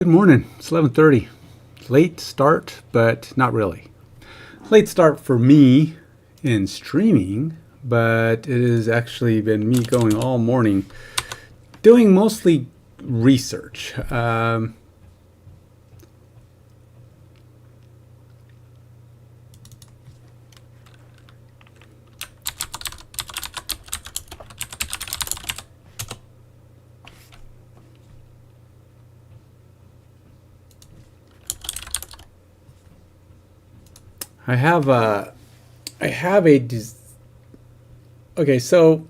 Good morning. It's 11:30. Late start, but not really. Late start for me in streaming, but it has actually been me going all morning doing mostly research. I have a, I have a, okay, so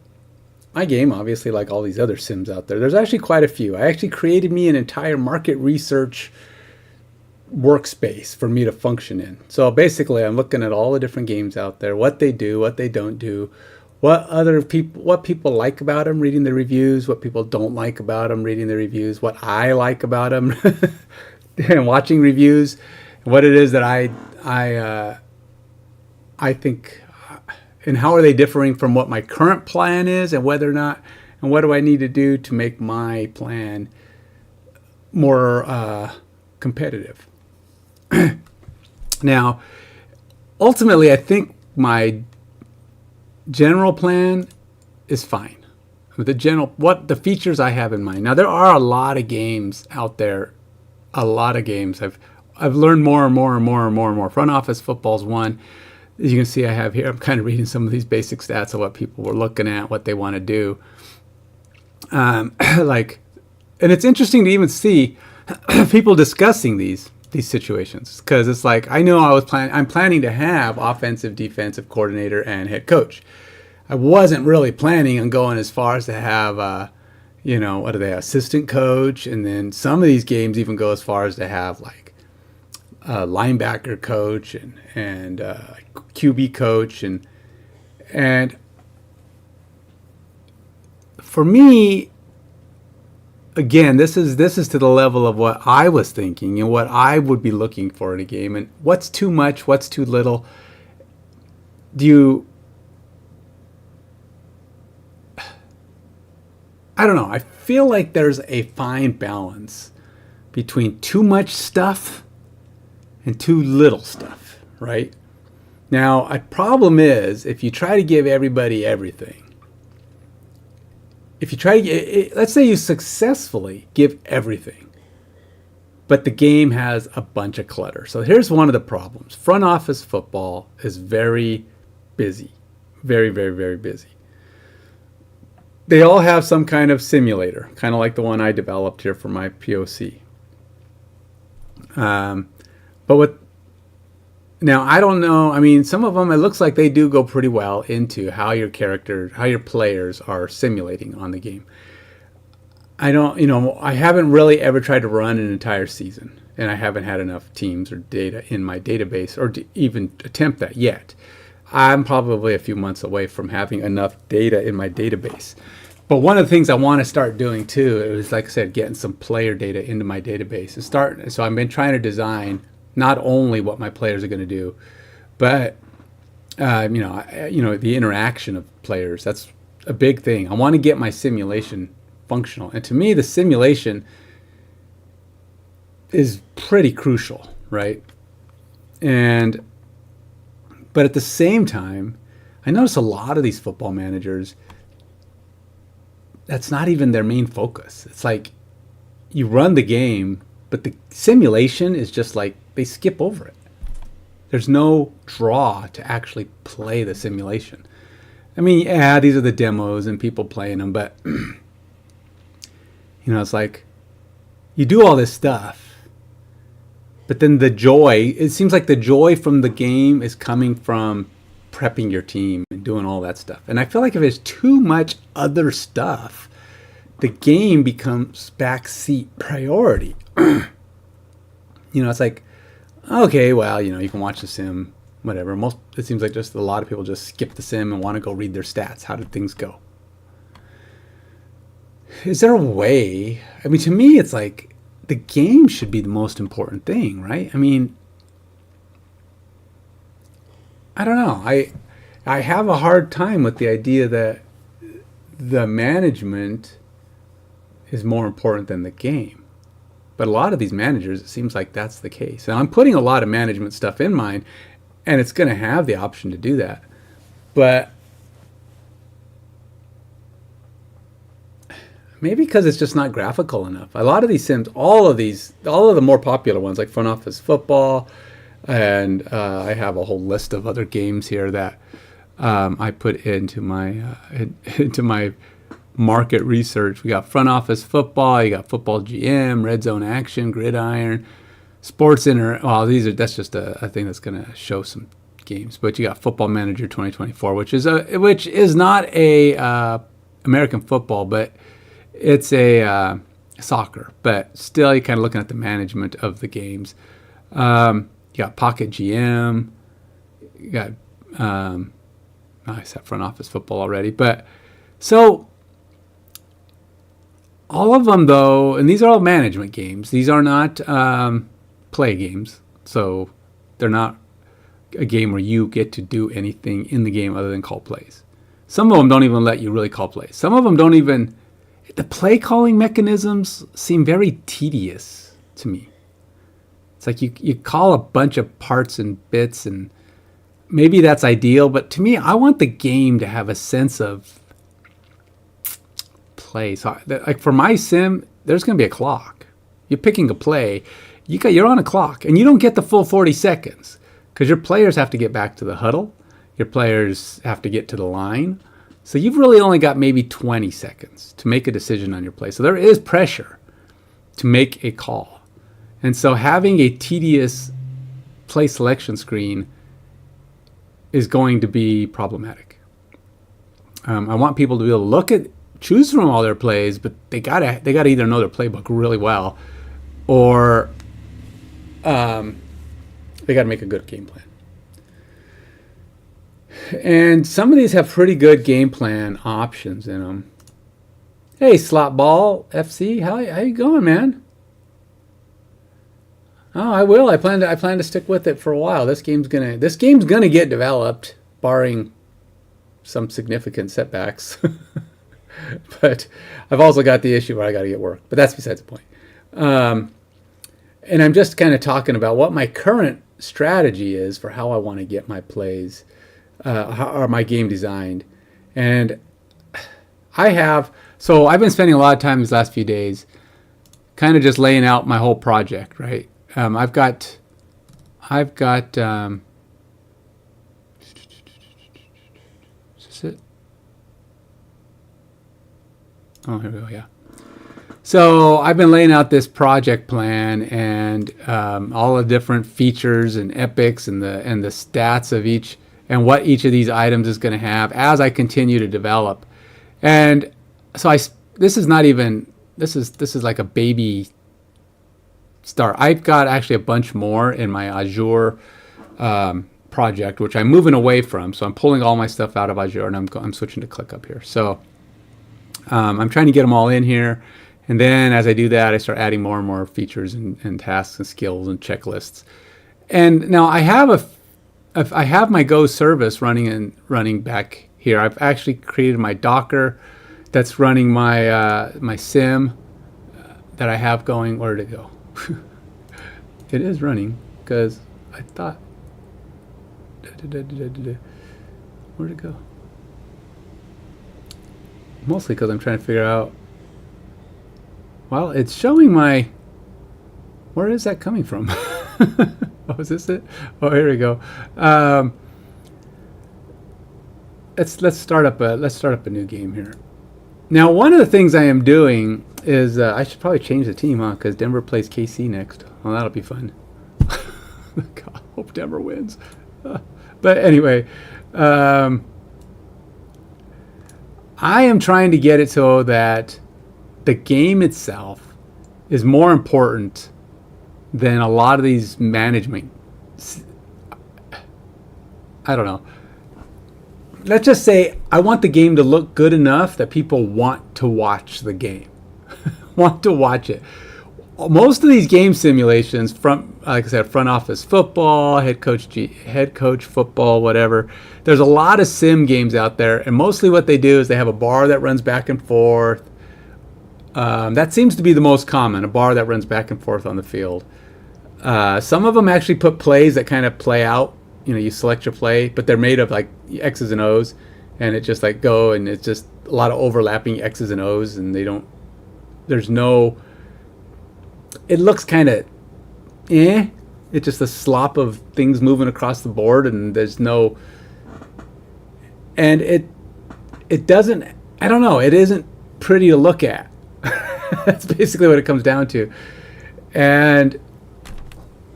my game, obviously, like all these other Sims out there, there's actually quite a few. I actually created me an entire market research workspace for me to function in. So basically, I'm looking at all the different games out there, what they do, what they don't do, what people like about them, reading the reviews, what people don't like about them, reading the reviews, what I like about them, and watching reviews, what it is that I think, and how are they differing from what my current plan is, and whether or not, and what do I need to do to make my plan more competitive. Now, ultimately, I think my general plan is fine. What the features I have in mind. Now, there are a lot of games out there, a lot of games. I've learned more and more and more and more and more. Front office football's one. As you can see, I have here, I'm kind of reading some of these basic stats of what people were looking at, what they want to do. And it's interesting to even see people discussing these situations, because it's like, I know I'm planning to have offensive, defensive coordinator and head coach. I wasn't really planning on going as far as to have, what do they have, assistant coach, and then some of these games even go as far as to have like a linebacker coach and QB coach, and for me, again, this is to the level of what I was thinking and what I would be looking for in a game, and what's too much, what's too little. I don't know. I feel like there's a fine balance between too much stuff and too little stuff, right? Now, a problem is if you try to give everybody everything. If you try to, let's say you successfully give everything, but the game has a bunch of clutter. So here's one of the problems. Front office football is very busy. Very, very, very busy. They all have some kind of simulator, kind of like the one I developed here for my POC. Now, I don't know. I mean, some of them, it looks like they do go pretty well into how your players are simulating on the game. I haven't really ever tried to run an entire season, and I haven't had enough teams or data in my database or to even attempt that yet. I'm probably a few months away from having enough data in my database. But one of the things I want to start doing too is, like I said, getting some player data into my database. So I've been trying to design not only what my players are going to do, but the interaction of players. That's a big thing. I want to get my simulation functional, and to me, the simulation is pretty crucial, right? But at the same time, I notice a lot of these football managers, that's not even their main focus. It's like you run the game, but the simulation is just like they skip over it. There's no draw to actually play the simulation. I mean, yeah, these are the demos and people playing them, but it's like you do all this stuff, but then it seems like the joy from the game is coming from prepping your team and doing all that stuff. And I feel like if there's too much other stuff, the game becomes backseat priority. It's like, okay, well, you can watch the sim, whatever. It seems like just a lot of people just skip the sim and want to go read their stats. How did things go? Is there a way? I mean, to me, it's like the game should be the most important thing, right? I mean, I don't know. I have a hard time with the idea that the management is more important than the game. But a lot of these managers, it seems like that's the case. And I'm putting a lot of management stuff in mine, and it's going to have the option to do that. But maybe because it's just not graphical enough. A lot of these sims, all of the more popular ones, like Front Office Football, and I have a whole list of other games here that I put into my market research. We got Front Office Football, you got Football GM, Red Zone Action, Gridiron, Sports Inter. Well, that's just a thing that's going to show some games. But you got Football Manager 2024, which is not a American football, but it's a soccer. But still, you're kind of looking at the management of the games. You got Pocket GM. You got I said Front Office Football already, but so all of them though, and these are all management games. These are not play games, so they're not a game where you get to do anything in the game other than call plays. Some of them don't even let you really call plays. Some of them don't even. The play calling mechanisms seem very tedious to me. It's like you call a bunch of parts and bits, and maybe that's ideal, but to me, I want the game to have a sense of play. So, like for my sim, there's going to be a clock. You're picking a play, you're on a clock, and you don't get the full 40 seconds because your players have to get back to the huddle. Your players have to get to the line. So you've really only got maybe 20 seconds to make a decision on your play. So there is pressure to make a call. And so having a tedious play selection screen is going to be problematic. I want people to be able to choose from all their plays, but they gotta either know their playbook really well, or they gotta make a good game plan. And some of these have pretty good game plan options in them. Hey, Slot Ball FC, how you going, man? Oh, I will. I plan to stick with it for a while. This game's gonna get developed, barring some significant setbacks. But I've also got the issue where I got to get work. But that's besides the point. And I'm just kind of talking about what my current strategy is for how I want to get my plays or my game designed. And I've been spending a lot of time these last few days kind of just laying out my whole project, right? I've got is this it? Oh, here we go, yeah. So I've been laying out this project plan and all the different features and epics and the stats of each and what each of these items is going to have as I continue to develop. And so this is like a baby start. I've got actually a bunch more in my Azure project, which I'm moving away from. So I'm pulling all my stuff out of Azure and I'm switching to ClickUp here. So I'm trying to get them all in here. And then as I do that, I start adding more and more features and tasks and skills and checklists. And now I have my Go service running back here. I've actually created my Docker that's running my my sim that I have going. Where did it go? It is running because I thought. Where'd it go? Mostly because I'm trying to figure out. Well, it's showing my. Where is that coming from? Oh, is this it? Oh, here we go. Let's start up a new game here. Now, one of the things I am doing is I should probably change the team, huh? Because Denver plays KC next. Well, that'll be fun. God, hope Denver wins. But anyway, I am trying to get it so that the game itself is more important than a lot of these management. I don't know. Let's just say I want the game to look good enough that people want to watch the game, want to watch it. Most of these game simulations, like I said, Front Office Football, head coach football, whatever. There's a lot of sim games out there, and mostly what they do is they have a bar that runs back and forth. That seems to be the most common, a bar that runs back and forth on the field. Some of them actually put plays that kind of play out. You select your play, but they're made of like X's and O's, and it just like go, and it's just a lot of overlapping X's and O's, and there's no, it looks kind of, it's just a slop of things moving across the board, and there's no, and it doesn't, I don't know, it isn't pretty to look at. That's basically what it comes down to. And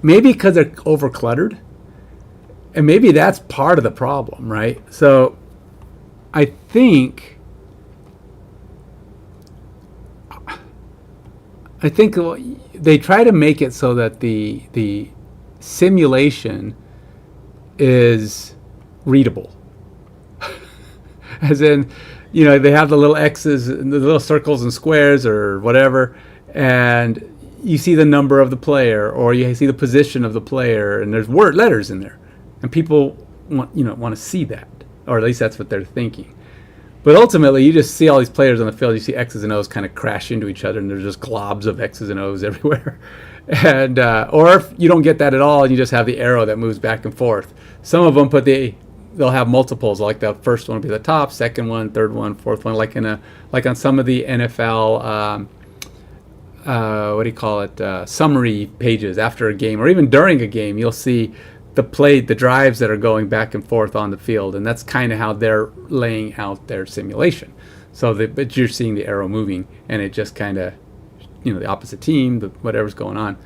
maybe because they're over cluttered, and maybe that's part of the problem, right? So I think they try to make it so that the simulation is readable. As in, they have the little X's, the little circles and squares or whatever, and you see the number of the player, or you see the position of the player, and there's letters in there, and people want to see that, or at least that's what they're thinking. But ultimately, you just see all these players on the field. You see X's and O's kind of crash into each other, and there's just globs of X's and O's everywhere. And or if you don't get that at all, and you just have the arrow that moves back and forth. Some of them they'll have multiples, like the first one will be the top, second one, third one, fourth one, like on some of the NFL summary pages after a game, or even during a game, you'll see the drives that are going back and forth on the field, and that's kind of how they're laying out their simulation. But you're seeing the arrow moving, and it just kind of, the opposite team, whatever's going on.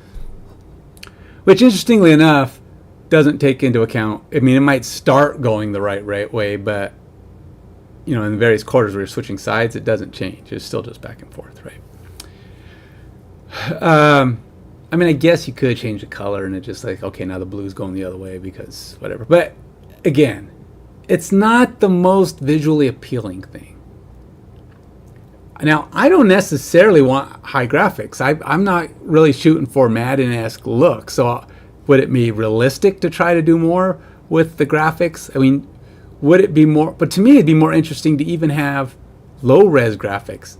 Which, interestingly enough, doesn't take into account, it might start going the right way, but, in the various quarters where you're switching sides, it doesn't change. It's still just back and forth, right? I guess you could change the color, and it's just like, okay, now the blue's going the other way because whatever. But again, it's not the most visually appealing thing. Now, I don't necessarily want high graphics. I'm not really shooting for Madden-esque look. So would it be realistic to try to do more with the graphics? Would it be more? But to me, it'd be more interesting to even have low-res graphics.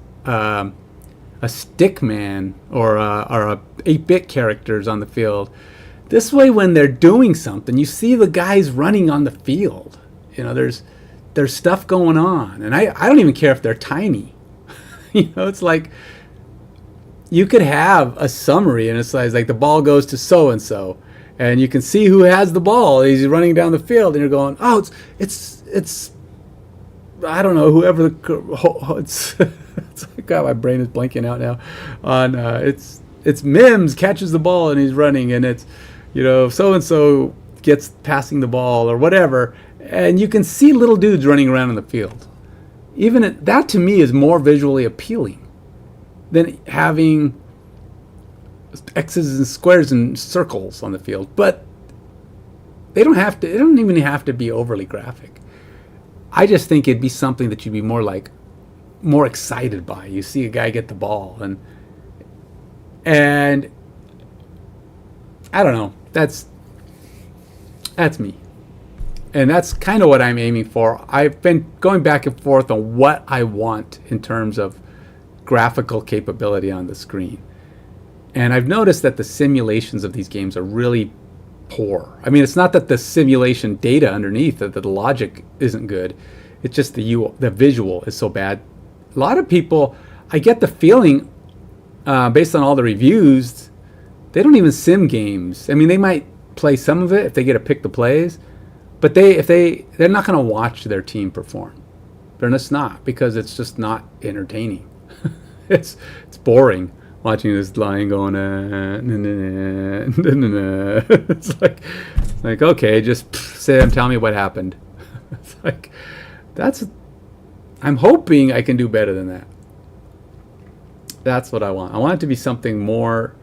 A stick man or a 8-bit characters on the field. This way, when they're doing something, you see the guys running on the field. There's stuff going on, and I don't even care if they're tiny. It's like you could have a summary, and it's like the ball goes to so and so, and you can see who has the ball. He's running down the field, and you're going, oh, it's I don't know, whoever it's. It's like, God, my brain is blanking out now. It's Mims catches the ball and he's running, and it's so and so gets passing the ball or whatever, and you can see little dudes running around in the field. Even that to me is more visually appealing than having X's and squares and circles on the field. But they don't have to. It don't even have to be overly graphic. I just think it'd be something that you'd be more excited by. You see a guy get the ball, and I don't know. That's me, and that's kind of what I'm aiming for. I've been going back and forth on what I want in terms of graphical capability on the screen, and I've noticed that the simulations of these games are really poor. It's not that the simulation data underneath, that the logic isn't good. It's just the visual is so bad. A lot of people, I get the feeling, based on all the reviews, they don't even sim games. They might play some of it if they get to pick the plays, but they're not going to watch their team perform. They're just not, because it's just not entertaining. It's boring watching this line going. It's like okay, just sit and tell me what happened. It's like I'm hoping I can do better than that. That's what I want. I want it to be something more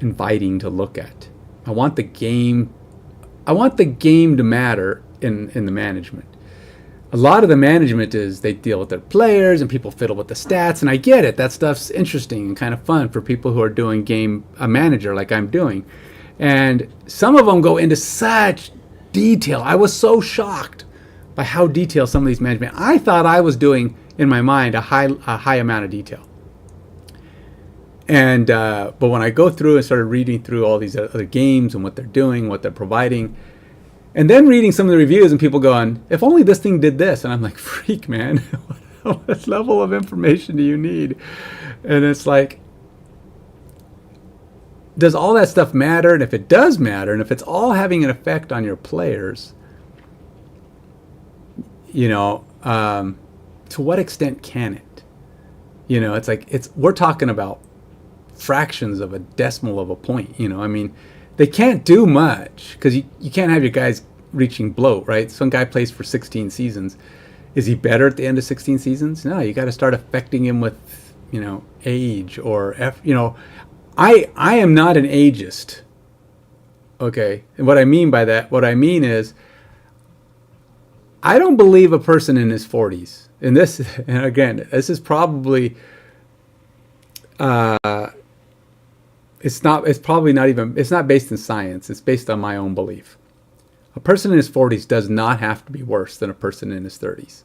inviting to look at. I want the game to matter in the management. A lot of the management is they deal with their players and people fiddle with the stats, and I get it. That stuff's interesting and kind of fun for people who are doing game a manager like I'm doing. And some of them go into such detail. I was so shocked by how detailed some of these management. I thought I was doing, in my mind, a high amount of detail. And but when I go through and started reading through all these other games and what they're doing, what they're providing, and then reading some of the reviews and people going, if only this thing did this, and I'm like, freak, man, what level of information do you need? And it's like, does all that stuff matter? And if it does matter, and if it's all having an effect on your players, you know, to what extent can it? You know, it's like, we're talking about fractions of a decimal of a point. You know, I mean, they can't do much because you can't have your guys reaching bloat, right? Some guy plays for 16 seasons. Is he better at the end of 16 seasons? No, you got to start affecting him with, you know, age or you know, I am not an ageist. Okay. And what I mean by that, what I mean is, I don't believe a person in his 40s, and this, and again, this is probably, it's probably not even, it's not based in science. It's based on my own belief. A person in his 40s does not have to be worse than a person in his 30s.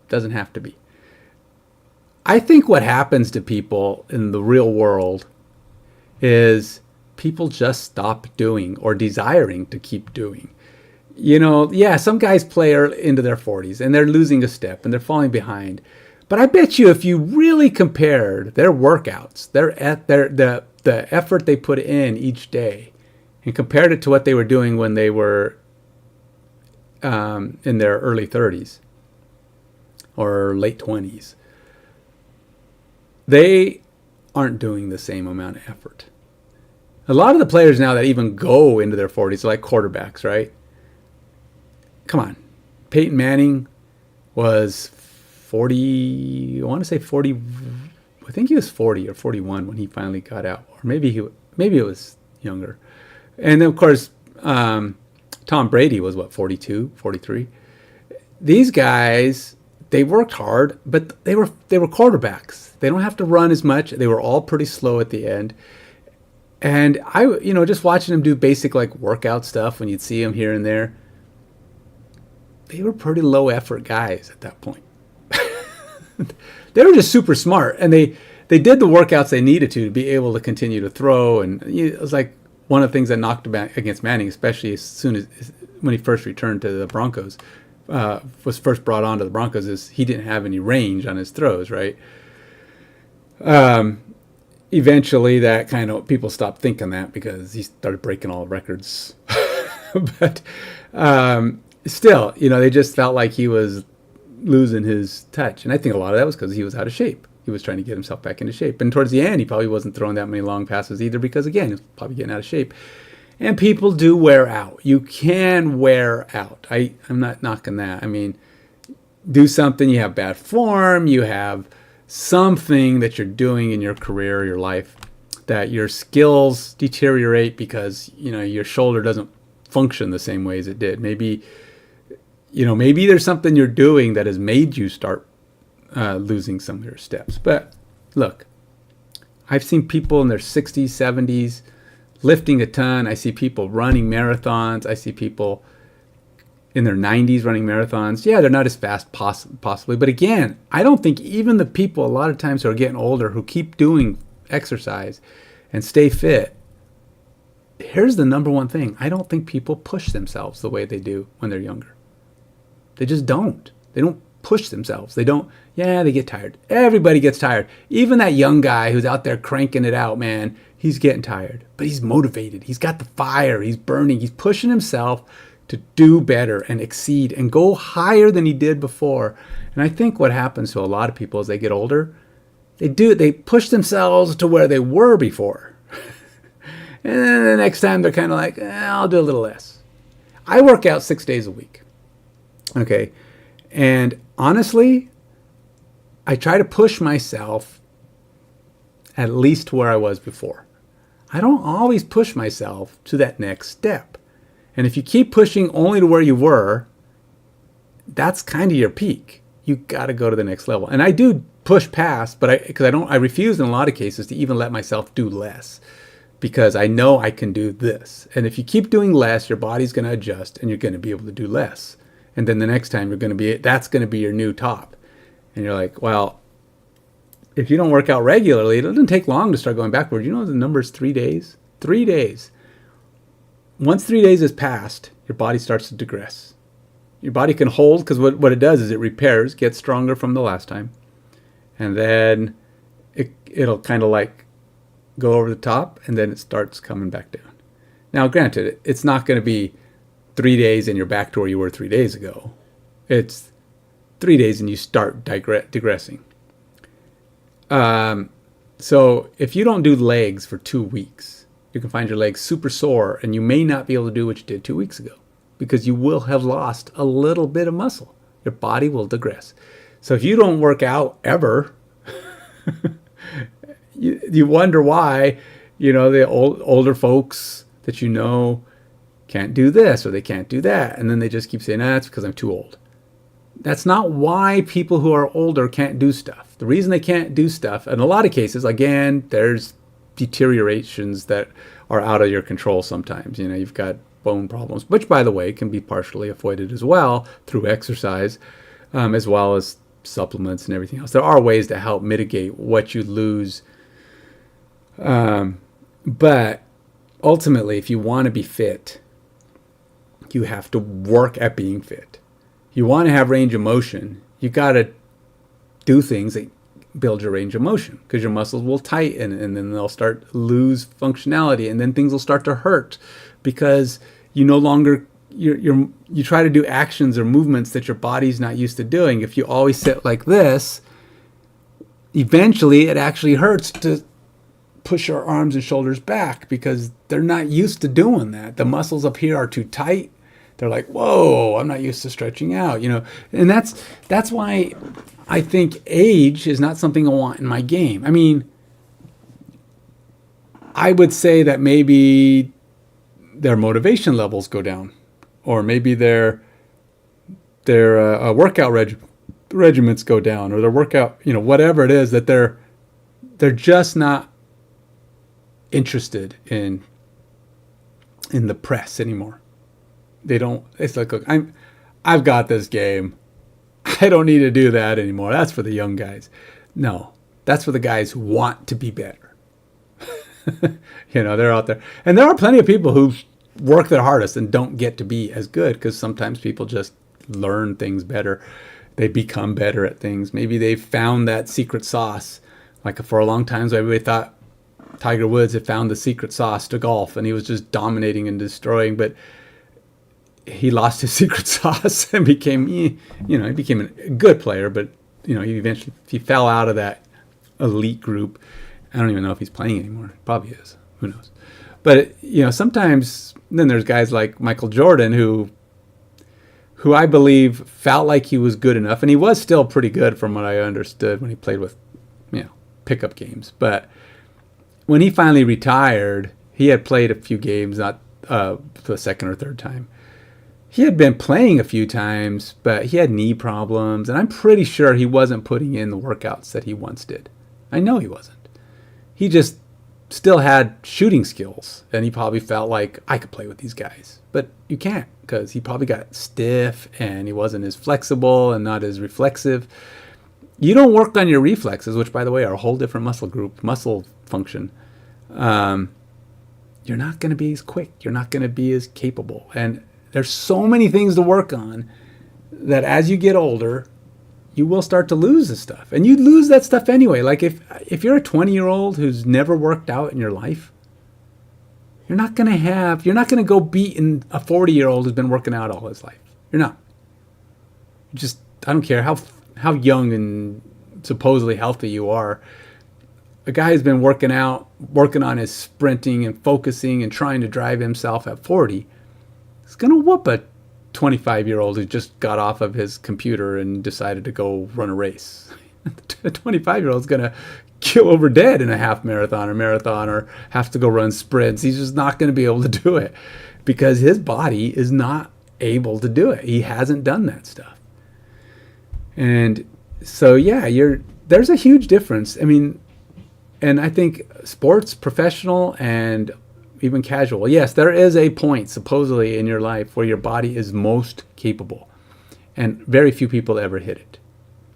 Doesn't have to be. I think what happens to people in the real world is people just stop doing or desiring to keep doing. You know, yeah, some guys play into their 40s and they're losing a step and they're falling behind. But I bet you if you really compared their workouts, the effort they put in each day, and compared it to what they were doing when they were in their early 30s or late 20s, they aren't doing the same amount of effort. A lot of the players now that even go into their 40s are like quarterbacks, right? Come on. Peyton Manning was 40, I want to say 40, I think he was 40 or 41 when he finally got out. Or maybe it was younger. And then, of course, Tom Brady was, 42, 43. These guys, they worked hard, but they were quarterbacks. They don't have to run as much. They were all pretty slow at the end. And just watching them do basic like workout stuff when you'd see them here and there, they were pretty low effort guys at that point. They were just super smart, and they did the workouts they needed to be able to continue to throw. And it was like one of the things that knocked against Manning, especially as soon as when he first returned to the Broncos, was first brought on to the Broncos, is he didn't have any range on his throws, right? Eventually, that kind of people stopped thinking that because he started breaking all the records. But still, they just felt like he was losing his touch. And I think a lot of that was because he was out of shape. He was trying to get himself back into shape. And towards the end, he probably wasn't throwing that many long passes either because, again, he was probably getting out of shape. And people do wear out. You can wear out. I'm not knocking that. I mean, do something, you have bad form, you have something that you're doing in your career, your life, that your skills deteriorate because, your shoulder doesn't function the same way as it did. Maybe there's something you're doing that has made you start losing some of your steps. But look, I've seen people in their 60s, 70s lifting a ton. I see people running marathons. I see people in their 90s running marathons. Yeah, they're not as fast possibly. But again, I don't think even the people a lot of times who are getting older who keep doing exercise and stay fit, here's the number one thing. I don't think people push themselves the way they do when they're younger. They just don't. They don't push themselves. They don't. Yeah, they get tired. Everybody gets tired. Even that young guy who's out there cranking it out, man, he's getting tired. But he's motivated. He's got the fire. He's burning. He's pushing himself to do better and exceed and go higher than he did before. And I think what happens to a lot of people as they get older, they push themselves to where they were before. And then the next time they're kind of like, I'll do a little less. I work out 6 days a week. Okay. And honestly, I try to push myself at least to where I was before. I don't always push myself to that next step. And if you keep pushing only to where you were, that's kind of your peak. You got to go to the next level. And I do push past, but I refuse in a lot of cases to even let myself do less because I know I can do this. And if you keep doing less, your body's going to adjust and you're going to be able to do less. And then the next time that's going to be your new top. And you're like, well, if you don't work out regularly, it doesn't take long to start going backward. You know the number is 3 days? 3 days. Once 3 days has passed, your body starts to digress. Your body can hold, because what it does is it repairs, gets stronger from the last time. And then it'll kind of like go over the top, and then it starts coming back down. Now, granted, it's not going to be 3 days and you're back to where you were 3 days ago. It's 3 days and you start digressing. So if you don't do legs for 2 weeks, you can find your legs super sore, and you may not be able to do what you did 2 weeks ago because you will have lost a little bit of muscle. Your body will digress. So if you don't work out ever, you wonder why, the older folks that can't do this or they can't do that. And then they just keep saying, it's because I'm too old. That's not why people who are older can't do stuff. The reason they can't do stuff, in a lot of cases, again, there's deteriorations that are out of your control sometimes. You've got bone problems, which, by the way, can be partially avoided as well through exercise, as well as supplements and everything else. There are ways to help mitigate what you lose. But ultimately, if you want to be fit, you have to work at being fit. You want to have range of motion, you got to do things that build your range of motion, because your muscles will tighten and then they'll start to lose functionality, and then things will start to hurt because you no longer you try to do actions or movements that your body's not used to doing. If you always sit like this, eventually it actually hurts to push your arms and shoulders back because they're not used to doing that. The muscles up here are too tight. They're like, whoa, I'm not used to stretching out, and that's why I think age is not something I want in my game. I mean, I would say that maybe their motivation levels go down, or maybe their workout regiments go down, or their workout, whatever it is, that they're just not interested in the press anymore. They don't. It's like, look, I've got this game. I don't need to do that anymore. That's for the young guys. No, that's for the guys who want to be better. They're out there, and there are plenty of people who work their hardest and don't get to be as good, because sometimes people just learn things better. They become better at things. Maybe they found that secret sauce. Like, for a long time, everybody thought Tiger Woods had found the secret sauce to golf, and he was just dominating and destroying, but he lost his secret sauce and became a good player, but he fell out of that elite group. I don't even know if he's playing anymore. Probably is. Who knows? But sometimes then there's guys like Michael Jordan who I believe felt like he was good enough, and he was still pretty good from what I understood when he played with pickup games. But when he finally retired, he had played a few games, not for the second or third time. He had been playing a few times, but he had knee problems, and I'm pretty sure he wasn't putting in the workouts that he once did. I know he wasn't. He just still had shooting skills, and he probably felt like, I could play with these guys. But you can't, because he probably got stiff, and he wasn't as flexible and not as reflexive. You don't work on your reflexes, which, by the way, are a whole different muscle function. You're not going to be as quick. You're not going to be as capable. And there's so many things to work on that as you get older, you will start to lose this stuff. And you lose that stuff anyway. Like if you're a 20-year-old who's never worked out in your life, you're not going to go beat a 40-year-old who's been working out all his life. You're not. I don't care how young and supposedly healthy you are. A guy who's been working on his sprinting and focusing and trying to drive himself at 40, is going to whoop a 25-year-old who just got off of his computer and decided to go run a race. A 25-year-old is going to kill over dead in a half marathon or have to go run sprints. He's just not going to be able to do it because his body is not able to do it. He hasn't done that stuff. And so, there's a huge difference. I mean, and I think sports, professional and even casual, yes, there is a point supposedly in your life where your body is most capable, and very few people ever hit it.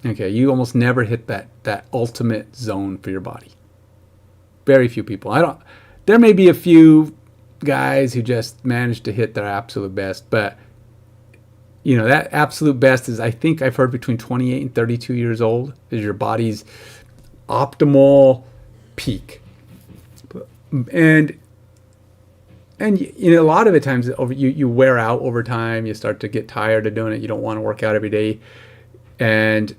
Okay, you almost never hit that ultimate zone for your body. Very few people. I don't. There may be a few guys who just manage to hit their absolute best, but that absolute best is, I think I've heard, between 28 and 32 years old is your body's optimal peak. And a lot of the times you wear out over time. You start to get tired of doing it. You don't want to work out every day, and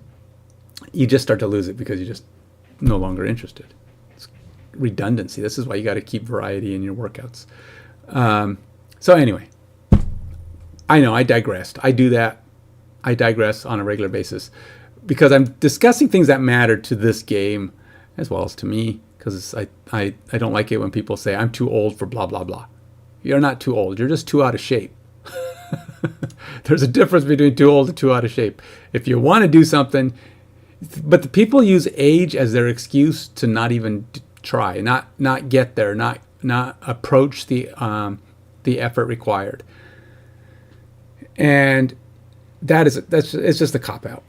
you just start to lose it because you're just no longer interested. It's redundancy. This is why you got to keep variety in your workouts. So anyway, I know I digressed. I do that. I digress on a regular basis because I'm discussing things that matter to this game as well as to me, because I don't like it when people say I'm too old for blah, blah, blah. You're not too old. You're just too out of shape. There's a difference between too old and too out of shape. If you want to do something, but the people use age as their excuse to not even try, not get there, not approach the effort required. And it's just a cop-out.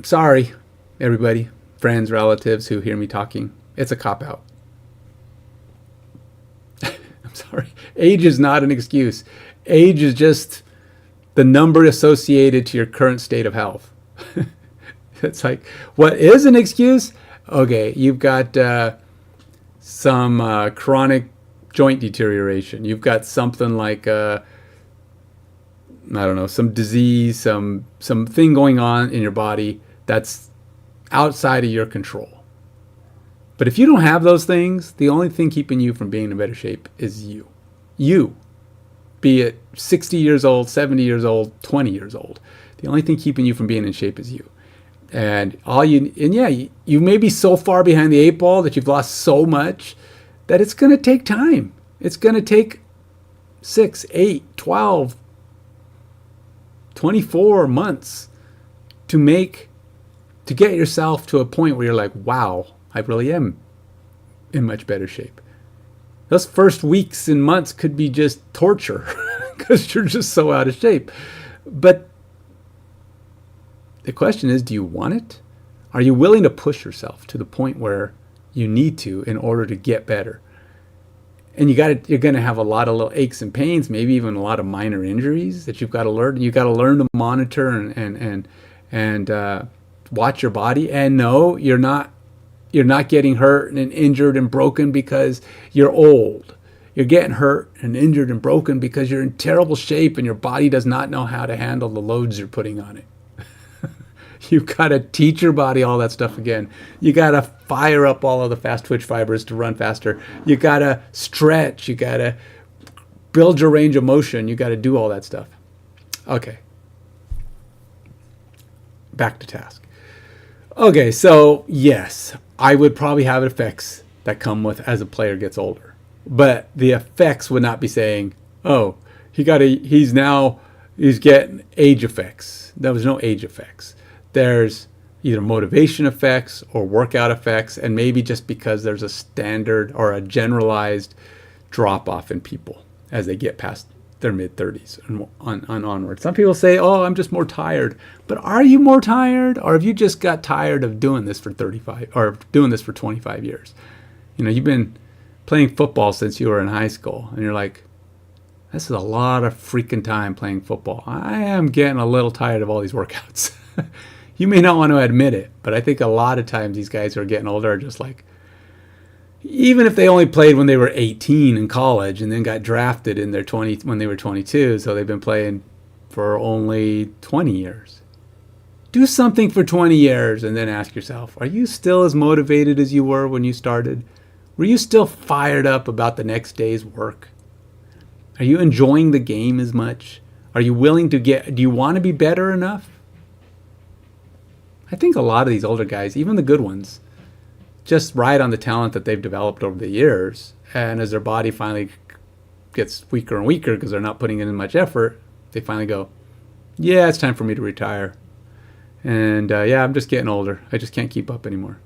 Sorry, everybody, friends, relatives who hear me talking. It's a cop-out. I'm sorry. Age is not an excuse. Age is just the number associated to your current state of health. It's like, what is an excuse? Okay, you've got some chronic joint deterioration. You've got something like I don't know, some disease, some thing going on in your body that's outside of your control. But if you don't have those things, the only thing keeping you from being in better shape is you. You. Be it 60 years old, 70 years old, 20 years old. The only thing keeping you from being in shape is you. And you may be so far behind the eight ball that you've lost so much that it's going to take time. It's going to take 6, 8, 12, 24 months to get yourself to a point where you're like, wow, I really am in much better shape. Those first weeks and months could be just torture because you're just so out of shape. But the question is, do you want it? Are you willing to push yourself to the point where you need to in order to get better? And you're going to have a lot of little aches and pains, maybe even a lot of minor injuries that you've got to learn. You've got to learn to monitor and watch your body. And no, you're not getting hurt and injured and broken because you're old. You're getting hurt and injured and broken because you're in terrible shape and your body does not know how to handle the loads you're putting on it. You've got to teach your body all that stuff again. You got to fire up all of the fast twitch fibers to run faster. You got to stretch. You got to build your range of motion. You got to do all that stuff. Okay. Back to task. Okay, so yes, I would probably have effects that come with as a player gets older. But the effects would not be saying, oh, he's getting age effects. There was no age effects. There's either motivation effects or workout effects, and maybe just because there's a standard or a generalized drop-off in people as they get past their mid-30s and onward. Some people say, oh, I'm just more tired. But are you more tired, or have you just got tired of doing this for 25 years? You've been playing football since you were in high school, and you're like, this is a lot of freaking time playing football. I am getting a little tired of all these workouts. You may not want to admit it, but I think a lot of times these guys who are getting older are just like, even if they only played when they were 18 in college and then got drafted in their 20 when they were 22, so they've been playing for only 20 years. Do something for 20 years and then ask yourself, are you still as motivated as you were when you started? Were you still fired up about the next day's work? Are you enjoying the game as much? Are you willing to do you want to be better enough? I think a lot of these older guys, even the good ones, just ride on the talent that they've developed over the years. And as their body finally gets weaker and weaker because they're not putting in as much effort, they finally go, yeah, it's time for me to retire. And I'm just getting older. I just can't keep up anymore.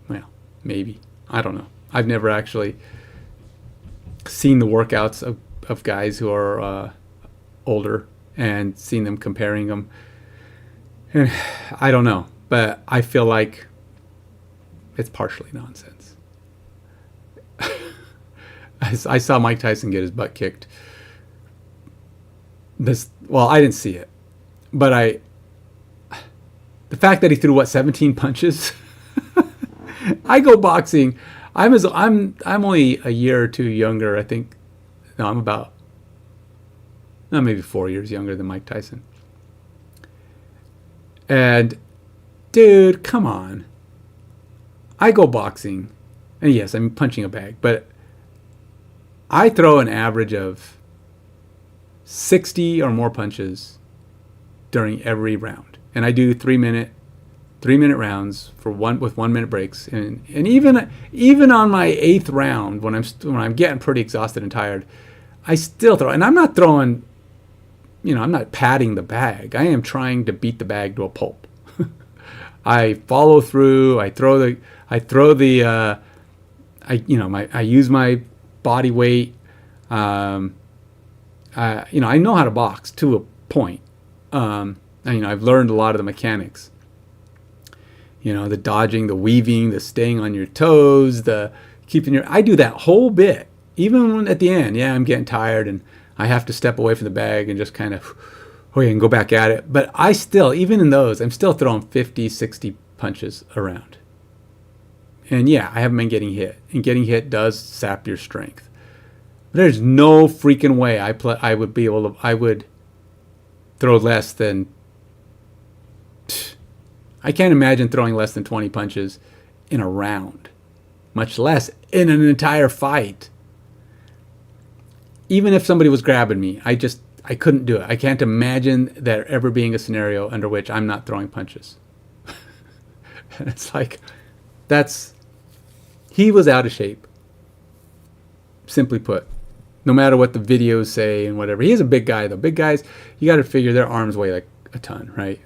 Well, maybe. I don't know. I've never actually seen the workouts of guys who are older and seen them comparing them. And I don't know, but I feel like it's partially nonsense. I saw Mike Tyson get his butt kicked. Well, I didn't see it, but the fact that he threw 17 punches. I go boxing. I'm only a year or two younger. I think. No, I'm about maybe 4 years younger than Mike Tyson. And dude, come on. I go boxing, and yes, I'm punching a bag, but I throw an average of 60 or more punches during every round, and I do 3-minute rounds with 1 minute breaks, and even on my 8th round when I'm getting pretty exhausted and tired, I still throw, and I'm not throwing, I'm not patting the bag. I am trying to beat the bag to a pulp. I follow through. I use my body weight. I know how to box to a point. I've learned a lot of the mechanics. The dodging, the weaving, the staying on your toes, I do that whole bit. Even when at the end, I'm getting tired and I have to step away from the bag and just kind of, and go back at it. But I still, even in those, I'm still throwing 50, 60 punches around. And I haven't been getting hit. And getting hit does sap your strength. There's no freaking way I would throw less than, I can't imagine throwing less than 20 punches in a round, much less in an entire fight. Even if somebody was grabbing me, I couldn't do it. I can't imagine there ever being a scenario under which I'm not throwing punches. And it's like, he was out of shape. Simply put, no matter what the videos say and whatever. He is a big guy though. Big guys, you got to figure their arms weigh like a ton, right?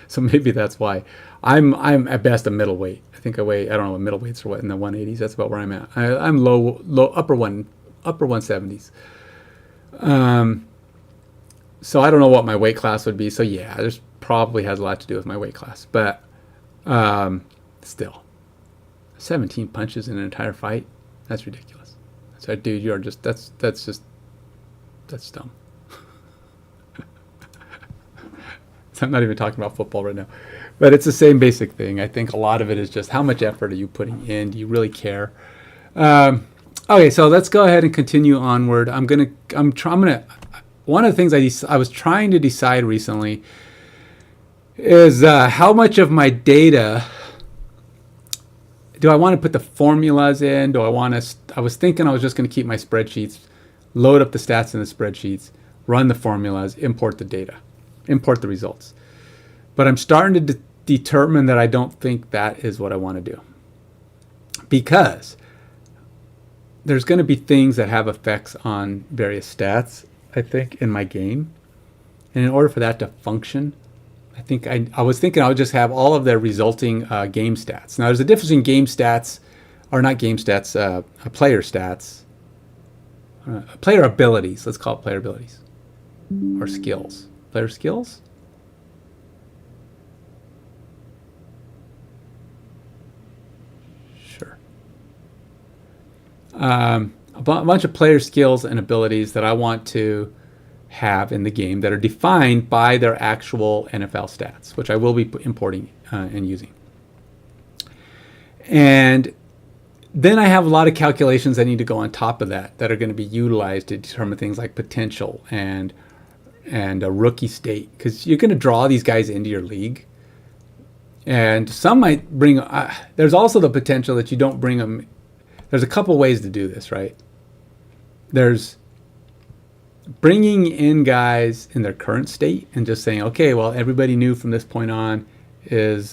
So maybe that's why I'm at best a middleweight. I think I don't know what middleweights are, what in the 180s. That's about where I'm at. I'm low upper 170s. So I don't know what my weight class would be. So there's probably has a lot to do with my weight class. But still, 17 punches in an entire fight, that's ridiculous. So dude, you're just that's dumb. I'm not even talking about football right now, but it's the same basic thing. I think a lot of it is just how much effort are you putting in? Do you really care? Okay, so let's go ahead and continue onward. One of the things I was trying to decide recently is how much of my data do I want to put the formulas in? I was thinking I was just going to keep my spreadsheets, load up the stats in the spreadsheets, run the formulas, import the data, import the results. But I'm starting to determine that I don't think that is what I want to do. Because there's going to be things that have effects on various stats, I think, in my game. And in order for that to function, I think I was thinking I would just have all of their resulting game stats. Now, there's a difference in game stats, or not game stats, player stats, player abilities. Let's call it player abilities, or skills. Player skills? Sure. A bunch of player skills and abilities that I want to have in the game that are defined by their actual NFL stats, which I will be importing and using. And then I have a lot of calculations that need to go on top of that are going to be utilized to determine things like potential and a rookie state, because you're going to draw these guys into your league. And some might bring, there's also the potential that you don't bring them. There's a couple ways to do this, right? There's bringing in guys in their current state and just saying, okay, well, everybody new from this point on is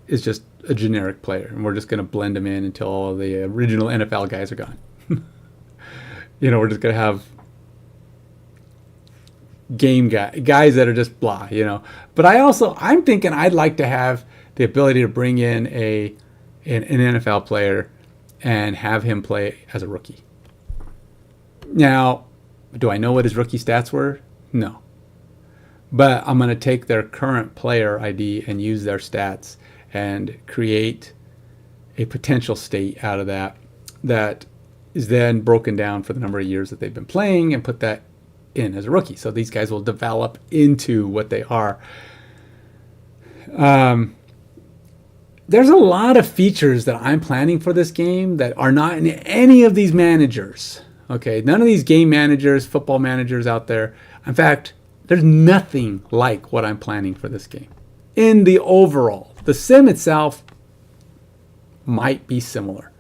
just a generic player, and we're just going to blend them in until all of the original NFL guys are gone. We're just going to have game guys that are just blah, But I'm thinking I'd like to have the ability to bring in an NFL player and have him play as a rookie. Now, do I know what his rookie stats were? No. but I'm going to take their current player ID and use their stats and create a potential state out of that that is then broken down for the number of years that they've been playing and put that in as a rookie. So these guys will develop into what they are. There's a lot of features that I'm planning for this game that are not in any of these managers. Okay, none of these game managers, football managers out there. In fact, there's nothing like what I'm planning for this game. In the overall, the sim itself might be similar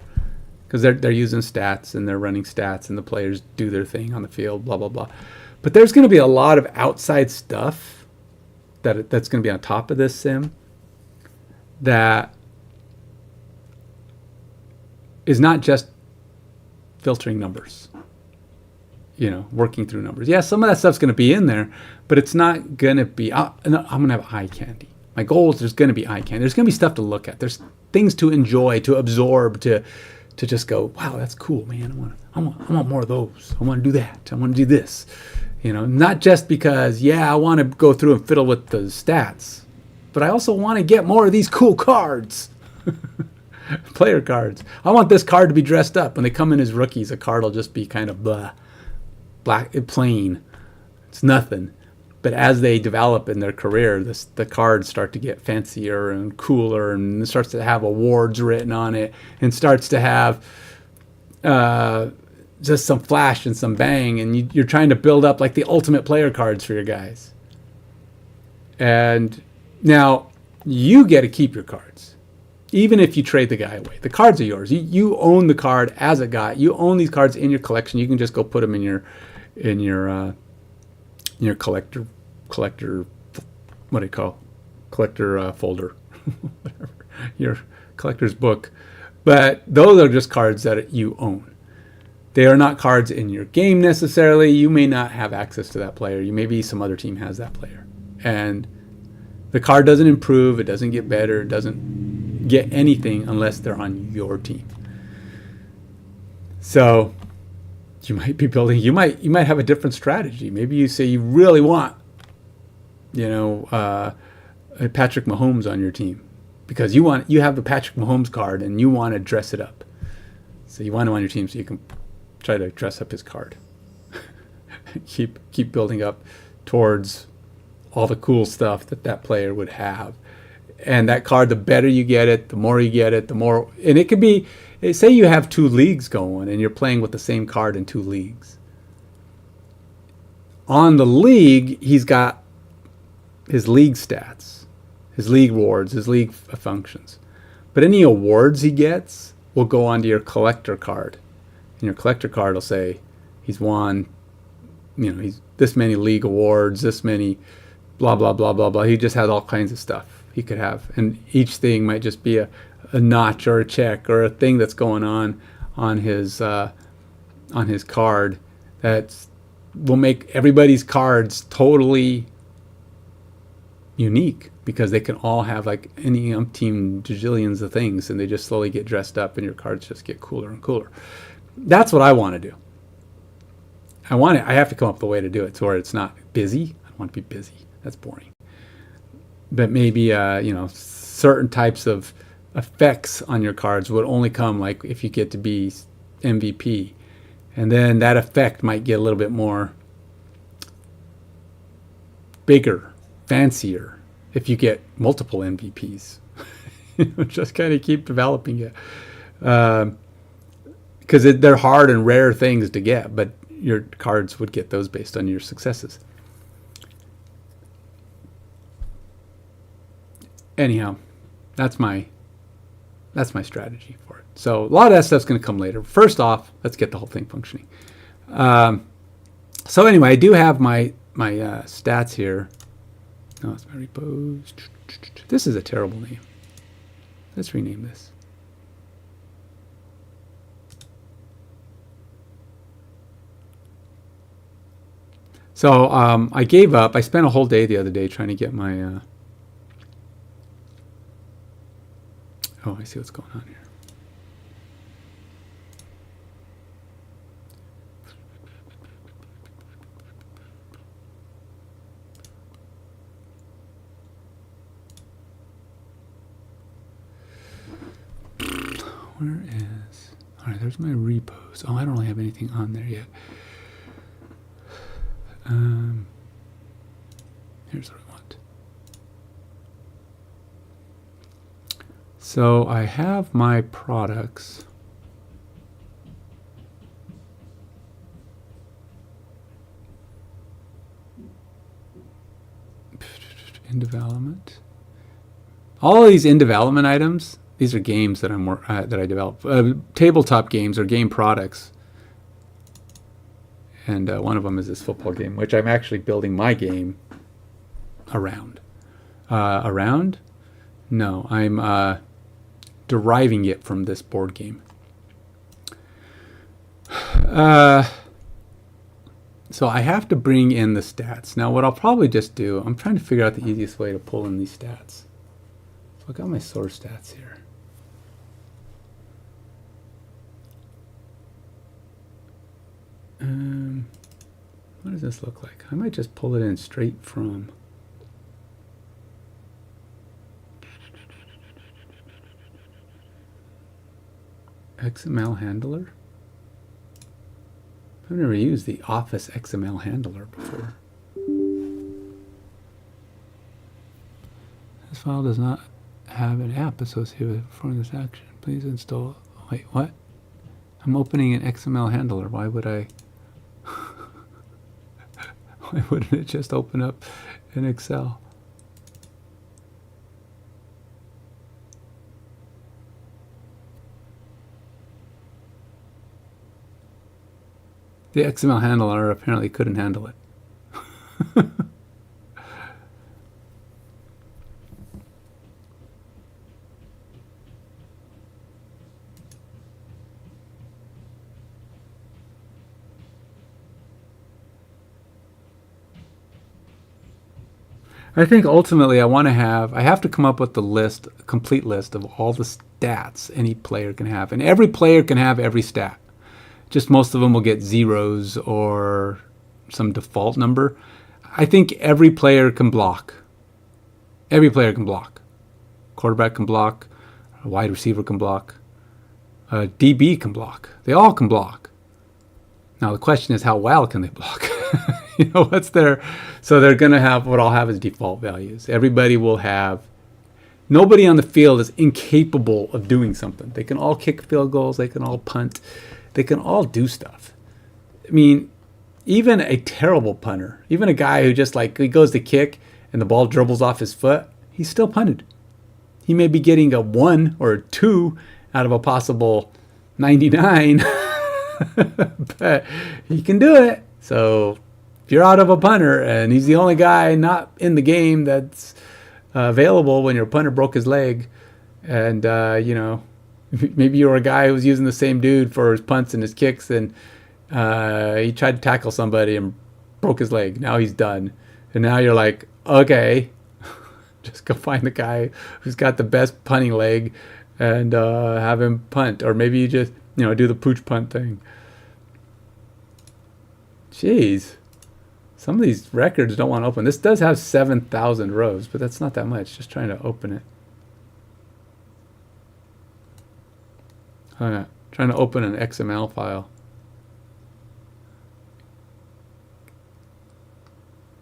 because they're using stats and they're running stats and the players do their thing on the field, blah, blah, blah. But there's going to be a lot of outside stuff that's going to be on top of this sim that is not just filtering numbers, working through numbers. Yeah, some of that stuff's going to be in there, but it's not going to be, I'm going to have eye candy. My goal is there's going to be eye candy. There's going to be stuff to look at. There's things to enjoy, to absorb, to just go, wow, that's cool, man. I want more of those. I want to do that. I want to do this. Not just because, I want to go through and fiddle with the stats, but I also want to get more of these cool cards. Player cards. I want this card to be dressed up. When they come in as rookies, a card will just be kind of blah, black, plain. It's nothing. But as they develop in their career, the cards start to get fancier and cooler, and it starts to have awards written on it, and starts to have just some flash and some bang, and you're trying to build up like the ultimate player cards for your guys. And now you get to keep your cards, even if you trade the guy away. The cards are yours. You own the card as a guy. You own these cards in your collection. You can just go put them in your collector, what do you call, collector folder, whatever, your collector's book. But those are just cards that you own. They are not cards in your game necessarily. You may not have access to that player. Maybe some other team has that player. And the card doesn't improve. It doesn't get better. It doesn't get anything unless they're on your team. So you might be building, you might have a different strategy. Maybe you say you really want, a Patrick Mahomes on your team because you have the Patrick Mahomes card and you want to dress it up. So you want him on your team so you can try to dress up his card. keep building up towards all the cool stuff that player would have. And that card, the better you get it, the more you get it, the more, and it could be, say you have 2 leagues going and you're playing with the same card in 2 leagues. On the league, he's got his league stats, his league awards, his league functions. But any awards he gets will go onto your collector card. And your collector card will say he's won, he's this many league awards, this many blah, blah, blah, blah, blah. He just has all kinds of stuff he could have. And each thing might just be a notch or a check or a thing that's going on his card that will make everybody's cards totally unique because they can all have like any umpteen gajillions of things and they just slowly get dressed up and your cards just get cooler and cooler. That's what I want to do. I have to come up with a way to do it to where it's not busy. I don't want to be busy. That's boring. But maybe certain types of effects on your cards would only come like if you get to be MVP, and then that effect might get a little bit more bigger, fancier if you get multiple MVPs. Just kind of keep developing it because they're hard and rare things to get, but your cards would get those based on your successes. Anyhow, that's my strategy for it. So a lot of that stuff's going to come later. First off, let's get the whole thing functioning. So anyway, I do have my stats here. Oh, it's my repos. This is a terrible name. Let's rename this. So I gave up. I spent a whole day the other day trying to get my... Oh, I see what's going on here. Where is... All right, there's my repos. Oh, I don't really have anything on there yet. Here's what I want. So I have my products. In development. All of these in development items, these are games that that I develop. Tabletop games or game products. And one of them is this football game, which I'm actually building my game around. Around? No, I'm deriving it from this board game. So I have to bring in the stats. Now what I'll probably just do, I'm trying to figure out the easiest way to pull in these stats. So I got my source stats here. What does this look like? I might just pull it in straight from XML handler. I've never used the Office XML handler before. This file does not have an app associated with it performing this action. Please install. Wait, what? I'm opening an XML handler. Why would I? Why wouldn't it just open up in Excel? The XML handler apparently couldn't handle it. I think ultimately I have to come up with the list, a complete list of all the stats any player can have. And every player can have every stat. Just most of them will get zeros or some default number. I think every player can block. Every player can block. Quarterback can block. A wide receiver can block. A DB can block. They all can block. Now the question is, how well can they block? You know, what's their... So they're going to have, what I'll have is default values. Everybody will have... Nobody on the field is incapable of doing something. They can all kick field goals. They can all punt. They can all do stuff. I mean, even a terrible punter, even a guy who just like, he goes to kick and the ball dribbles off his foot, he's still punted. He may be getting a 1 or a 2 out of a possible 99, but he can do it. So if you're out of a punter and he's the only guy not in the game that's available when your punter broke his leg, and, you know, maybe you were a guy who was using the same dude for his punts and his kicks, and he tried to tackle somebody and broke his leg. Now he's done. And now you're like, okay, just go find the guy who's got the best punting leg and have him punt. Or maybe you just, you know, do the pooch punt thing. Jeez. Some of these records don't want to open. This does have 7,000 rows, but that's not that much. Just trying to open it. Trying to open an XML file.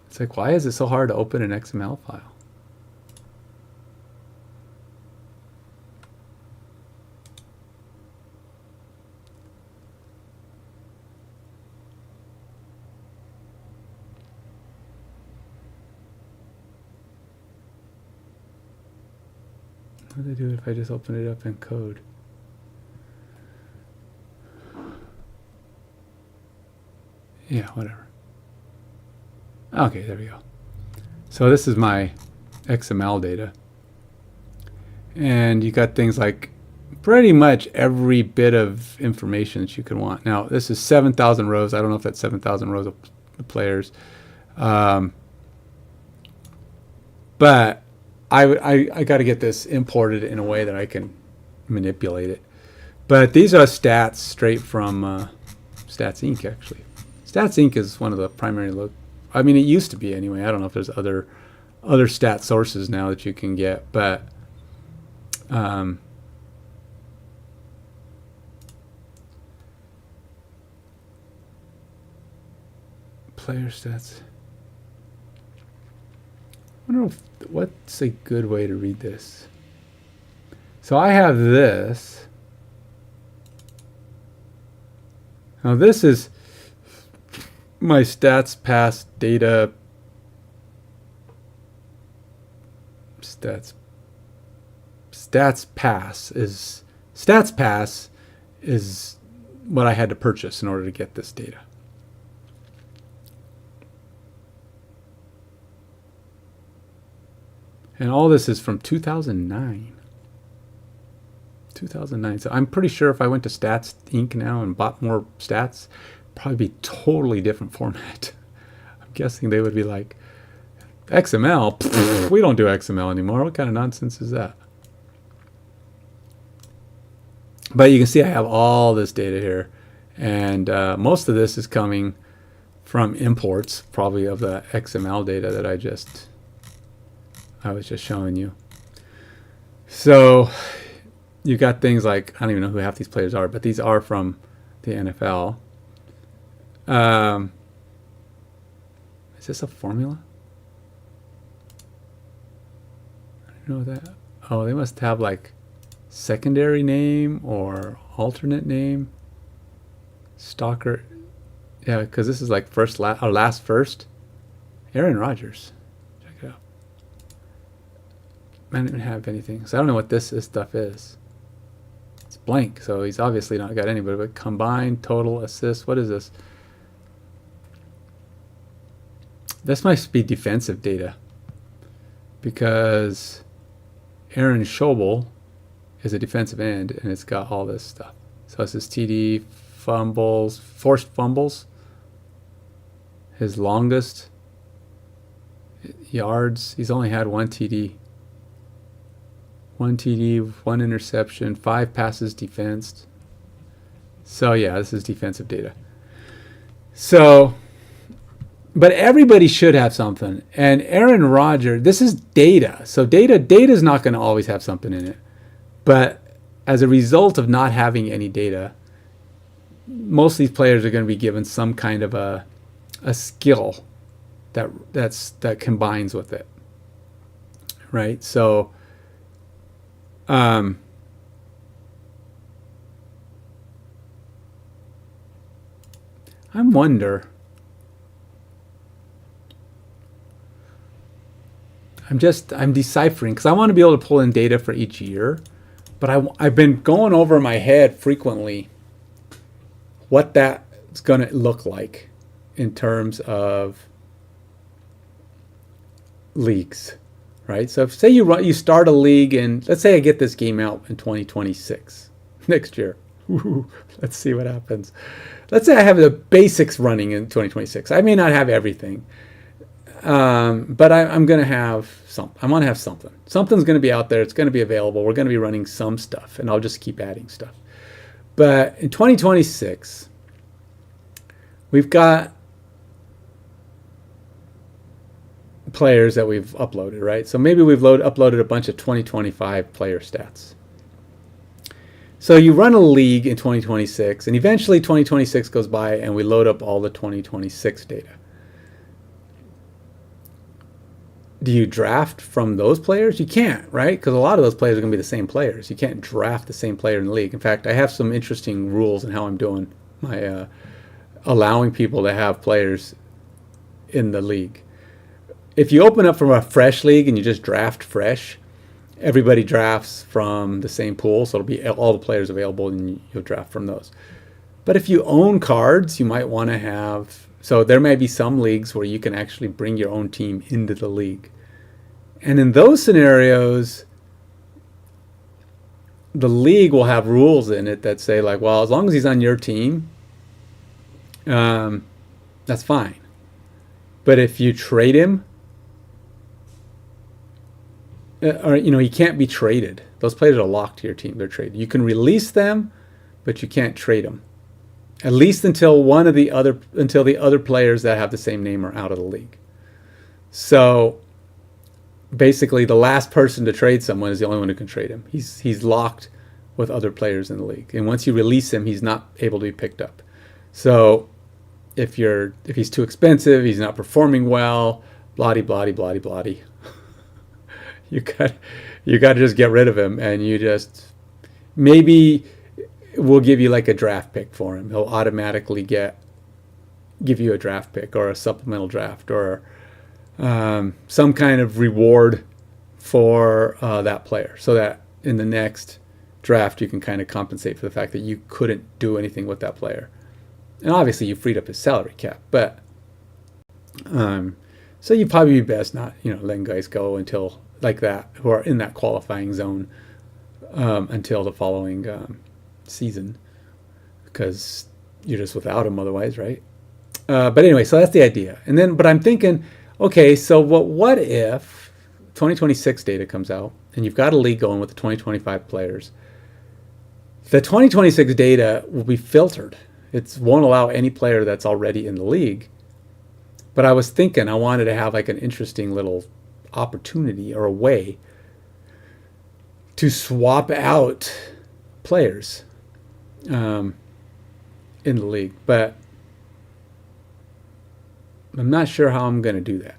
It's like, why is it so hard to open an XML file? What do I do if I just open it up in code? Yeah, whatever. Okay, there we go. So this is my XML data. And you got things like pretty much every bit of information that you can want. Now, this is 7,000 rows. I don't know if that's 7,000 rows of players. But I got to get this imported in a way that I can manipulate it. But these are stats straight from Stats Inc. actually. Stats Inc. is one of the primary I mean, it used to be anyway. I don't know if there's other stat sources now that you can get, but player stats. I wonder what's a good way to read this. So I have this. Now this is my stats pass data. Stats pass is what I had to purchase in order to get this data. And all this is from 2009. 2009. So I'm pretty sure if I went to Stats Inc. now and bought more stats, probably be totally different format. I'm guessing they would be like, XML? Pfft, we don't do XML anymore. What kind of nonsense is that? But you can see I have all this data here. And most of this is coming from imports, probably of the XML data that I was just showing you. So you got things like, I don't even know who half these players are, but these are from the NFL. Is this a formula? I don't know that. Oh, they must have like secondary name or alternate name. Stalker. Yeah, because this is like first, or last first. Aaron Rodgers. Check it out. I don't even have anything. So I don't know what this stuff is. It's blank, so he's obviously not got anybody. But combined total assists. What is this? This must be defensive data, because Aaron Schobel is a defensive end, and it's got all this stuff. So it's his TD, fumbles, forced fumbles, his longest yards. He's only had one TD. One TD, one interception, 5 passes defensed. So yeah, this is defensive data. So, but everybody should have something. And Aaron Rodgers, this is data. So data is not going to always have something in it. But as a result of not having any data, most of these players are going to be given some kind of a skill that combines with it. Right? So I wonder. I'm deciphering, because I want to be able to pull in data for each year, but I've been going over in my head frequently what that's going to look like in terms of leagues, right? So if, say you start a league, and let's say I get this game out in 2026, next year. Let's see what happens. Let's say I have the basics running in 2026. I may not have everything. But I'm going to have something. I want to have something. Something's going to be out there. It's going to be available. We're going to be running some stuff, and I'll just keep adding stuff. But in 2026, we've got players that we've uploaded, right? So maybe we've uploaded a bunch of 2025 player stats. So you run a league in 2026, and eventually 2026 goes by, and we load up all the 2026 data. Do you draft from those players? You can't, right? Because a lot of those players are going to be the same players. You can't draft the same player in the league. In fact, I have some interesting rules in how I'm doing my allowing people to have players in the league. If you open up from a fresh league and you just draft fresh, everybody drafts from the same pool, so it'll be all the players available, and you'll draft from those. But if you own cards, you might want to have... So there may be some leagues where you can actually bring your own team into the league. And in those scenarios, the league will have rules in it that say, like, well, as long as he's on your team, that's fine. But if you trade him, or, he can't be traded. Those players are locked to your team. They're traded. You can release them, but you can't trade them. At least until the other players that have the same name are out of the league. So basically, the last person to trade someone is the only one who can trade him. He's locked with other players in the league, and once you release him, he's not able to be picked up. So if he's too expensive, he's not performing well, bloody bloody bloody bloody. You got you got to just get rid of him, and you just maybe we'll give you like a draft pick for him. He'll automatically give you a draft pick or a supplemental draft or some kind of reward for that player, so that in the next draft you can kind of compensate for the fact that you couldn't do anything with that player. And obviously you freed up his salary cap, but so you'd probably be best not letting guys go until like that who are in that qualifying zone until the following season, because you're just without them otherwise, right? But anyway, so that's the idea. And then, but I'm thinking, okay, so what if 2026 data comes out and you've got a league going with the 2025 players? The 2026 data will be filtered. It won't allow any player that's already in the league. But I was thinking I wanted to have like an interesting little opportunity or a way to swap out players in the league. But I'm not sure how I'm going to do that.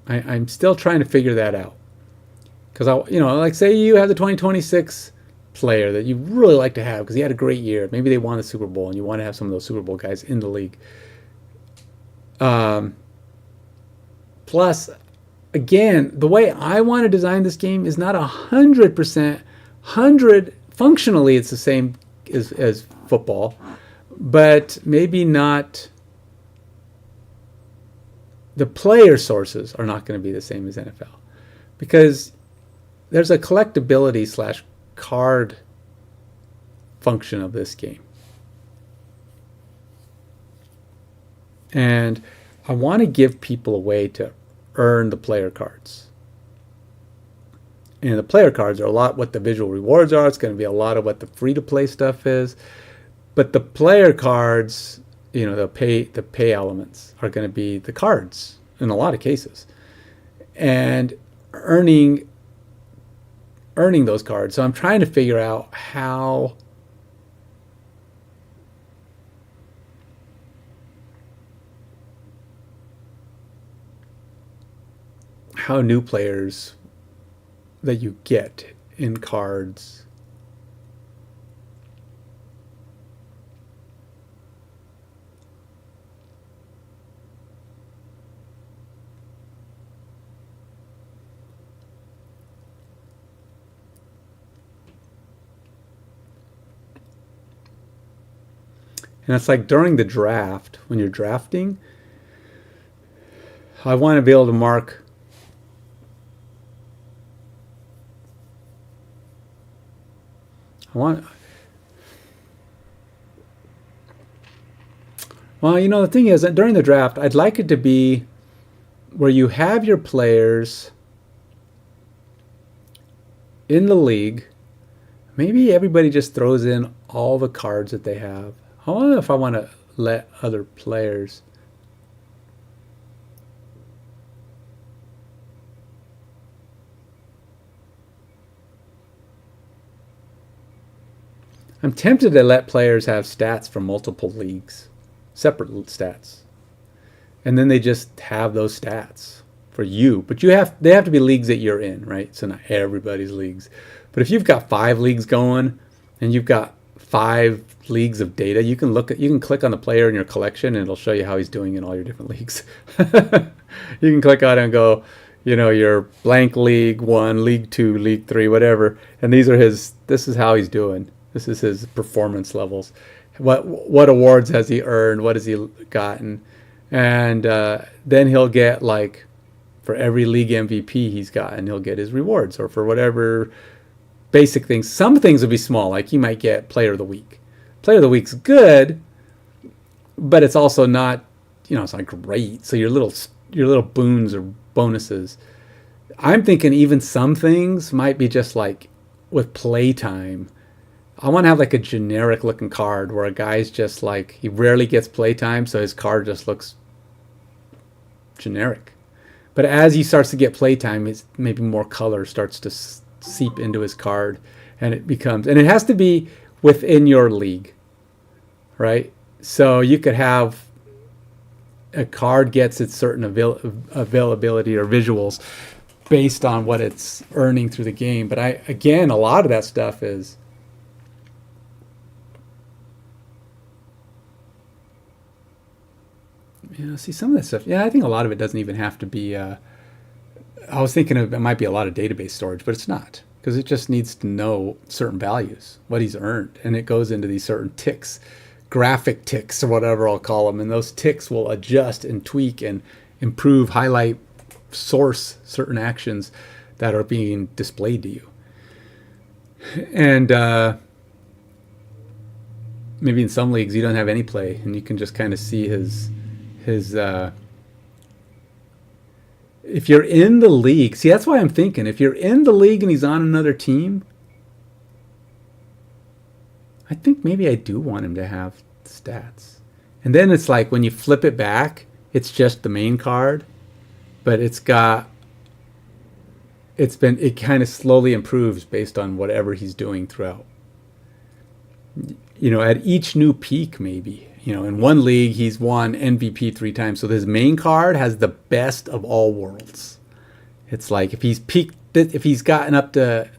I'm still trying to figure that out. Because, like say you have the 2026 player that you really like to have because he had a great year. Maybe they won the Super Bowl and you want to have some of those Super Bowl guys in the league. Plus, again, the way I want to design this game is not 100%. Functionally, it's the same as football, but maybe not. The player sources are not going to be the same as NFL because there's a collectability / card function of this game. And I want to give people a way to earn the player cards. And the player cards are a lot what the visual rewards are. It's going to be a lot of what the free-to-play stuff is. But the player cards, the pay elements are going to be the cards in a lot of cases. And earning those cards. So I'm trying to figure out how new players that you get in cards and it's like during the draft, when you're drafting, I want to be able to mark the thing is that during the draft, I'd like it to be where you have your players in the league. Maybe everybody just throws in all the cards that they have. I don't know if I want to let other players. I'm tempted to let players have stats from multiple leagues, separate stats. And then they just have those stats for you. But they have to be leagues that you're in, right? So not everybody's leagues. But if you've got 5 leagues going and you've got 5 leagues of data, you can click on the player in your collection and it'll show you how he's doing in all your different leagues. You can click on it and go, your blank league 1, league 2, league 3, whatever. And this is how he's doing. This is his performance levels. What awards has he earned? What has he gotten? And then he'll get, like, for every league MVP he's gotten, he'll get his rewards, or for whatever basic things. Some things will be small, like he might get Player of the Week. Player of the Week's good, but it's also not, it's not great. So your little boons or bonuses. I'm thinking even some things might be just like with playtime. I want to have like a generic looking card where a guy's just like, he rarely gets playtime, so his card just looks generic. But as he starts to get playtime, maybe more color starts to seep into his card, and it has to be within your league, right? So you could have a card gets its certain availability or visuals based on what it's earning through the game. But again, a lot of that stuff is, see some of that stuff. Yeah, I think a lot of it doesn't even have to be. I was thinking it might be a lot of database storage, but it's not, because it just needs to know certain values, what he's earned, and it goes into these certain ticks, graphic ticks or whatever I'll call them, and those ticks will adjust and tweak and improve, highlight, source certain actions that are being displayed to you. And maybe in some leagues you don't have any play, and you can just kind of see his if you're in the league, see, that's why I'm thinking, if you're in the league and he's on another team, I think maybe I do want him to have stats. And then it's like when you flip it back, it's just the main card, but it kind of slowly improves based on whatever he's doing throughout. At each new peak, maybe. In one league, he's won MVP 3 times. So his main card has the best of all worlds. It's like if he's gotten up to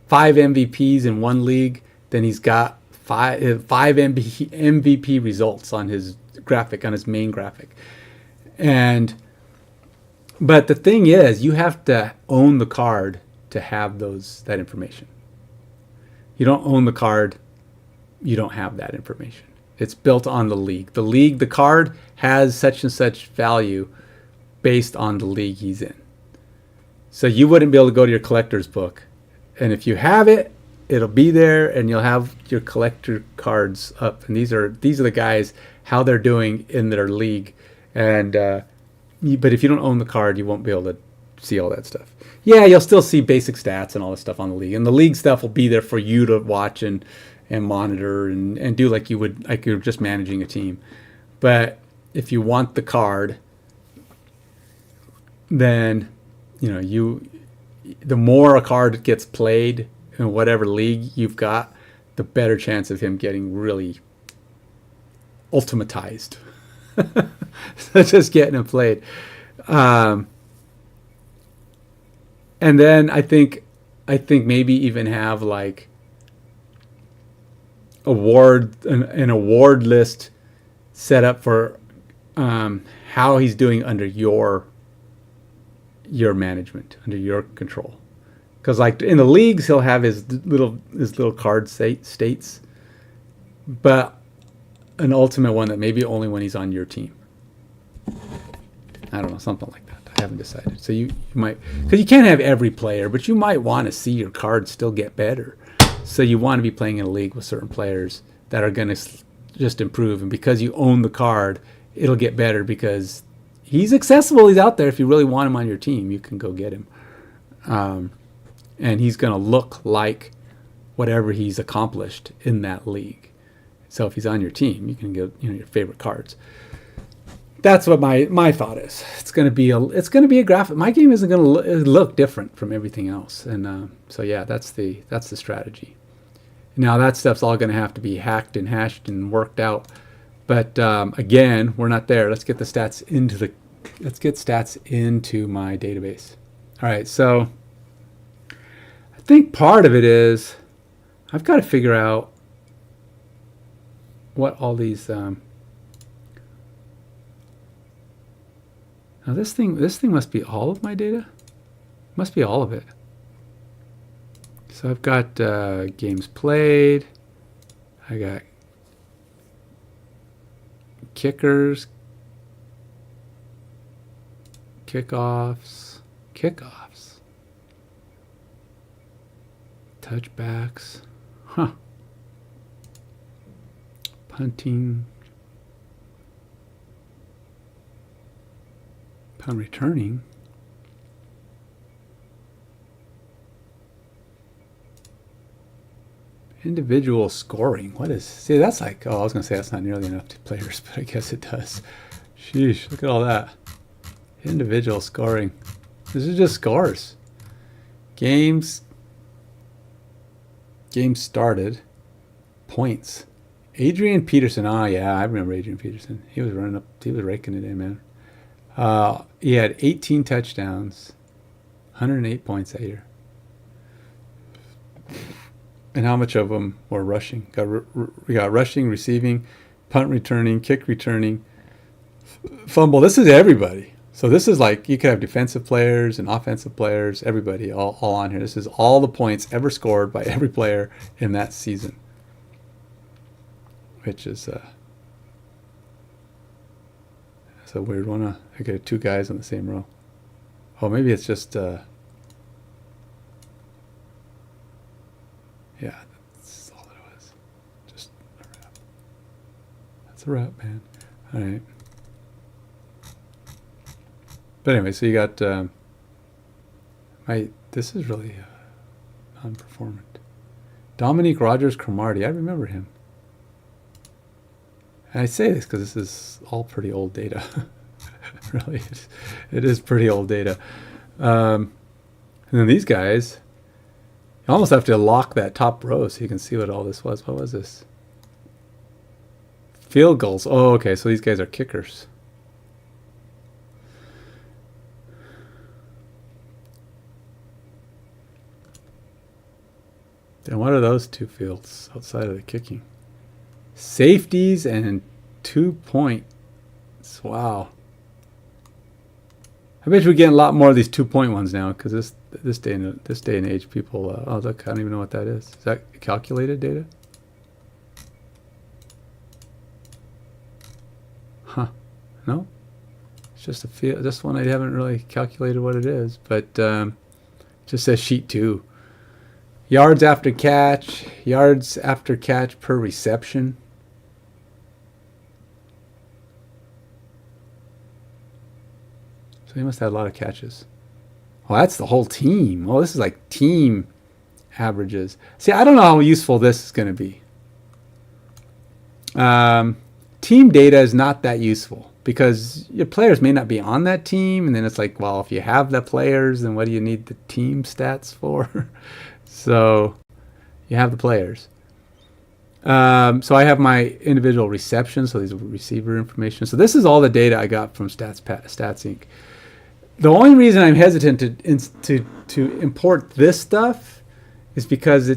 5 MVPs in one league, then he's got five MVP results on his graphic, on his main graphic. But the thing is, you have to own the card to have that information. You don't own the card, you don't have that information. It's built on the league. The card has such and such value based on the league he's in. So you wouldn't be able to go to your collector's book. And if you have it, it'll be there, and you'll have your collector cards up. And these are the guys, how they're doing in their league. And but if you don't own the card, you won't be able to see all that stuff. Yeah, you'll still see basic stats and all this stuff on the league. And the league stuff will be there for you to watch and monitor and do like you would, like you're just managing a team. But if you want the card, then the more a card gets played in whatever league you've got, the better chance of him getting really ultimatized. So just getting him played. And then I think maybe even have like an award list set up for how he's doing under your management, under your control. Because like in the leagues, he'll have his little card states, but an ultimate one that maybe only when he's on your team. I don't know, something like that. I haven't decided. So you might, because you can't have every player, but you might want to see your cards still get better. So you want to be playing in a league with certain players that are going to just improve. And because you own the card, it'll get better because he's accessible. He's out there. If you really want him on your team, you can go get him. And he's going to look like whatever he's accomplished in that league. So if he's on your team, you can get your favorite cards. That's what my thought is. It's going to be a graphic. My game isn't going to look different from everything else. And so yeah, that's the strategy. Now that stuff's all going to have to be hacked and hashed and worked out. But again, we're not there. Let's get stats into my database. All right, so I think part of it is I've got to figure out what all these. Now this thing must be all of my data. Must be all of it. So I've got games played. I got kickers, kickoffs, touchbacks, punting, punt returning, individual scoring. See, that's like, I was going to say that's not nearly enough to players, but I guess it does. Sheesh, look at all that. Individual scoring. This is just scores. Games started, points, Adrian Peterson. Oh yeah, I remember Adrian Peterson. He was running up. He was raking it in, man. He had 18 touchdowns, 108 points that year. And how much of them were rushing? We got rushing, receiving, punt returning, kick returning, fumble. This is everybody. So this is like you could have defensive players and offensive players, everybody all on here. This is all the points ever scored by every player in that season, which is that's a weird one. I got two guys on the same row. Oh, maybe it's just yeah, that's all it was. Just a wrap. That's a wrap, man. All right. But anyway, so you got this is really non-performant. Dominique Rogers-Cromartie. I remember him. And I say this because this is all pretty old data. Really, it is pretty old data. And then these guys, you almost have to lock that top row so you can see what all this was. What was this? Field goals. Oh, okay. So these guys are kickers. And what are those two fields outside of the kicking? Safeties and 2 points. Wow. I bet we're getting a lot more of these 2 point ones now because this day and age, people. Oh, look, I don't even know what that is. Is that calculated data? Huh? No. It's just a field. This one I haven't really calculated what it is, but it just says sheet 2. Yards after catch per reception. So he must have had a lot of catches. Well, that's the whole team. Oh, this is like team averages. See, I don't know how useful this is going to be. Team data is not that useful because your players may not be on that team. And then it's like, well, if you have the players, then what do you need the team stats for? So you have the players. So I have my individual receptions. So these are receiver information. So this is all the data I got from Stats Inc. The only reason I'm hesitant to import this stuff is because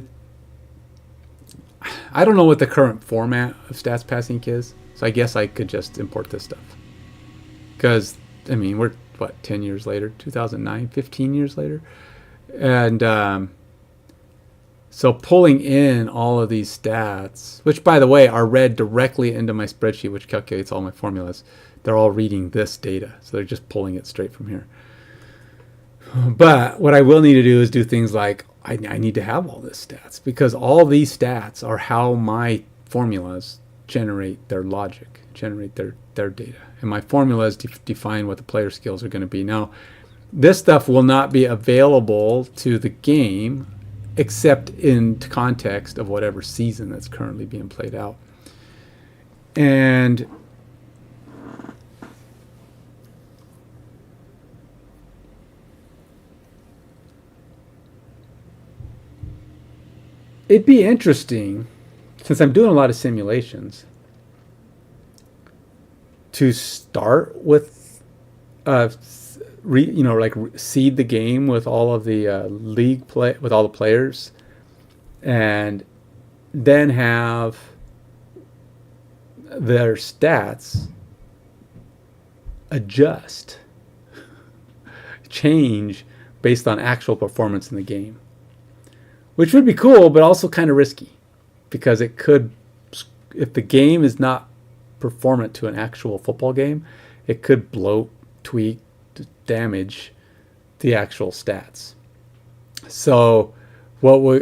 I don't know what the current format of Stats Inc. is. So I guess I could just import this stuff. Because, I mean, we're, 10 years later? 2009? 15 years later? And so pulling in all of these stats, which, by the way, are read directly into my spreadsheet, which calculates all my formulas, they're all reading this data. So they're just pulling it straight from here. But what I will need to do is do things like I need to have all this stats because all these stats are how my formulas generate their logic, generate their data. And my formulas define what the player skills are going to be. Now, this stuff will not be available to the game except in context of whatever season that's currently being played out. And it'd be interesting, since I'm doing a lot of simulations, to start with, seed the game with all of the league play with all the players, and then have their stats change based on actual performance in the game. Which would be cool, but also kind of risky. Because it could, if the game is not performant to an actual football game, it could bloat, tweak, damage the actual stats. So what we're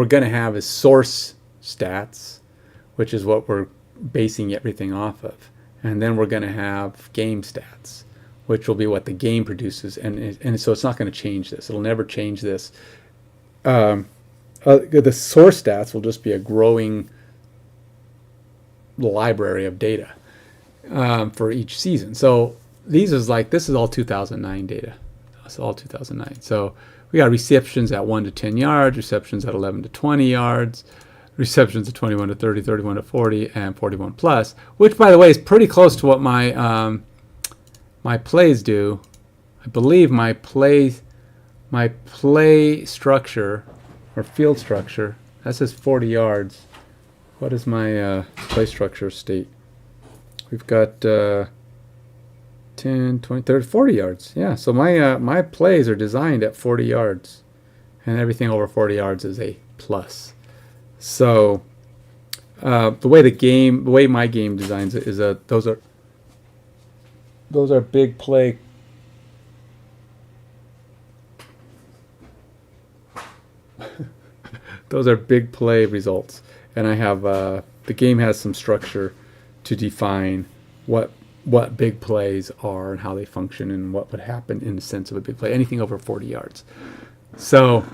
going to have is source stats, which is what we're basing everything off of. And then we're going to have game stats, which will be what the game produces. And so it's not going to change this. It'll never change this. The source stats will just be a growing library of data for each season. So this is all 2009 data. It's all 2009. So we got receptions at 1 to 10 yards, receptions at 11 to 20 yards, receptions of 21 to 30, 31 to 40, and 41 plus, which, by the way, is pretty close to what my my plays do. I believe my play structure or field structure, that says 40 yards. What is my play structure state? We've got 10, 20, 30, 40 yards. Yeah, so my plays are designed at 40 yards, and everything over 40 yards is a plus. So the way my game designs it is those are big play. Those are big play results, and I have the game has some structure to define what big plays are and how they function and what would happen in the sense of a big play, anything over 40 yards. So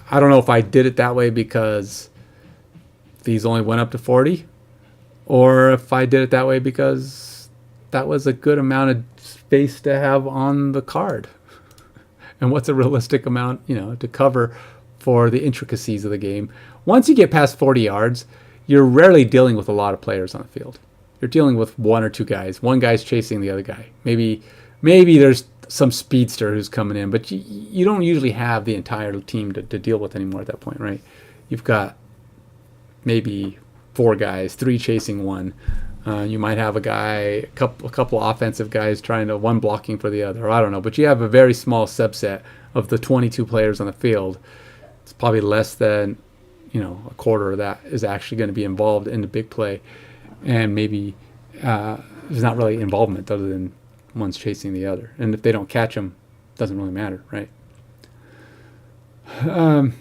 I don't know if I did it that way because these only went up to 40, or if I did it that way because that was a good amount of space to have on the card. And what's a realistic amount, to cover for the intricacies of the game. Once you get past 40 yards, you're rarely dealing with a lot of players on the field. You're dealing with one or two guys. One guy's chasing the other guy. Maybe there's some speedster who's coming in, but you don't usually have the entire team to deal with anymore at that point, right? You've got maybe 4 guys, 3 chasing one. You might have a couple offensive guys trying to one blocking for the other. I don't know, but you have a very small subset of the 22 players on the field. It's probably less than a quarter of that is actually going to be involved in the big play, and maybe there's not really involvement other than one's chasing the other. And if they don't catch them, it doesn't really matter, right? And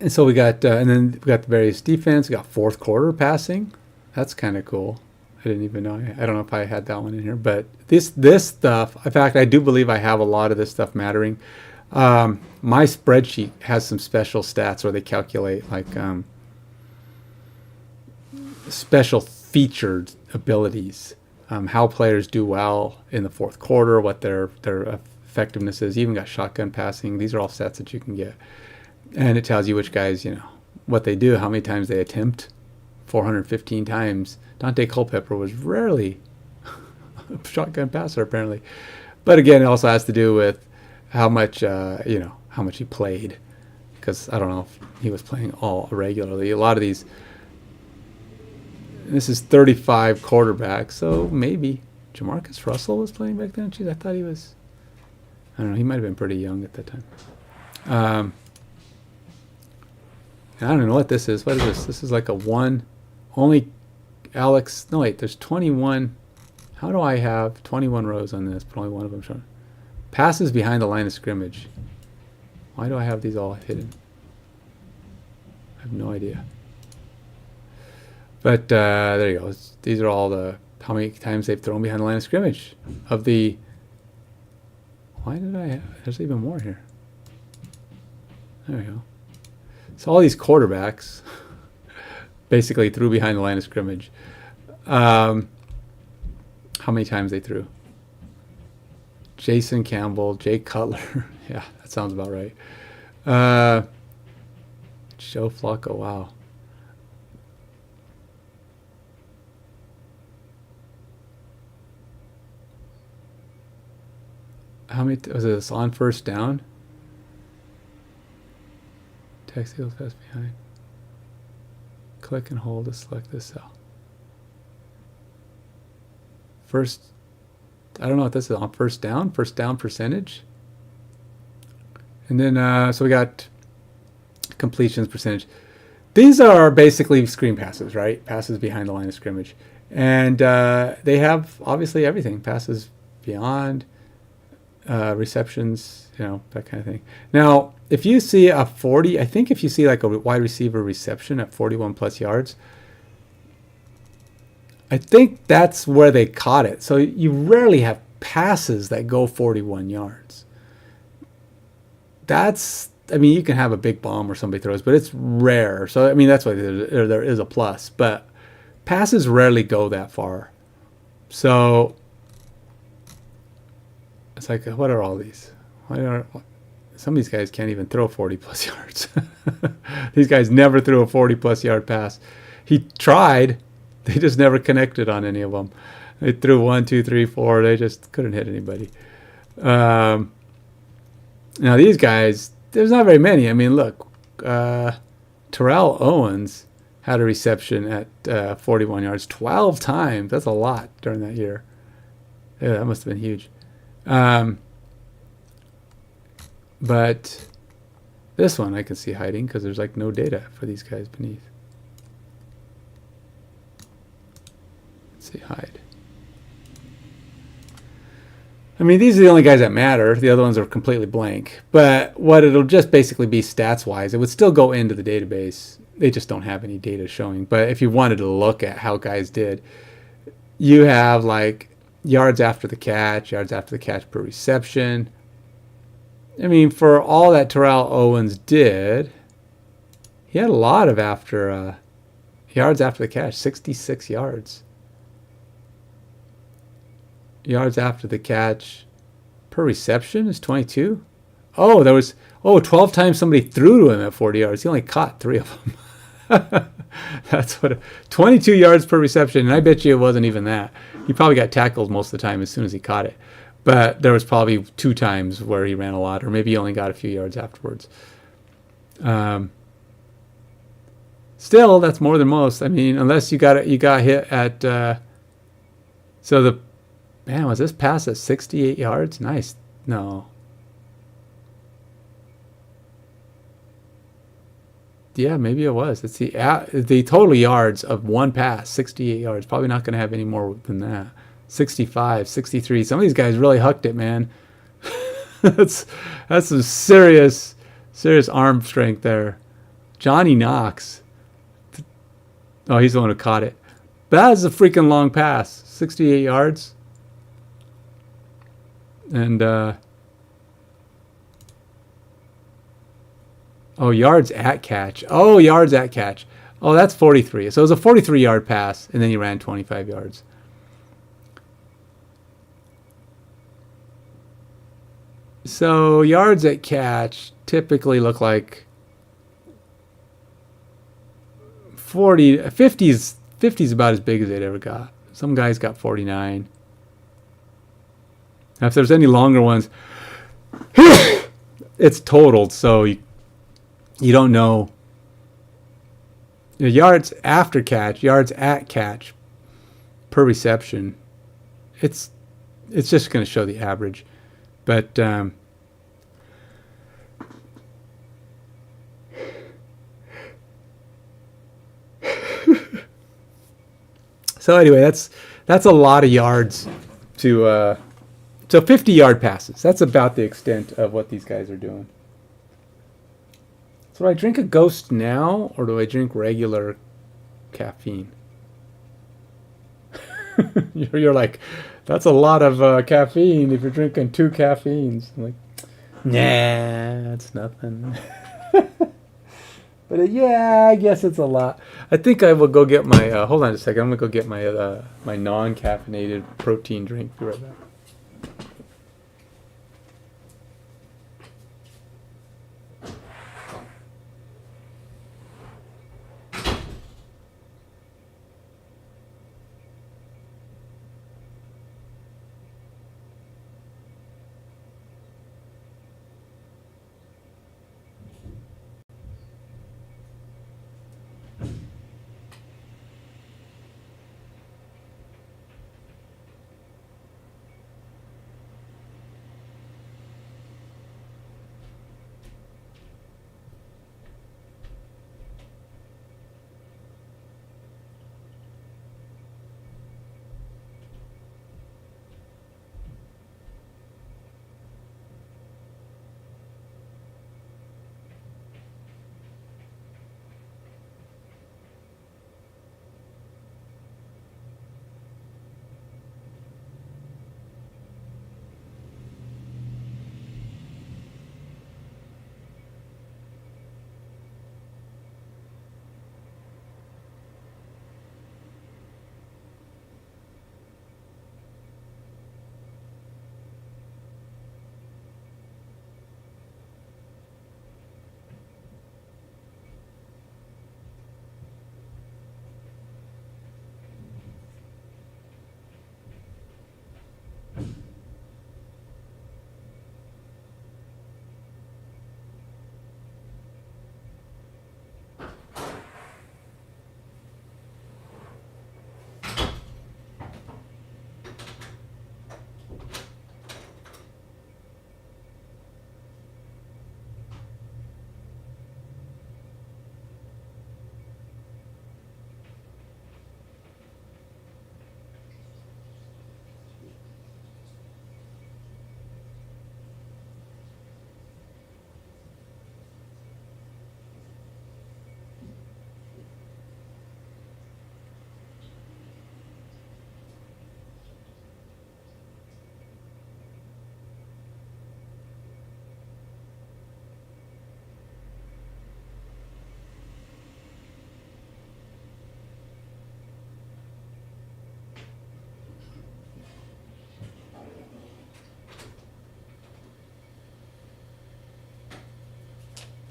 so we got, and then we got the various defense. We got fourth quarter passing. That's kind of cool. I didn't even know. I don't know if I had that one in here, but this stuff. In fact, I do believe I have a lot of this stuff mattering. My spreadsheet has some special stats where they calculate like special featured abilities, how players do well in the fourth quarter, what their effectiveness is. You even got shotgun passing. These are all stats that you can get, and it tells you which guys, what they do, how many times they attempt. 415 times. Dante Culpepper was rarely a shotgun passer apparently, but again, it also has to do with how much how much he played, because I don't know if he was playing all regularly. A lot of these, this is 35 quarterbacks, so maybe Jamarcus Russell was playing back then. Jeez, I thought he was, I don't know, he might have been pretty young at that time. I don't know what this is. What is this? This is like a one, only Alex, no wait, there's 21. How do I have 21 rows on this, but only one of them shown? Passes behind the line of scrimmage. Why do I have these all hidden? I have no idea. But there you go. These are all the how many times they've thrown behind the line of scrimmage of the. Why did I? There's even more here. There we go. So all these quarterbacks basically threw behind the line of scrimmage. How many times they threw? Jason Campbell, Jay Cutler. Yeah, that sounds about right. Joe Flacco, wow. How many was this on first down? Text field pass behind. Click and hold to select this cell. First, I don't know what this is on first down percentage. And then, so we got completions percentage. These are basically screen passes, right? Passes behind the line of scrimmage. And they have obviously everything. Passes beyond, receptions, that kind of thing. Now, if you see a 40, I think if you see like a wide receiver reception at 41 plus yards, I think that's where they caught it. So you rarely have passes that go 41 yards. You can have a big bomb or somebody throws, but it's rare. So, that's why there is a plus. But passes rarely go that far. So it's like, what are all these? some of these guys can't even throw 40 plus yards. These guys never threw a 40 plus yard pass. He tried. They just never connected on any of them. They threw 1, 2, 3, 4. They just couldn't hit anybody. Now these guys, there's not very many. I mean, look, Terrell Owens had a reception at 41 yards 12 times. That's a lot during that year. Yeah, that must have been huge. But this one I can see hiding because there's like no data for these guys beneath. Let's see, hide. I mean, these are the only guys that matter. The other ones are completely blank. But what it'll just basically be stats-wise, it would still go into the database. They just don't have any data showing. But if you wanted to look at how guys did, you have like yards after the catch per reception. I mean, for all that Terrell Owens did, he had a lot of yards after the catch, 66 yards. Yards after the catch per reception is 22. Oh, there was 12 times somebody threw to him at 40 yards. He only caught 3 of them. That's what 22 yards per reception, and I bet you it wasn't even that. He probably got tackled most of the time as soon as he caught it. But there was probably 2 times where he ran a lot, or maybe he only got a few yards afterwards. Still, that's more than most. I mean, unless you got hit at. Was this pass at 68 yards? Nice. No. Yeah, maybe it was. It's the total yards of one pass, 68 yards. Probably not going to have any more than that. 65, 63. Some of these guys really hucked it, man. that's some serious arm strength there. Johnny Knox. Oh, he's the one who caught it. But that is a freaking long pass. 68 yards. And yards at catch. Yards at catch. Oh, that's 43. So it was a 43-yard pass, and then he ran 25 yards. So yards at catch typically look like 40, 50's about as big as they'd ever got. Some guys got 49. Now, if there's any longer ones, it's totaled, so you don't know. Yards after catch, yards at catch per reception. It's just going to show the average. But so anyway, that's a lot of yards to so 50-yard passes. That's about the extent of what these guys are doing. So do I drink a Ghost now, or do I drink regular caffeine? You're like, that's a lot of caffeine if you're drinking 2 caffeines. I'm like, nah, it's nothing. But yeah, I guess it's a lot. I think I will go get my, hold on a second, I'm going to go get my my non-caffeinated protein drink. Be right back.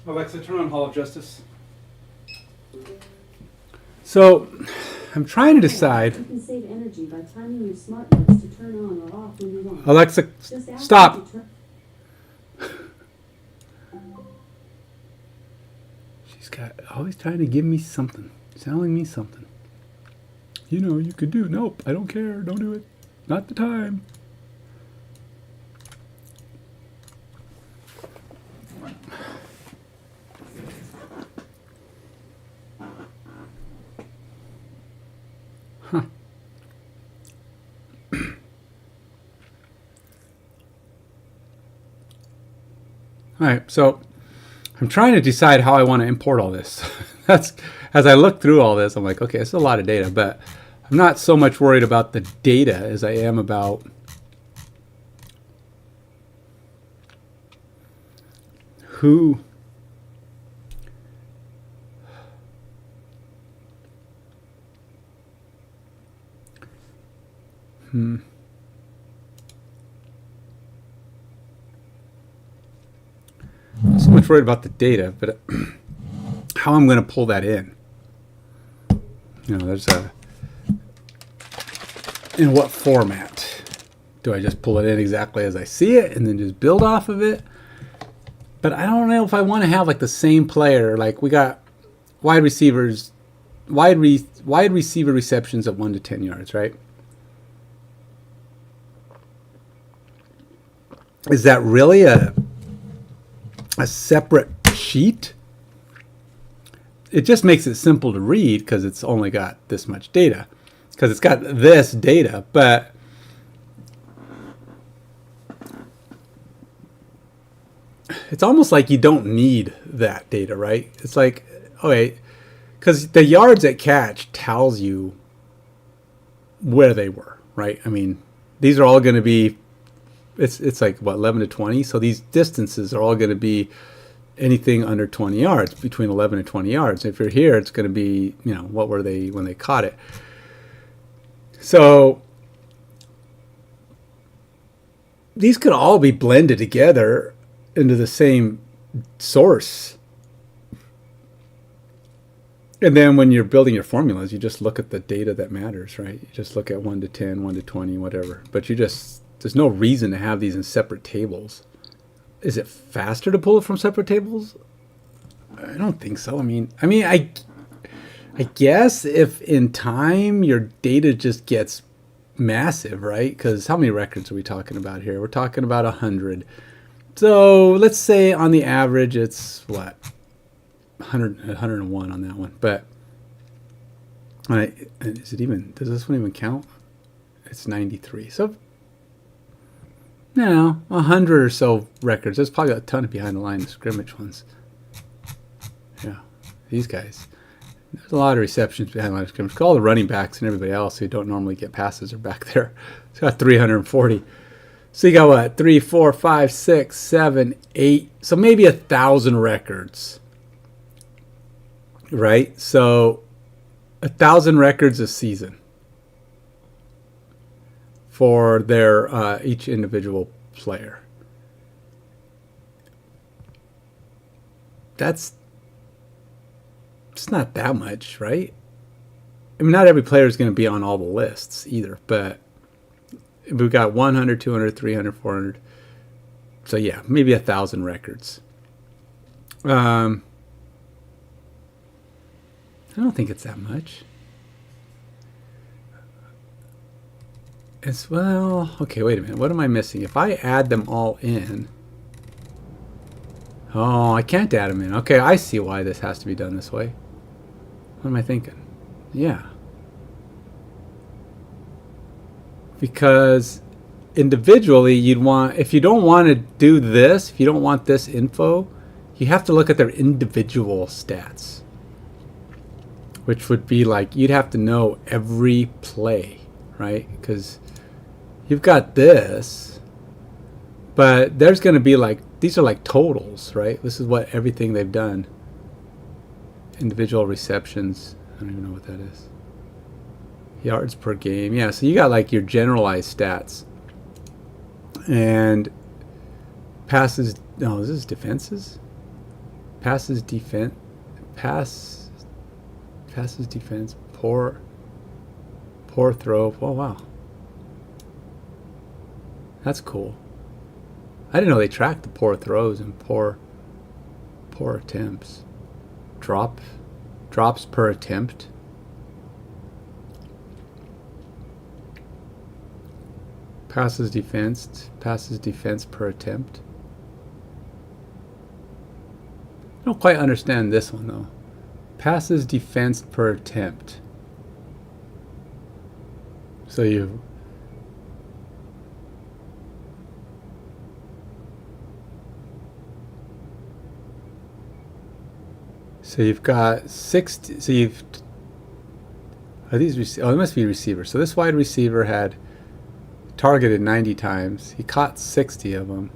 Alexa, turn on Hall of Justice. So, I'm trying to decide. You can save energy by timing your smartwatch to turn on or off when you want. Alexa, stop. She's always trying to give me something, telling me something. You know, you could do. Nope, I don't care. Don't do it. Not the time. Huh. All right, so I'm trying to decide how I want to import all this. That's, as I look through all this, I'm like, okay, it's a lot of data, but I'm not so much worried about the data as I am about who I'm not so much worried about the data, but how I'm going to pull that in. You know, there's in what format? Do I just pull it in exactly as I see it and then just build off of it? But I don't know if I want to have like the same player. Like we got wide receiver receptions of 1 to 10 yards, right? Is that really a separate sheet? It just makes it simple to read because it's only got this much data. Because it's got this data, but it's almost like you don't need that data, right? It's like, okay, because the yards at catch tells you where they were, right? I mean, these are all going to be, it's like, what, 11 to 20? So these distances are all going to be anything under 20 yards, between 11 and 20 yards. If you're here, it's going to be, you know, what were they when they caught it? So these could all be blended together into the same source. And then when you're building your formulas, you just look at the data that matters, right? You just look at 1 to 10, 1 to 20, whatever. But there's no reason to have these in separate tables. Is it faster to pull it from separate tables? I don't think so. I guess if in time your data just gets massive, right? Because how many records are we talking about here? We're talking about 100. So let's say on the average it's what? 101 on that one. But does this one even count? It's 93. So no, 100 or so records. There's probably a ton of behind the line of scrimmage ones. Yeah, these guys. There's a lot of receptions behind the line of scrimmage. All the running backs and everybody else who don't normally get passes are back there. It's got 340. So you got what? 3, 4, 5, 6, 7, 8. So maybe 1,000 records. Right? So 1,000 records a season for their each individual player. It's not that much, right? I mean, not every player is going to be on all the lists either, but we've got 100, 200, 300, 400. So yeah, maybe 1,000 records. I don't think it's that much. Okay, wait a minute. What am I missing? If I add them all in... Oh, I can't add them in. Okay, I see why this has to be done this way. What am I thinking? Yeah. Because individually, if you don't want to do this, if you don't want this info, you have to look at their individual stats. Which would be like, you'd have to know every play, right? Because you've got this, but there's going to be like, these are like totals, right? This is what everything they've done. Individual receptions. I don't even know what that is. Yards per game. Yeah, so you got like your generalized stats. And passes. No, is this defenses? Passes defense. Passes defense. Poor throw. Oh wow. That's cool. I didn't know they tracked the poor throws and poor attempts. Drops per attempt. Passes defense per attempt. I don't quite understand this one though. Passes defense per attempt. So you've got 60. So you've are these? Oh, it must be receiver. So this wide receiver had targeted 90 times. He caught 60 of them.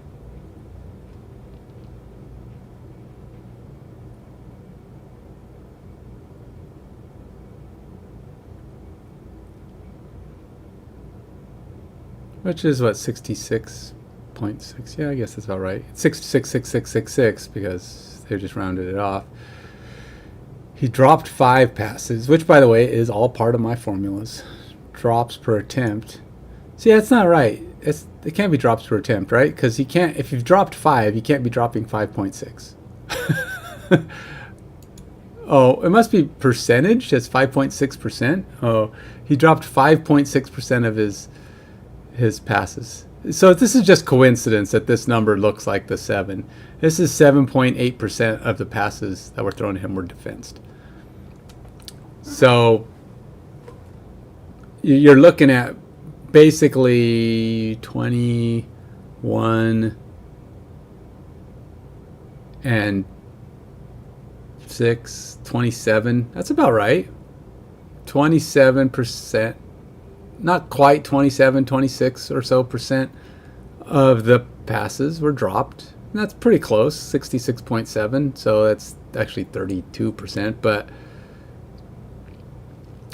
Which is what, 66.6? Yeah, I guess that's about right. 66666 because they just rounded it off. He dropped 5 passes, which by the way is all part of my formulas. Drops per attempt. See, that's not right. It can't be drops per attempt, right? Because he can't. If you've dropped 5, you can't be dropping 5.6. Oh, it must be percentage. That's 5.6%. Oh, he dropped 5.6% of his passes. So this is just coincidence that this number looks like the 7. This is 7.8% of the passes that were thrown to him were defensed. So you're looking at basically 21 and 6, 27. That's about right. 27%. Not quite 27, 26 or so percent of the passes were dropped. And that's pretty close, 66.7. So that's actually 32%. But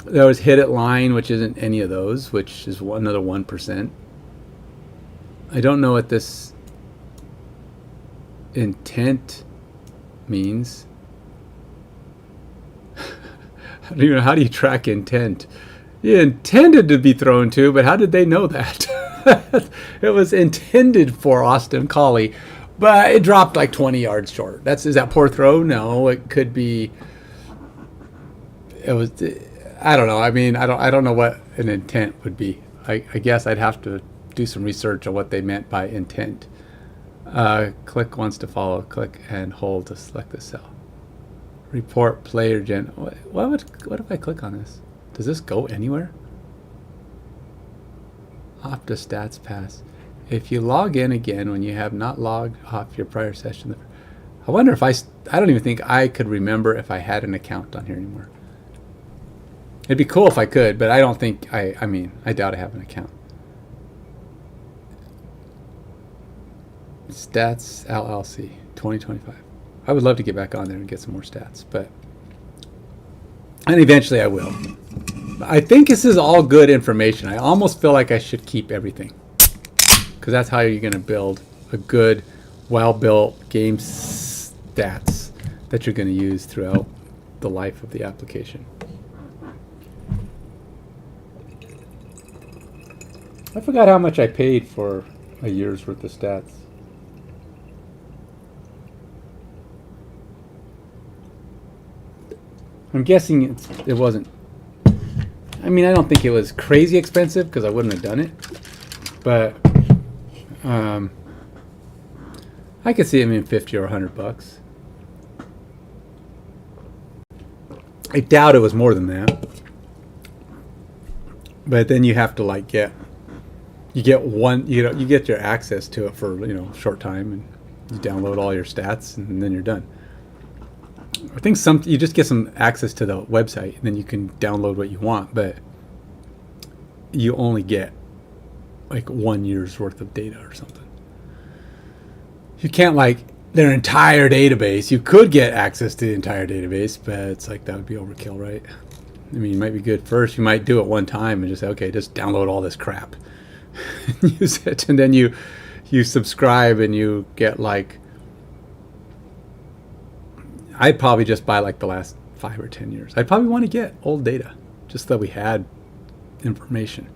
there was hit at line, which isn't any of those, which is another 1%. I don't know what this intent means. I don't even know, how do you track intent? You intended to be thrown to, but how did they know that? It was intended for Austin Collie, but it dropped like 20 yards short. Is that poor throw? No, it could be. It was. I don't know. I mean, I don't know what an intent would be. I guess I'd have to do some research on what they meant by intent. Click wants to follow. Click and hold to select the cell. Report player gen. What if I click on this? Does this go anywhere? Opt to stats pass. If you log in again when you have not logged off your prior session, I wonder if I don't even think I could remember if I had an account on here anymore. It'd be cool if I could, but I don't think I mean, I doubt I have an account. Stats LLC 2025. I would love to get back on there and get some more stats, and eventually I will. I think this is all good information. I almost feel like I should keep everything, because that's how you're going to build a good, well-built game stats that you're going to use throughout the life of the application. I forgot how much I paid for a year's worth of stats. I'm guessing it wasn't. I mean, I don't think it was crazy expensive because I wouldn't have done it. But I could see it being $50 or $100. I doubt it was more than that. But then you have to like get your access to it for a short time, and you download all your stats, and then you're done. I think you just get some access to the website, and then you can download what you want, but you only get like 1 year's worth of data or something. You can't like their entire database. You could get access to the entire database, but it's like that would be overkill, right? I mean, it might be good first. You might do it one time and just say, okay, just download all this crap and use it, and then you subscribe and you get like I'd probably just buy like the last 5 or 10 years. I'd probably want to get old data, just that we had information.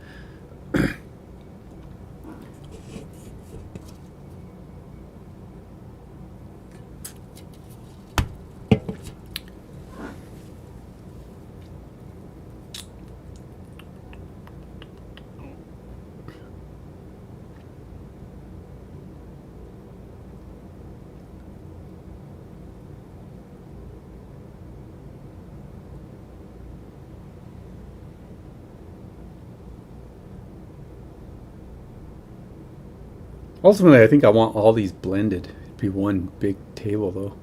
Ultimately, I think I want all these blended. It'd be one big table, though.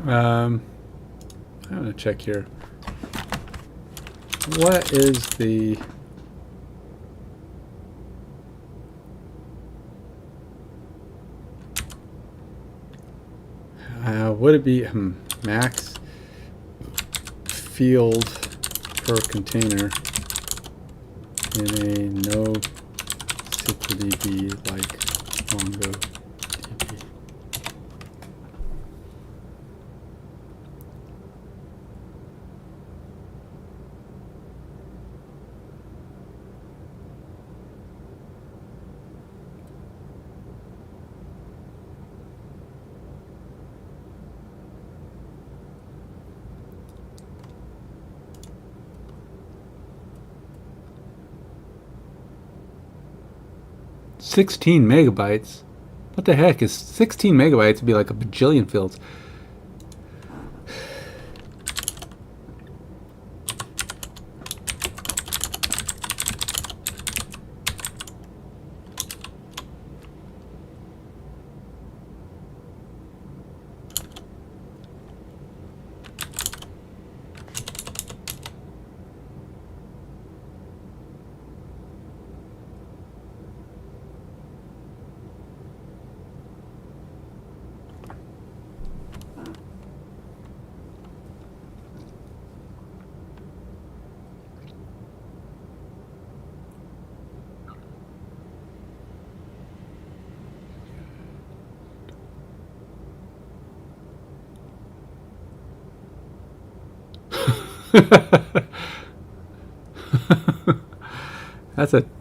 I'm gonna check here. What is the would it be max field per container in a no SQL DB like MongoDB? 16 megabytes? What the heck is 16 megabytes? Would be like a bajillion fields.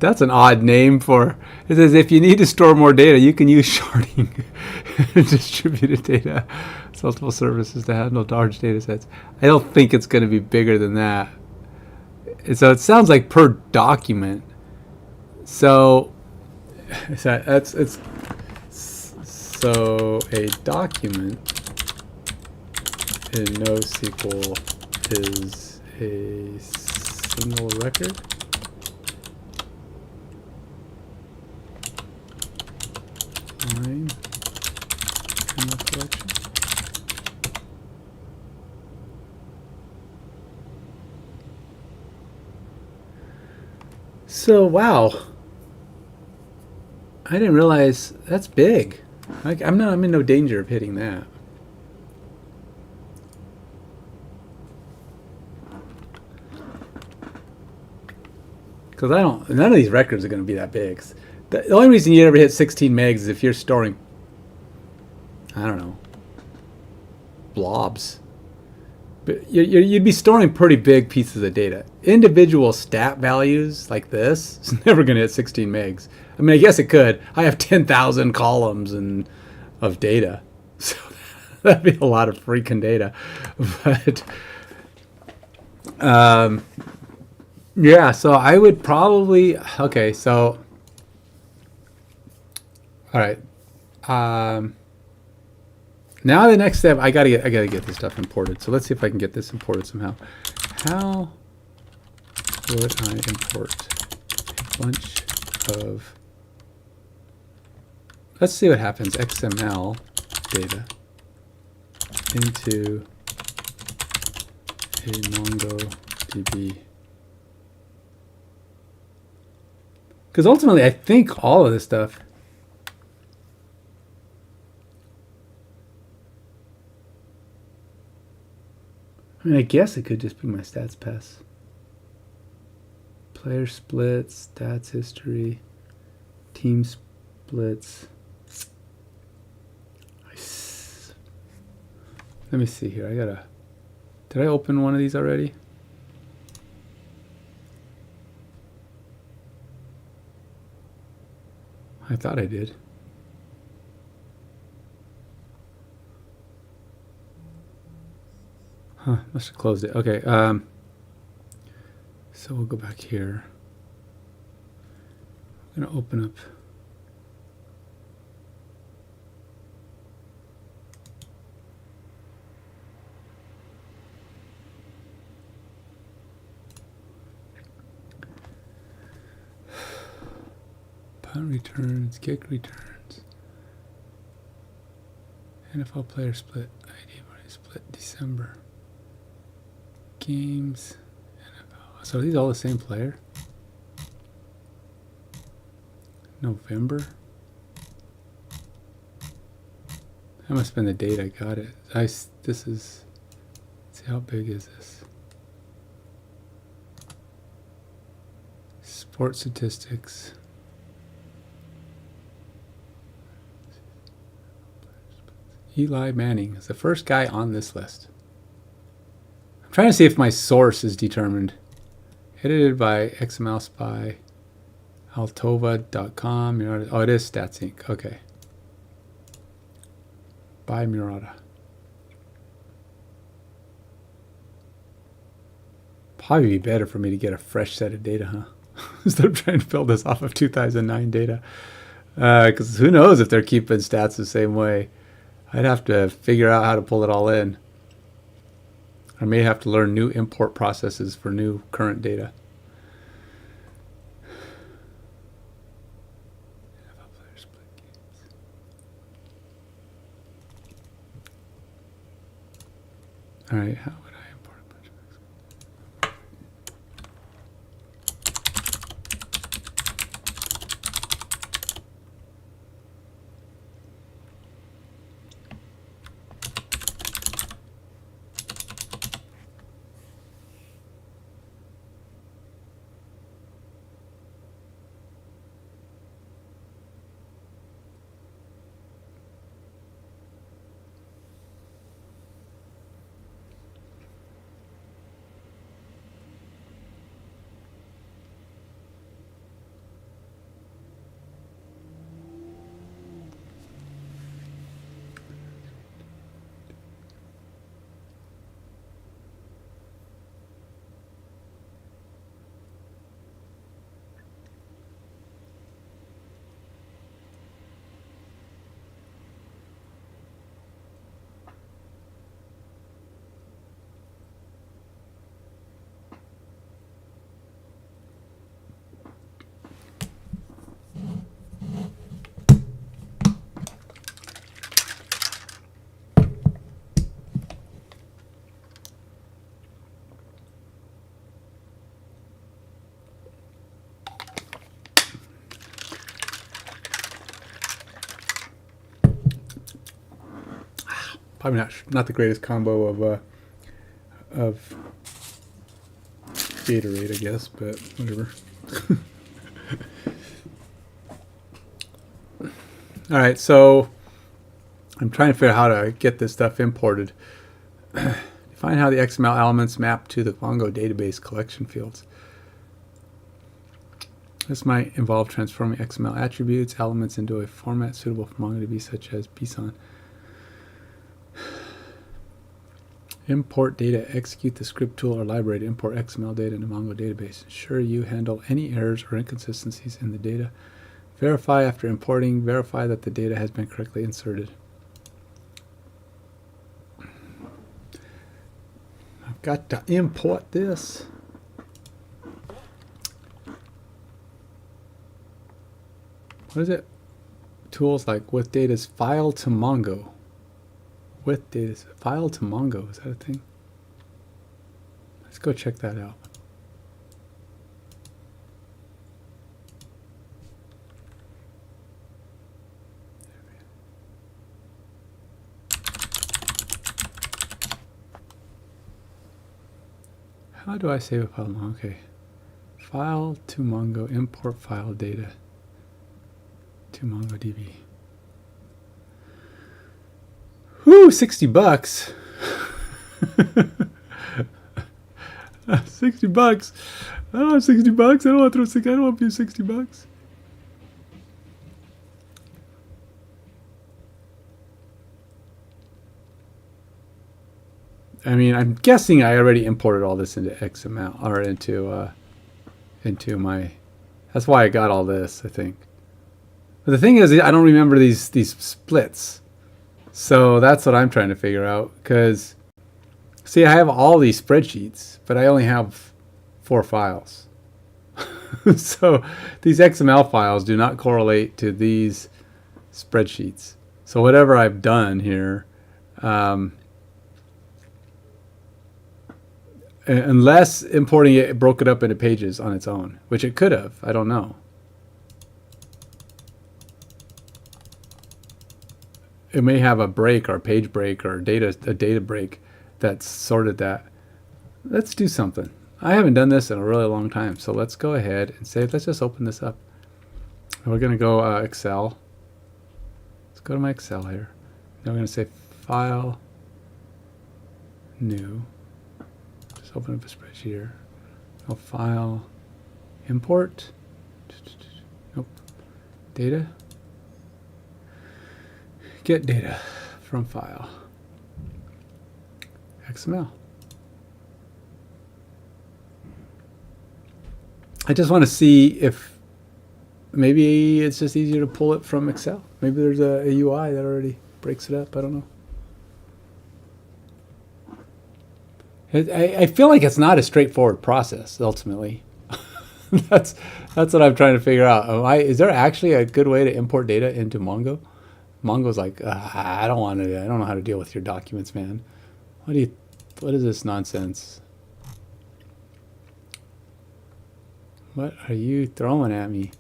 That's an odd name for it. Says if you need to store more data, you can use sharding distributed data. It's multiple services to handle large data sets. I don't think it's going to be bigger than that. So it sounds like per document. So it's so a document in NoSQL is a single record. Line in the collection. So wow, I didn't realize that's big. I'm in no danger of hitting that. Because none of these records are going to be that big. The only reason you ever hit 16 megs is if you're storing, I don't know, blobs. But you'd be storing pretty big pieces of data. Individual stat values like this is never going to hit 16 megs. I mean, I guess it could. I have 10,000 columns of data. So that'd be a lot of freaking data. But yeah, so I would probably, okay, so all right. Now the next step, I gotta get this stuff imported. So let's see if I can get this imported somehow. How would I import a bunch of? Let's see what happens. XML data into a MongoDB. Because ultimately, I think all of this stuff. mean, I guess it could just be my stats pass. Player splits, stats history, team splits. Let me see here. Did I open one of these already? I thought I did. Huh, must have closed it. Okay, so we'll go back here. I'm gonna open up. Punt returns, kick returns. NFL player split, ID split, December. Games, NFL. So are these all the same player? November? That must have been the date I got it. This is, let's see, how big is this? Sports statistics. Eli Manning is the first guy on this list. I'm trying to see if my source is determined. Edited by XML Spy, altova.com. Oh, it is Stats Inc. Okay. By Murata. Probably be better for me to get a fresh set of data, huh? Instead of trying to build this off of 2009 data. Because who knows if they're keeping stats the same way. I'd have to figure out how to pull it all in. I may have to learn new import processes for new current data. All right, how would I import a bunch of Probably not the greatest combo of Gatorade, I guess, but whatever. All right, so I'm trying to figure out how to get this stuff imported. Define how the XML elements map to the Mongo database collection fields. This might involve transforming XML attributes, elements into a format suitable for MongoDB, such as BSON. Import data. Execute the script tool or library to import XML data into Mongo database. Ensure you handle any errors or inconsistencies in the data. Verify after importing. Verify that the data has been correctly inserted. I've got to import this. What is it? Tools like with data's file to Mongo. With data file to Mongo, is that a thing? Let's go check that out. How do I save a file? Okay. File to Mongo, import file data to MongoDB. Whoo, $60. 60 bucks. I don't have 60 bucks. I don't want to throw 60. I don't want to pay 60 bucks. I mean, I'm guessing I already imported all this into XML or into my. That's why I got all this, I think. But the thing is, I don't remember these splits, so that's what I'm trying to figure out. Because, see, I have all these spreadsheets, but I only have 4 files. So these XML files do not correlate to these spreadsheets. So whatever I've done here. Unless importing it broke it up into pages on its own, which it could have. I don't know. It may have a break or a page break or a data break that's sorted that. Let's do something. I haven't done this in a really long time, so let's go ahead and say, let's just open this up. We're going to go Excel. Let's go to my Excel here. Now we're going to say File, New. Just open up a spreadsheet here. Go File, Import. Nope. Data. Get data from file. XML. I just want to see if maybe it's just easier to pull it from Excel. Maybe there's a UI that already breaks it up. I don't know. I feel like it's not a straightforward process, ultimately. That's what I'm trying to figure out. Is there actually a good way to import data into Mongo? Mongo's like, I don't want to. I don't know how to deal with your documents, man. What is this nonsense? What are you throwing at me?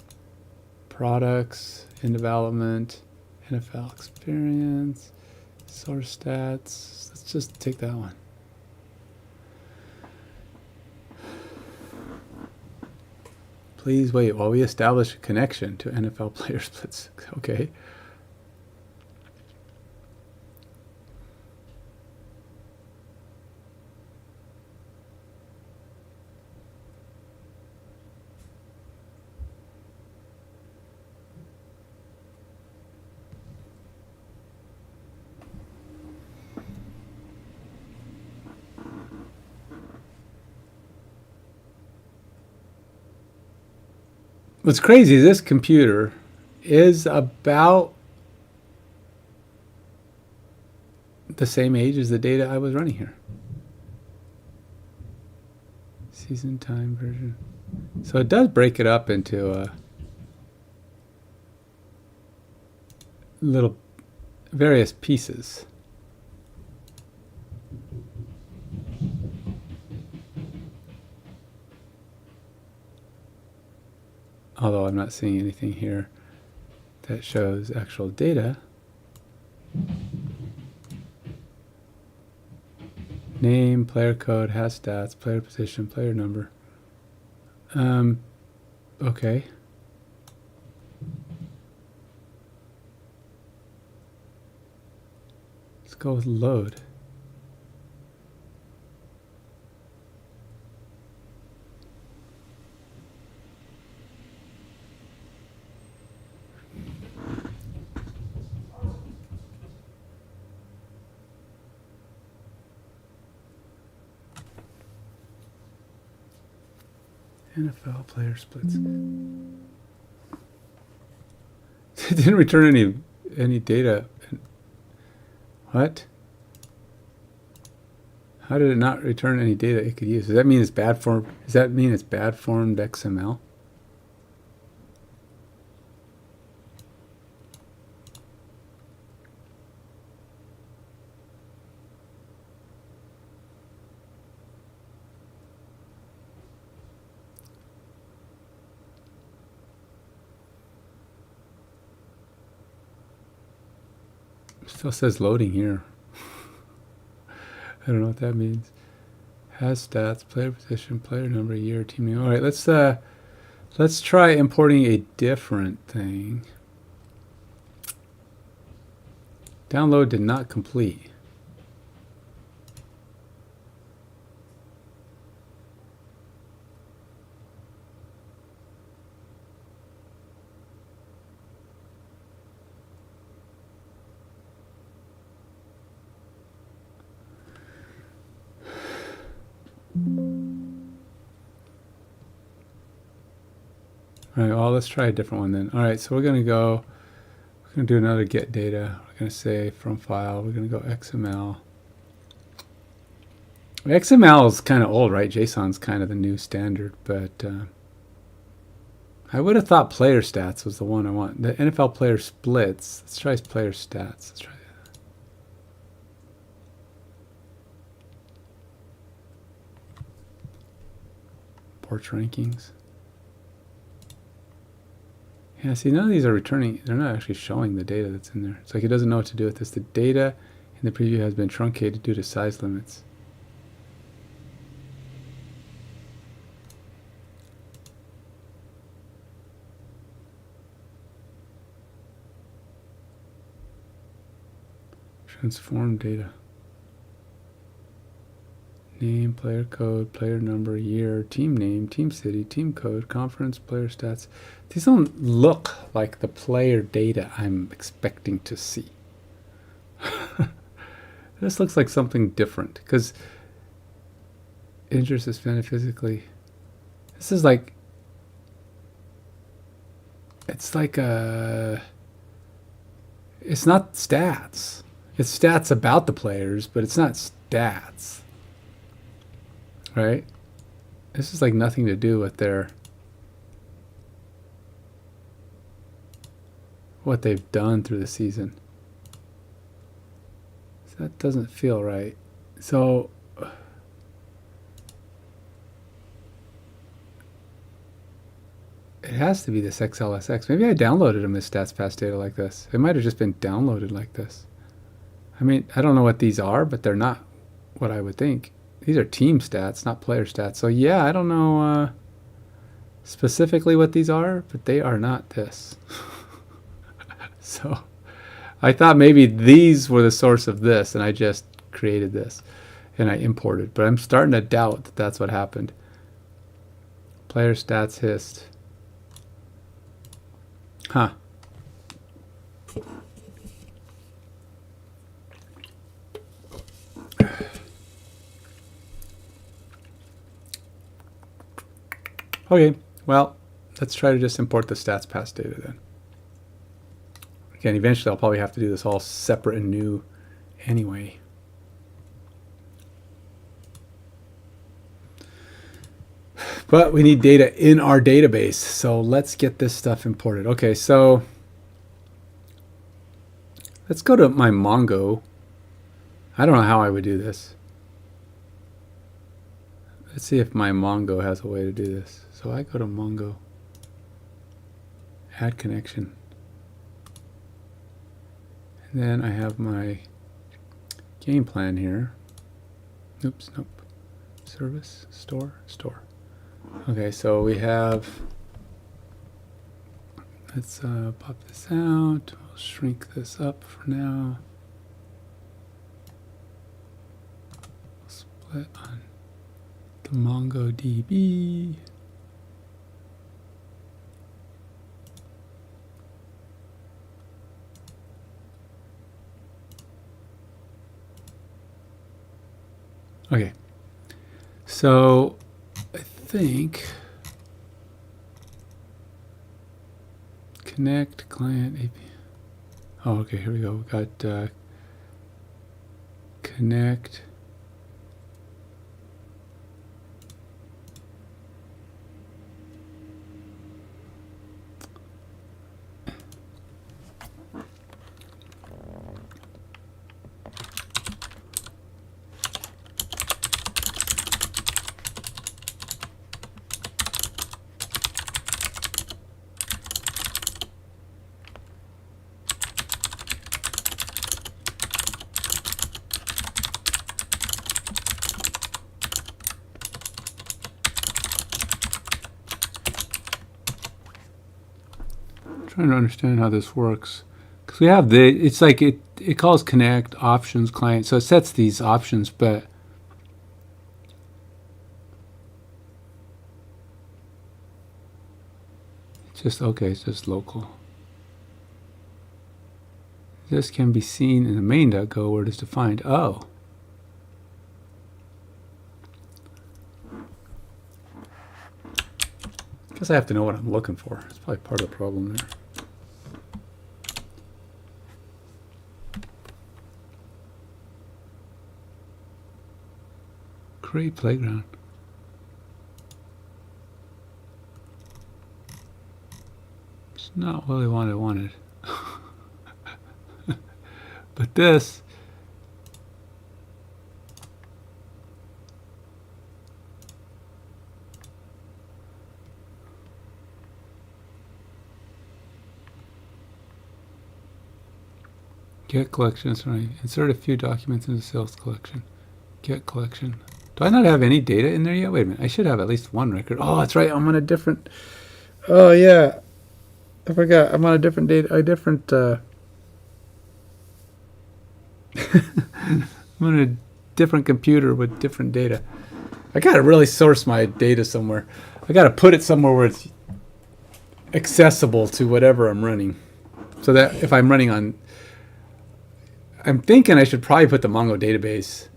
Products in development, NFL experience, source stats. Let's just take that one. Please wait while we establish a connection to NFL player splits. Okay. What's crazy is this computer is about the same age as the data I was running here. Season time version. So it does break it up into little various pieces. Although I'm not seeing anything here that shows actual data. Name, player code, has stats, player position, player number. Okay. Let's go with load. NFL player splits. It didn't return any data. What? How did it not return any data it could use? Does that mean it's bad form? Does that mean it's bad formed XML? Still says loading here. I don't know what that means. Has stats, player position, player number, year, team name. All right, let's try importing a different thing. Download did not complete. All right, well, let's try a different one then. All right, so we're going to do another get data. We're going to say from file, we're going to go XML. XML is kind of old, right? JSON's kind of the new standard, but I would have thought player stats was the one I want. The NFL player splits. Let's try player stats. Let's try that. Porch rankings. Yeah, see, none of these are returning. They're not actually showing the data that's in there. It's like it doesn't know what to do with this. The data in the preview has been truncated due to size limits. Transform data. Name, player code, player number, year, team name, team city, team code, conference, player stats. These don't look like the player data I'm expecting to see. This looks like something different because injured, suspended physically. This is like, it's like it's not stats. It's stats about the players, but it's not stats. Right? This is like nothing to do with what they've done through the season. So that doesn't feel right. So it has to be this XLSX. Maybe I downloaded them as stats pass data like this. It might have just been downloaded like this. I mean, I don't know what these are, but they're not what I would think. These are team stats, not player stats. So yeah, I don't know specifically what these are, but they are not this. So I thought maybe these were the source of this, and I just created this, and I imported. But I'm starting to doubt that that's what happened. Player stats hist. Huh. Okay, well, let's try to just import the stats pass data then. Again, eventually I'll probably have to do this all separate and new anyway. But we need data in our database, so let's get this stuff imported. Okay, so let's go to my Mongo. I don't know how I would do this. Let's see if my Mongo has a way to do this. So I go to Mongo, add connection, and then I have my game plan here. Oops, nope. Service, store. Okay, so we have, let's pop this out. We'll shrink this up for now. Split on the MongoDB. Okay, so I think connect client API. Oh, okay, here we go. We got connect. trying to understand how this works. Because we have it's like it calls connect options client. So it sets these options, but it's just, okay, it's just local. This can be seen in the main.go where it is defined. Oh. I guess I have to know what I'm looking for. That's probably part of the problem there. Create playground. It's not really what I wanted. But this, get collections, right? Insert a few documents into sales collection. Get collection. Do I not have any data in there yet? Wait a minute. I should have at least one record. Oh, that's right. I'm on a different. Oh yeah, I forgot. I'm on a different data. A different. I'm on a different computer with different data. I gotta really source my data somewhere. I gotta put it somewhere where it's accessible to whatever I'm running. So that if I'm running on, I'm thinking I should probably put the Mongo database.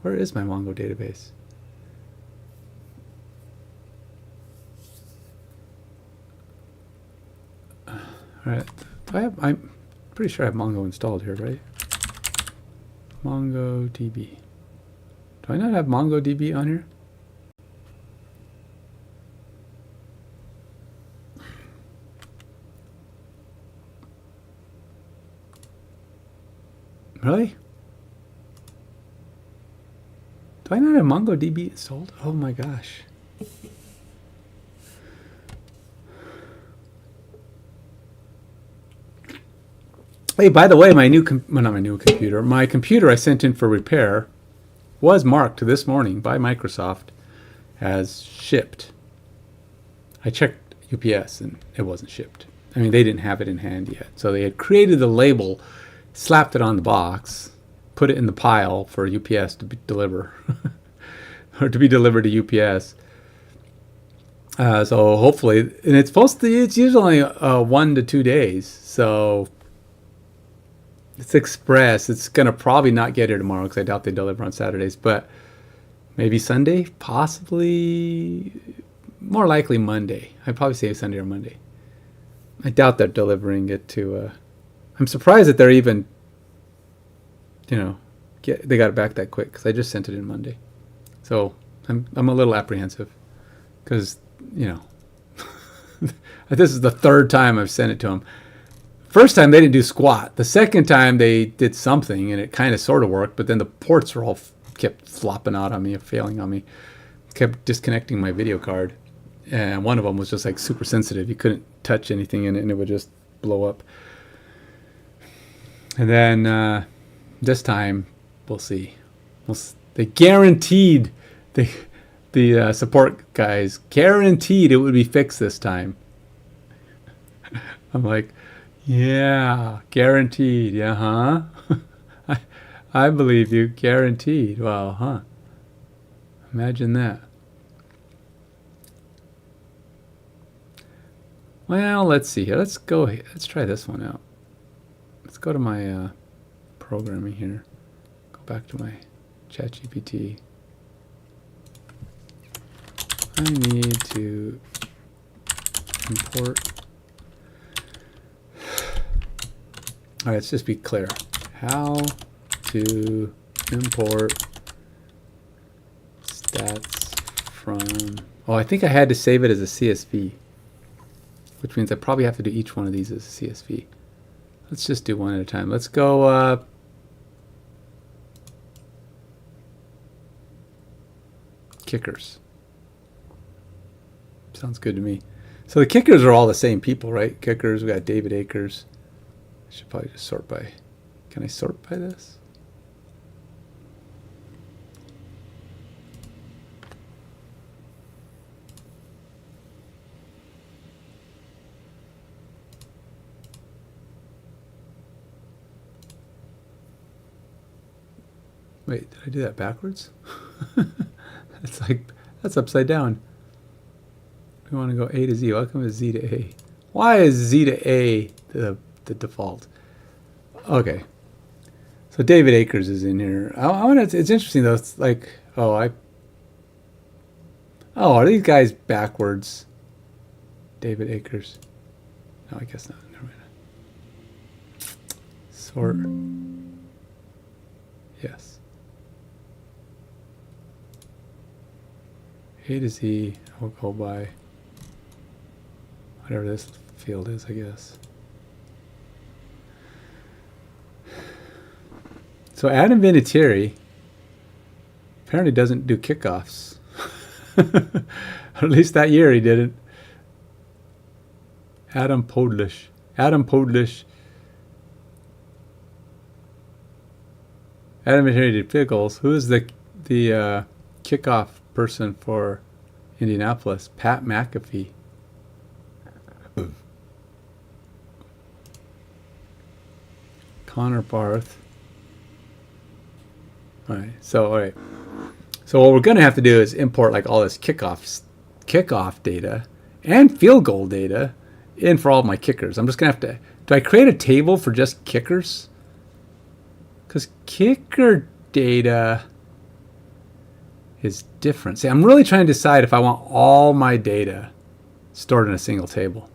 Where is my Mongo database? All right. I'm pretty sure I have Mongo installed here, right? MongoDB. Do I not have MongoDB on here? Really? Do I not have MongoDB installed? Oh my gosh. Hey, by the way, my computer I sent in for repair was marked this morning by Microsoft as shipped. I checked UPS and it wasn't shipped. I mean, they didn't have it in hand yet. So they had created the label, slapped it on the box, put it in the pile for UPS to deliver, or to be delivered to UPS. So hopefully, and it's usually 1 to 2 days. So it's express. It's going to probably not get here tomorrow because I doubt they deliver on Saturdays, but maybe Sunday, possibly, more likely Monday. I'd probably say Sunday or Monday. I doubt they're delivering it to, I'm surprised that they're even, they got it back that quick because I just sent it in Monday. So I'm a little apprehensive because, this is the third time I've sent it to them. First time they didn't do squat. The second time they did something and it kind of sort of worked, but then the ports were all kept flopping out on me, failing on me. Kept disconnecting my video card. And one of them was just like super sensitive. You couldn't touch anything in it and it would just blow up. And then this time, we'll see. They guaranteed, the support guys guaranteed it would be fixed this time. I'm like, yeah, guaranteed. Yeah, huh? I believe you, guaranteed. Well, huh? Imagine that. Well, let's see here. Let's try this one out. Let's go to my programming here. Go back to my ChatGPT. I need to import. All right, let's just be clear. How to import stats from... Oh, I think I had to save it as a CSV, which means I probably have to do each one of these as a CSV. Let's just do one at a time. Let's go... kickers. Sounds good to me. So the kickers are all the same people, right? Kickers, we got David Akers. I should probably just sort by... Can I sort by this? Wait, did I do that backwards? That's upside down. We want to go A to Z. Why come it's Z to A? Why is Z to A the default? Okay. So David Akers is in here. I want to. It's interesting though. It's like, are these guys backwards? David Akers. No, I guess not. Never mind. Sort. Yes. A to Z. I'll go by whatever this field is, I guess. So Adam Vinatieri apparently doesn't do kickoffs. Or at least that year he didn't. Adam Podlish. Adam Vinatieri did pickles. Who is the kickoff person for Indianapolis? Pat McAfee. Connor Barth. All right. So what we're going to have to do is import like all this kickoff data and field goal data in for all of my kickers. I'm just going to have to. Do I create a table for just kickers? Because kicker data is different. See, I'm really trying to decide if I want all my data stored in a single table.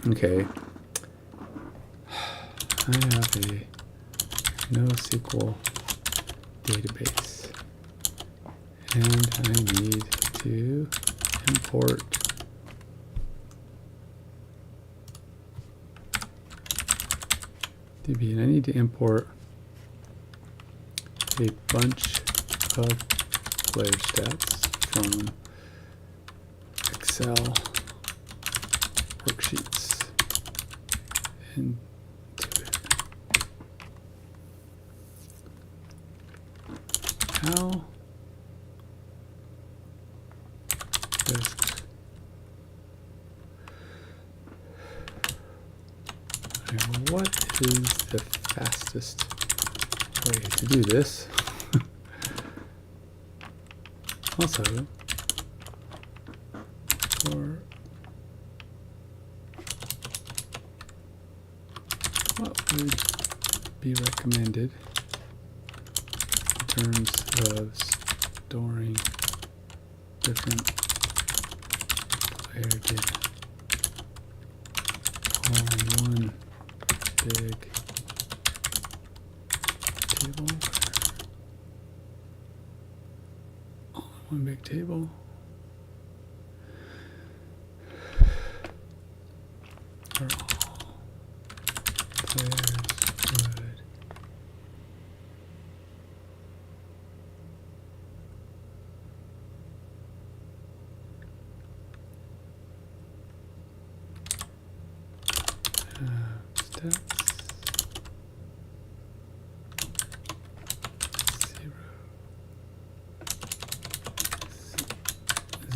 Okay. I have a NoSQL database, and I need to import DB, and I need to import a bunch of player stats from Excel worksheets into it. How best what is the fastest way to do this? Also, for what would be recommended in terms of storing different player data all in one big table? All in one big table. For all players would stats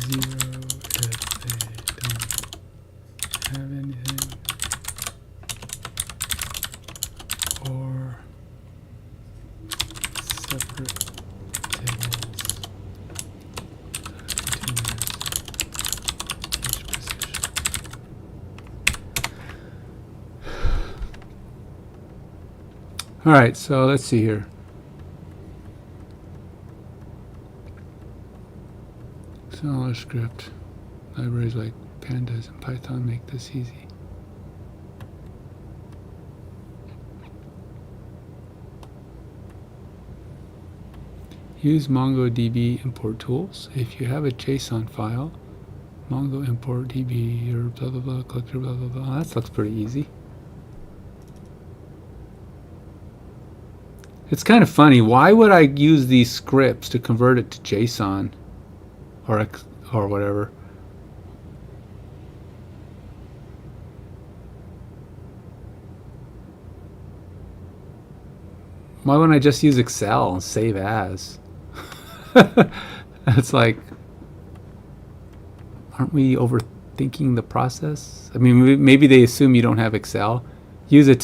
0 if they don't have anything, or separate tables continuous each position. All right, so let's see here. Smaller script. Libraries like pandas and Python make this easy. Use MongoDB import tools. If you have a JSON file, Mongo import DB or blah blah blah collector blah blah blah. That looks pretty easy. It's kind of funny. Why would I use these scripts to convert it to JSON or whatever? Why wouldn't I just use Excel and save as? It's like, aren't we thinking the process. I mean, maybe they assume you don't have Excel. Use a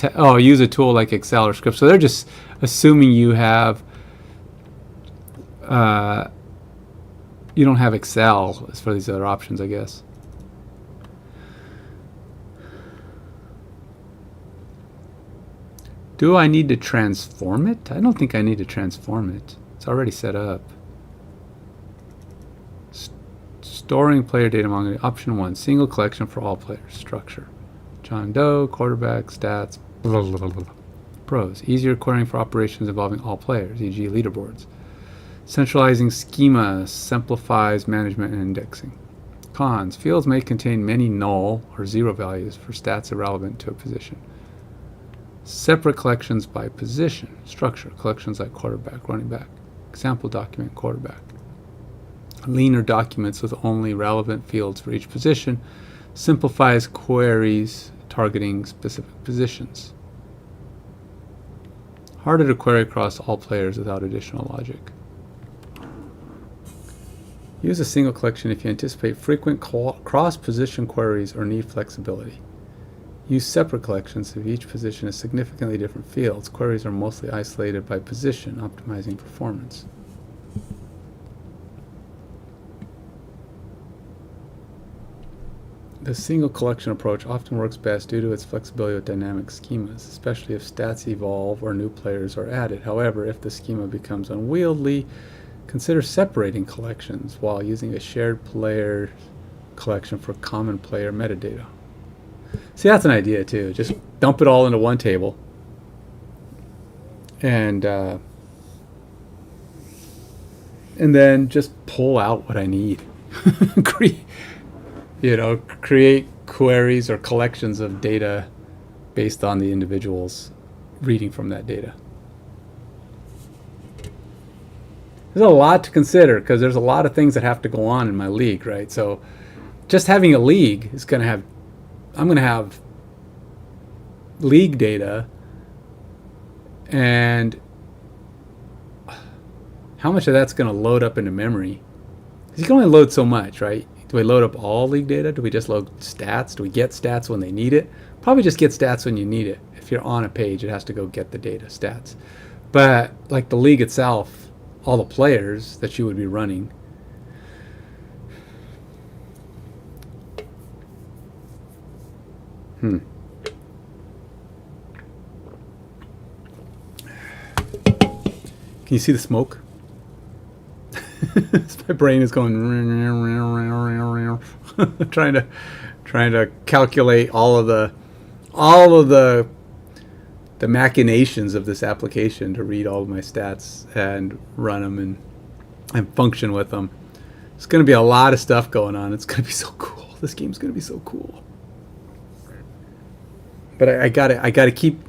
tool like Excel or Script. So they're just assuming you have you don't have Excel as for these other options, I guess. Do I need to transform it? I don't think I need to transform it. It's already set up. Storing player data among option 1, single collection for all players. Structure. John Doe, quarterback, stats, blah, blah, blah, blah. Pros. Easier querying for operations involving all players, e.g. leaderboards. Centralizing schema simplifies management and indexing. Cons. Fields may contain many null or zero values for stats irrelevant to a position. Separate collections by position. Structure. Collections like quarterback, running back. Example document, quarterback. Leaner documents with only relevant fields for each position. Simplifies queries targeting specific positions. Harder to query across all players without additional logic. Use a single collection if you anticipate frequent cross-position queries or need flexibility. Use separate collections if each position has significantly different fields. Queries are mostly isolated by position, optimizing performance. The single collection approach often works best due to its flexibility with dynamic schemas, especially if stats evolve or new players are added. However, if the schema becomes unwieldy, consider separating collections while using a shared player collection for common player metadata. See, that's an idea too. Just dump it all into one table and then just pull out what I need. Create queries or collections of data based on the individuals reading from that data. There's a lot to consider because there's a lot of things that have to go on in my league, right? So just having a league is going to have, I'm going to have league data, and how much of that's going to load up into memory? Because you can only load so much, right? Do we load up all league data? Do we just load stats? Do we get stats when they need it? Probably just get stats when you need it. If you're on a page, it has to go get the data, stats. But like the league itself, all the players that you would be running, Can you see the smoke? My brain is going trying to calculate all of the machinations of this application to read all of my stats and run them and function with them. It's going to be a lot of stuff going on. It's going to be so cool. This game's going to be so cool. But I gotta keep,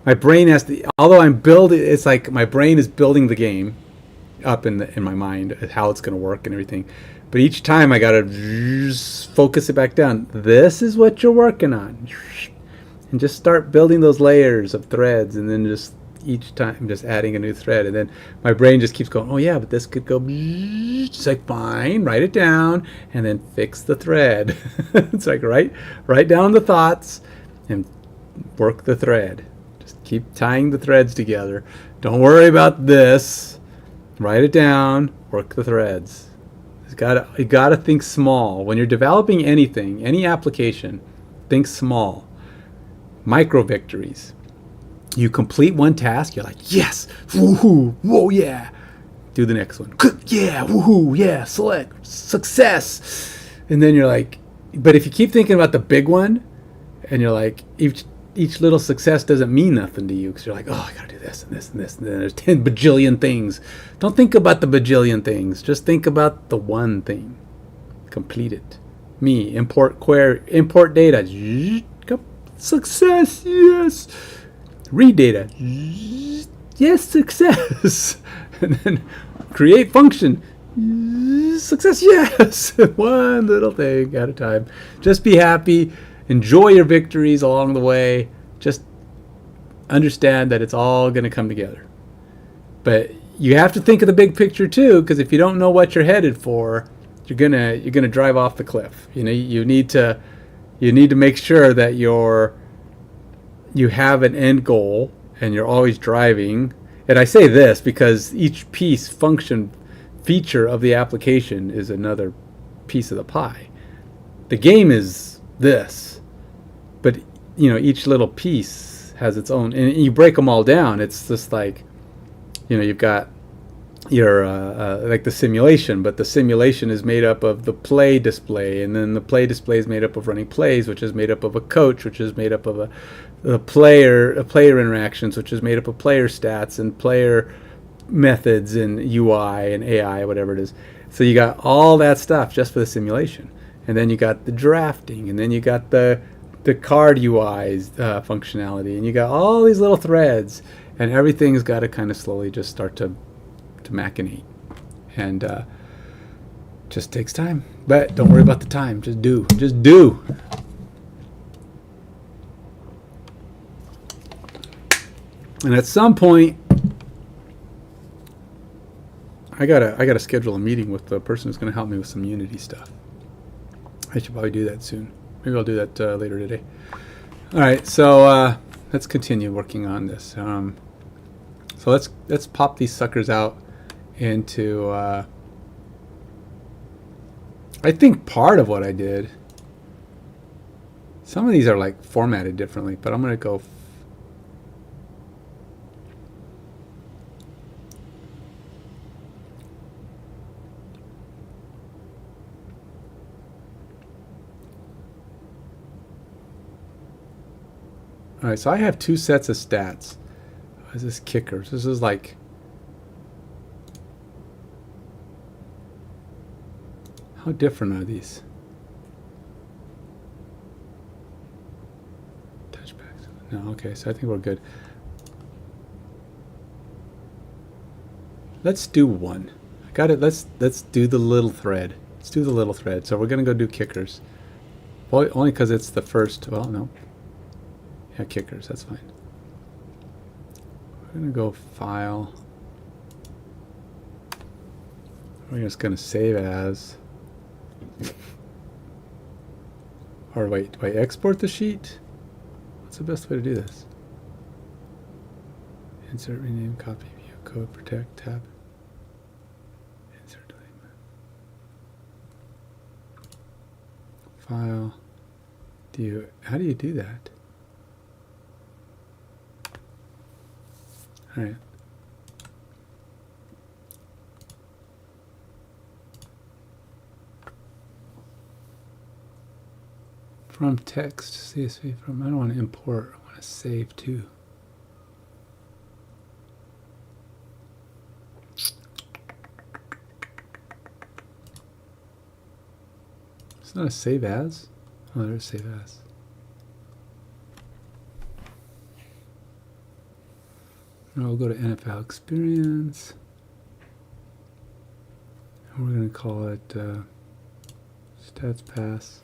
my brain has to, although I'm building, it's like my brain is building the game up in my mind, how it's going to work and everything. But each time I gotta focus it back down. This is what you're working on, and just start building those layers of threads, and then just each time just adding a new thread, and then my brain just keeps going, oh yeah, but this could go, it's like, fine, write it down and then fix the thread. It's like write down the thoughts and work the thread. Just keep tying the threads together. Don't worry about this. Write it down, work the threads. You gotta think small. When you're developing anything, any application, think small. Micro victories. You complete one task, you're like, yes, woohoo, whoa, yeah. Do the next one. Yeah, woohoo, yeah, select, success. And then you're like, but if you keep thinking about the big one, and you're like, each little success doesn't mean nothing to you, because you're like, oh, I gotta do this and this and this, and then there's 10 bajillion things. Don't think about the bajillion things. Just think about the one thing. Complete it. Import data. Success, yes. Read data. Yes, success. And then create function. Success, yes. One little thing at a time. Just be happy. Enjoy your victories along the way. Just understand that it's all going to come together. But you have to think of the big picture too, because if you don't know what you're headed for, you're gonna drive off the cliff. You know, you need to make sure that you have an end goal and you're always driving. And I say this because each piece feature of the application is another piece of the pie. The game is this, but you know, each little piece has its own, and you break them all down. It's just like, you know, you've got your like the simulation, but the simulation is made up of the play display, and then the play display is made up of running plays, which is made up of a coach, which is made up of player interactions, which is made up of player stats and player methods and UI and AI, whatever it is. So you got all that stuff just for the simulation, and then you got the drafting, and then you got the card UI's functionality, and you got all these little threads, and everything's got to kind of slowly just start to machinate, and just takes time. But don't worry about the time. Just do. And at some point, I gotta schedule a meeting with the person who's going to help me with some Unity stuff. I should probably do that soon. Maybe I'll do that later today. All right, so let's continue working on this. So let's pop these suckers out into. I think part of what I did. Some of these are like formatted differently, but I'm gonna go. All right, so I have two sets of stats. What is this kickers? This is like, how different are these? Touchbacks. No, okay, so I think we're good. Let's do one. I got it. Let's do the little thread. Let's do the little thread. So we're gonna go do kickers. Well, only because it's the first. Well, no. Yeah, kickers. That's fine. We're gonna go file. We're just gonna save as. Or wait, do I export the sheet? What's the best way to do this? Insert, rename, copy, view, code, protect, tab. Insert, delete. File. How do you do that? All right. From text, CSV from, I don't want to import, I want to save too. It's not a save as? Oh, there's save as. And we'll go to NFL experience. And we're going to call it stats pass.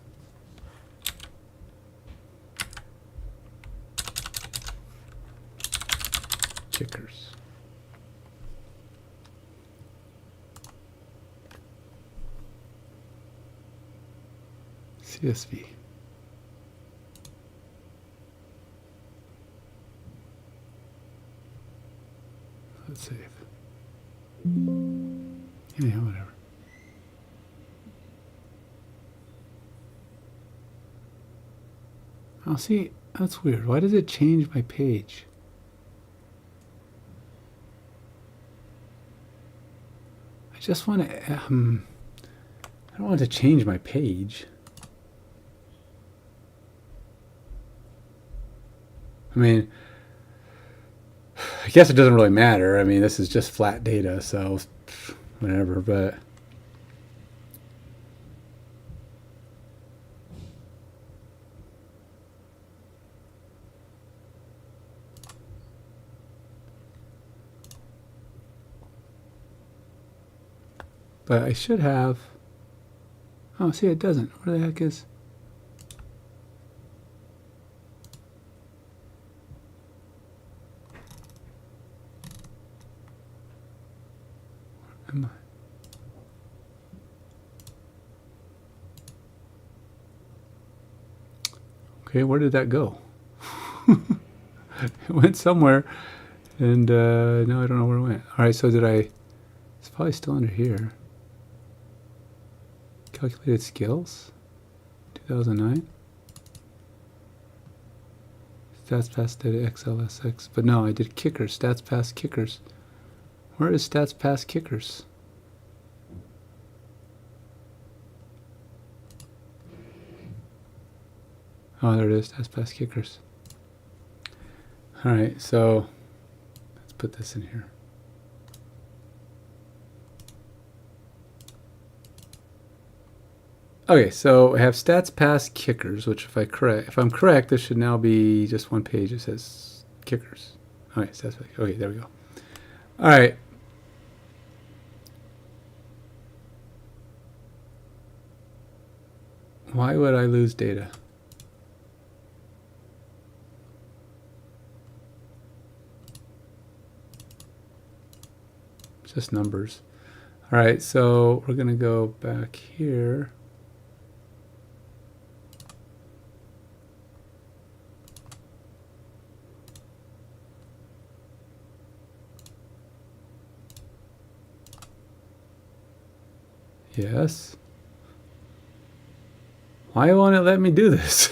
Kickers. CSV. Let's save. Yeah, whatever. Oh, see, that's weird. Why does it change my page? I just want to, I don't want to change my page. I mean, I guess it doesn't really matter. I mean, this is just flat data, so whatever, but I should have. Oh, see, it doesn't. Where the heck is? Where am I? Okay, where did that go? It went somewhere, and no, I don't know where it went. All right, so did I? It's probably still under here. Calculated skills, 2009. Stats pass data XLSX, but no, I did kickers. Stats pass kickers. Where is stats pass kickers? Oh, there it is. Stats pass kickers. All right, so let's put this in here. Okay, so I have stats pass kickers, which if I'm correct, this should now be just one page. It says kickers. All right, stats pass. Okay, there we go. All right. Why would I lose data? Just numbers. All right, so we're going to go back here. Yes. Why won't it let me do this?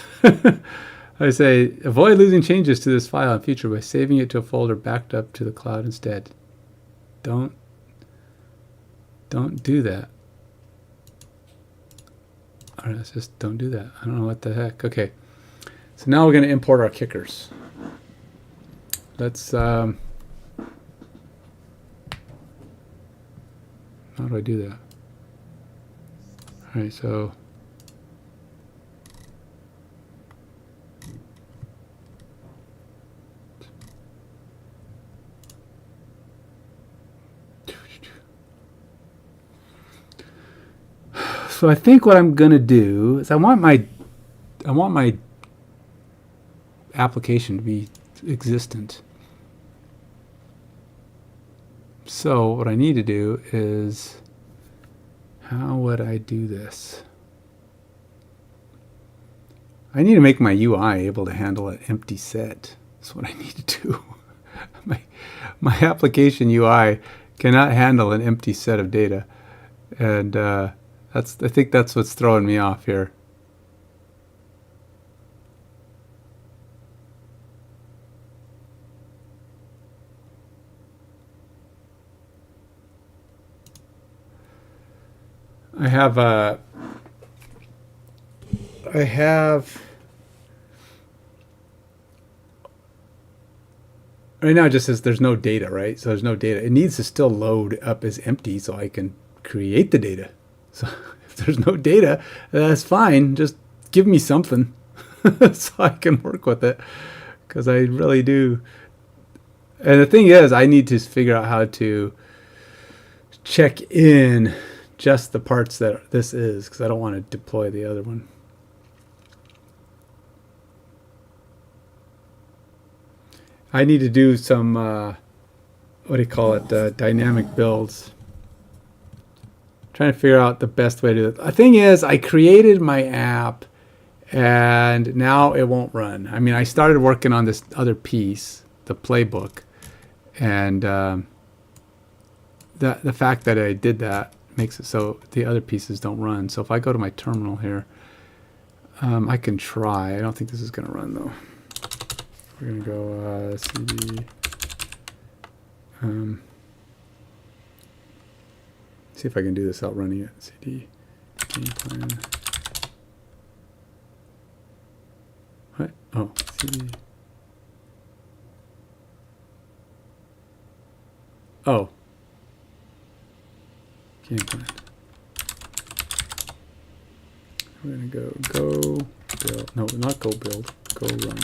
I say, avoid losing changes to this file in future by saving it to a folder backed up to the cloud instead. Don't do that. All right, let's just don't do that. I don't know what the heck. Okay, so now we're going to import our kickers. Let's, how do I do that? All right, so I think what I'm gonna do is I want my application to be existent. So what I need to do is, how would I do this? I need to make my UI able to handle an empty set. That's what I need to do. my application UI cannot handle an empty set of data, and I think that's what's throwing me off here. I have right now it just says there's no data, right? So there's no data. It needs to still load up as empty so I can create the data. So if there's no data, that's fine. Just give me something so I can work with it, because I really do. And the thing is, I need to figure out how to check in just the parts that this is, because I don't want to deploy the other one. I need to do some, what do you call it, dynamic builds. Trying to figure out the best way to do it. The thing is, I created my app and now it won't run. I mean, I started working on this other piece, the playbook, and the fact that I did that makes it so the other pieces don't run. So if I go to my terminal here, I can try. I don't think this is going to run though. We're going to go cd. See if I can do this without running it. cd game plan. What? Oh, cd. Oh. Game plan. We're going to go build. No, not go build. Go run.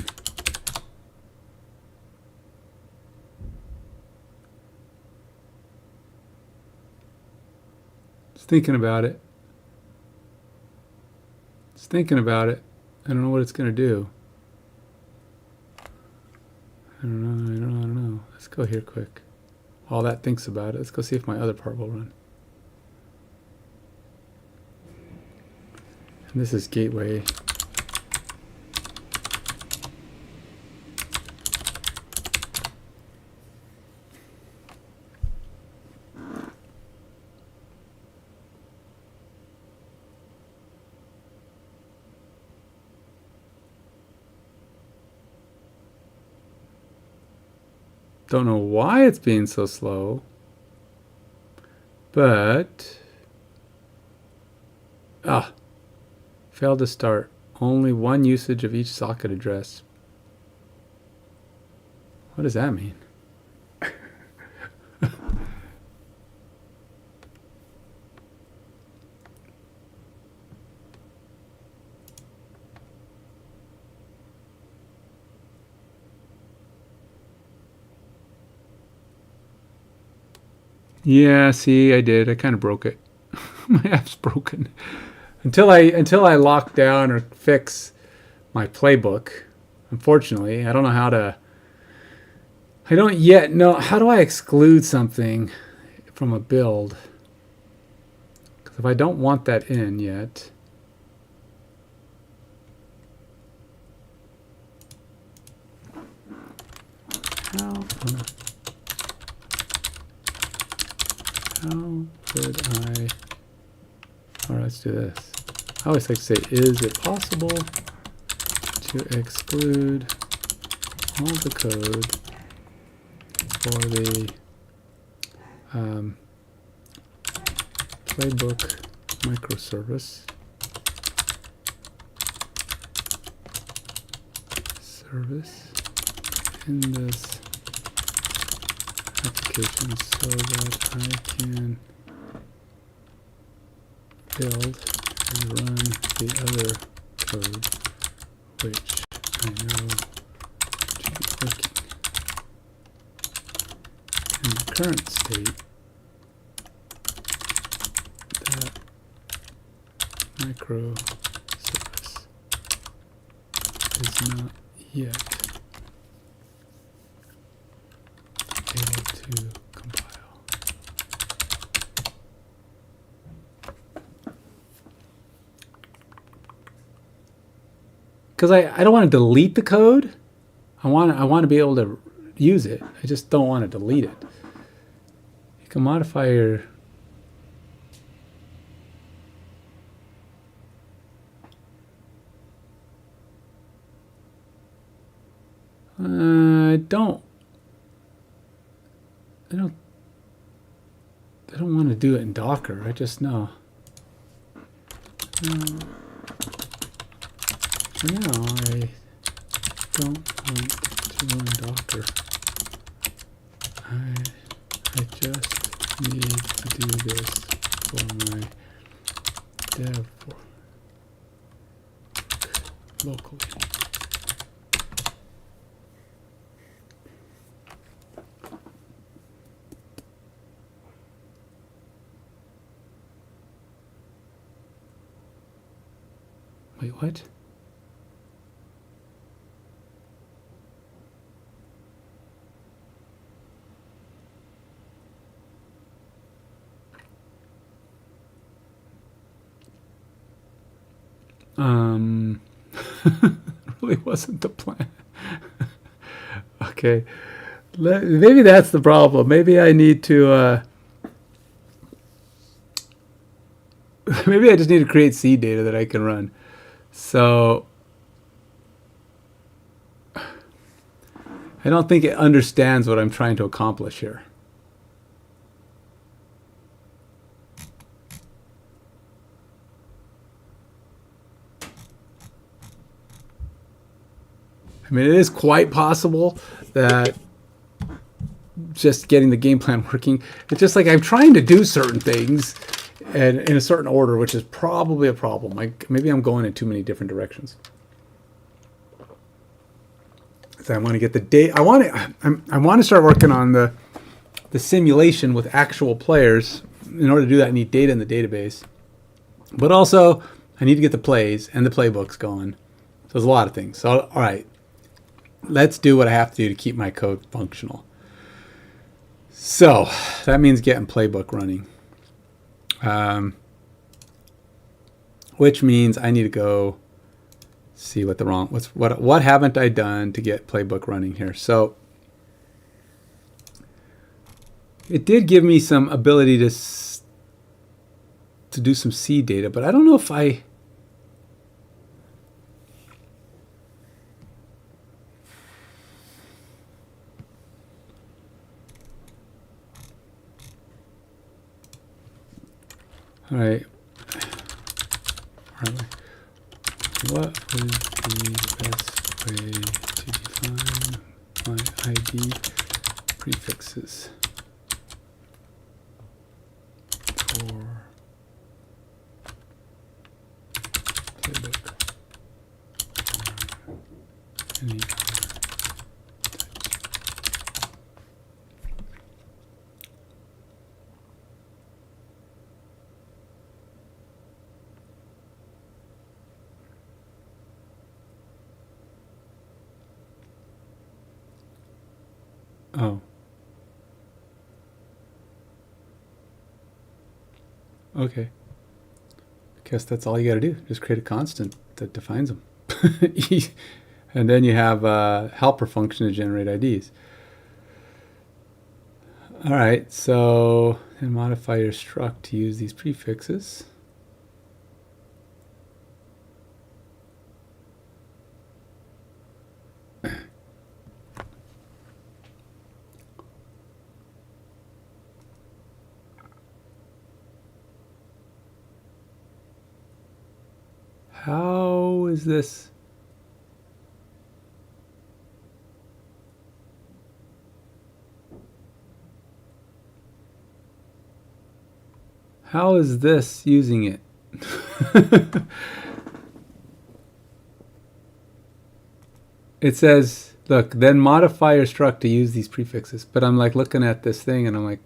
Thinking about it. It's thinking about it. I don't know what it's going to do. I don't know. Let's go here quick. While that thinks about it, let's go see if my other part will run. And this is gateway. Don't know why it's being so slow, but failed to start. Only one usage of each socket address. What does that mean? Yeah, see, I did. I kind of broke it. My app's broken. Until I lock down or fix my playbook, unfortunately, I don't know how to. I don't yet know how do I exclude something from a build. Because if I don't want that in yet, how would I? All right, let's do this. I always like to say, is it possible to exclude all the code for the playbook microservice service in this application so that I can build and run the other code which I know to be working in the current state. That microservice is not yet able to compile. Because I don't want to delete the code. I want to be able to use it. I just don't want to delete it. You can modify your I don't want to do it in Docker. I just know. For now, I don't want to run Docker. I just need to do this for my dev work locally. Wait, what? Really wasn't the plan. Okay. Maybe that's the problem. Maybe I need to maybe I just need to create seed data that I can run. So I don't think it understands what I'm trying to accomplish here. I mean, it is quite possible that just getting the game plan working, it's just like I'm trying to do certain things and in a certain order, which is probably a problem. Like maybe I'm going in too many different directions. So I want to get the data. I want to start working on the simulation with actual players. In order to do that, I need data in the database. But also, I need to get the plays and the playbooks going. So there's a lot of things. So all right. Let's do what I have to do to keep my code functional. So that means getting playbook running, which means I need to go see what haven't I done to get playbook running here. So it did give me some ability to do some seed data, but I don't know if I. All right. What would be the best way to define my ID prefixes for playbook? Any Oh. Okay. I guess that's all you got to do. Just create a constant that defines them. And then you have a helper function to generate IDs. All right, so then modify your struct to use these prefixes. How is this? How is this using it? It says, look, then modify your struct to use these prefixes. But I'm like looking at this thing and I'm like,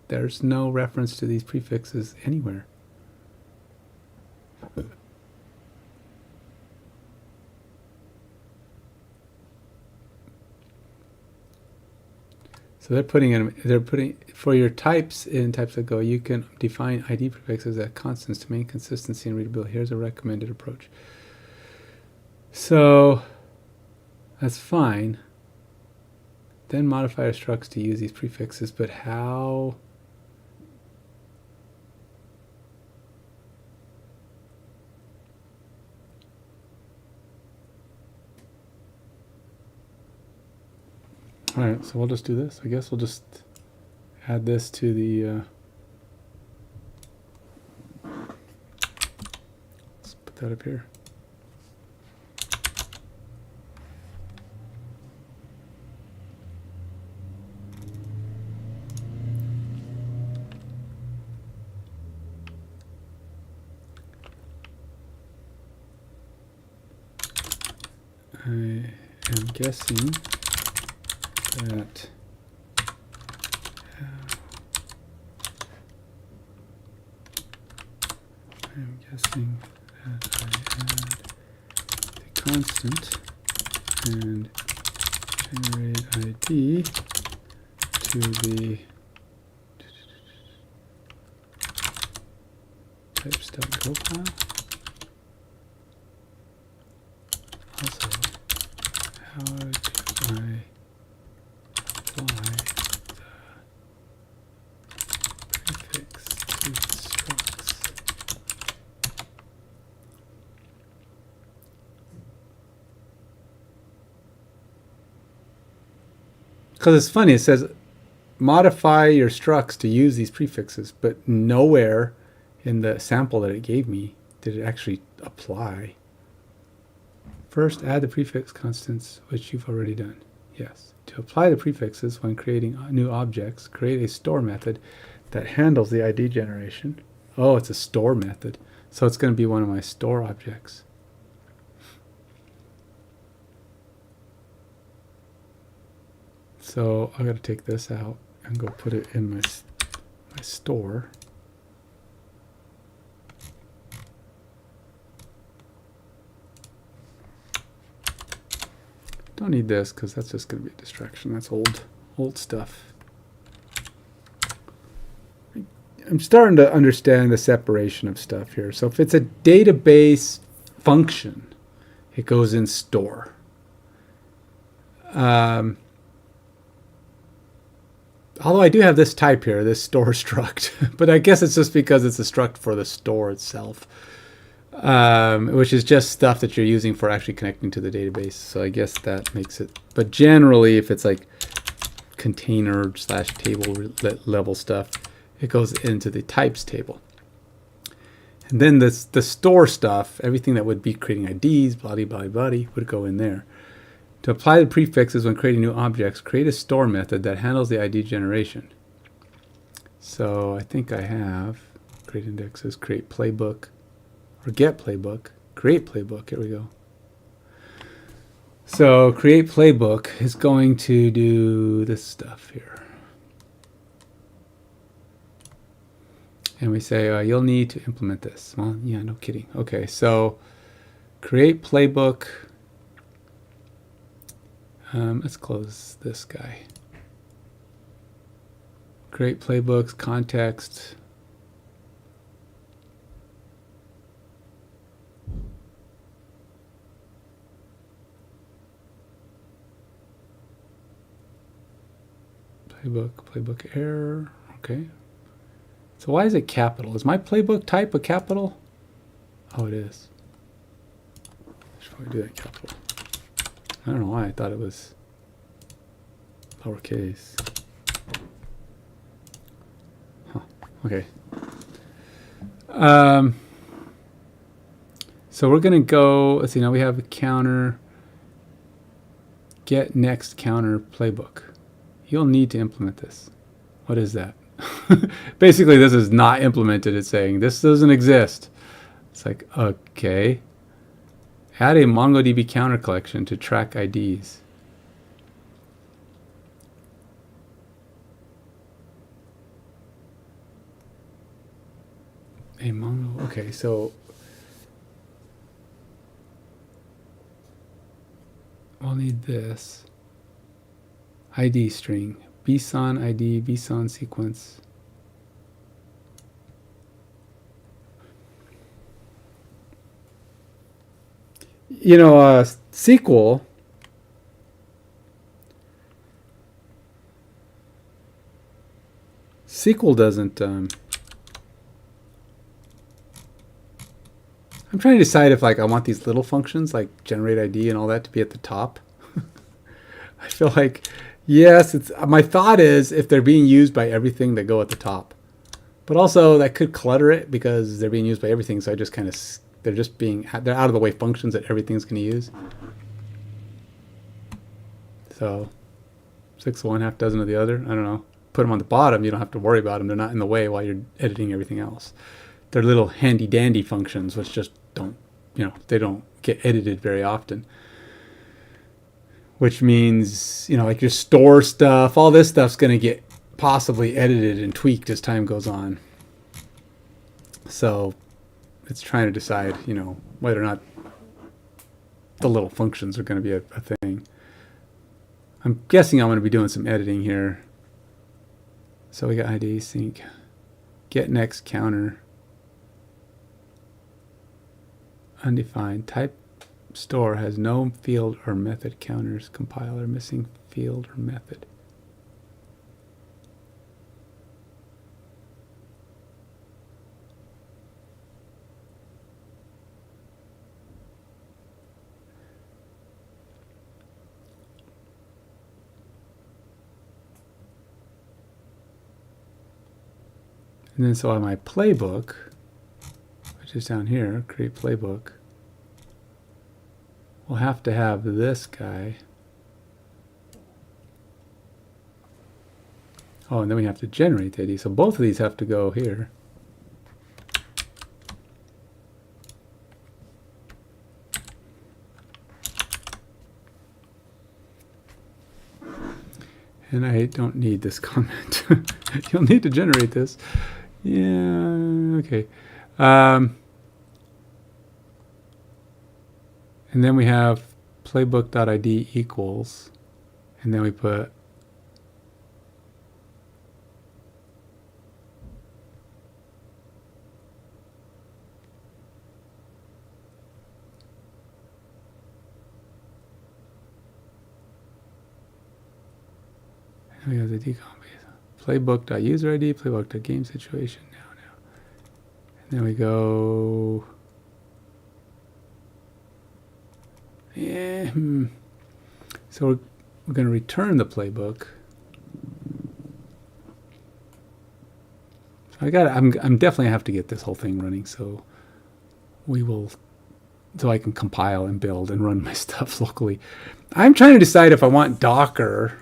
there's no reference to these prefixes anywhere. So they're putting for your types in types that go, you can define ID prefixes as constants to maintain consistency and readability. Here's a recommended approach. So that's fine. Then modify your structs to use these prefixes, but how? All right, so we'll just do this. I guess we'll just add this to the, let's put that up here. I am guessing that I'm guessing that I add the constant and generate ID to the types.go file. Also, how do I apply the prefix to structs? Because it's funny, it says modify your structs to use these prefixes, but nowhere in the sample that it gave me did it actually apply. First, add the prefix constants, which you've already done. Yes. To apply the prefixes when creating new objects, create a store method that handles the ID generation. Oh, it's a store method. So it's going to be one of my store objects. So I've got to take this out and go put it in my store. Don't need this because that's just going to be a distraction. That's old stuff. I'm starting to understand the separation of stuff here. So if it's a database function, it goes in store. Although I do have this type here, this store struct, but I guess it's just because it's a struct for the store itself. Which is just stuff that you're using for actually connecting to the database. So I guess that makes it. But generally, if it's like container / table level stuff, it goes into the types table. And then the store stuff, everything that would be creating IDs, blah, blah, blah, blah, would go in there. To apply the prefixes when creating new objects, create a store method that handles the ID generation. So I think I have create indexes, create playbook, or get playbook, create playbook. Here we go. So create playbook is going to do this stuff here. And we say, you'll need to implement this. Well, yeah, no kidding. Okay, so create playbook. Let's close this guy. Create playbooks, context. Playbook error. Okay. So why is it capital? Is my playbook type a capital? Oh, it is. I should probably do that capital. I don't know why I thought it was lowercase. Huh. Okay. So we're going to go, let's see, now we have a counter, get next counter playbook. You'll need to implement this. What is that? Basically, this is not implemented. It's saying this doesn't exist. It's like, okay. Add a MongoDB counter collection to track IDs. A Mongo, okay, so we'll need this. ID string, bson ID, bson sequence. You know, SQL doesn't. I'm trying to decide if like I want these little functions like generate ID and all that to be at the top. I feel like yes, it's my thought is if they're being used by everything, they go at the top. But also that could clutter it because they're being used by everything. So I just kind of they're out of the way functions that everything's going to use. So 6 of one, half dozen of the other. I don't know. Put them on the bottom. You don't have to worry about them. They're not in the way while you're editing everything else. They're little handy dandy functions which just don't, they don't get edited very often. Which means, like your store stuff, all this stuff's going to get possibly edited and tweaked as time goes on. So it's trying to decide, whether or not the little functions are going to be a thing. I'm guessing I'm going to be doing some editing here. So we got ID sync, get next counter, undefined type store has no field or method counters, compiler missing field or method. And then so on my playbook, which is down here, create playbook, we'll have to have this guy. Oh, and then we have to generate the ID. So both of these have to go here. And I don't need this comment. You'll need to generate this. Yeah, okay. And then we have playbook.id equals, and then we put we have the decomp playbook.user.id, playbook.game-situation now. And then we go, so we're going to return the playbook. So I'm definitely have to get this whole thing running. So we will, so I can compile and build and run my stuff locally. I'm trying to decide if I want Docker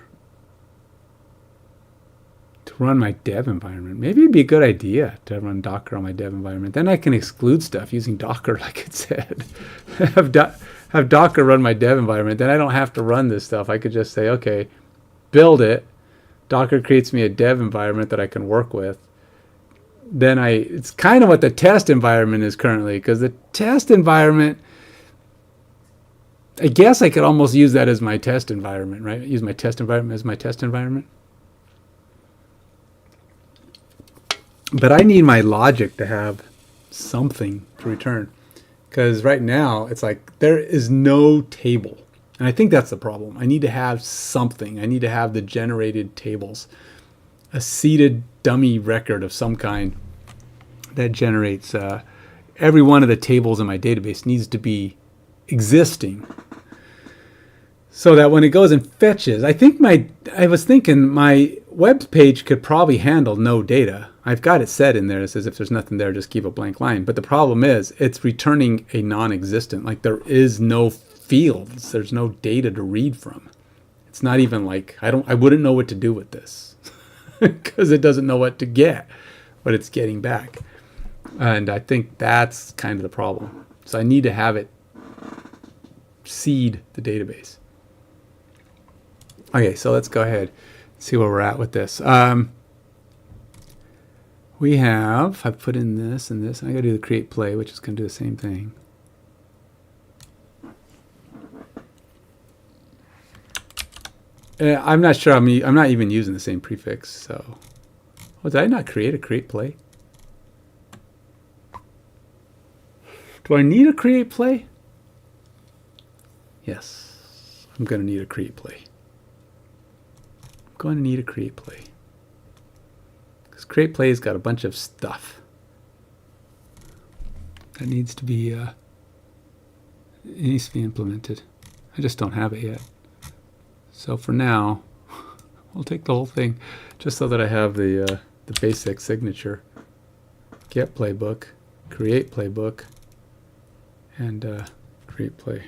to run my dev environment. Maybe it'd be a good idea to run Docker on my dev environment. Then I can exclude stuff using Docker, like it said. have Docker run my dev environment. Then I don't have to run this stuff. I could just say, okay, build it. Docker creates me a dev environment that I can work with. Then it's kind of what the test environment is currently, because the test environment, I guess I could almost use that as my test environment, right? Use my test environment as my test environment. But I need my logic to have something to return, because right now it's like there is no table. And I think that's the problem. I need to have something. I need to have the generated tables, a seeded dummy record of some kind that generates every one of the tables in my database needs to be existing, so that when it goes and fetches, I was thinking my web page could probably handle no data. I've got it set in there. It says if there's nothing there, just keep a blank line. But the problem is it's returning a non-existent, like there is no fields. There's no data to read from. It's not even like, I wouldn't know what to do with this because it doesn't know what to get, what it's getting back. And I think that's kind of the problem. So I need to have it seed the database. Okay, so let's go ahead and see where we're at with this. I've put in this and this, and I got to do the create play, which is going to do the same thing. I'm not sure. I'm not even using the same prefix. So, did I not create a create play? Do I need a create play? Yes, I'm going to need a create play. I'm going to need a create play. Because create play's got a bunch of stuff that needs to be implemented. I just don't have it yet. So for now, we'll take the whole thing just so that I have the basic signature. Get playbook, create playbook, and create play.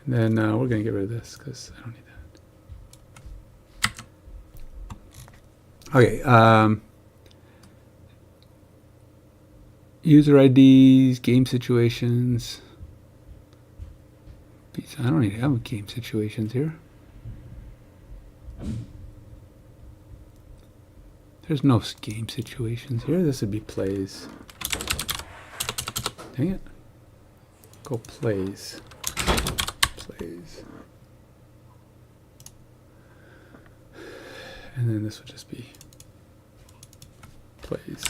And then we're going to get rid of this because I don't need that. Okay. User IDs, game situations. I don't even have game situations here. There's no game situations here. This would be plays. Dang it. Go plays. Plays. And then this would just be plays.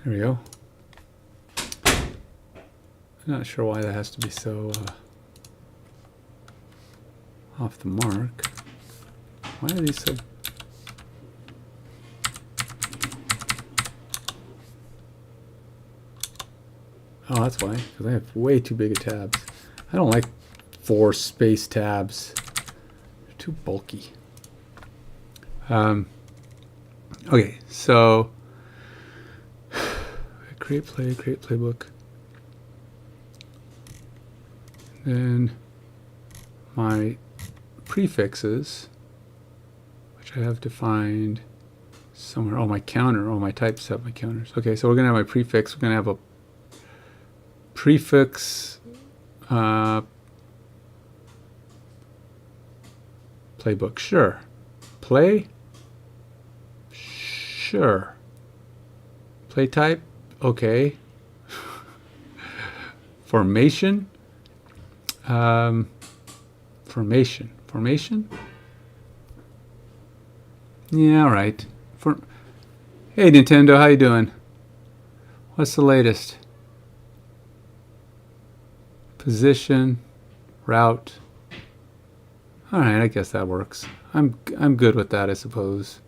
There we go. I'm not sure why that has to be so off the mark. Why are these so... Oh, that's why. Because I have way too big of tabs. I don't like 4 space tabs. They're too bulky. Okay, so create playbook. Then my prefixes, which I have defined somewhere. Oh, my counter. Oh, my types have my counters. Okay, so we're going to have my prefix. We're going to have a prefix playbook. Sure. Play. Sure. Play type. Okay. Formation. Formation. Yeah, all right. Hey, Nintendo, how you doing? What's the latest? Position, route. All right, I guess that works. I'm good with that, I suppose.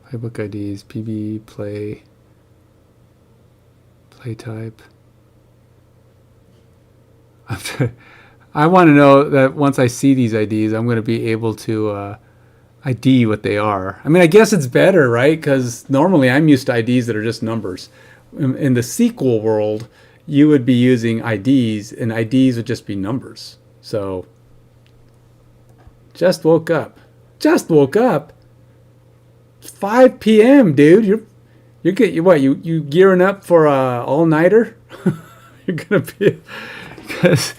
Playbook IDs, PB, play type. I want to know that once I see these IDs, I'm going to be able to ID what they are. I mean, I guess it's better, right? Because normally I'm used to IDs that are just numbers. In the SQL world, you would be using IDs, and IDs would just be numbers. So, just woke up. Just woke up. It's 5 p.m., dude. You're getting what? You gearing up for a all nighter? You're gonna be, because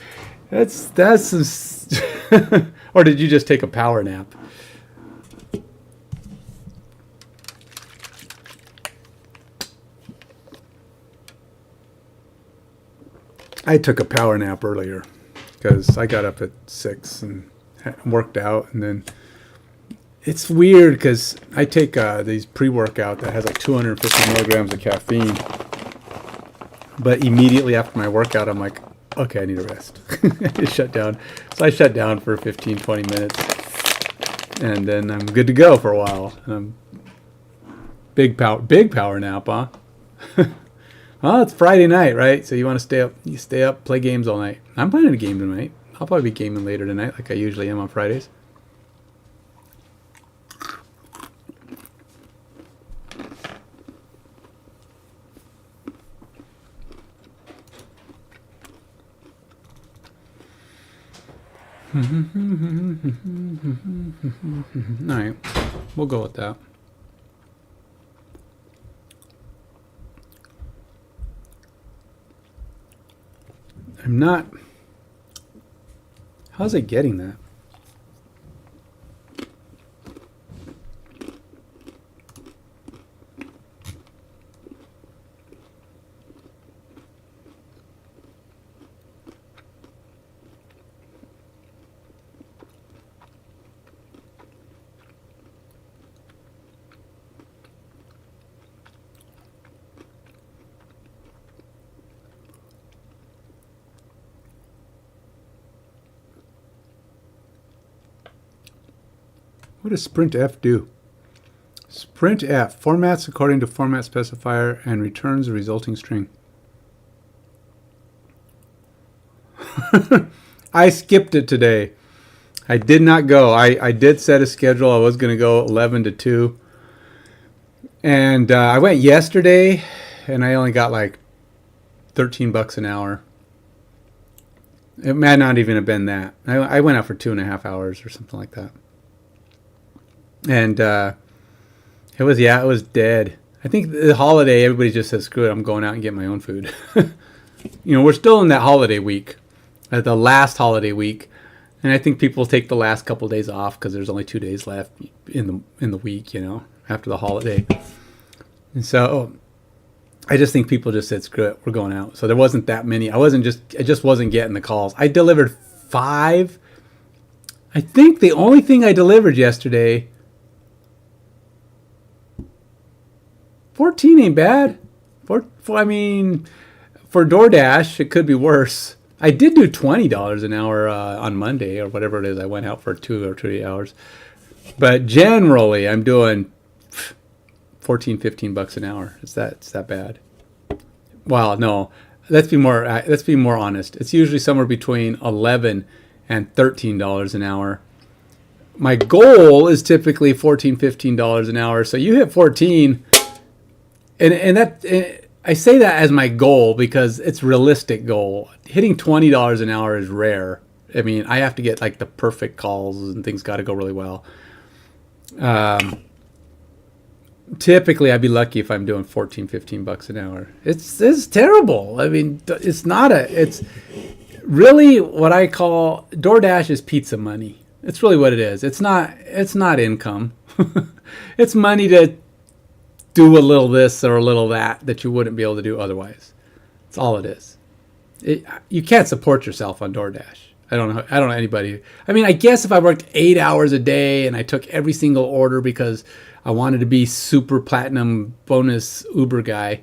that's some, or did you just take a power nap? I took a power nap earlier because I got up at 6 and worked out, and then it's weird because I take these pre-workout that has like 250 milligrams of caffeine, but immediately after my workout I'm like, okay, I need a rest. I shut down. So I shut down for 15-20 minutes, and then I'm good to go for a while. And big power nap, huh? Well, it's Friday night, right? So you want to stay up. You stay up, play games all night. I'm playing a game tonight. I'll probably be gaming later tonight, like I usually am on Fridays. All right, we'll go with that. I'm not. How's it getting that? What does sprintf do? Sprintf formats according to format specifier and returns the resulting string. I skipped it today. I did not go. I did set a schedule. I was going to go 11 to 2. And I went yesterday, and I only got like $13 an hour. It might not even have been that. I went out for 2.5 hours or something like that. And it was dead. I think the holiday, everybody just says, screw it, I'm going out and getting my own food. We're still in that holiday week, the last holiday week. And I think people take the last couple of days off because there's only 2 days left in the week, after the holiday. And so I just think people just said, screw it, we're going out. So there wasn't that many. I just wasn't getting the calls. I delivered 5. I think the only thing I delivered yesterday, 14 ain't bad. For DoorDash, it could be worse. I did do $20 an hour on Monday or whatever it is. I went out for 2 or 3 hours. But generally, I'm doing $14-15 an hour. It's that bad. Well, no. Let's be more honest. It's usually somewhere between $11 and $13 an hour. My goal is typically $14-15 an hour. So you hit 14. And that, I say that as my goal because it's a realistic goal. Hitting $20 an hour is rare. I mean, I have to get like the perfect calls and things got to go really well. Typically, I'd be lucky if I'm doing $14-15 an hour. It's terrible. I mean, it's really what I call DoorDash is pizza money. It's really what it is. It's not income. It's money to do a little this or a little that you wouldn't be able to do otherwise. That's all it is. You can't support yourself on DoorDash. I don't know anybody. I mean, I guess if I worked 8 hours a day and I took every single order because I wanted to be super platinum bonus Uber guy,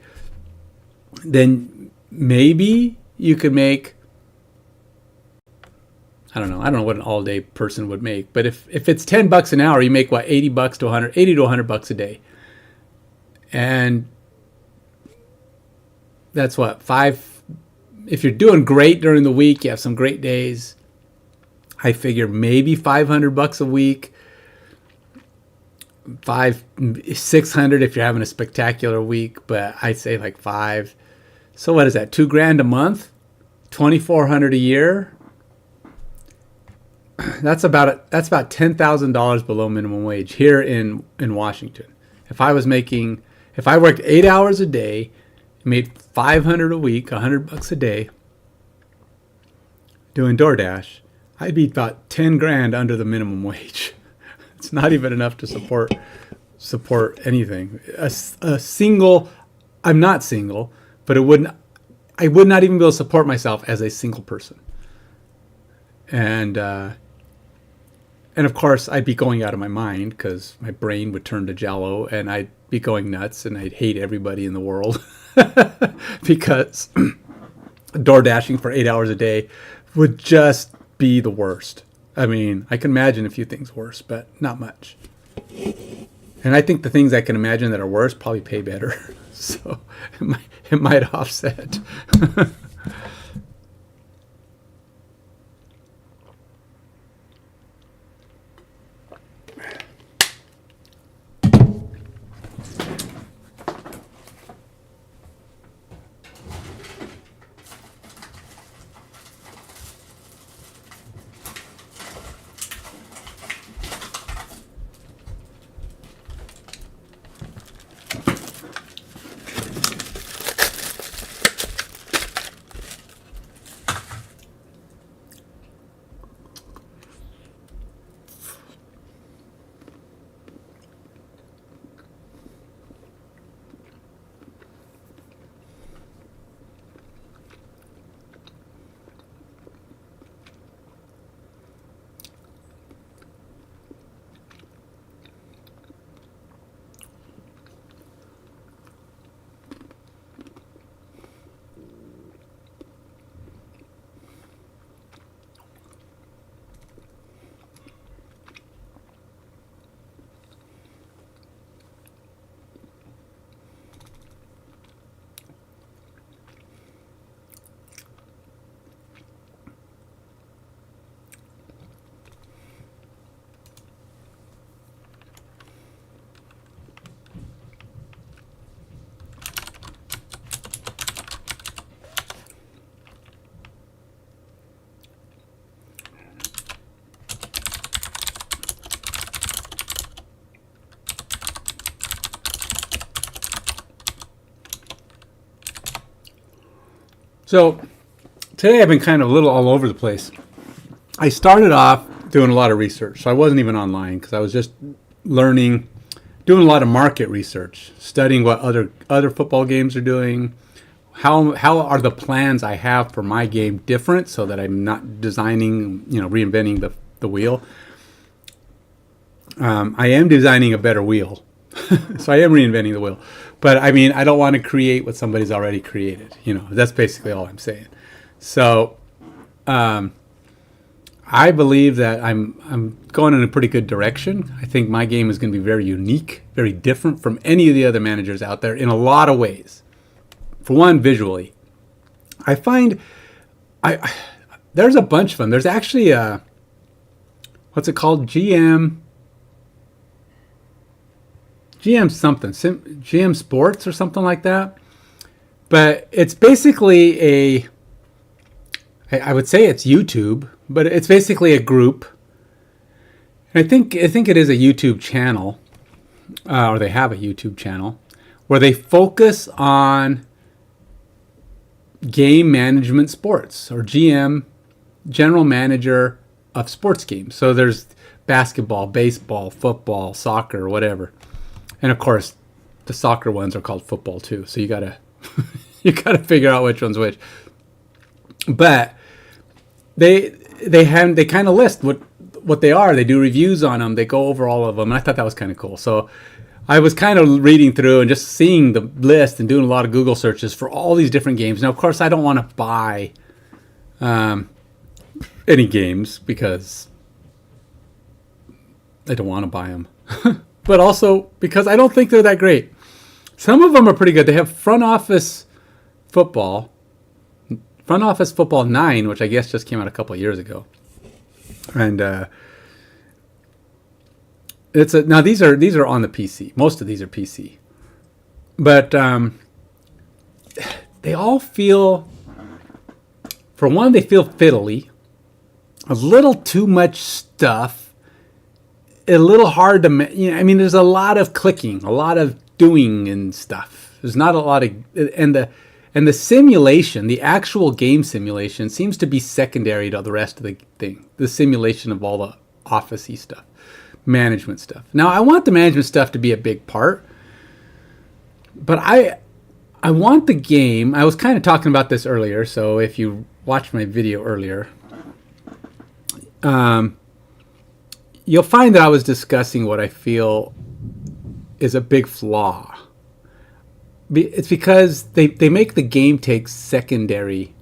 then maybe you could make, I don't know what an all day person would make, but if it's $10 an hour, you make what, $80 to $100 a day. And that's what, 5. If you're doing great during the week, you have some great days. I figure maybe $500 a week. five, 600 if you're having a spectacular week, but I'd say like five. So what is that? $2,000 a month, 2,400 a year. That's about $10,000 below minimum wage here in Washington. If I worked 8 hours a day, made 500 a week, $100 a day, doing DoorDash, I'd be about 10 grand under the minimum wage. It's not even enough to support anything. I'm not single, but I would not even be able to support myself as a single person. And of course, I'd be going out of my mind because my brain would turn to jello and I'd be going nuts and I'd hate everybody in the world because door dashing for 8 hours a day would just be the worst. I mean, I can imagine a few things worse, but not much. And I think the things I can imagine that are worse probably pay better. So it might offset. So today I've been kind of a little all over the place. I started off doing a lot of research. So I wasn't even online because I was just learning, doing a lot of market research, studying what other football games are doing. How are the plans I have for my game different so that I'm not designing, reinventing the wheel. I am designing a better wheel. So I am reinventing the wheel. But I mean, I don't want to create what somebody's already created. That's basically all I'm saying. So I believe that I'm going in a pretty good direction. I think my game is going to be very unique, very different from any of the other managers out there in a lot of ways. For one, visually. I find there's a bunch of them. There's actually what's it called? GM something, GM Sports or something like that. But it's basically I would say it's YouTube, but it's basically a group. And I think it is a YouTube channel, or they have a YouTube channel, where they focus on game management sports, or GM, general manager of sports games. So there's basketball, baseball, football, soccer, whatever. And of course, the soccer ones are called football too. So you gotta figure out which one's which. But they kind of list what they are. They do reviews on them. They go over all of them. And I thought that was kind of cool. So I was kind of reading through and just seeing the list and doing a lot of Google searches for all these different games. Now, of course, I don't want to buy any games because I don't want to buy them. But also because I don't think they're that great. Some of them are pretty good. They have Front Office Football 9, which I guess just came out a couple of years ago. And Now these are on the PC. Most of these are PC, but they all feel, for one, they feel fiddly, a little too much stuff, a little hard to, I mean, there's a lot of clicking, a lot of doing and stuff. There's not a lot of, and the simulation, the actual game simulation, seems to be secondary to the rest of the thing. The simulation of all the office-y stuff, management stuff. Now, I want the management stuff to be a big part, but I want the game. I was kind of talking about this earlier, so if you watched my video earlier, you'll find that I was discussing what I feel is a big flaw. It's because they make the game take secondary,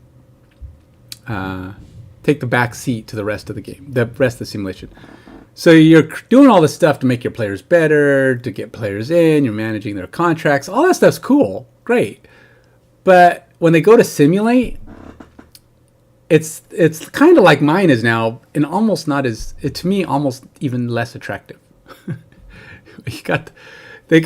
take the back seat to the rest of the game, the rest of the simulation. So you're doing all this stuff to make your players better, to get players in, you're managing their contracts, all that stuff's cool, great. But when they go to simulate, it's kind of like mine is now, and almost not as, to me, almost even less attractive. They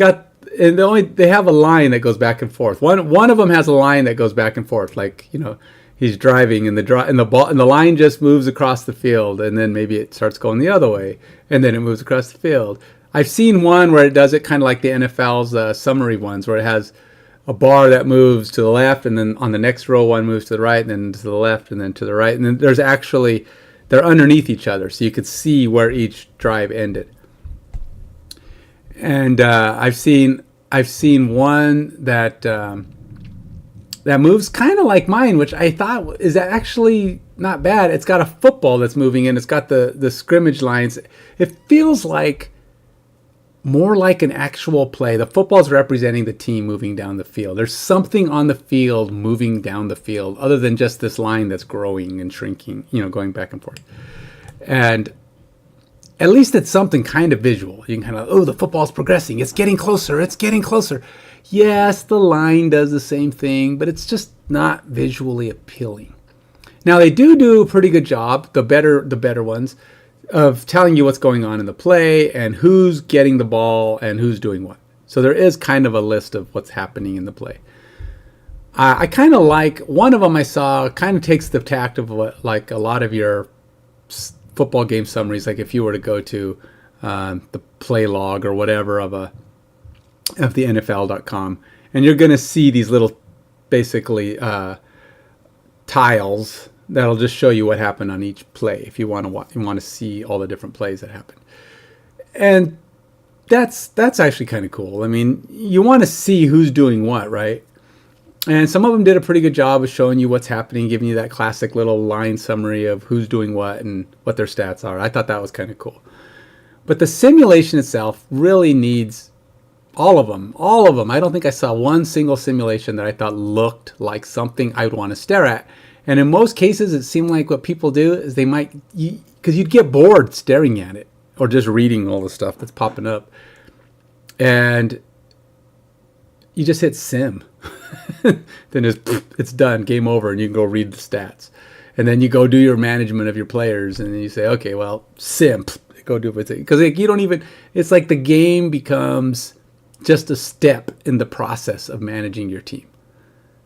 have a line that goes back and forth. One of them has a line that goes back and forth, like, you know, he's driving and the line just moves across the field, and then maybe it starts going the other way, and then it moves across the field. I've seen one where it does it kind of like the NFL's summary ones, where it has a bar that moves to the left, and then on the next row one moves to the right, and then to the left, and then to the right, and then they're underneath each other, so you could see where each drive ended. And I've seen one that moves kind of like mine, which I thought is actually not bad. It's got a football that's moving in. It's got the scrimmage lines. It feels like more like an actual play. The football's representing the team moving down the field. There's something on the field moving down the field other than just this line that's growing and shrinking, you know, going back and forth. And at least it's something kind of visual. You can kind of, oh, the football's progressing. It's getting closer. It's getting closer. Yes, the line does the same thing, but it's just not visually appealing. Now, they do a pretty good job, the better ones, of telling you what's going on in the play and who's getting the ball and who's doing what. So there is kind of a list of what's happening in the play. I kind of like, one of them I saw kind of takes the tact of what, like a lot of your football game summaries, like if you were to go to the play log or whatever of the NFL.com, and you're going to see these little basically tiles that'll just show you what happened on each play if you want to see all the different plays that happened. And that's actually kind of cool. I mean, you want to see who's doing what, right? And some of them did a pretty good job of showing you what's happening, giving you that classic little line summary of who's doing what and what their stats are. I thought that was kind of cool. But the simulation itself really needs all of them. All of them. I don't think I saw one single simulation that I thought looked like something I would want to stare at. And in most cases, it seemed like what people do is they might, because you'd get bored staring at it or just reading all the stuff that's popping up. And you just hit sim. Then it's done, game over, and you can go read the stats. And then you go do your management of your players, and then you say, okay, well, sim, go do it. Because you don't even, it's like the game becomes just a step in the process of managing your team.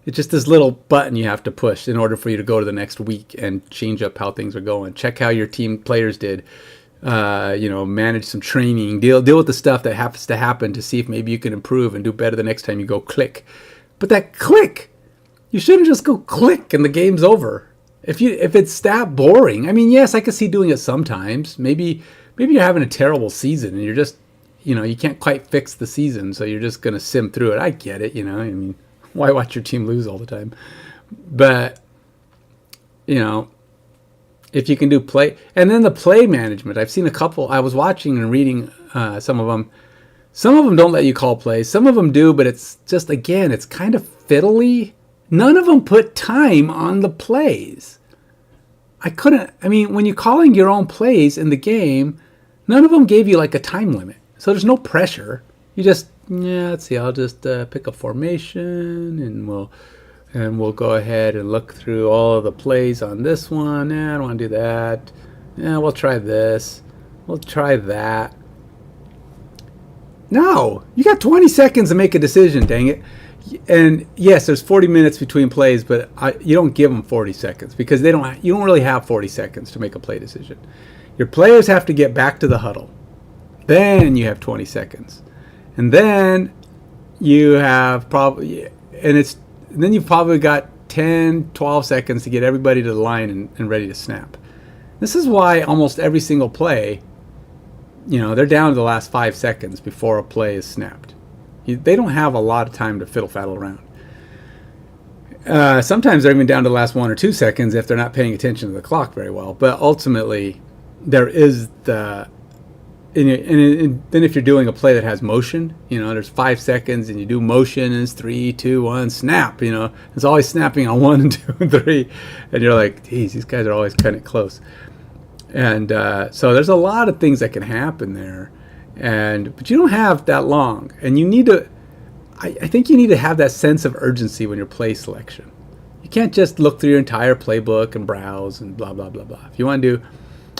It's just this little button you have to push in order for you to go to the next week and change up how things are going. Check how your team players did. Manage some training. Deal with the stuff that happens to happen to see if maybe you can improve and do better the next time you go click. But that click, you shouldn't just go click and the game's over. If it's that boring, I mean, yes, I could see doing it sometimes. Maybe you're having a terrible season and you're just, you can't quite fix the season, so you're just gonna sim through it. I get it, I mean, why watch your team lose all the time? But, if you can do play, and then the play management, I've seen a couple, I was watching and reading some of them. Some of them don't let you call plays. Some of them do, but it's just, again, it's kind of fiddly. None of them put time on the plays. When you're calling your own plays in the game, none of them gave you like a time limit. So there's no pressure. You just, let's see, I'll just pick a formation and we'll go ahead and look through all of the plays on this one. I don't want to do that. We'll try this. We'll try that. No, you got 20 seconds to make a decision, dang it. And yes, there's 40 minutes between plays, but you don't give them 40 seconds because you don't really have 40 seconds to make a play decision. Your players have to get back to the huddle. Then you have 20 seconds. And then you have then you've probably got 10, 12 seconds to get everybody to the line and ready to snap. This is why almost every single play, they're down to the last 5 seconds before a play is snapped. They don't have a lot of time to fiddle-faddle around. Sometimes they're even down to the last 1 or 2 seconds if they're not paying attention to the clock very well. But ultimately, there is and then if you're doing a play that has motion, there's 5 seconds and you do motion and it's 3, 2, 1, snap. It's always snapping on 1 and 2 and 3, and you're like, geez, these guys are always kind of close. And so there's a lot of things that can happen there, but you don't have that long, and you need to. I think you need to have that sense of urgency when you're play selection. You can't just look through your entire playbook and browse and blah blah blah blah. If you want to do,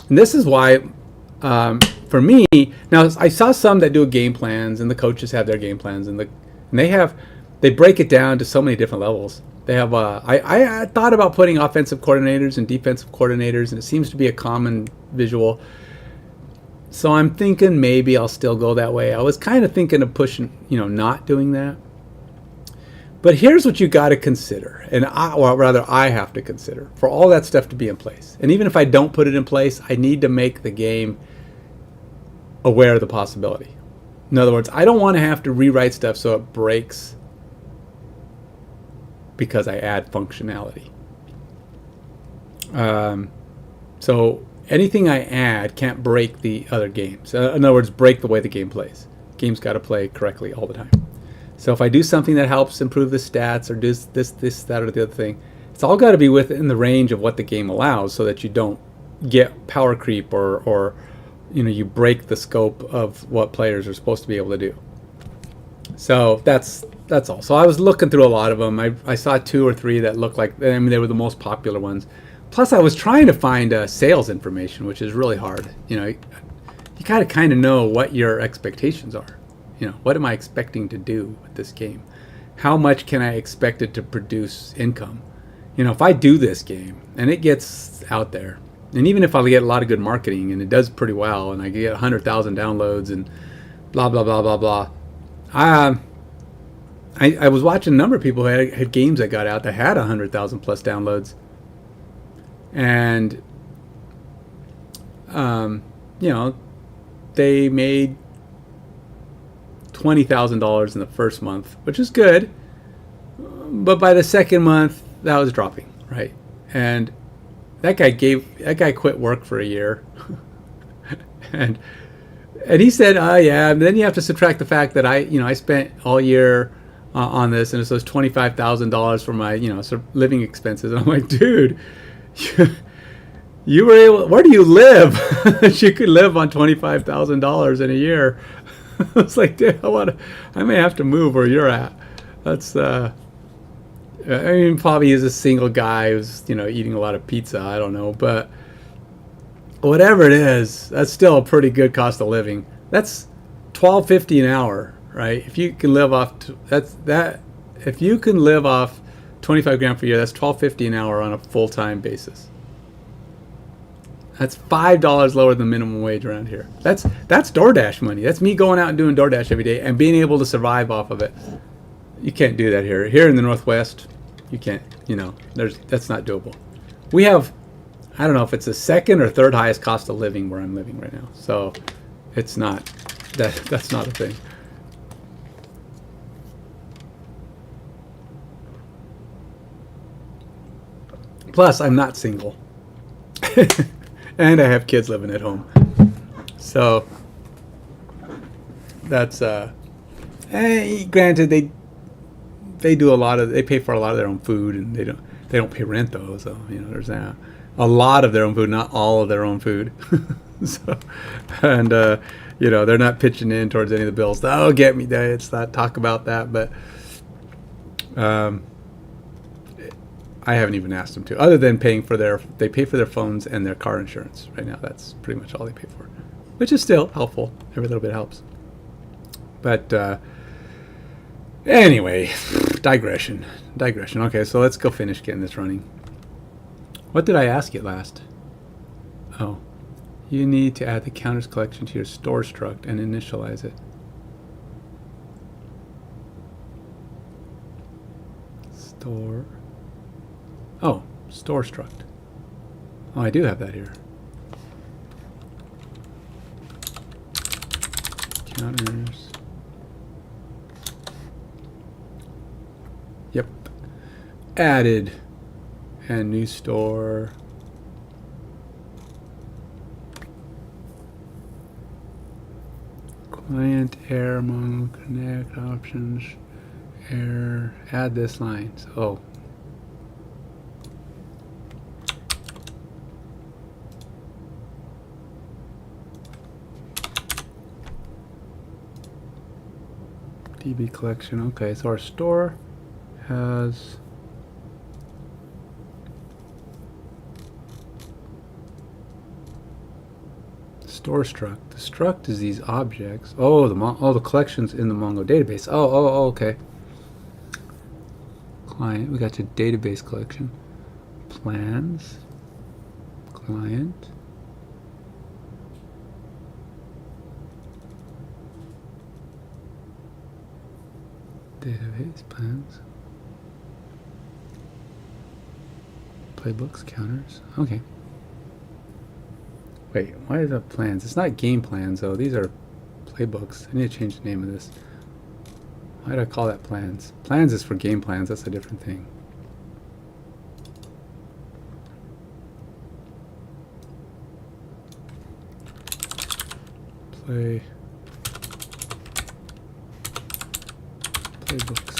and this is why. For me, now I saw some that do game plans, and the coaches have their game plans, and they break it down to so many different levels. They have I thought about putting offensive coordinators and defensive coordinators, and it seems to be a common visual. So I'm thinking maybe I'll still go that way. I was kind of thinking of pushing, not doing that. But here's what you got to consider, I have to consider for all that stuff to be in place. And even if I don't put it in place, I need to make the game aware of the possibility. In other words, I don't want to have to rewrite stuff so it breaks because I add functionality. So anything I add can't break the other games. In other words, break the way the game plays. Game's got to play correctly all the time. So if I do something that helps improve the stats or do this, that, or the other thing, it's all got to be within the range of what the game allows so that you don't get power creep or you break the scope of what players are supposed to be able to do. So that's all. So I was looking through a lot of them. I saw 2 or 3 that looked like, they were the most popular ones. Plus I was trying to find sales information, which is really hard. You got to kind of know what your expectations are. What am I expecting to do with this game? How much can I expect it to produce income? If I do this game and it gets out there, and even if I get a lot of good marketing and it does pretty well and I get 100,000 downloads and blah, blah, blah, blah, blah. I was watching a number of people who had games that got out that had 100,000 plus downloads. And, they made $20,000 in the first month, which is good. But by the second month, that was dropping, right? And that guy quit work for a year. and he said, yeah, and then you have to subtract the fact that I spent all year on this, and it was $25,000 for my, sort of living expenses. And I'm like, dude, you were able, where do you live? You could live on $25,000 in a year. I was like, dude, I may have to move where you're at. That's, probably he's a single guy who's, eating a lot of pizza. I don't know, but whatever it is, that's still a pretty good cost of living. That's $12.50 an hour, right? If you can live off, if you can live off 25 grand per year, that's $12.50 an hour on a full-time basis. That's $5 lower than minimum wage around here. That's DoorDash money. That's me going out and doing DoorDash every day and being able to survive off of it. You can't do that here. Here in the Northwest, you can't. That's not doable. We have, I don't know if it's the second or third highest cost of living where I'm living right now. So it's not, that's not a thing. Plus, I'm not single. And I have kids living at home. So that's granted they do they pay for a lot of their own food, and they don't pay rent though, so there's that. A lot of their own food, not all of their own food. So, and they're not pitching in towards any of the bills. Oh, get me there. It's not talk about that, but I haven't even asked them to, other than they pay for their phones and their car insurance right now. That's pretty much all they pay for, which is still helpful. Every little bit helps. But anyway, digression. Okay, so let's go finish getting this running. What did I ask it last? Oh, you need to add the counters collection to your store struct and initialize it. Store. Oh, store struct. Oh, I do have that here. Counters. Yep. Added. And new store. Client error Mongo connect options error. Add this line. So, DB collection. Okay, so our store has store struct. The struct is these objects. Oh, the collections in the Mongo database. Oh, okay. Client. We got your database collection. Plans. Client. Database plans. Playbooks, counters. Okay. Wait, why is that plans? It's not game plans though. These are playbooks. I need to change the name of this. Why did I call that plans? Plans is for game plans. That's a different thing. Playbooks.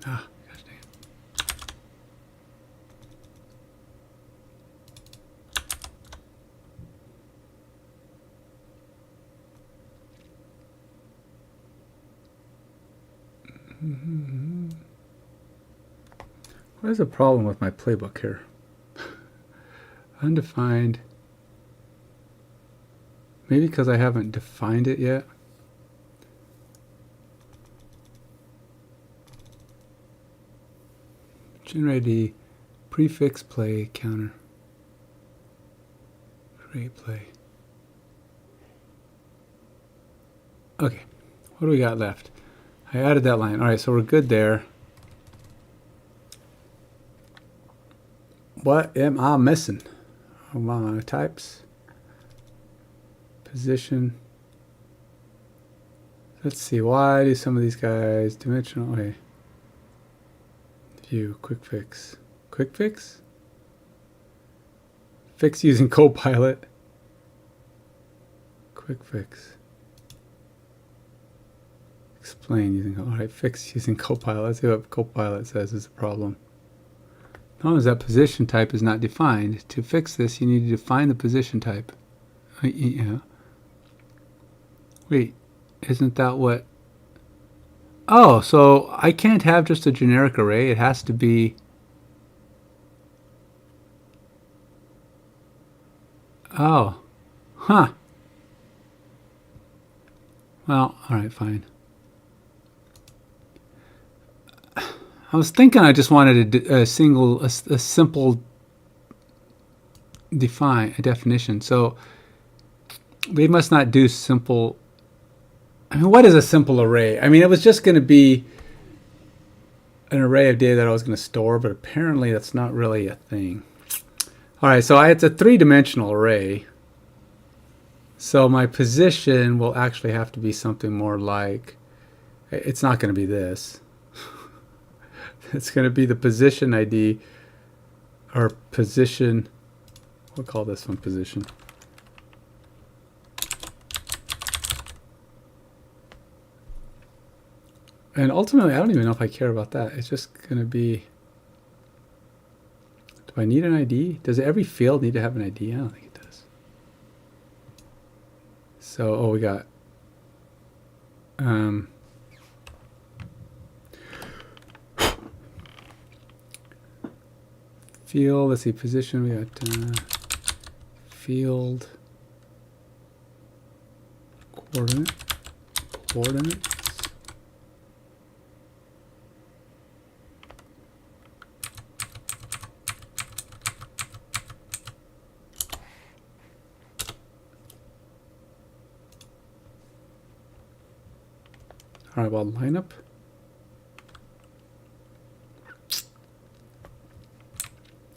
Ah, gosh dang it. What is the problem with my playbook here? Undefined. Maybe because I haven't defined it yet. Generate the prefix play counter. Create play. Okay, what do we got left? I added that line. All right, so we're good there. What am I missing? My types. Position. Let's see. Why do some of these guys dimensional? Okay. View. Quick fix. Quick fix. Fix using Copilot. Quick fix. Explain using. All right. Fix using Copilot. Let's see what Copilot says is the problem. Notice that position type is not defined. To fix this, you need to define the position type. Yeah. Wait, isn't that what? Oh, so I can't have just a generic array. It has to be. Oh, huh. Well, all right, fine. I was thinking I just wanted a simple definition. So we must not do simple. I mean, what is a simple array? I mean, it was just going to be an array of data that I was going to store, but apparently that's not really a thing. All right, so it's a three-dimensional array. So my position will actually have to be something more like, it's not going to be this. It's going to be the position ID or position. We'll call this one position. And ultimately, I don't even know if I care about that. It's just going to be Do I need an ID? Does every field need to have an ID? I don't think it does. So, oh, we got field. Let's see, position. We got field coordinates. All right, well, lineup.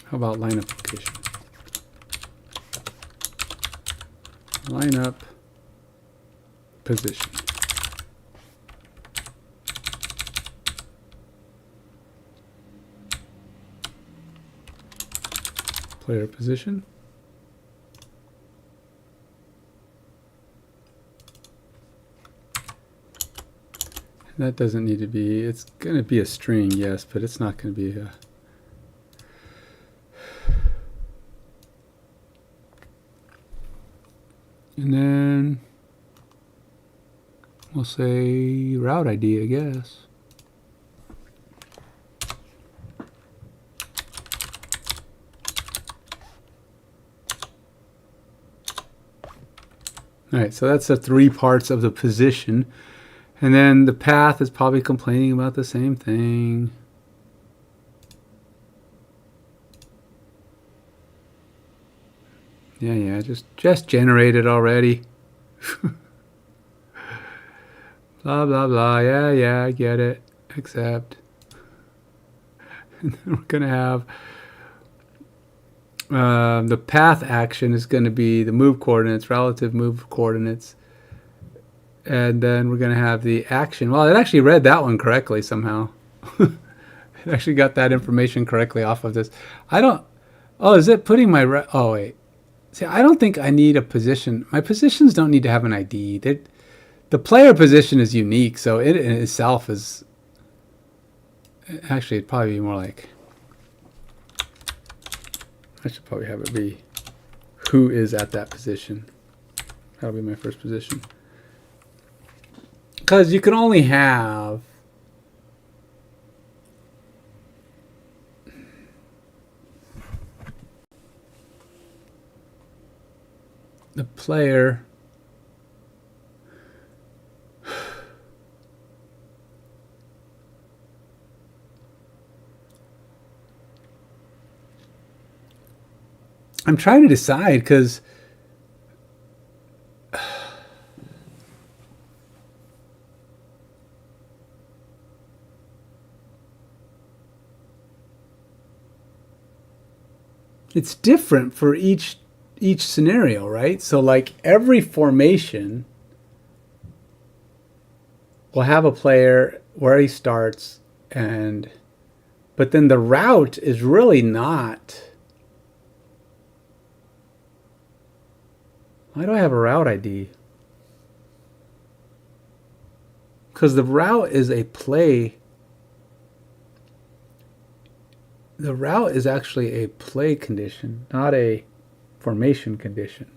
How about lineup location? Lineup position. Player position. That doesn't need to be, it's going to be a string, yes, but it's not going to be a... And then we'll say route ID, I guess. All right, so that's the 3 parts of the position. And then the path is probably complaining about the same thing. Yeah, just generate it already. Blah, blah, blah. Yeah, I get it. Accept. And then we're going to have the path action is going to be the move coordinates, relative move coordinates. And then we're going to have the action. Well, it actually read that one correctly somehow. It actually got that information correctly off of this. I don't... Oh, is it putting my... Oh, wait. See, I don't think I need a position. My positions don't need to have an ID. The player position is unique, so it in itself is... Actually, it'd probably be more like... I should probably have it be who is at that position. That'll be my first position. Because you can only have the player I'm trying to decide because it's different for each scenario, right? So like every formation will have a player where he starts, but then the route is really not. Why do I have a route ID? Because the route is a play. The route is actually a play condition, not a formation condition.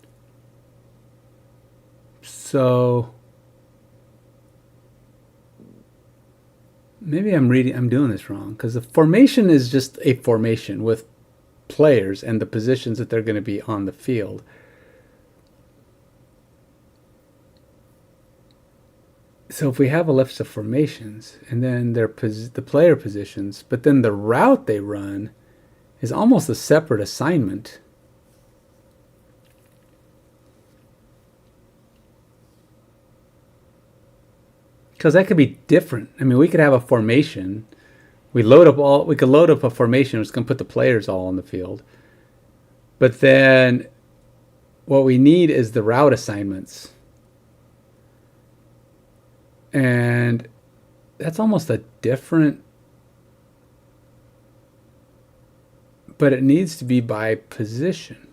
So maybe I'm doing this wrong, because the formation is just a formation with players and the positions that they're going to be on the field. So if we have a list of formations and then the player positions, but then the route they run is almost a separate assignment. Because that could be different. I mean, we could have a formation. We could load up a formation which can put the players all on the field. But then what we need is the route assignments. And that's almost a different, but it needs to be by position.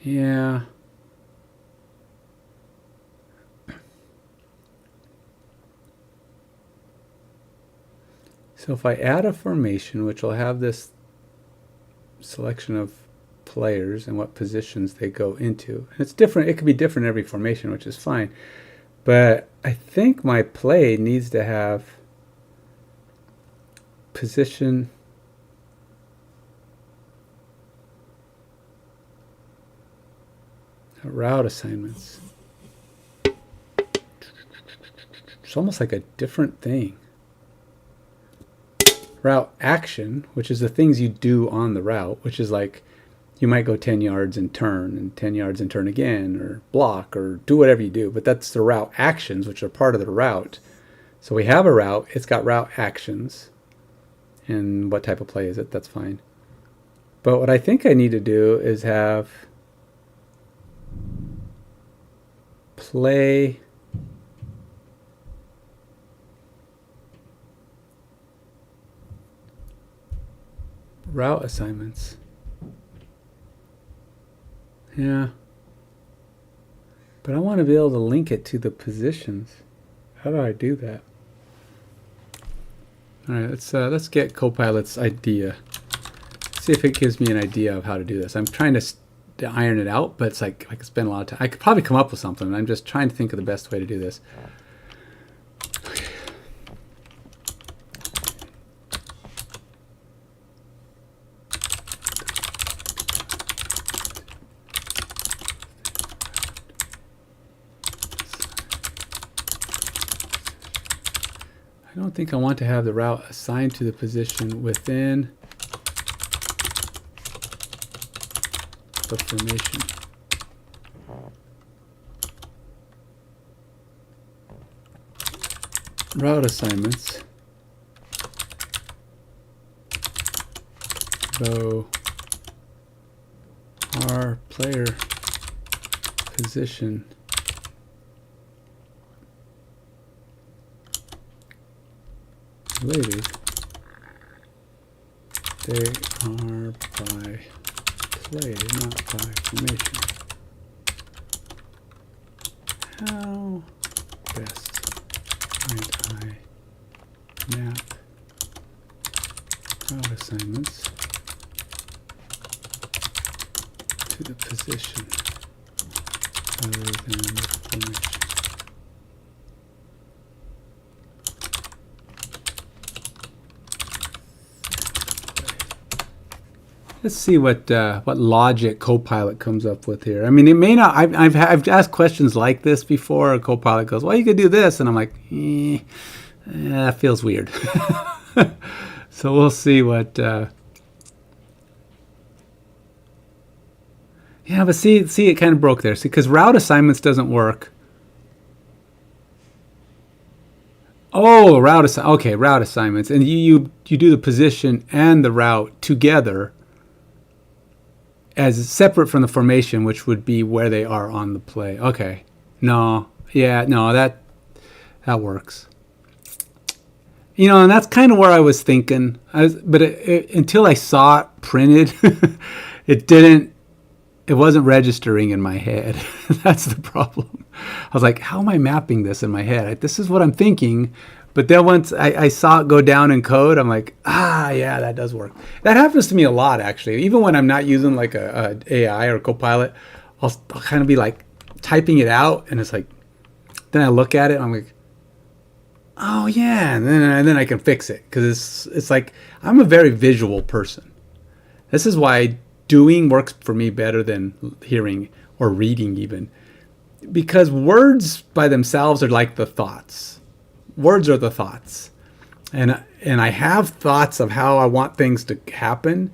Yeah. So if I add a formation, which will have this selection of players and what positions they go into, and it's different, it could be different in every formation, which is fine, but I think my play needs to have position route assignments. It's almost like a different thing. Route action, which is the things you do on the route, which is like you might go 10 yards and turn, and 10 yards and turn again, or block, or do whatever you do. But that's the route actions, which are part of the route. So we have a route. It's got route actions. And what type of play is it? That's fine. But what I think I need to do is have play route assignments. Yeah. But I want to be able to link it to the positions. How do I do that? All right, let's get Copilot's idea. See if it gives me an idea of how to do this. I'm trying to iron it out, but it's like I could spend a lot of time. I could probably come up with something. I'm just trying to think of the best way to do this. Okay. I don't think I want to have the route assigned to the position within the formation. Route assignments. Though our player position related, they are by play, not by formation. How best might I map route assignments to the position rather than the formation? Let's see what logic Copilot comes up with here. I mean, it may not. I've asked questions like this before. Copilot goes, "Well, you could do this," and I'm like, that feels weird. So we'll see what. Yeah, but see, it kind of broke there. See, because route assignments doesn't work. Oh, okay, route assignments, and you do the position and the route together as separate from the formation, which would be where they are on the play. Okay. No. Yeah, no, that works. You know, and that's kind of where I was thinking. But until I saw it printed, it wasn't registering in my head. That's the problem. I was like, how am I mapping this in my head? This is what I'm thinking. But then once I saw it go down in code, I'm like, yeah, that does work. That happens to me a lot, actually. Even when I'm not using like a AI or Copilot, I'll kind of be like typing it out, and it's like, then I look at it, and I'm like, oh yeah, and then I can fix it, because it's like I'm a very visual person. This is why doing works for me better than hearing or reading even, because words by themselves are like the thoughts. Words are the thoughts, and I have thoughts of how I want things to happen,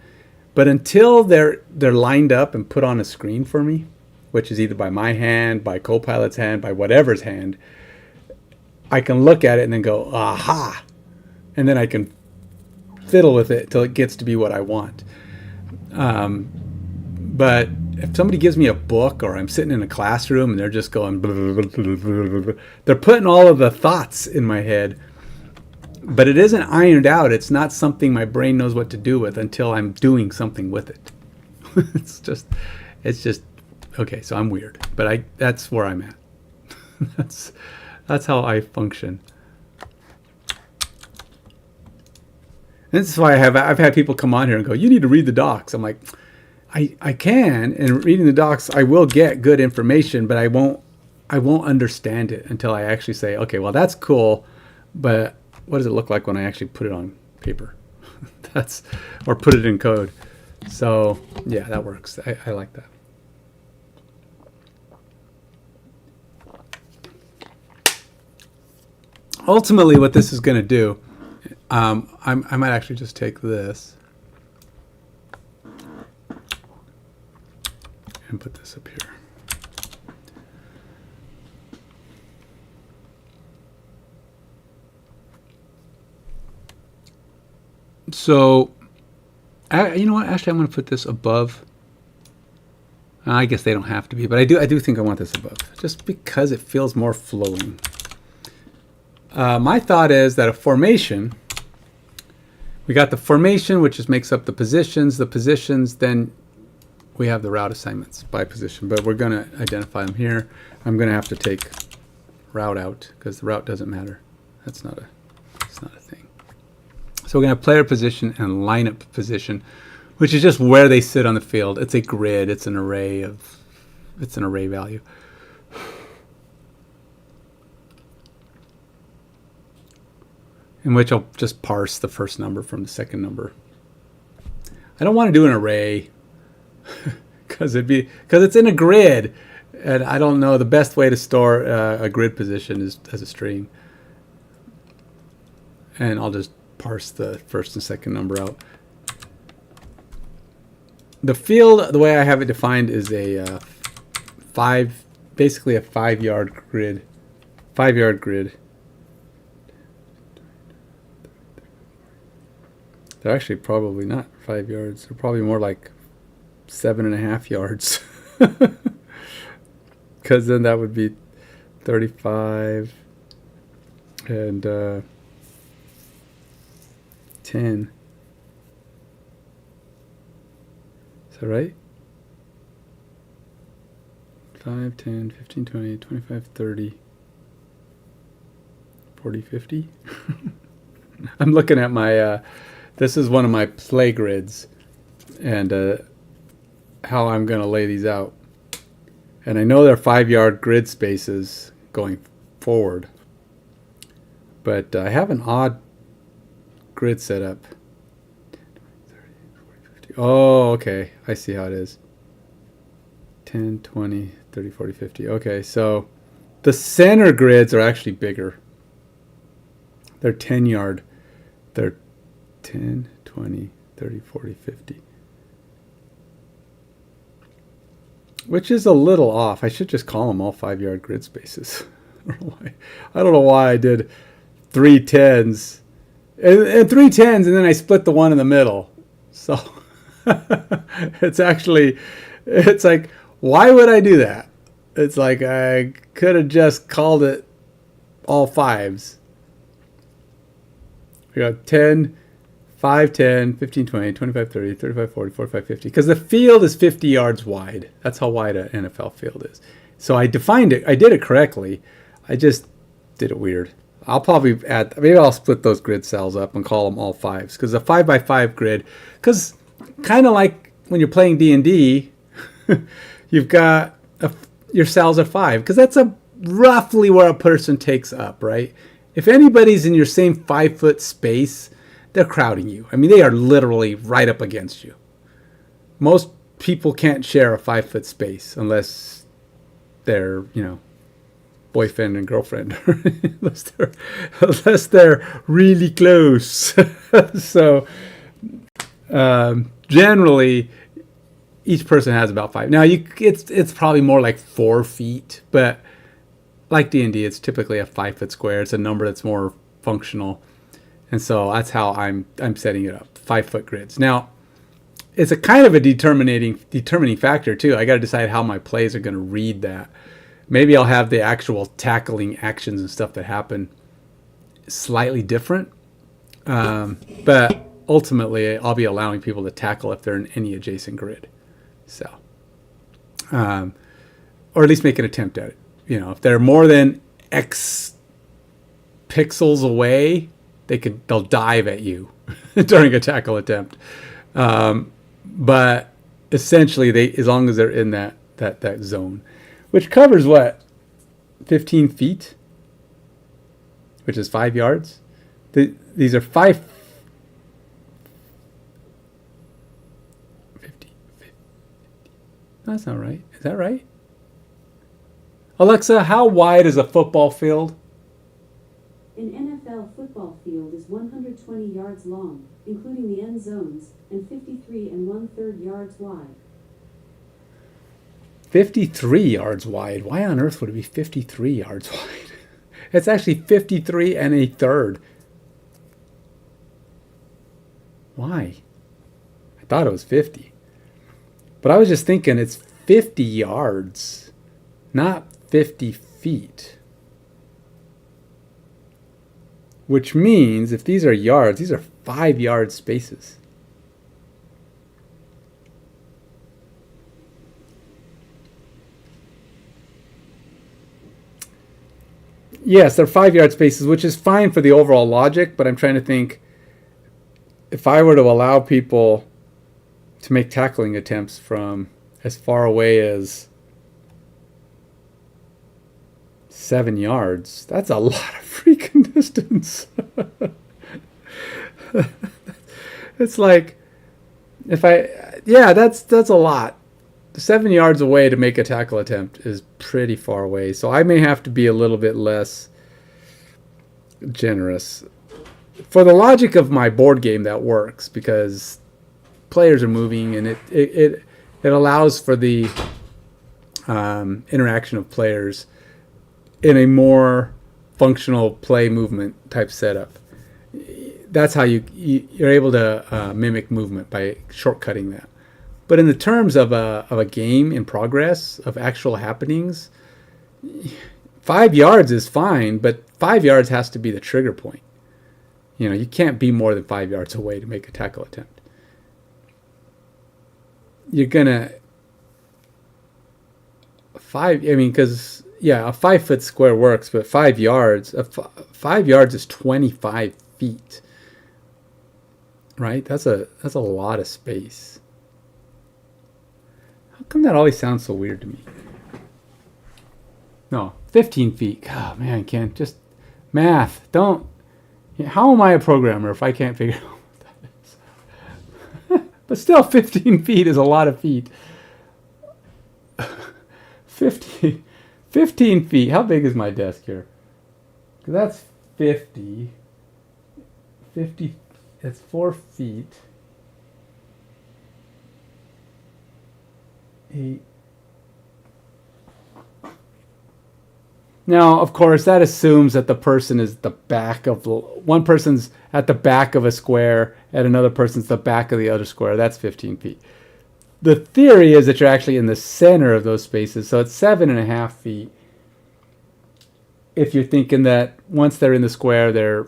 but until they're lined up and put on a screen for me, which is either by my hand, by Copilot's hand, by whatever's hand, I can look at it and then go, aha, and then I can fiddle with it till it gets to be what I want. But if somebody gives me a book, or I'm sitting in a classroom and they're just going, blah, blah, blah, blah, blah, blah, they're putting all of the thoughts in my head, but it isn't ironed out. It's not something my brain knows what to do with until I'm doing something with it. It's just, okay, so I'm weird, but that's where I'm at. That's how I function. This is why I've had people come on here and go, you need to read the docs. I'm like, I can, and reading the docs, I will get good information, but I won't understand it until I actually say, okay, well, that's cool, but what does it look like when I actually put it on paper? Or put it in code. So yeah, that works. I like that. Ultimately, what this is going to do, I might actually just take this and put this up here. So, you know what? Actually, I'm going to put this above. I guess they don't have to be, but I do think I want this above, just because it feels more flowing. My thought is that a formation, we got the formation, which just makes up the positions. The positions, then we have the route assignments by position, but we're going to identify them here. I'm going to have to take route out because the route doesn't matter. It's not a thing. So we're going to have player position and lineup position, which is just where they sit on the field. It's a grid. It's an array value. In which I'll just parse the first number from the second number. I don't want to do an array because it's in a grid, and I don't know the best way to store a grid position is as a string. And I'll just parse the first and second number out. The field, the way I have it defined, is basically a 5-yard grid. 5-yard grid. They're actually probably not 5 yards. They're probably more like 7.5 yards. Because then that would be 35 and 10. Is that right? 5, 10, 15, 20, 25, 30, 40, 50. I'm looking at my... this is one of my play grids, and how I'm going to lay these out. And I know they're 5-yard grid spaces going forward, but I have an odd grid set up. 30, 40, 50. Oh, okay. I see how it is. 10, 20, 30, 40, 50. Okay, so the center grids are actually bigger. They're 10-yard. They're 10, 20, 30, 40, 50. Which is a little off. I should just call them all 5-yard grid spaces. I don't know why I did 3 10s. And 3 10s, and then I split the one in the middle. So it's like, why would I do that? It's like I could have just called it all 5s. We got 10, 5, 10, 15, 20, 25, 30, 35, 40, 45, 50. Because the field is 50 yards wide. That's how wide an NFL field is. So I defined it. I did it correctly. I just did it weird. I'll probably maybe I'll split those grid cells up and call them all 5s. Because a 5x5 grid, because kind of like when you're playing D&D, you've got your cells are 5. Because that's roughly where a person takes up, right? If anybody's in your same 5-foot space, they're crowding you. I mean, they are literally right up against you. Most people can't share a 5-foot space unless they're, boyfriend and girlfriend, unless they're really close. So generally, each person has about 5. Now, it's probably more like 4 feet, but like D&D, it's typically a 5-foot square. It's a number that's more functional. And so that's how I'm setting it up, 5-foot grids. Now, it's a kind of a determining factor too. I got to decide how my plays are going to read that. Maybe I'll have the actual tackling actions and stuff that happen slightly different. But ultimately, I'll be allowing people to tackle if they're in any adjacent grid. So, or at least make an attempt at it. If they're more than X pixels away, they'll dive at you during a tackle attempt. But essentially, as long as they're in that zone, which covers what, 15 feet, which is 5 yards. These are 50. That's not right. Is that right? Alexa, how wide is a football field? An NFL football field is 120 yards long, including the end zones, and 53 1/3 yards wide. 53 yards wide. Why on earth would it be 53 yards wide? It's actually 53 1/3. Why? I thought it was 50. But I was just thinking it's 50 yards, not 50 feet. Which means if these are yards, these are 5-yard spaces. Yes, they're 5-yard spaces, which is fine for the overall logic, but I'm trying to think, if I were to allow people to make tackling attempts from as far away as 7 yards, that's a lot of freaking distance. It's like, that's a lot. 7 yards away to make a tackle attempt is pretty far away. So I may have to be a little bit less generous. For the logic of my board game, that works because players are moving, and it allows for the interaction of players in a more functional play movement type setup. That's how you're able to mimic movement, by shortcutting that. But in the terms of a game in progress, of actual happenings, 5 yards is fine, but 5 yards has to be the trigger point. You can't be more than 5 yards away to make a tackle attempt. You're gonna a 5-foot square works, but 5 yards, 5 yards is 25 feet, right? That's a lot of space. How come that always sounds so weird to me? No, 15 feet. Oh man, Ken, just math. Don't. How am I a programmer if I can't figure out what that is? But still, 15 feet is a lot of feet. 15 feet. How big is my desk here? That's 50. 50. That's 4 feet. 8. Now, of course, that assumes that the person is one person's at the back of a square and another person's the back of the other square. That's 15 feet. The theory is that you're actually in the center of those spaces, so it's 7.5 feet. If you're thinking that once they're in the square, they're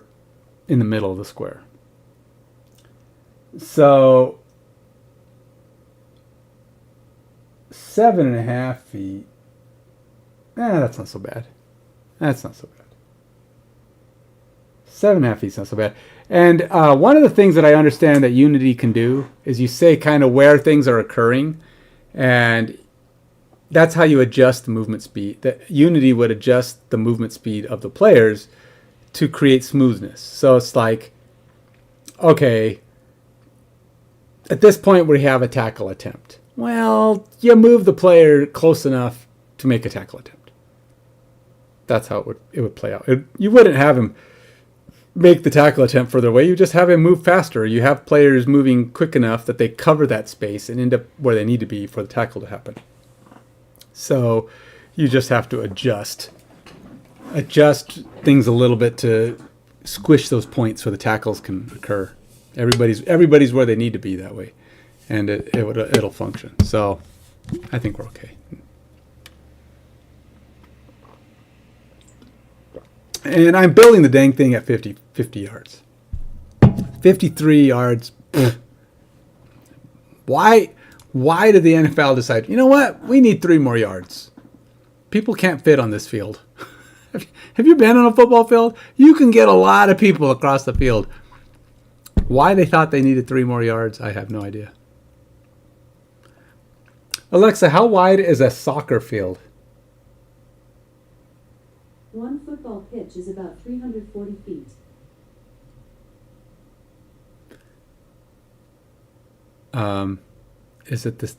in the middle of the square. So 7.5 feet. That's not so bad. That's not so bad. 7.5 feet is not so bad. And one of the things that I understand that Unity can do is you say kind of where things are occurring, and that's how you adjust the movement speed. That Unity would adjust the movement speed of the players to create smoothness. So it's like, okay, at this point we have a tackle attempt. Well, you move the player close enough to make a tackle attempt. That's how it would play out. You wouldn't have him make the tackle attempt further away. You just have him move faster. You have players moving quick enough that they cover that space and end up where they need to be for the tackle to happen. So you just have to adjust things a little bit to squish those points so the tackles can occur. Everybody's where they need to be that way, and it'll function. So I think we're okay. And I'm building the dang thing at 50 yards. 53 yards. Why did the NFL decide, you know what? We need 3 more yards. People can't fit on this field. Have you been on a football field? You can get a lot of people across the field. Why they thought they needed 3 more yards, I have no idea. Alexa, how wide is a soccer field? One football pitch is about 340 feet. Is it this?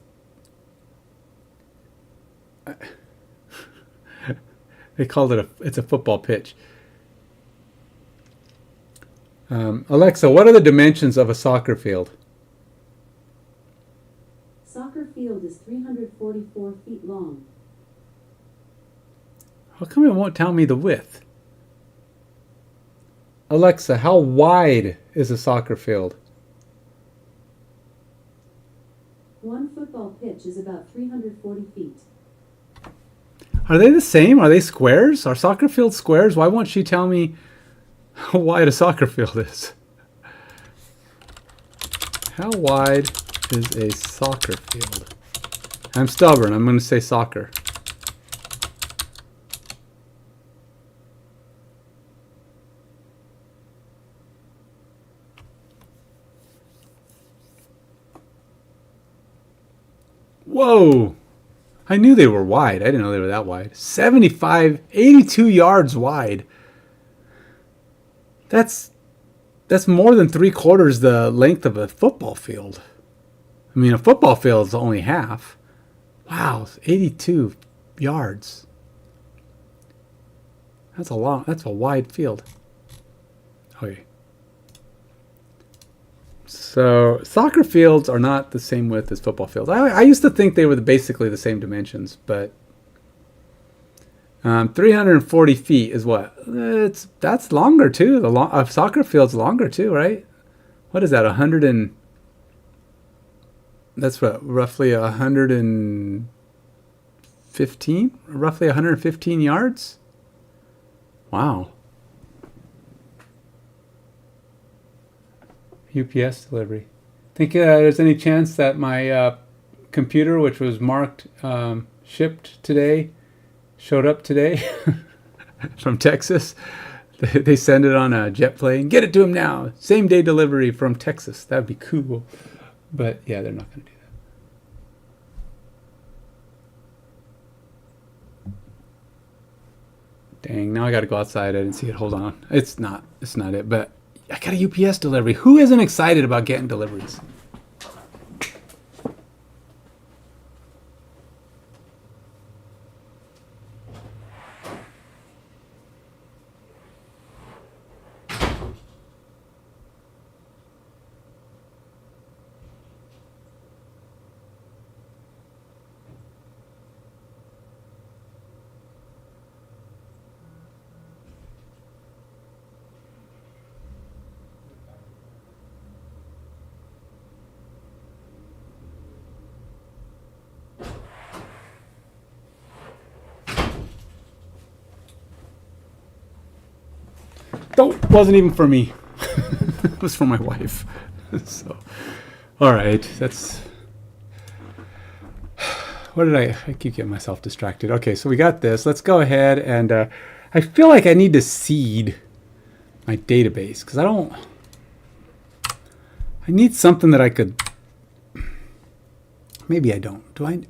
They called it it's a football pitch. Alexa, what are the dimensions of a soccer field? Soccer field is 344 feet long. How come it won't tell me the width? Alexa, how wide is a soccer field? One football pitch is about 340 feet. Are they the same? Are they squares? Are soccer fields squares? Why won't she tell me how wide a soccer field is? How wide is a soccer field? I'm stubborn. I'm going to say soccer. Whoa! I knew they were wide. I didn't know they were that wide. 82 yards wide. That's more than 3/4 the length of a football field. I mean, a football field is only half. Wow, 82 yards. That's a wide field. Okay. So soccer fields are not the same width as football fields. I used to think they were basically the same dimensions, but 340 feet is what? That's longer too. A soccer field's longer too, right? What is that? That's what, roughly 115? Roughly 115 yards? Wow. UPS delivery. Think there's any chance that my computer, which was marked shipped today, showed up today from Texas? They send it on a jet plane. Get it to him now. Same day delivery from Texas. That'd be cool. But yeah, they're not going to do that. Dang, now I got to go outside. I didn't see it. Hold on. It's not it, but I got a UPS delivery. Who isn't excited about getting deliveries? Nope, wasn't even for me. It was for my wife. So, all right, that's. What did I keep getting myself distracted. Okay, so we got this. Let's go ahead and I feel like I need to seed my database because I need something that I could. Maybe I don't. I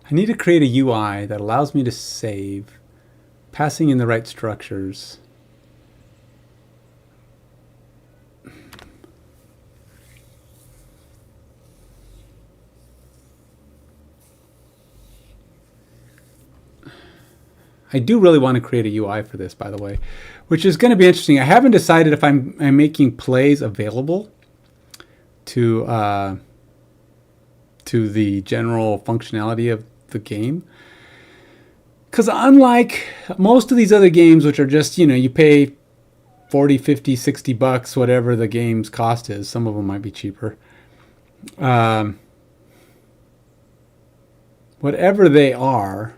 need to create a UI that allows me to save, passing in the right structures. I do really want to create a UI for this, by the way, which is going to be interesting. I haven't decided if I'm making plays available to the general functionality of the game. Because unlike most of these other games, which are just, you pay 40, 50, 60 bucks, whatever the game's cost is. Some of them might be cheaper. Whatever they are,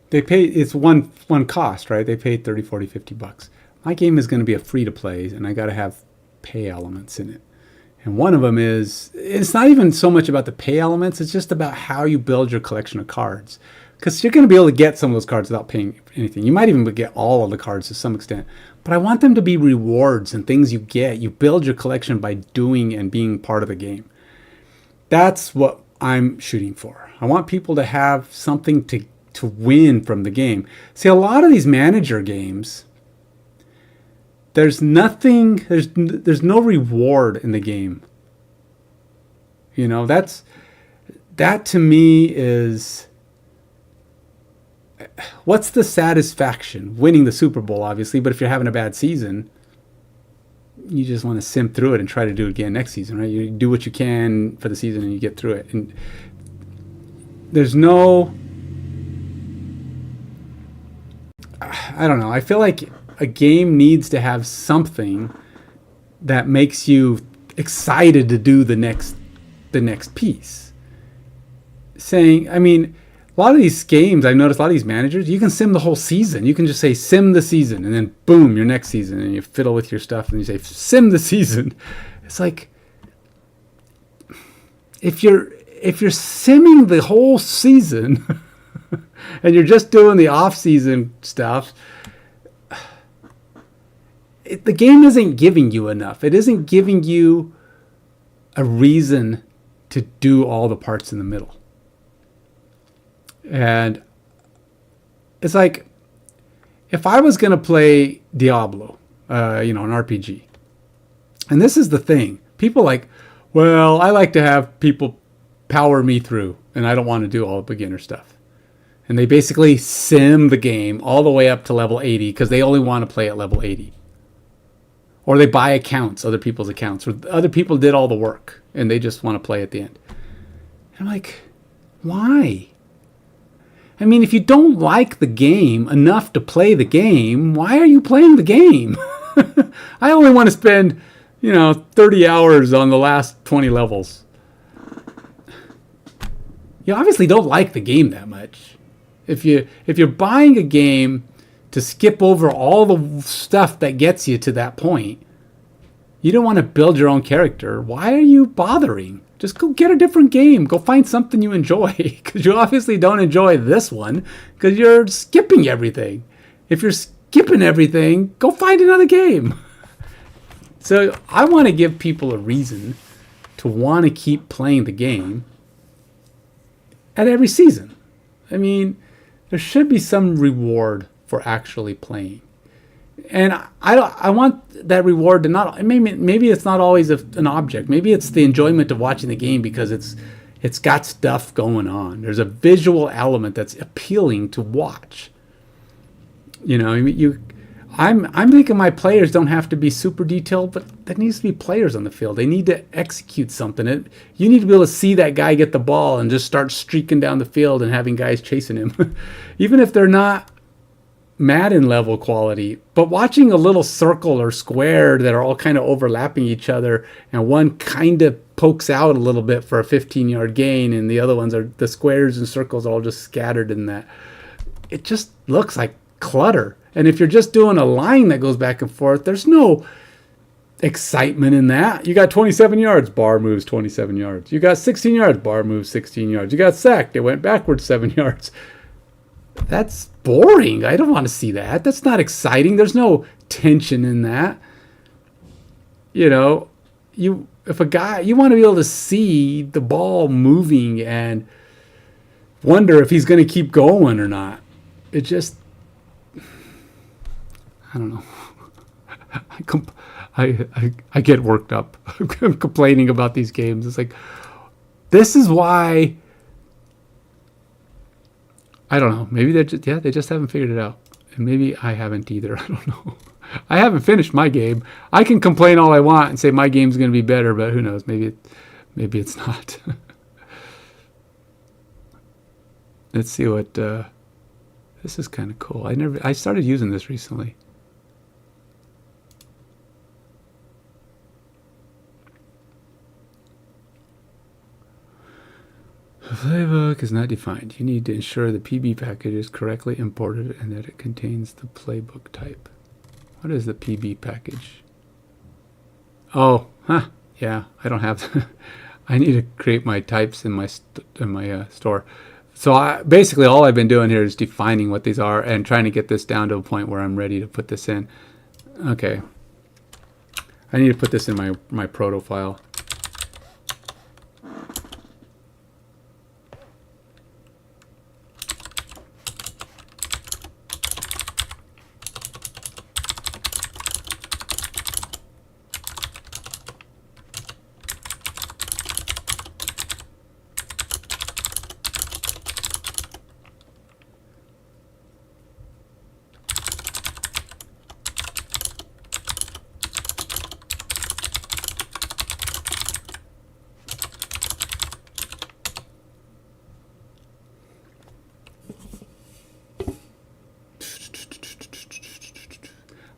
they pay, it's one cost, right? They paid 30, 40, 50 bucks. My game is going to be a free to play, and I got to have pay elements in it. And one of them is, it's not even so much about the pay elements, it's just about how you build your collection of cards. Because you're going to be able to get some of those cards without paying anything. You might even get all of the cards to some extent. But I want them to be rewards and things you get. You build your collection by doing and being part of the game. That's what I'm shooting for. I want people to have something to win from the game. See, a lot of these manager games, there's no reward in the game. You know, that to me is, what's the satisfaction? Winning the Super Bowl, obviously, but if you're having a bad season, you just want to sim through it and try to do it again next season, right? You do what you can for the season and you get through it. And there's no, I don't know. I feel like a game needs to have something that makes you excited to do the next piece. Saying, I mean, a lot of these games, I've noticed a lot of these managers, you can sim the whole season. You can just say sim the season, and then boom, your next season, and you fiddle with your stuff, and you say sim the season. It's like, if you're simming the whole season, and you're just doing the off-season stuff, the game isn't giving you enough. It isn't giving you a reason to do all the parts in the middle. And it's like, if I was going to play Diablo, an RPG, and this is the thing, people like, well, I like to have people power me through, and I don't want to do all the beginner stuff. And they basically sim the game all the way up to level 80 because they only want to play at level 80. Or they buy accounts, other people's accounts, or other people did all the work, and they just want to play at the end. And I'm like, why? I mean, if you don't like the game enough to play the game, why are you playing the game? I only want to spend, 30 hours on the last 20 levels. You obviously don't like the game that much. If you're buying a game to skip over all the stuff that gets you to that point, you don't want to build your own character. Why are you bothering? Just go get a different game. Go find something you enjoy, because you obviously don't enjoy this one because you're skipping everything. If you're skipping everything, go find another game. So I want to give people a reason to want to keep playing the game at every season. I mean, there should be some reward for actually playing. And I want that reward to not, maybe it's not always an object. Maybe it's the enjoyment of watching the game because it's got stuff going on. There's a visual element that's appealing to watch. I'm thinking my players don't have to be super detailed, but there needs to be players on the field. They need to execute something. You need to be able to see that guy get the ball and just start streaking down the field and having guys chasing him. Even if they're not Madden level quality, but watching a little circle or square that are all kind of overlapping each other, and one kind of pokes out a little bit for a 15-yard gain, and the other ones are the squares and circles all just scattered in that. It just looks like clutter. And if you're just doing a line that goes back and forth, there's no excitement in that. You got 27 yards, bar moves 27 yards. You got 16 yards, bar moves 16 yards. You got sacked, it went backwards 7 yards. That's boring. I don't want to see that. That's not exciting. There's no tension in that. If you want to be able to see the ball moving and wonder if he's going to keep going or not. It just, I don't know. I get worked up. I'm complaining about these games. It's like, this is why, I don't know. Maybe they just haven't figured it out. And maybe I haven't either. I don't know. I haven't finished my game. I can complain all I want and say my game's going to be better, but who knows? Maybe it's not. Let's see what, this is kind of cool. I started using this recently. The playbook is not defined. You need to ensure the PB package is correctly imported and that it contains the playbook type. What is the PB package? Oh, yeah, Yeah, I don't have. I need to create my types in my store. So basically all I've been doing here is defining what these are and trying to get this down to a point where I'm ready to put this in. Okay. I need to put this in my proto file.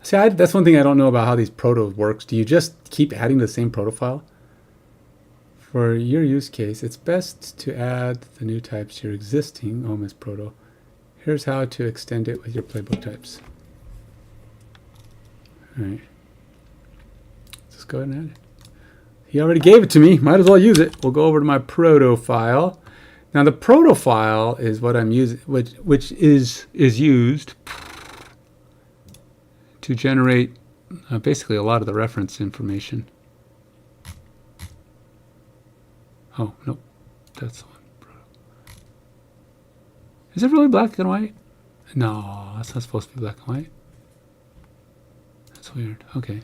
See, that's one thing I don't know about how these protos works. Do you just keep adding the same proto file? For your use case, it's best to add the new types to your existing OMS proto. Here's how to extend it with your playbook types. All right. Let's just go ahead and add it. He already gave it to me. Might as well use it. We'll go over to my proto file. Now the proto file is what I'm using, which is used to generate basically a lot of the reference information. Oh, nope. That's the one. Is it really black and white? No, that's not supposed to be black and white. That's weird. Okay.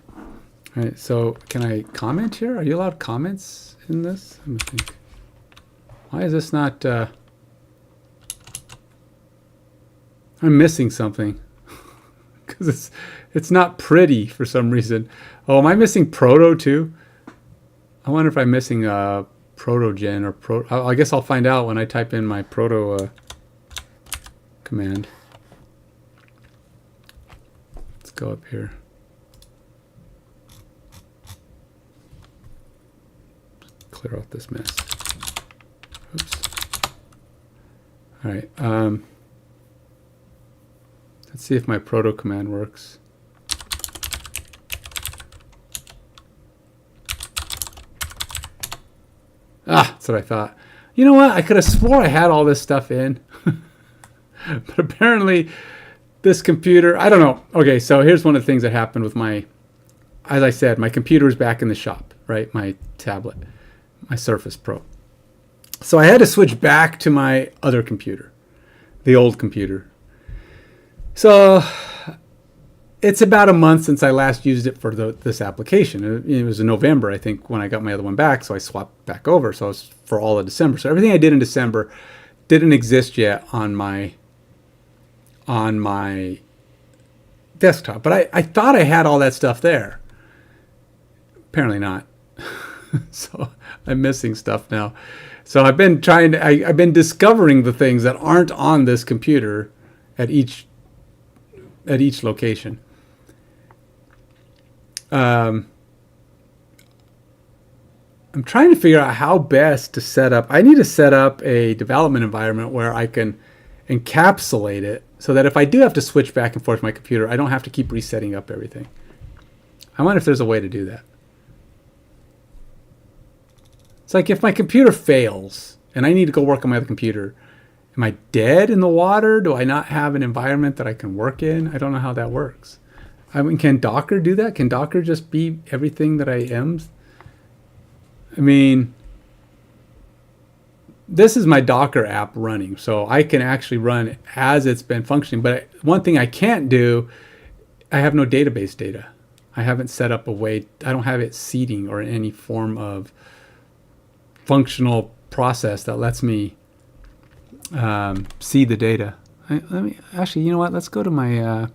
All right, so can I comment here? Are you allowed comments in this? Let me think. Why is this not... I'm missing something. Because it's not pretty for some reason. Oh, am I missing proto too? I wonder if I'm missing protogen or I guess I'll find out when I type in my proto command. Let's go up here. Clear out this mess. Oops. All right. Let's see if my proto command works. Ah, that's what I thought. You know what? I could have swore I had all this stuff in. But apparently this computer, I don't know. Okay, so here's one of the things that happened with as I said, my computer is back in the shop, right? My tablet, my Surface Pro. So I had to switch back to my other computer, the old computer. So it's about a month since I last used it for this application. It was in November, I think, when I got my other one back, so I swapped back over. So it was for all of December. So everything I did in December didn't exist yet on my desktop. But I thought I had all that stuff there. Apparently not. So I'm missing stuff now. So I've been I've been discovering the things that aren't on this computer at each location. I'm trying to figure out how best to set up. I need to set up a development environment where I can encapsulate it so that if I do have to switch back and forth to my computer, I don't have to keep resetting up everything. I wonder if there's a way to do that. It's like if my computer fails and I need to go work on my other computer, am I dead in the water? Do I not have an environment that I can work in? I don't know how that works. I mean, can Docker do that? Can Docker just be everything that I am? I mean, this is my Docker app running, so I can actually run as it's been functioning. But one thing I can't do, I have no database data. I haven't set up a way, I don't have it seeding or any form of functional process that lets me see the data. Let me actually, you know what? Let's go to my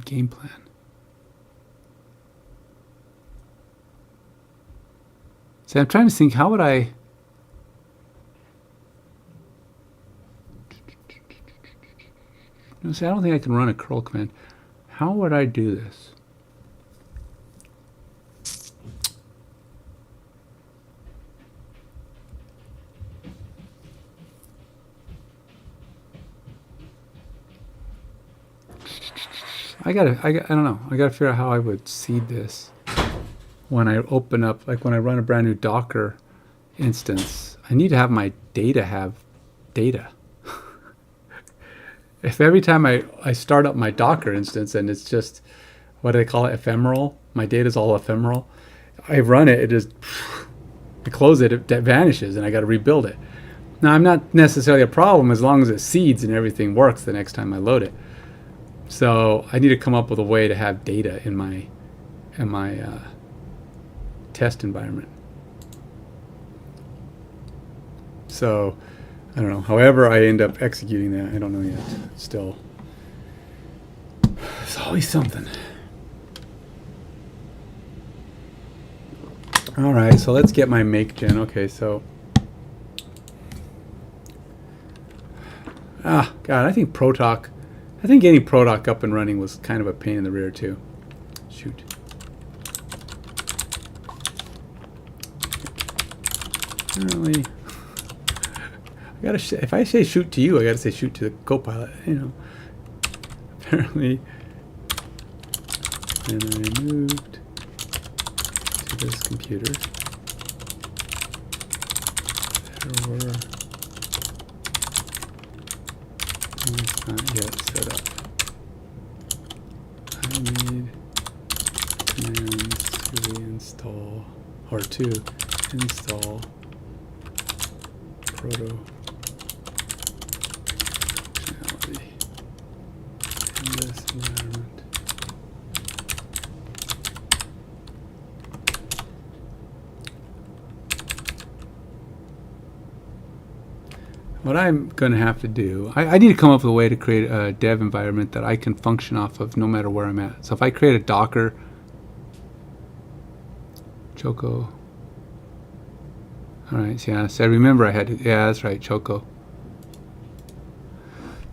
game plan. See, I'm trying to think. How would I? No, see, I don't think I can run a curl command. How would I do this? I don't know. I gotta figure out how I would seed this. when I open up, like when I run a brand new Docker instance, I need to have my data have data. If every time I start up my Docker instance and it's just, what do they call it, ephemeral, my data's all ephemeral, I run it, it just, I close it, it vanishes, and I got to rebuild it. Now, I'm not necessarily a problem as long as it seeds and everything works the next time I load it. So I need to come up with a way to have data in my test environment. So I don't know. However I end up executing that, I don't know yet. Still, it's always something. All right, so let's get my make gen. Okay, so God, I think getting Protoc up and running was kind of a pain in the rear too. Shoot. Apparently, I gotta. If I say shoot to you, I gotta say shoot to the Copilot. You know. Apparently, and I moved to this computer. There were things not yet set up. I need commands to reinstall or to install proto functionality in this environment. What I'm going to have to do, I need to come up with a way to create a dev environment that I can function off of no matter where I'm at. So if I create a Docker, Choco. All right, yeah, so I remember I had to, yeah, that's right, Choco.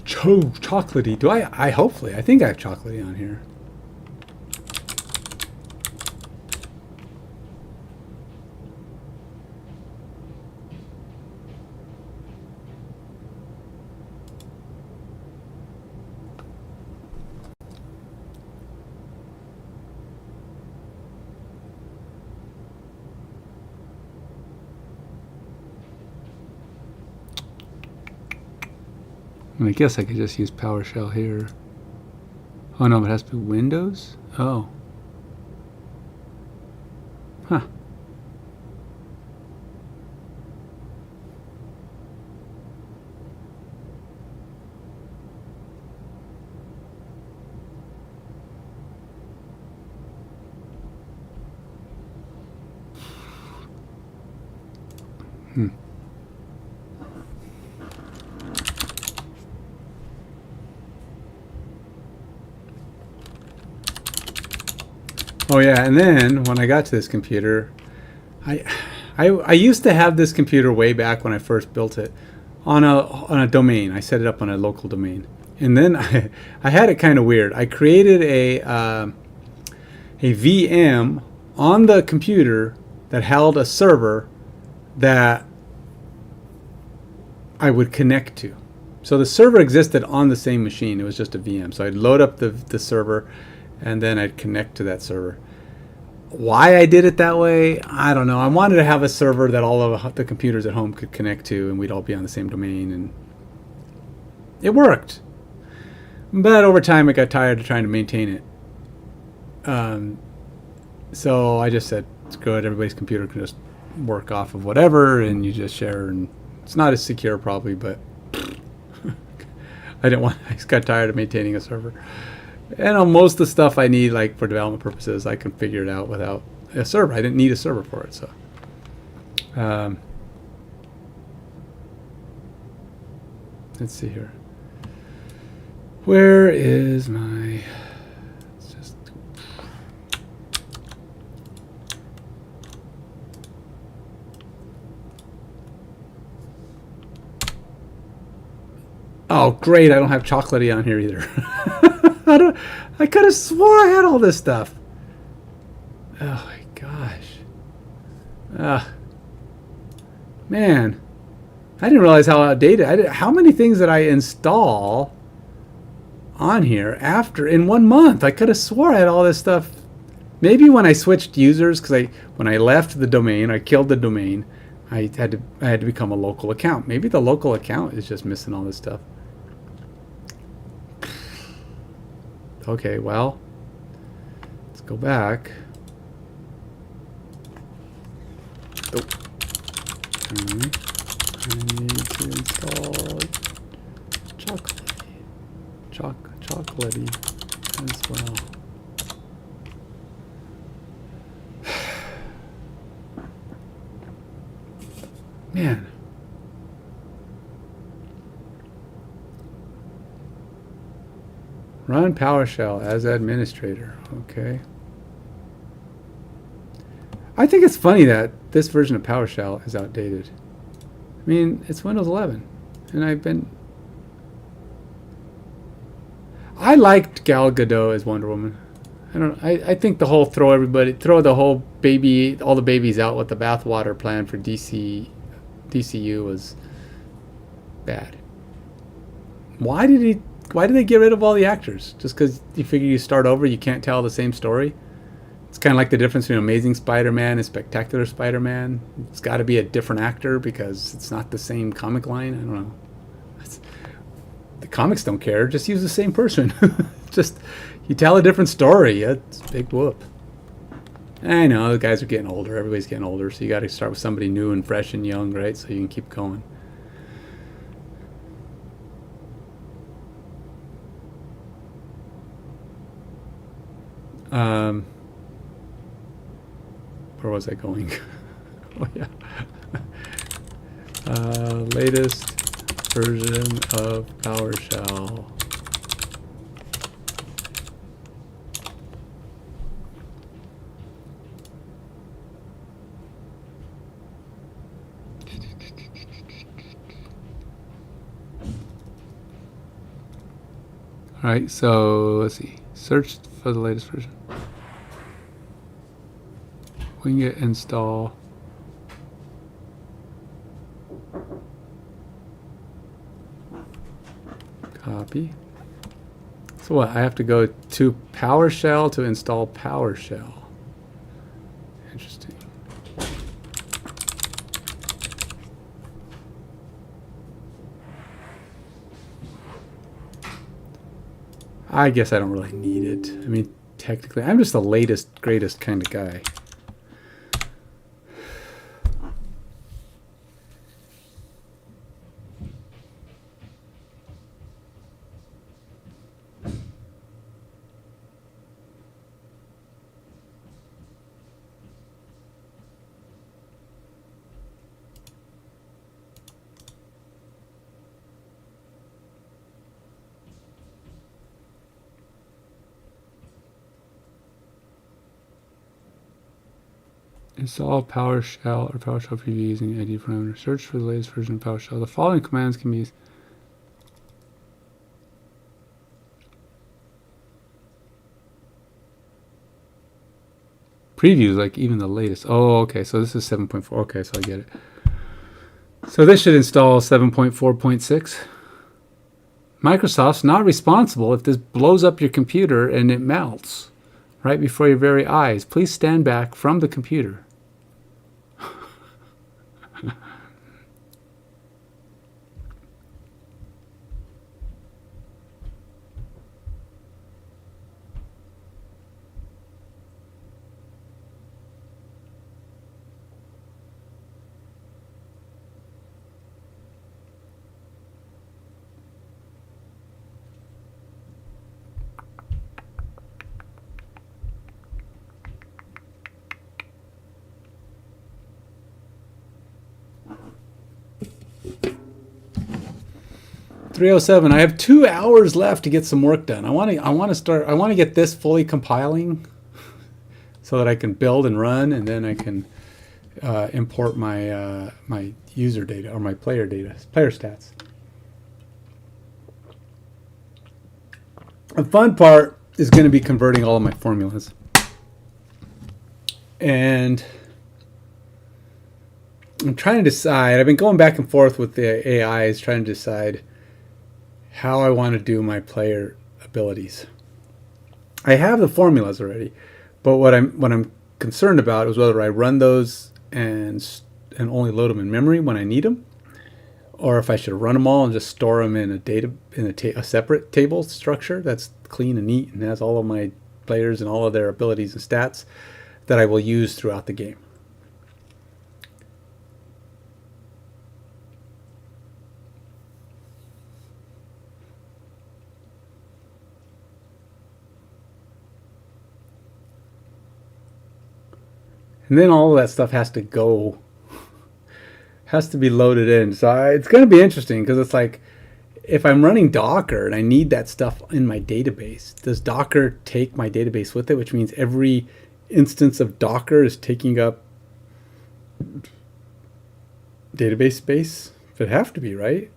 Chocolatey. Do I hopefully, I think I have chocolatey on here. I guess I could just use PowerShell here. Oh no, it has to be Windows? Oh. Huh. Oh yeah, and then when I got to this computer, I used to have this computer way back when I first built it on a domain. I set it up on a local domain, and then I had it kind of weird. I created a VM on the computer that held a server that I would connect to. So the server existed on the same machine. It was just a VM. So I'd load up the server, and then I'd connect to that server. Why I did it that way, I don't know. I wanted to have a server that all of the computers at home could connect to, and we'd all be on the same domain, and it worked. But over time, I got tired of trying to maintain it. So I just said, it's good. Everybody's computer can just work off of whatever, and you just share. And it's not as secure, probably, but I just got tired of maintaining a server. And on most of the stuff I need, like for development purposes, I can figure it out without a server. I didn't need a server for it, so. Let's see here. Where is my? It's just. Oh, great! I don't have chocolatey on here either. I could have swore I had all this stuff. Oh my gosh. Man, I didn't realize how outdated. How many things did I install on here in 1 month? I could have swore I had all this stuff. Maybe when I switched users, because when I left the domain, I killed the domain. I had to become a local account. Maybe the local account is just missing all this stuff. Okay, well, let's go back. Oh. Okay. I need to install chocolatey as well. Man. Run PowerShell as administrator. Okay. I think it's funny that this version of PowerShell is outdated. I mean, it's Windows 11, and I liked Gal Gadot as Wonder Woman. I think the whole throw all the babies out with the bathwater plan for DCU was bad. Why did they get rid of all the actors? Just because you figure you start over, you can't tell the same story? It's kind of like the difference between Amazing Spider-Man and Spectacular Spider-Man. It's got to be a different actor because it's not the same comic line. I don't know. The comics don't care. Just use the same person. Just you tell a different story. That's a big whoop. I know the guys are getting older. Everybody's getting older, so you got to start with somebody new and fresh and young, right? So you can keep going. Where was I going? Oh yeah. Latest version of PowerShell. All right, so let's see. Search for the latest version. Wing-it install. Copy. So what? I have to go to PowerShell to install PowerShell. Interesting. I guess I don't really need it. I mean, technically, I'm just the latest, greatest kind of guy. Install PowerShell or PowerShell preview using ID parameter. Search for the latest version of PowerShell. The following commands can be used. Previews, like even the latest. Oh, okay. So this is 7.4. Okay, so I get it. So this should install 7.4.6. Microsoft's not responsible if this blows up your computer and it melts right before your very eyes. Please stand back from the computer. .307. I have 2 hours left to get some work done. I want to get this fully compiling so that I can build and run, and then I can import my my user data or my player stats. The fun part is going to be converting all of my formulas. And I'm trying to decide. I've been going back and forth with the AIs trying to decide how I want to do my player abilities. I have the formulas already, But what I'm concerned about is whether I run those and only load them in memory when I need them, or if I should run them all and just store them in a separate table structure that's clean and neat and has all of my players and all of their abilities and stats that I will use throughout the game. And then all of that stuff has to be loaded in. So it's going to be interesting because it's like, if I'm running Docker and I need that stuff in my database, does Docker take my database with it? Which means every instance of Docker is taking up database space? It'd have to be, right?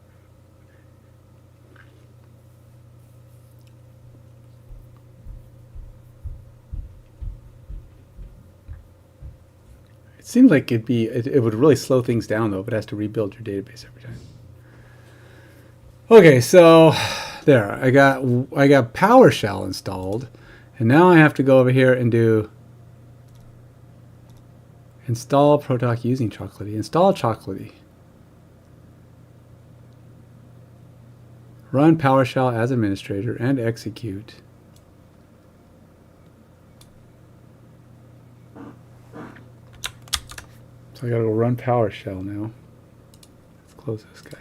It seems like it would really slow things down though if it has to rebuild your database every time. Okay, so there, I got PowerShell installed, and now I have to go over here and do install Protoc using Chocolatey. Install Chocolatey. Run PowerShell as administrator and execute. So I gotta go run PowerShell now. Let's close this guy.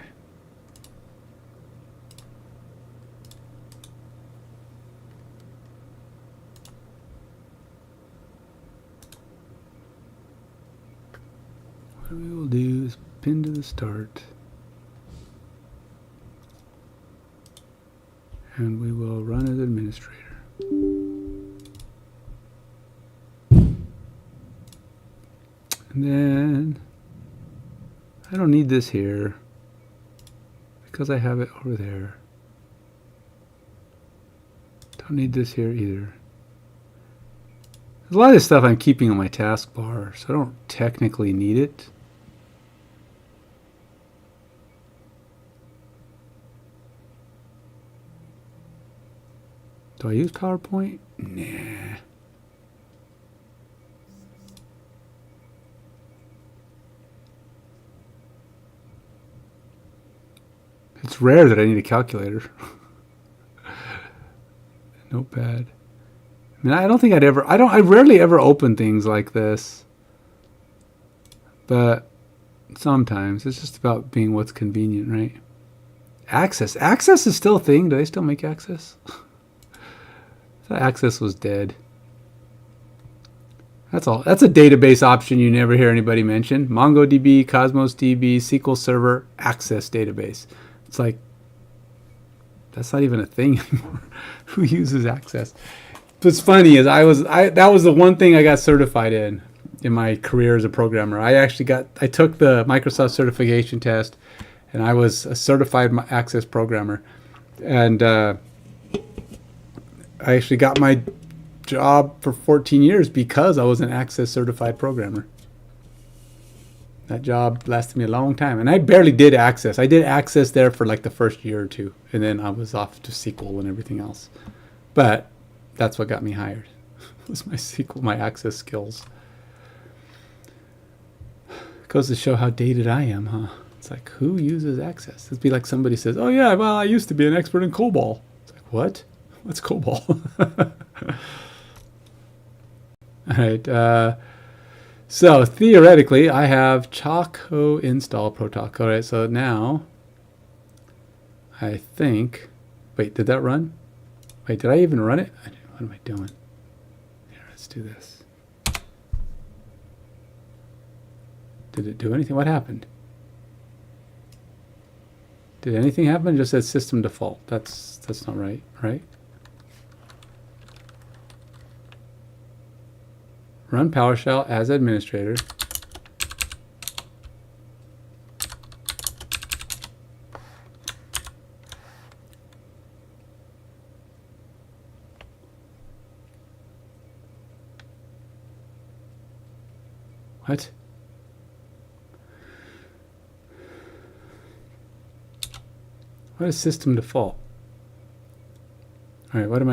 What we will do is pin to the start. And we will run as administrator. And then I don't need this here because I have it over there. Don't need this here either. There's a lot of this stuff I'm keeping on my taskbar, so I don't technically need it. Do I use PowerPoint? Nah. It's rare that I need a calculator. Notepad. I mean, I don't think I rarely ever open things like this. But sometimes it's just about being what's convenient, right? Access. Access is still a thing. Do they still make Access? I thought Access was dead. That's all. That's a database option you never hear anybody mention. MongoDB, Cosmos DB, SQL Server, Access database. It's like, that's not even a thing anymore. Who uses Access? What's funny is that was the one thing I got certified in my career as a programmer. I took the Microsoft certification test, and I was a certified Access programmer. And I actually got my job for 14 years because I was an Access certified programmer. That job lasted me a long time, and I barely did Access. I did Access there for like the first year or two, and then I was off to SQL and everything else. But that's what got me hired. Was my SQL, my Access skills. Goes to show how dated I am, huh? It's like, who uses Access? It'd be like somebody says, "Oh yeah, well I used to be an expert in COBOL." It's like, what? What's COBOL? All right. So theoretically, I have Choco install Protoc. All right. So now, I think. Wait, did that run? Wait, did I even run it? What am I doing? Here, let's do this. Did it do anything? What happened? Did anything happen? It just said system default. That's not right, right? Run PowerShell as administrator. What? What is system default? All right, what am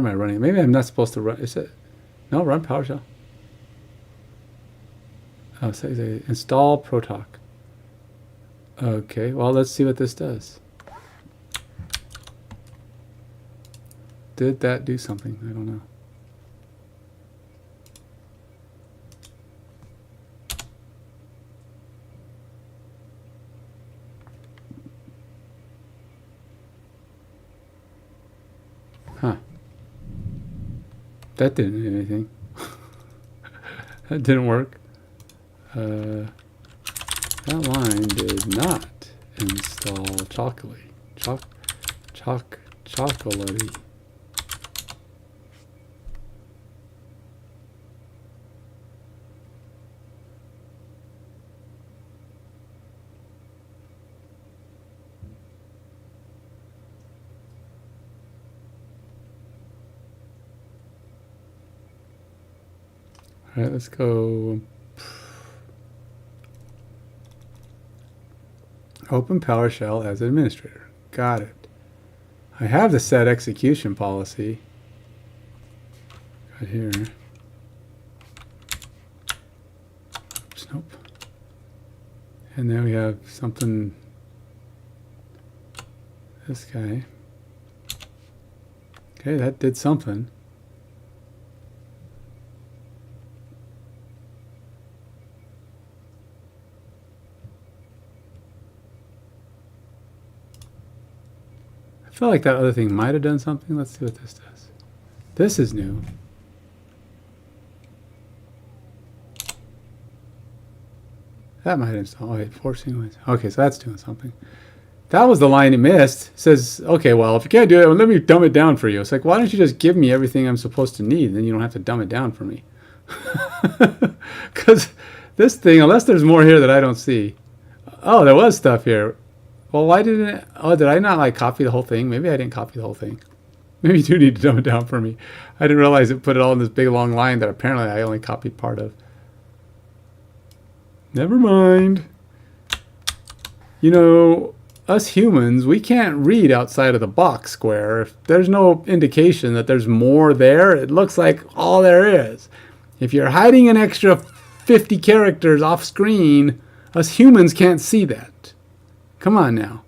I running? Maybe I'm not supposed to run. Is it? No, run PowerShell. Oh, say install Protalk. Okay, well, let's see what this does. Did that do something? I don't know. Huh. That didn't do anything. That didn't work. That line did not install chocolatey. Chocolatey. All right, let's go. Open PowerShell as administrator. Got it. I have the set execution policy. Right here. Oops, nope. And then we have something. This guy. Okay, that did something. I feel like that other thing might have done something. Let's see what this does. This is new. That might install. Oh, wait, forcing wins. Okay, so that's doing something. That was the line it missed. It says, okay, well, if you can't do it, well, let me dumb it down for you. It's like, why don't you just give me everything I'm supposed to need? Then you don't have to dumb it down for me. Because this thing, unless there's more here that I don't see. Oh, there was stuff here. Well, why didn't it? Oh, did I not like copy the whole thing? Maybe I didn't copy the whole thing. Maybe you do need to dumb it down for me. I didn't realize it put it all in this big long line that apparently I only copied part of. Never mind. You know, us humans, we can't read outside of the box square. If there's no indication that there's more there, it looks like all there is. If you're hiding an extra 50 characters off screen, us humans can't see that. Come on now.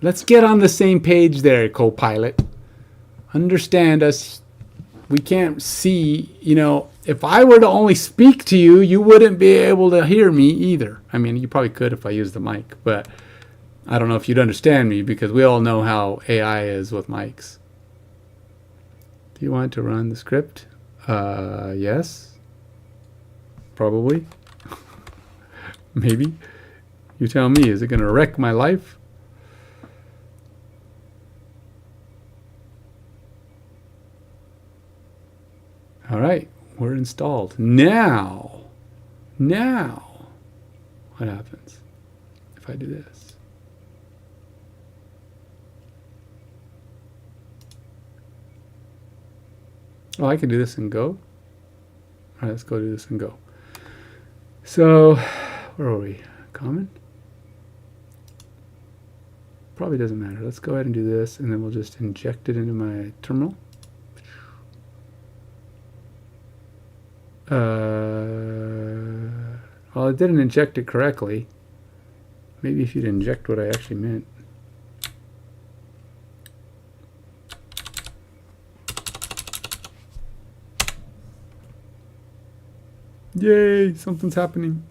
Let's get on the same page there, co-pilot. Understand us. We can't see, you know, if I were to only speak to you, you wouldn't be able to hear me either. I mean, you probably could if I used the mic, but I don't know if you'd understand me because we all know how AI is with mics. Do you want to run the script? Yes. Probably. Maybe. You tell me, is it going to wreck my life? All right, we're installed. Now, what happens if I do this? Oh, I can do this and go. All right, let's go do this and go. So, where are we? Common? Probably doesn't matter. Let's go ahead and do this, and then we'll just inject it into my terminal. Well, it didn't inject it correctly. Maybe if you'd inject what I actually meant. Yay, something's happening.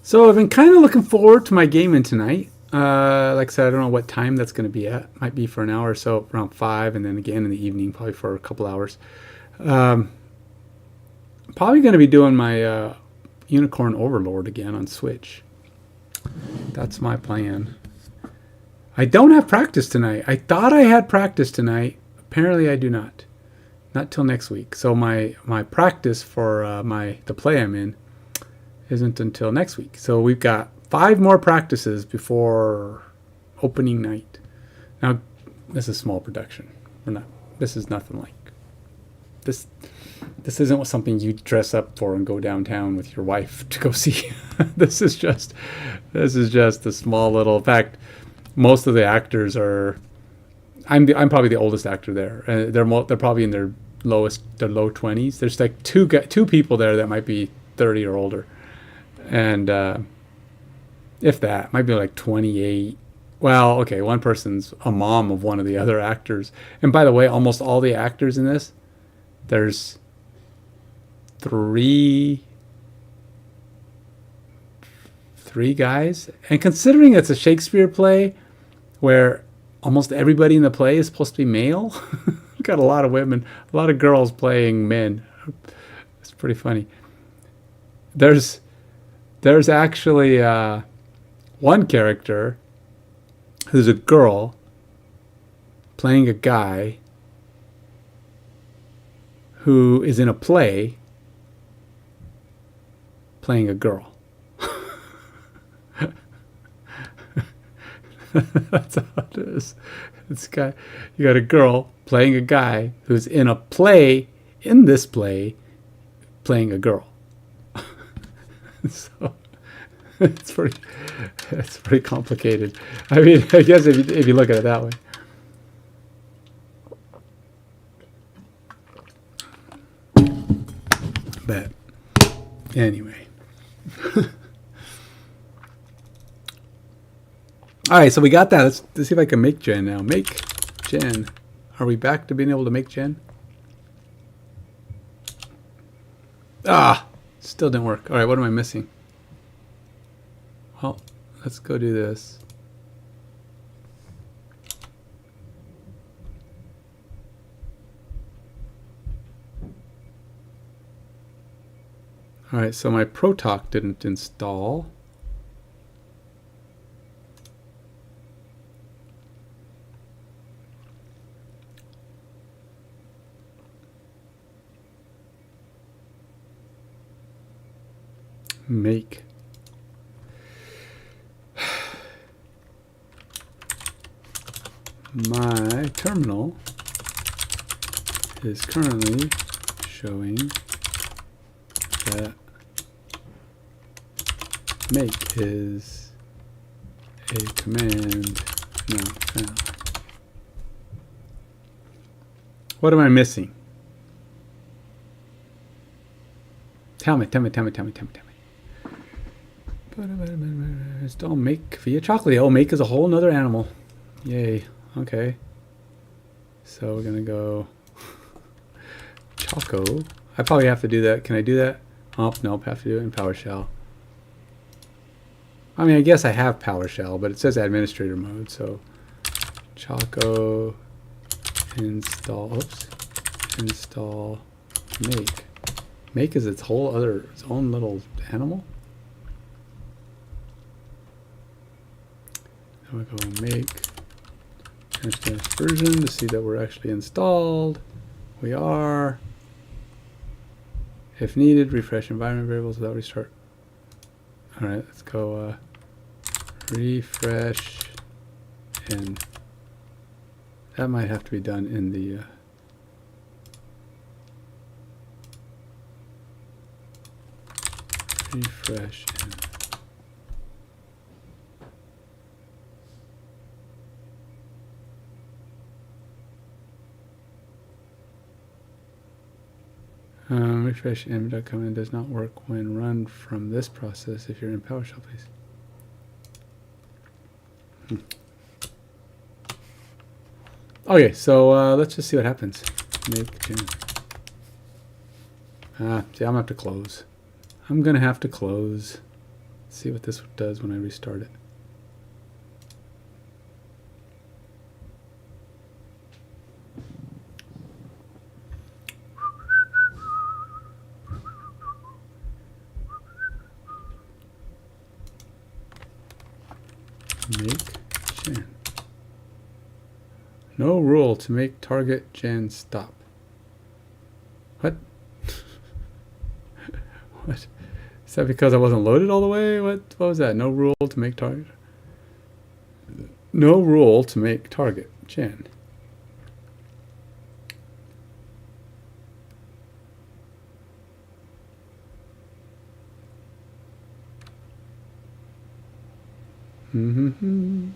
So I've been kind of looking forward to my gaming tonight. Like I said, I don't know what time that's going to be at. Might be for an hour or so, around 5, and then again in the evening, probably for a couple hours. Probably going to be doing my Unicorn Overlord again on Switch. That's my plan. I don't have practice tonight. I thought I had practice tonight. Apparently I do not. Not till next week. So my practice for the play I'm in isn't until next week. So we've got 5 more practices before opening night. Now, this is small production. This is nothing like this. This isn't something you dress up for and go downtown with your wife to go see. This is just a small little. In fact, most of the actors are. I'm probably the oldest actor there. They're probably in their low 20s. There's like two people there that might be 30 or older, and if that, might be like 28. Well, okay, one person's a mom of one of the other actors. And by the way, almost all the actors in this, there's 3 guys. And considering it's a Shakespeare play where almost everybody in the play is supposed to be male, we've got a lot of women, a lot of girls playing men. It's pretty funny. There's actually one character who's a girl playing a guy who is in a play playing a girl. That's how it is. You got a girl playing a guy who's in a play, in this play, playing a girl. So it's pretty complicated. I mean, I guess if you look at it that way. But anyway. All right, so we got that. Let's see if I can make Jen now. Make Jen. Are we back to being able to make Jen? Still didn't work. All right, what am I missing? Well, let's go do this. All right, so my ProTalk didn't install. Make. My terminal is currently showing that make is a command not found. What am I missing? Tell me. Install make via chocolate. Oh, make is a whole nother animal. Yay. Okay. So we're gonna go Choco. I probably have to do that. Can I do that? Oh, nope. Have to do it in PowerShell. I mean, I guess I have PowerShell, but it says administrator mode. So Choco install. Oops. Install make. Make is its own little animal. Now we go make version to see that we're actually installed. We are. If needed, refresh environment variables without restart. All right, let's go refresh, and that might have to be done in the refresh and refresh m command does not work when run from this process if you're in PowerShell, please. Okay, so let's just see what happens. Make Jen. See, I'm gonna have to close. I'm gonna have to close. See what this does when I restart it. Make Jen. No rule to make target gen stop. What? What? Is that because I wasn't loaded all the way? What was that? No rule to make target. No rule to make target gen. Mm-hmm.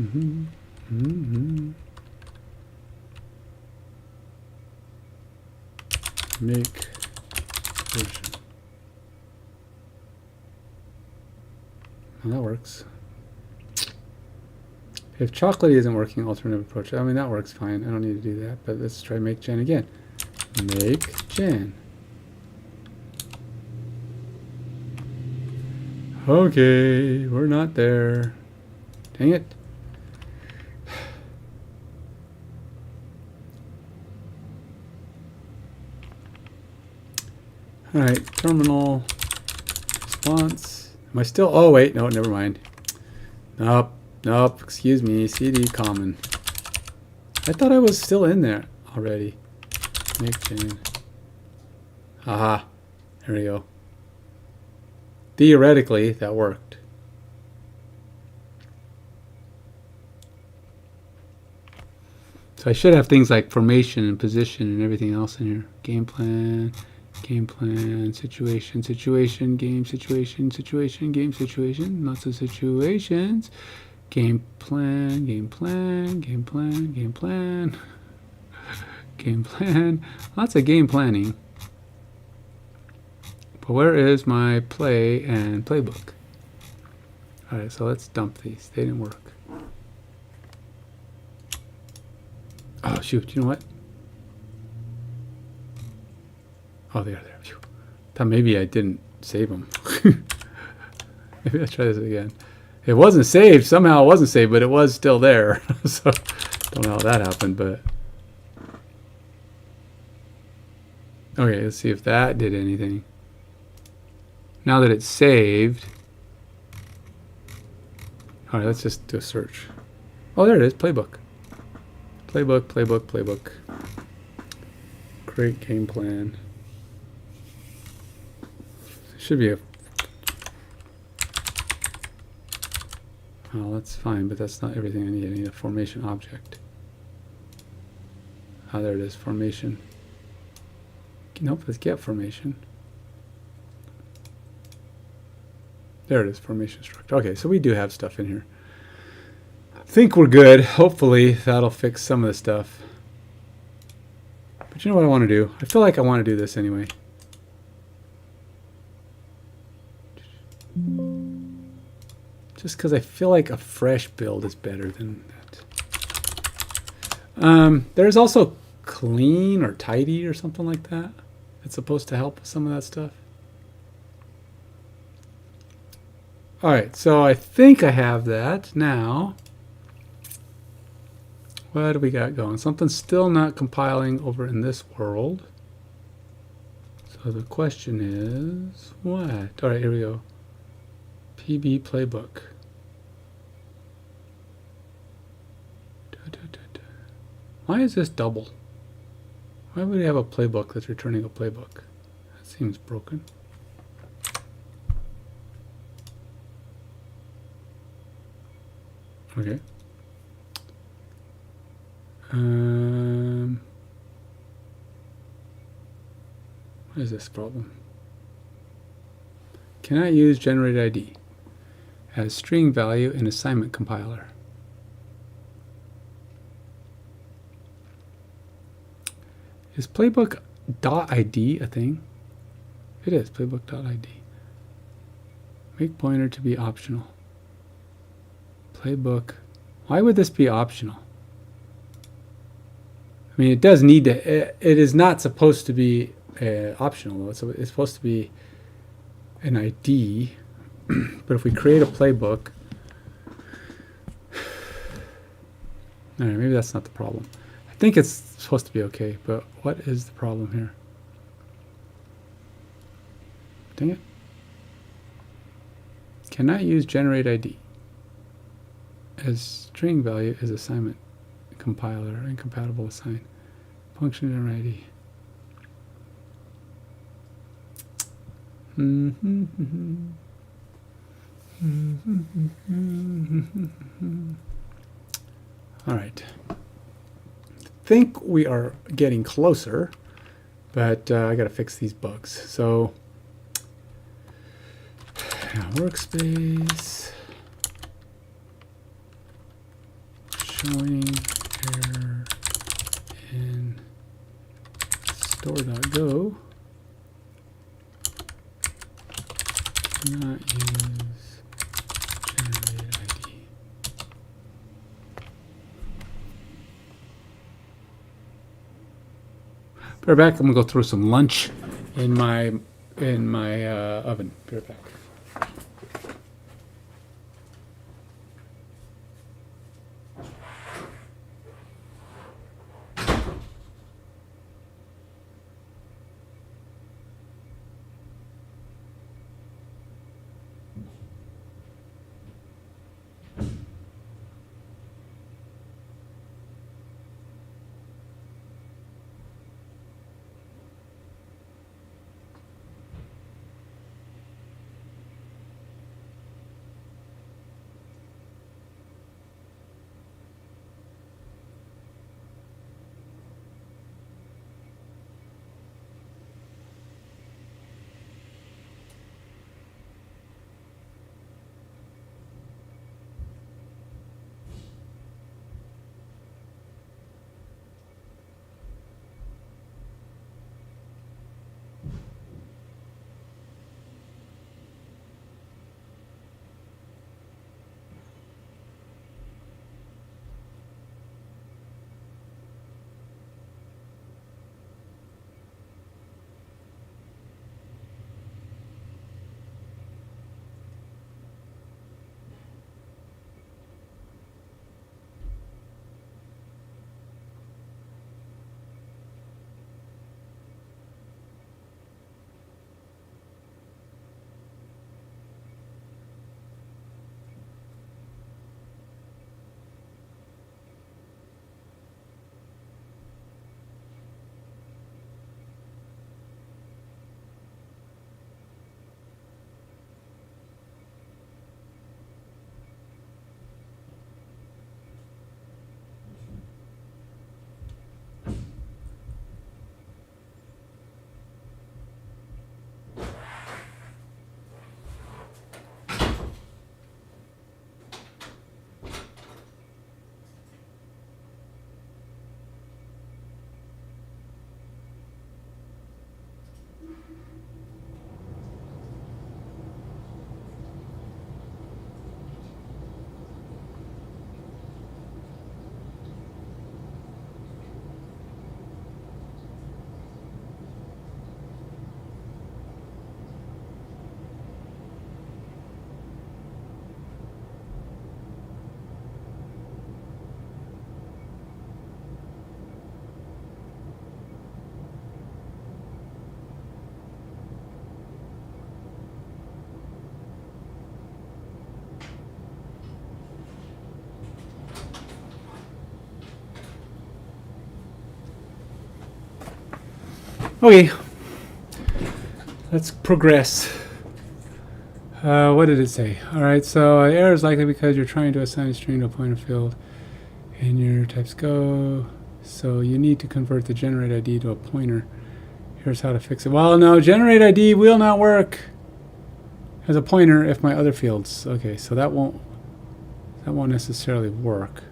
Mm-hmm. Mm-hmm. Make version. Well, that works. If chocolate isn't working, alternative approach. I mean, that works fine. I don't need to do that. But let's try make gen again. Make gen. Okay, we're not there. Dang it. All right, terminal response. Am I still? Oh, wait, no, never mind. Nope, nope, excuse me, CD common. I thought I was still in there already. Make gen. Aha, there we go. Theoretically, that worked. So I should have things like formation and position and everything else in here. Game plan, situation, game situation, game situation, lots of situations. Game plan, game plan, game plan, game plan, game plan. Lots of game planning. But where is my play and playbook? Alright, so let's dump these. They didn't work. Oh, shoot. You know what? Oh, they are there. Phew. Thought maybe I didn't save them. Maybe I'll try this again. It wasn't saved. Somehow it wasn't saved, but it was still there. So, don't know how that happened, but... Okay, let's see if that did anything. Now that it's saved... Alright, let's just do a search. Oh, there it is. Playbook. Playbook, playbook, playbook. Create game plan. Should be a... Oh, that's fine, but that's not everything I need. I need a formation object. Oh, there it is. Formation. Nope, let's get formation. There it is, formation struct. Okay, so we do have stuff in here. I think we're good. Hopefully that'll fix some of the stuff. But you know what I want to do? I feel like I want to do this anyway. Just because I feel like a fresh build is better than that. There's also clean or tidy or something like that. It's supposed to help with some of that stuff. Alright, so I think I have that now. What do we got going? Something's still not compiling over in this world. So the question is, what? Alright, here we go. PB playbook. Why is this double? Why would we have a playbook that's returning a playbook? That seems broken. Okay. What is this problem? Cannot use generate ID as string value in assignment compiler. Is playbook.id a thing? It is playbook.id. Make pointer to be optional. Playbook. Why would this be optional? I mean, it does need to. It is not supposed to be optional though. So it's supposed to be an ID. But if we create a playbook, all right, maybe that's not the problem. I think it's supposed to be okay. But what is the problem here? Dang it! Cannot use generate ID as string value is assignment compiler incompatible assign function generate ID. All right. I think we are getting closer, but I got to fix these bugs. So, workspace showing error in store.go. Not use generate ID. Be right back. I'm gonna go through some lunch in my oven. Be right back. Okay, let's progress. What did it say? All right, so error is likely because you're trying to assign a string to a pointer field in your types go. So you need to convert the generate ID to a pointer. Here's how to fix it. Well, no, generate ID will not work as a pointer if my other fields. Okay, so that won't necessarily work.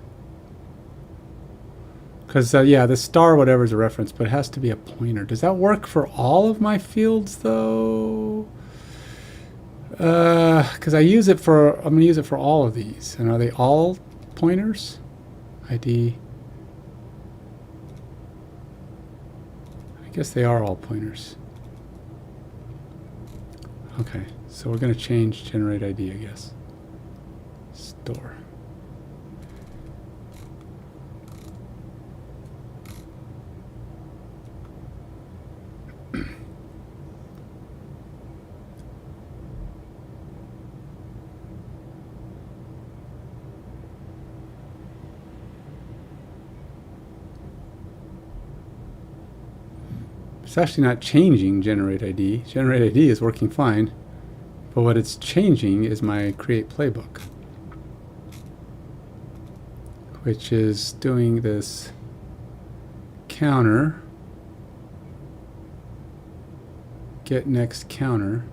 Because, yeah, the star whatever is a reference, but it has to be a pointer. Does that work for all of my fields, though? Because I'm going to use it for all of these. And are they all pointers? ID. I guess they are all pointers. Okay, so we're going to change generate ID, I guess. Store. It's actually not changing generate ID. Generate ID is working fine, but what it's changing is my create playbook, which is doing this counter, get next counter,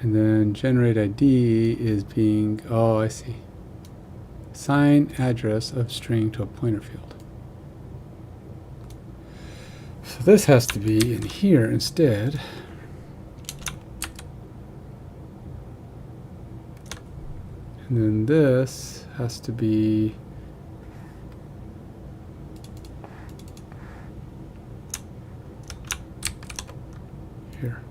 and then generate ID is being, oh, I see, assign address of string to a pointer field. So this has to be in here instead. And then this has to be here.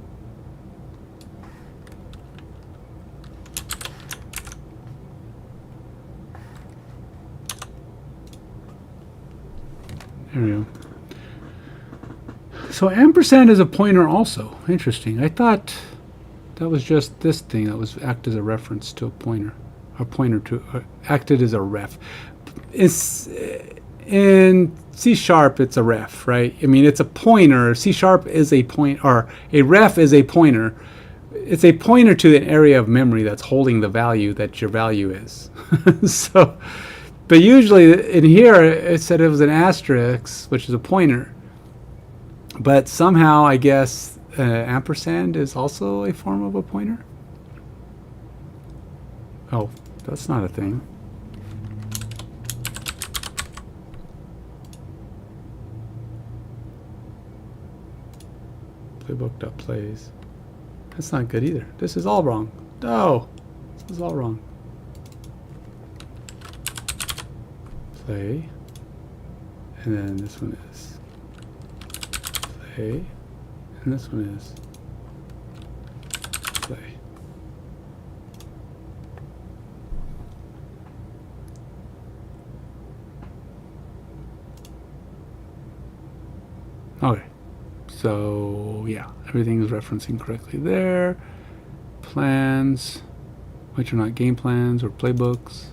There we go. So ampersand is a pointer also. Interesting. I thought that was just this thing that was act as a reference to a pointer. A pointer to acted as a ref. It's in C#, it's a ref, right? I mean, it's a pointer. C# is a point, or a ref is a pointer. It's a pointer to an area of memory that's holding the value that your value is. So, but usually in here it said it was an asterisk, which is a pointer. But somehow I guess ampersand is also a form of a pointer. Oh, that's not a thing. Playbook.plays. That's not good either. This is all wrong. No, this is all wrong. Play. And then this one is play. And this one is play. Okay, so yeah, everything is referencing correctly there. Plans, which are not game plans or playbooks.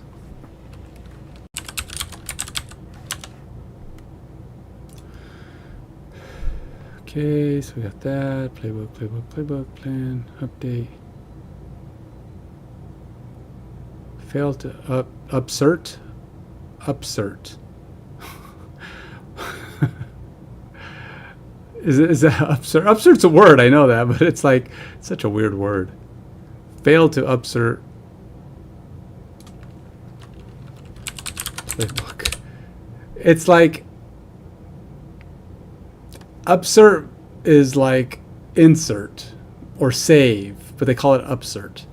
Okay, so we got that. Playbook, plan, update. Failed to upsert. Is that upsert? Upsert's a word, I know that, but it's like it's such a weird word. Failed to upsert playbook. It's like upsert is like insert or save, but they call it upsert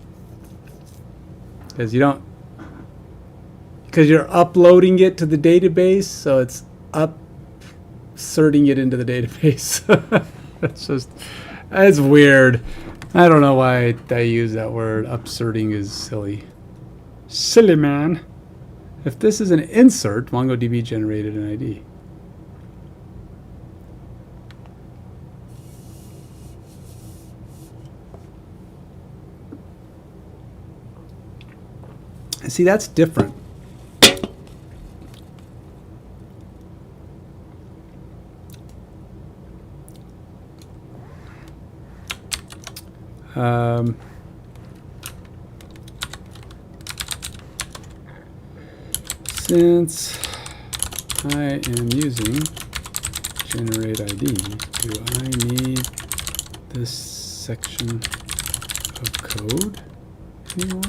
because you're uploading it to the database, so it's upserting it into the database. That's weird. I don't know why I use that word. Upserting is silly. Silly, man. If this is an insert, MongoDB generated an ID. See, that's different. Since I am using generate ID, do I need this section of code anymore?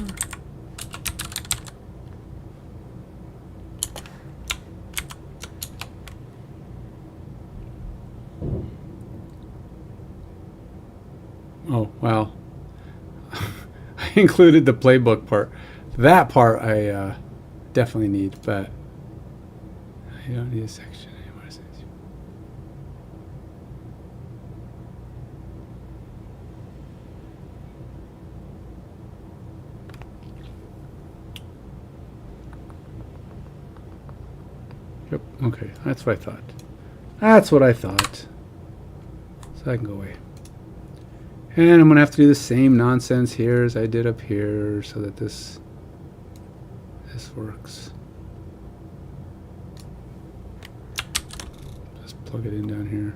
Oh, well, I included the playbook part. That part I definitely need, but I don't need a section anymore. Yep, okay, that's what I thought. That's what I thought. So I can go away. And I'm going to have to do the same nonsense here as I did up here so that this works. Just plug it in down here.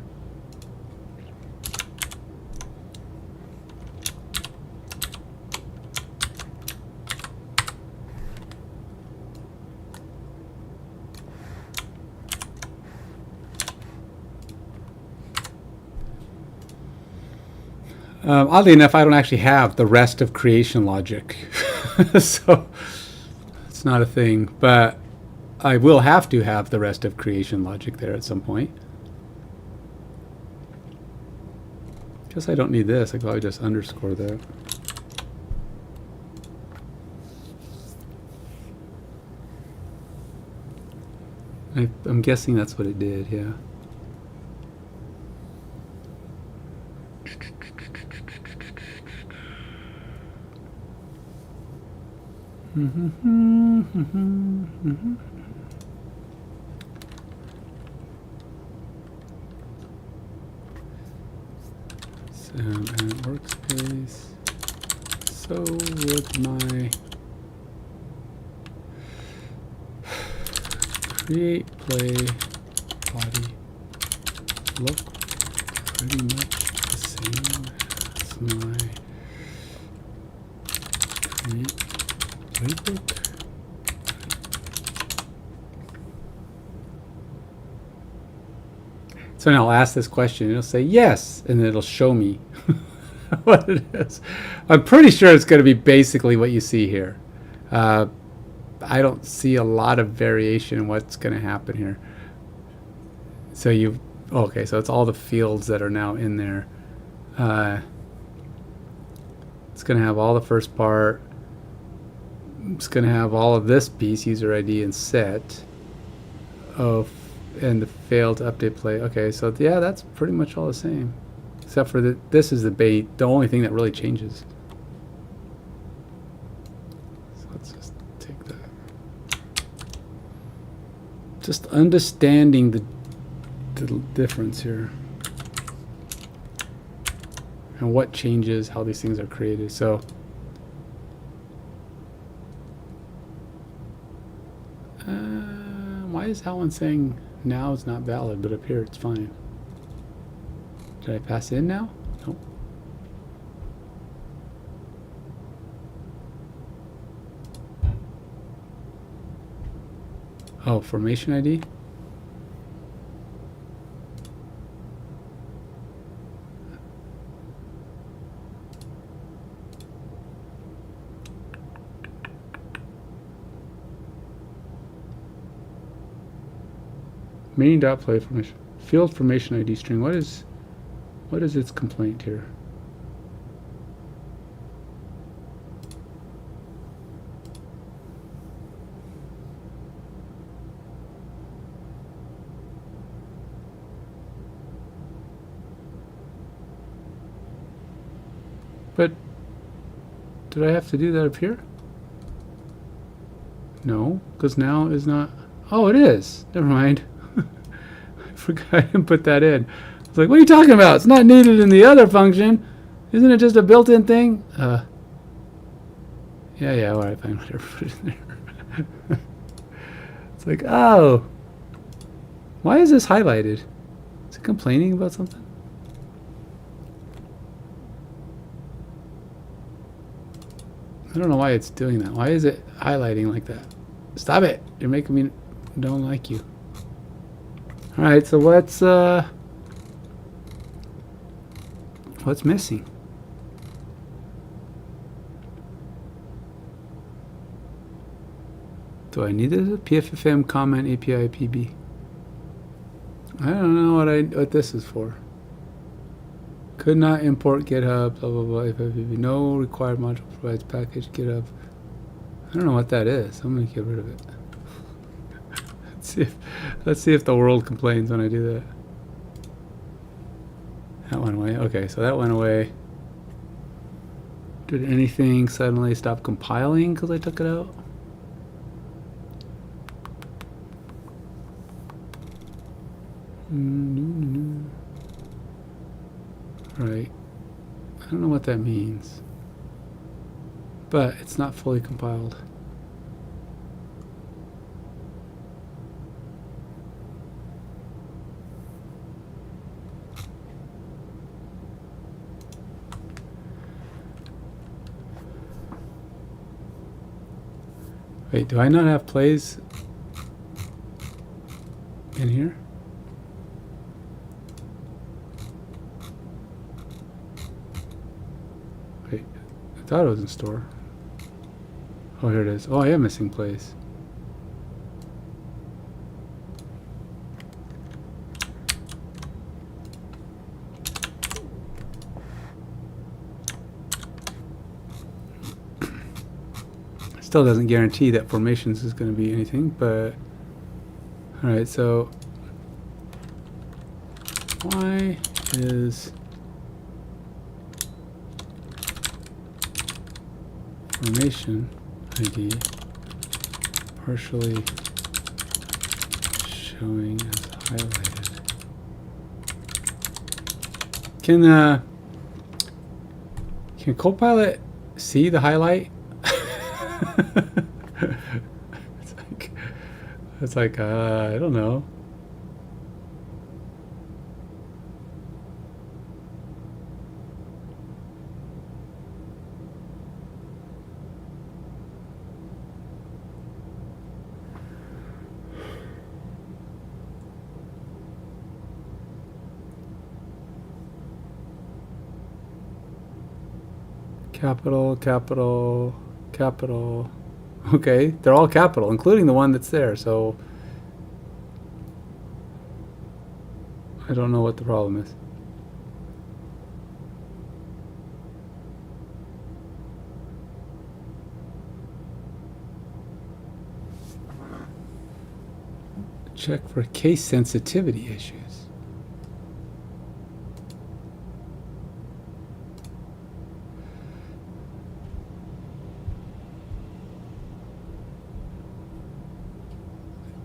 Oddly enough, I don't actually have the rest of creation logic, so it's not a thing, but I will have to have the rest of creation logic there at some point. Guess I don't need this. I could probably just underscore that. I'm guessing that's what it did, yeah. So, and workspace. So would my create play body look pretty much the same as my create playbook? So now I'll ask this question, it'll say yes, and then it'll show me what it is. I'm pretty sure it's going to be basically what you see here. I don't see a lot of variation in what's going to happen here. So okay, so it's all the fields that are now in there. It's going to have all the first part. It's going to have all of this piece, user ID and set. And the failed to update play. Okay, so yeah, that's pretty much all the same. Except for this is the bait, the only thing that really changes. So let's just take that. Just understanding the difference here. And what changes, how these things are created. So why is that one saying now it's not valid, but up here it's fine? Did I pass in now? Nope. Oh, formation ID? Main.play formation. Field formation ID string. What is its complaint here? But did I have to do that up here? No, because now is not. Oh, it is. Never mind. I forgot I didn't put that in. I was like, what are you talking about? It's not needed in the other function. Isn't it just a built-in thing? Yeah, alright, fine, whatever, put it in there. It's like, oh. Why is this highlighted? Is it complaining about something? I don't know why it's doing that. Why is it highlighting like that? Stop it! You're making me don't like you. Alright, so what's missing? Do I need this? PFFM comment API PB. I don't know what this is for. Could not import GitHub, blah blah blah. FFPB. No required module provides package GitHub. I don't know what that is. I'm gonna get rid of it. Let's see if the world complains when I do that. That went away. Okay, so that went away. Did anything suddenly stop compiling because I took it out? Right. I don't know what that means. But it's not fully compiled. Wait, do I not have plays in here? Wait, I thought it was in store. Oh, here it is. Oh, I am missing plays. Still doesn't guarantee that formations is going to be anything, but all right. So why is formation ID partially showing as highlighted? Can Copilot see the highlight? it's like I don't know. Capital, capital, capital. Okay, they're all capital, including the one that's there, so I don't know what the problem is. Check for case sensitivity issues.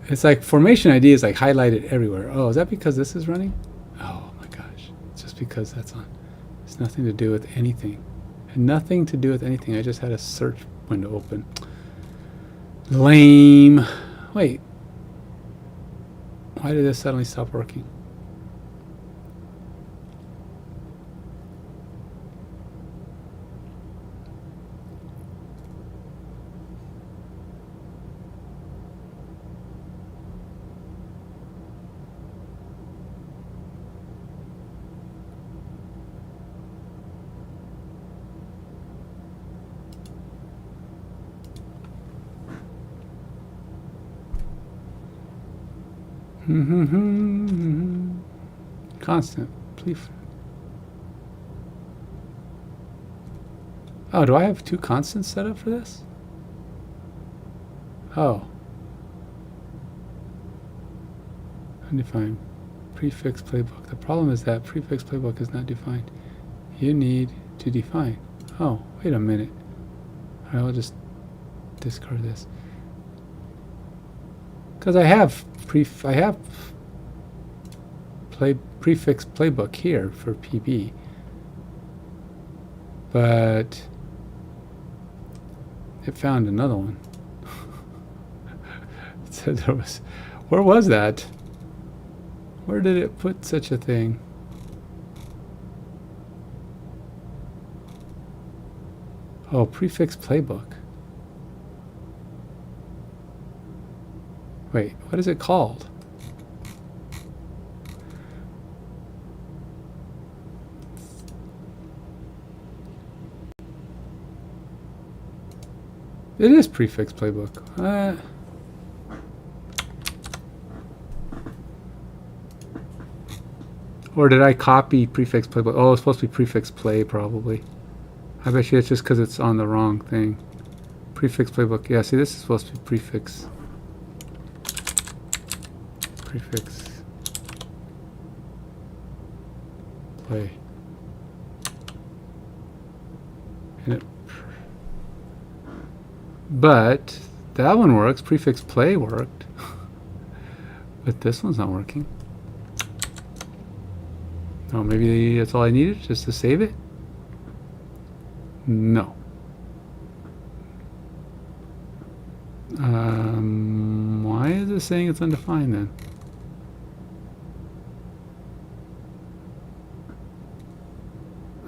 It's like formation ID is like highlighted everywhere. Oh, is that because this is running? Oh my gosh. It's just because that's on. It's nothing to do with anything. Had nothing to do with anything. I just had a search window open. Lame. Wait. Why did this suddenly stop working? Constant, please. Oh, do I have two constants set up for this? Oh. Undefined. Prefix playbook. The problem is that prefix playbook is not defined. You need to define. Oh, wait a minute. All right, I'll just discard this. Because I have prefix playbook here for PB, but it found another one. It said there was. Where was that? Where did it put such a thing? Oh, prefix playbook. Wait, what is it called? It is prefix playbook. Or did I copy prefix playbook? Oh, it's supposed to be prefix play, probably. I bet you it's just because it's on the wrong thing. Prefix playbook. Yeah, see, this is supposed to be prefix. Prefix play. And it, but that one works. Prefix play worked. But this one's not working. Oh, maybe that's all I needed, just to save it? No. Why is it saying it's undefined then?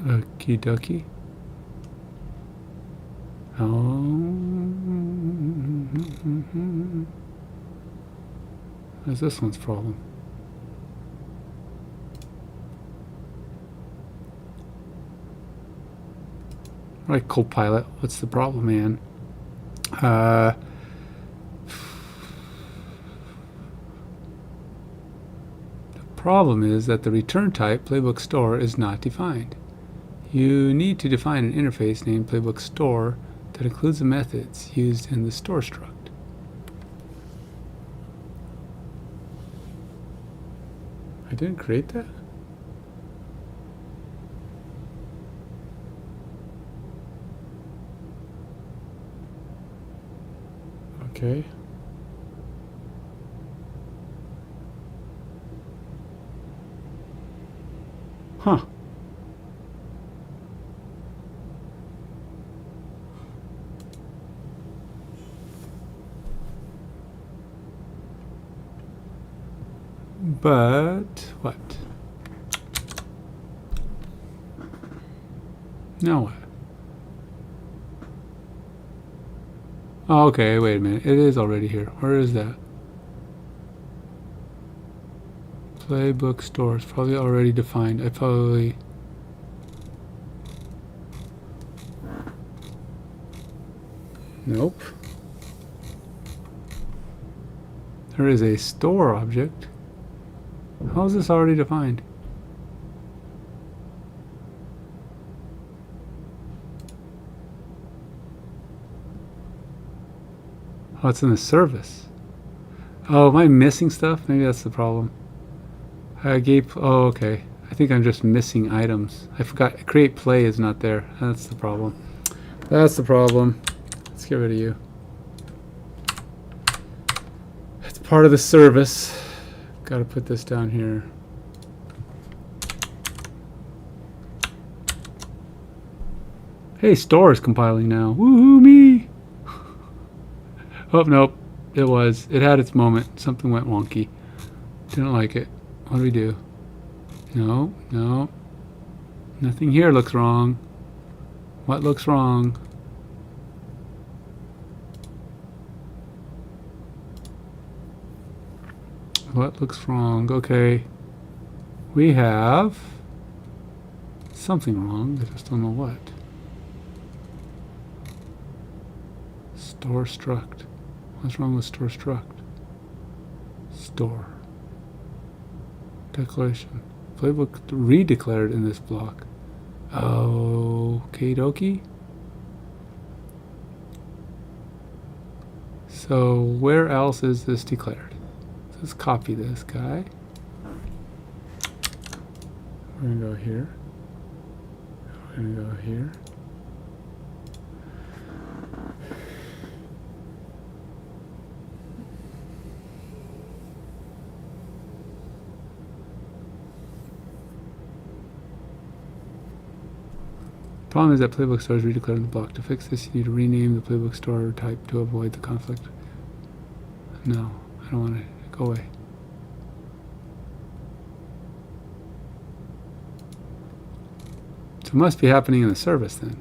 Okie dokie. Oh. What's this one's problem? Right, Copilot, what's the problem, man? The problem is that the return type, Playbook Store, is not defined. You need to define an interface named Playbook Store that includes the methods used in the store struct. I didn't create that? Okay. Huh. But what? Now what? Oh, okay, wait a minute. It is already here. Where is that? Playbook Store is probably already defined. I probably... Nope. There is a store object. How is this already defined? Oh, it's in the service. Oh, am I missing stuff? Maybe that's the problem. I gave... Oh, okay. I think I'm just missing items. I forgot. Create play is not there. That's the problem. That's the problem. Let's get rid of you. It's part of the service. Got to put this down here. Hey, store is compiling now. Woohoo me! Oh, nope. It was. It had its moment. Something went wonky. Didn't like it. What do we do? No, no. Nothing here looks wrong. What looks wrong? What looks wrong? Okay. We have something wrong. I just don't know what. Store struct. What's wrong with store struct? Store. Declaration. Playbook redeclared in this block. Okie dokie. So where else is this declared? Let's copy this guy. We're going to go here. We're going to go here. Problem is that Playbook Store is redeclared in the block. To fix this, you need to rename the Playbook Store type to avoid the conflict. No, I don't want to. Go away. So it must be happening in the service then.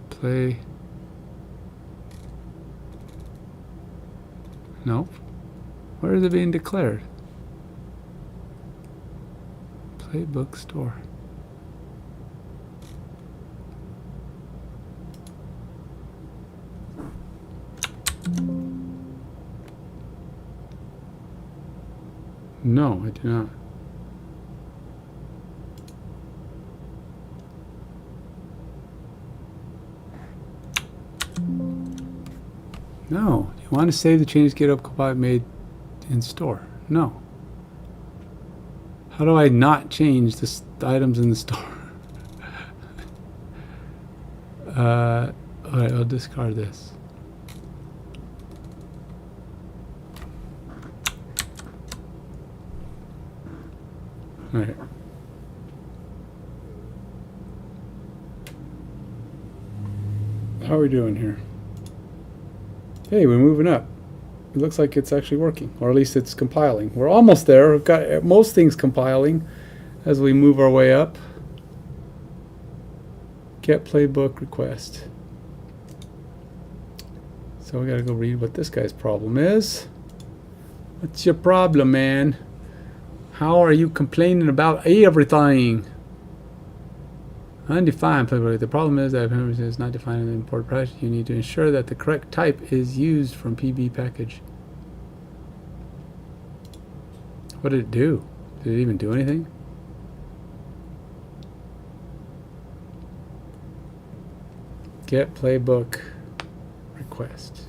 Play. Nope. Where is it being declared? Playbook Store. No, I do not. No. You want to save the changes GitHub Copilot made in store? No. How do I not change the items in the store? Alright, I'll discard this. Alright. How are we doing here? Hey, we're moving up. It looks like it's actually working, or at least it's compiling. We're almost there. We've got most things compiling as we move our way up. Get playbook request. So So we gotta go read what this guy's problem is. What's your problem, man? How are you complaining about everything? Undefined playbook. The problem is that if it is not defined in the import package, you need to ensure that the correct type is used from PB package. What did it do? Did it even do anything? Get playbook request.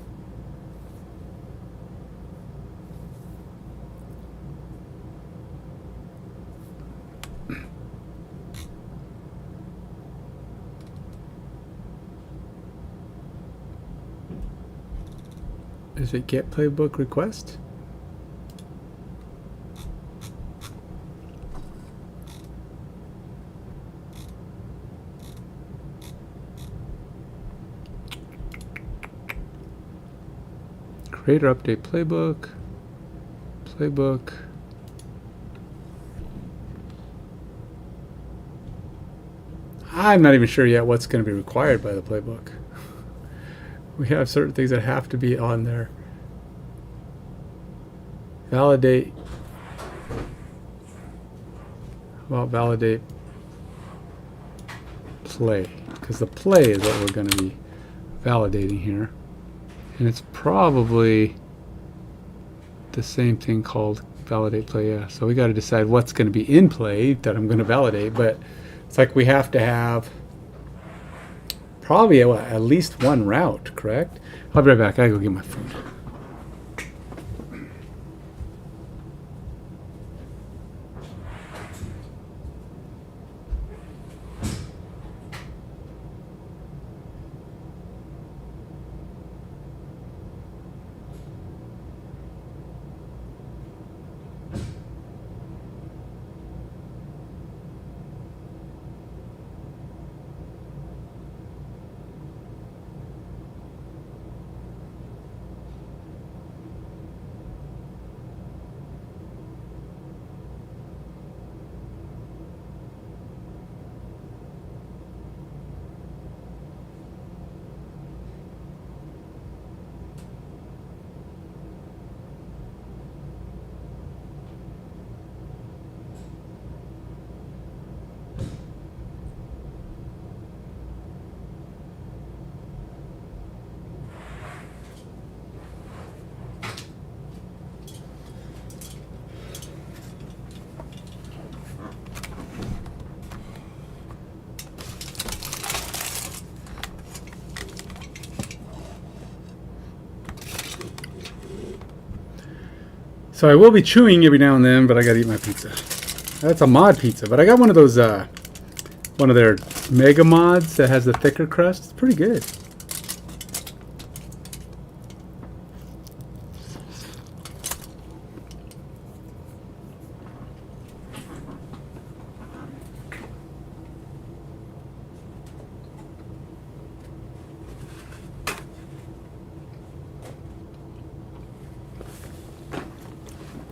Is it get playbook request? Create or update playbook. Playbook. I'm not even sure yet what's going to be required by the playbook. We have certain things that have to be on there. Validate. Well, validate play, because the play is what we're going to be validating here. And it's probably the same thing called validate play, yeah. So we got to decide what's going to be in play that I'm going to validate, but it's like we have to have probably at least one route, correct? I'll be right back. I gotta go get my food. So I will be chewing every now and then, but I gotta eat my pizza. That's a mod pizza, but I got one of those, one of their mega mods that has the thicker crust. It's pretty good.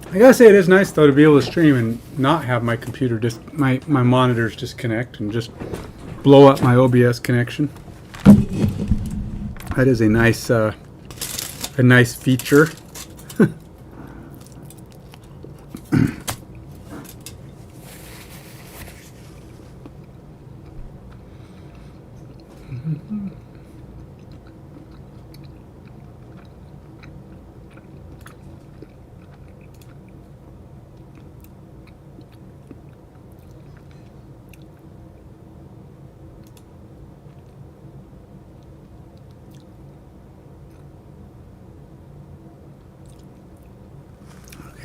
I gotta say, it is nice though to be able to stream and not have my computer my monitors disconnect and just blow up my OBS connection. That is a nice feature.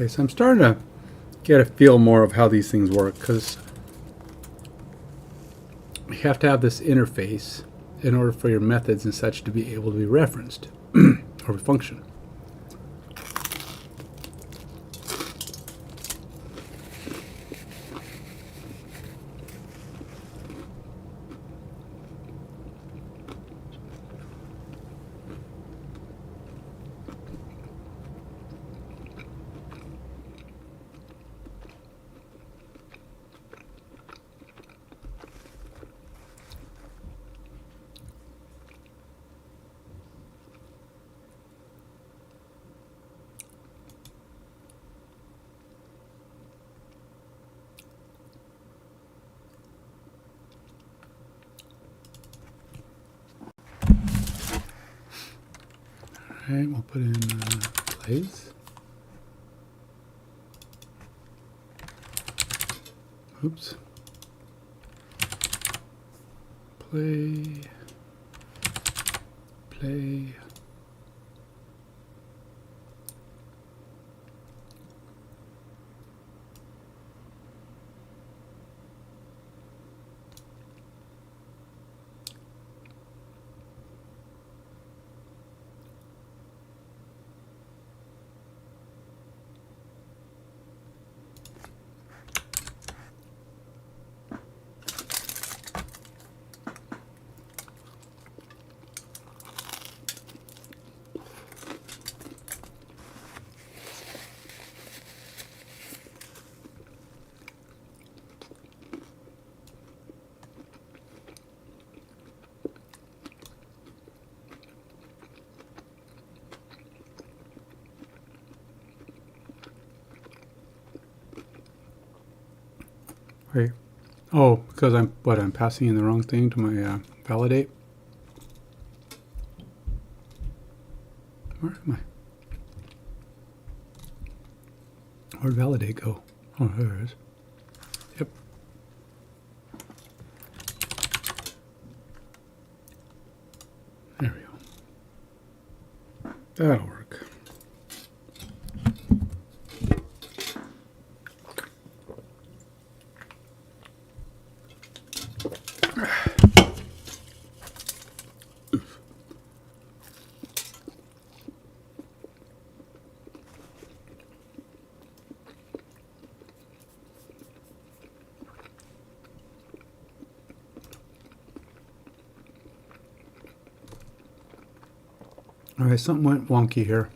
Okay, so I'm starting to get a feel more of how these things work, because you have to have this interface in order for your methods and such to be able to be referenced or function. right, we'll put in plays. Oops. Play. Play. Wait. Oh, because I'm passing in the wrong thing to my validate. Where am I? Where'd validate go? Oh, there it is. Yep. There we go. That'll work. All right, something went wonky here.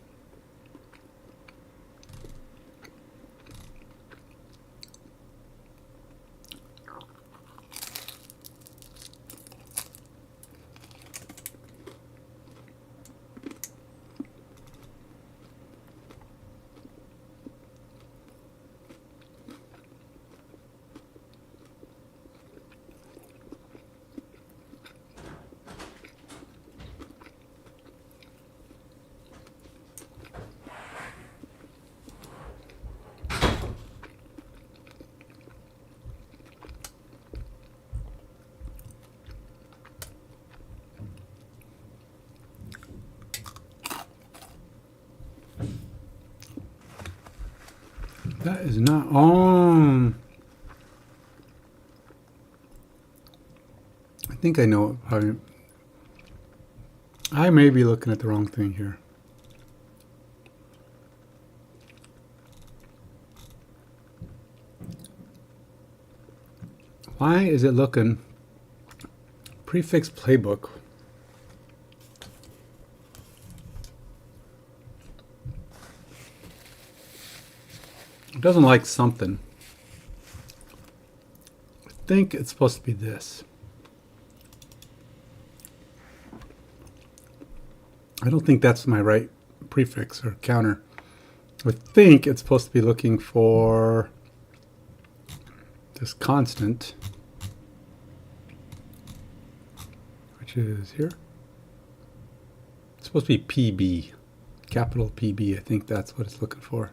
That is not on. I think I know it. I may be looking at the wrong thing here. Why is it looking prefix playbook? It doesn't like something. I think it's supposed to be this. I don't think that's my right prefix or counter. I think it's supposed to be looking for this constant, which is here. It's supposed to be PB, capital PB. I think that's what it's looking for.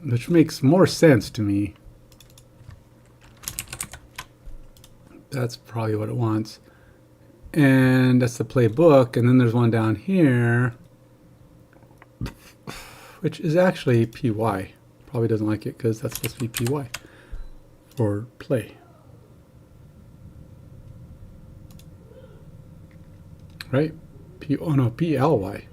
Which makes more sense to me. That's probably what it wants. And that's the playbook. And then there's one down here, which is actually PY. Probably doesn't like it because that's supposed to be PY for play. Right? Oh no, PLY.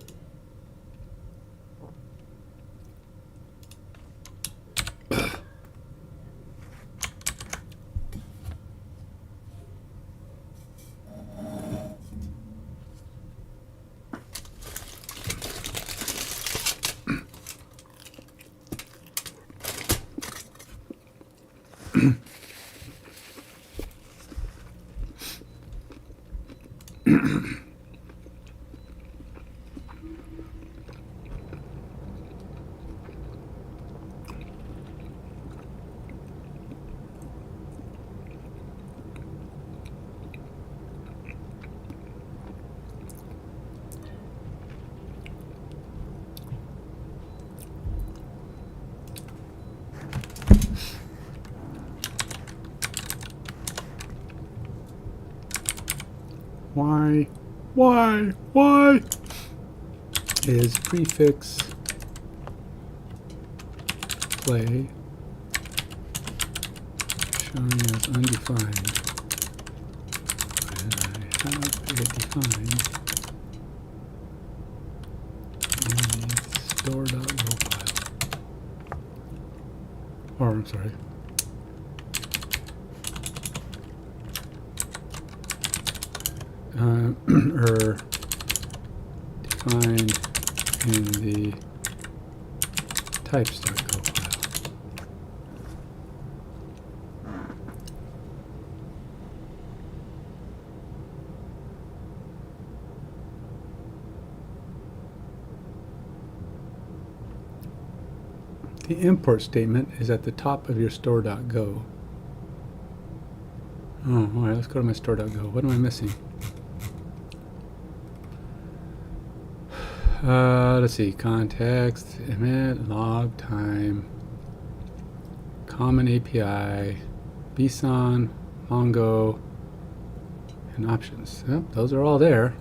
Why is prefix play showing as undefined when I have it defined in the store.go file? Or, I'm sorry. Or defined in the types.go file. The import statement is at the top of your store.go. Oh, all right, let's go to my store.go. What am I missing? Let's see, context, emit, log time, common API, bson, Mongo, and options. Yep, those are all there.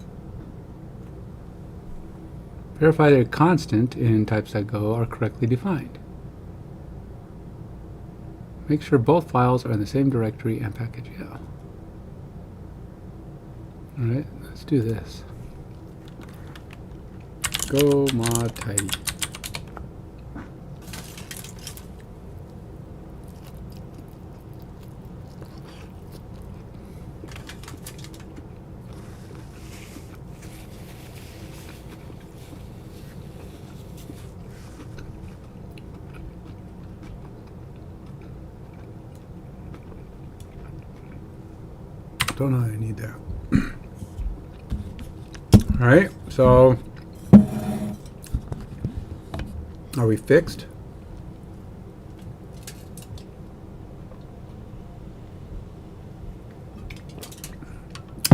Verify that a constant in types.go are correctly defined. Make sure both files are in the same directory and package. Yeah. All right, let's do this. Go mod tidy. Don't know how I need that. All right, so are we fixed?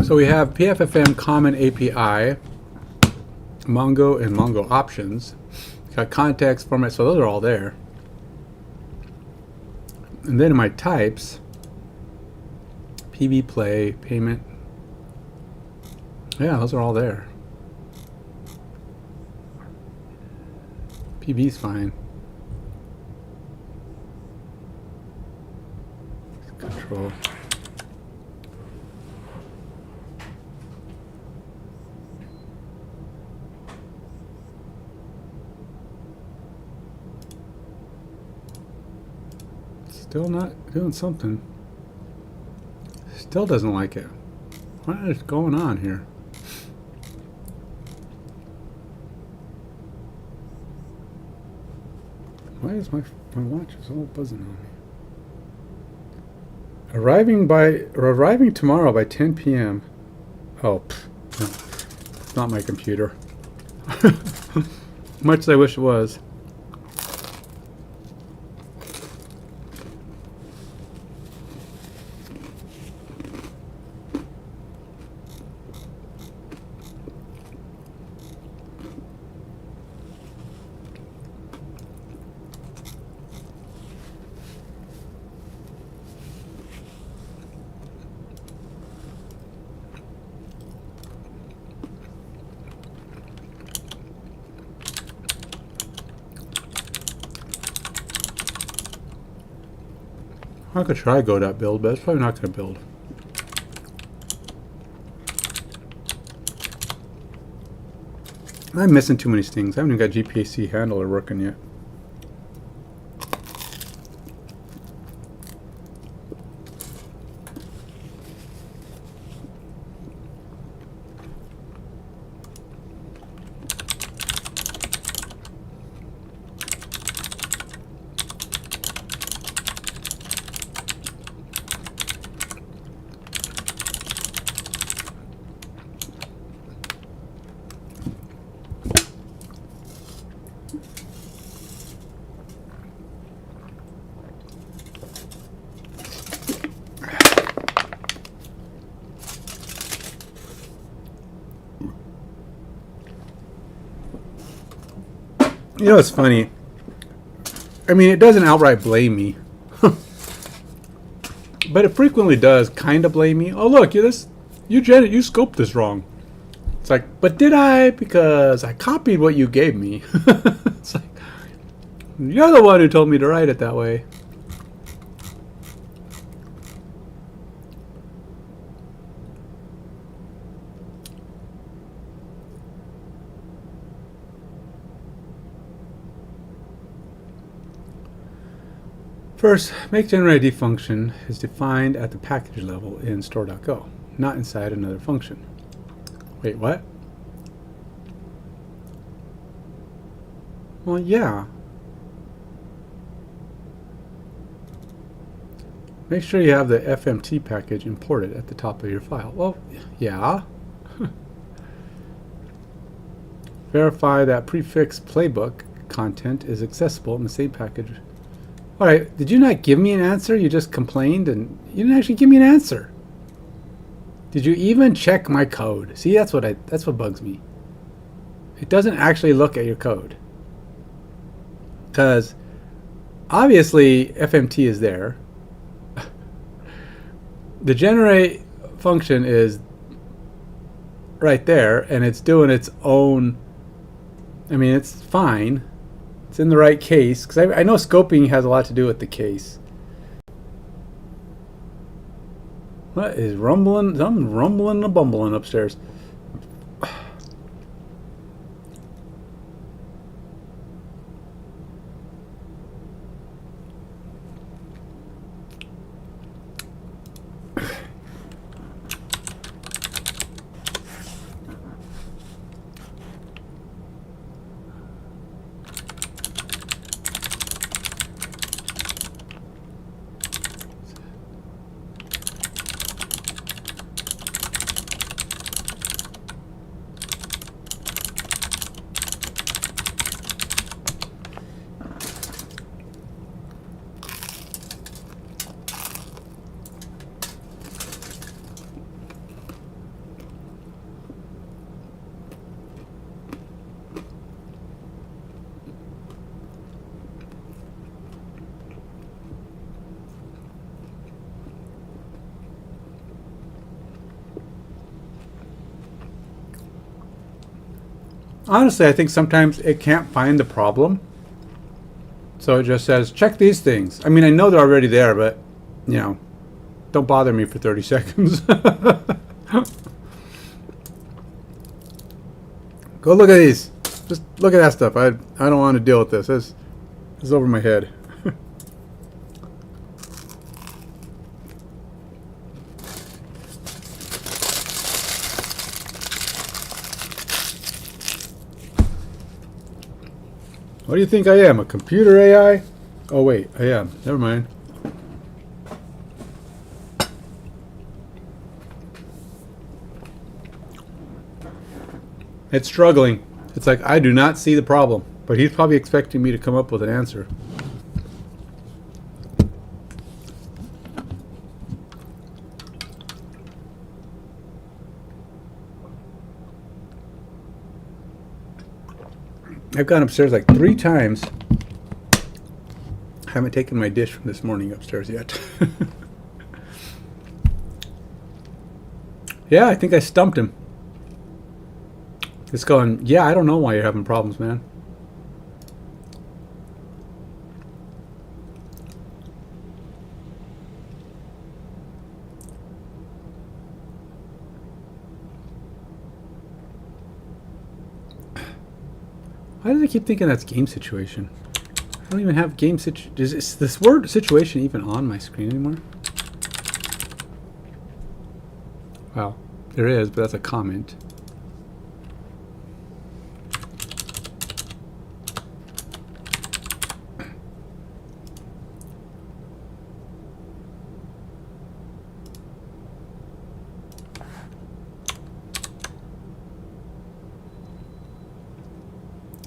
So we have PFFM Common API, Mongo, and Mongo options. Got context, format, so those are all there. And then in my types, PB play, payment. Yeah, those are all there. PB's fine. Control. Still not doing something. Still doesn't like it. What is going on here? Why is my watch is all buzzing on me? Arriving tomorrow by 10 p.m. Oh, no, it's not my computer. Much as I wish it was. I could try go.build, but it's probably not going to build. I'm missing too many things. I haven't even got GPC handler working yet. You know, it's funny. I mean, it doesn't outright blame me. But it frequently does kind of blame me. Oh, look, this you scoped this wrong. It's like, but did I? Because I copied what you gave me. It's like, you're the one who told me to write it that way. First, make generate function is defined at the package level in store.go, not inside another function. Wait, what? Well, yeah. Make sure you have the FMT package imported at the top of your file. Well, yeah. Verify that prefix playbook content is accessible in the same package. All right, did you not give me an answer? You just complained and you didn't actually give me an answer. Did you even check my code? See, that's what bugs me. It doesn't actually look at your code. Because obviously FMT is there. The generate function is right there and it's doing its own. I mean, it's fine. It's in the right case, because I know scoping has a lot to do with the case. What is rumbling? Something's rumbling and bumbling upstairs. Honestly, I think sometimes it can't find the problem. So it just says, check these things. I mean, I know they're already there, but, you know, don't bother me for 30 seconds. Go look at these. Just look at that stuff. I don't want to deal with this. This is over my head. What do you think I am? A computer AI? Oh wait, I am. Never mind. It's struggling. It's like I do not see the problem, but he's probably expecting me to come up with an answer. I've gone upstairs like 3 times. I haven't taken my dish from this morning upstairs yet. Yeah, I think I stumped him. It's going, yeah, I don't know why you're having problems, man. Why do I keep thinking that's game situation? I don't even have game situation. Is this word situation even on my screen anymore? Wow, there is, but that's a comment.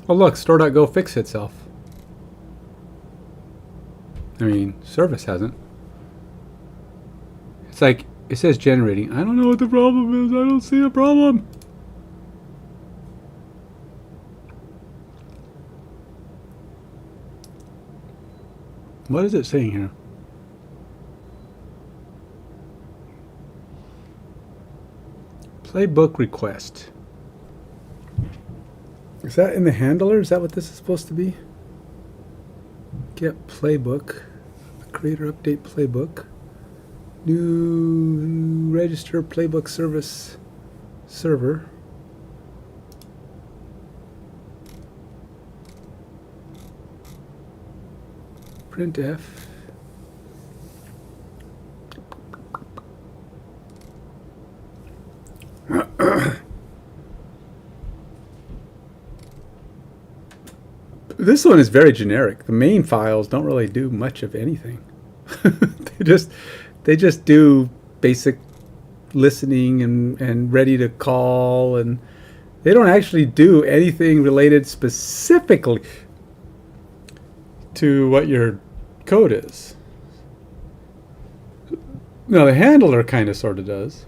Oh look, store.go fixed itself. I mean, service hasn't. It's like, it says generating. I don't know what the problem is. I don't see a problem. What is it saying here? Playbook request. Is that in the handler? Is that what this is supposed to be? Get playbook. Creator update playbook. New register playbook service server. Printf. This one is very generic. The main files don't really do much of anything. they just do basic listening and ready to call, and they don't actually do anything related specifically to what your code is. Now the handler kind of sort of does.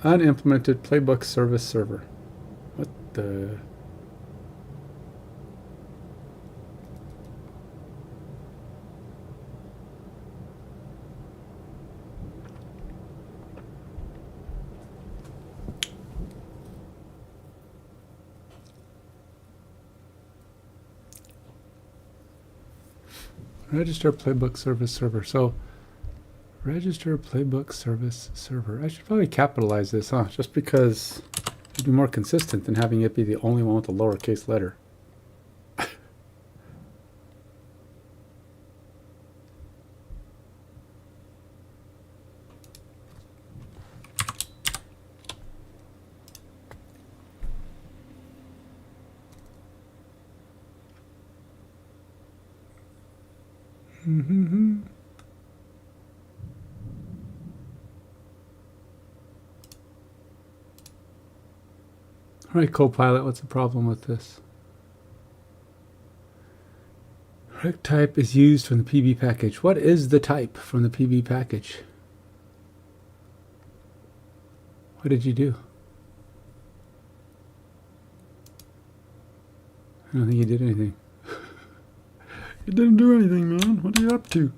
Unimplemented playbook service server. What the? Register playbook service server. So, register playbook service server. I should probably capitalize this, huh? Just because it'd be more consistent than having it be the only one with a lowercase letter. All right, Copilot, what's the problem with this? Rec type is used from the PB package. What is the type from the PB package? What did you do? I don't think you did anything. You didn't do anything, man. What are you up to?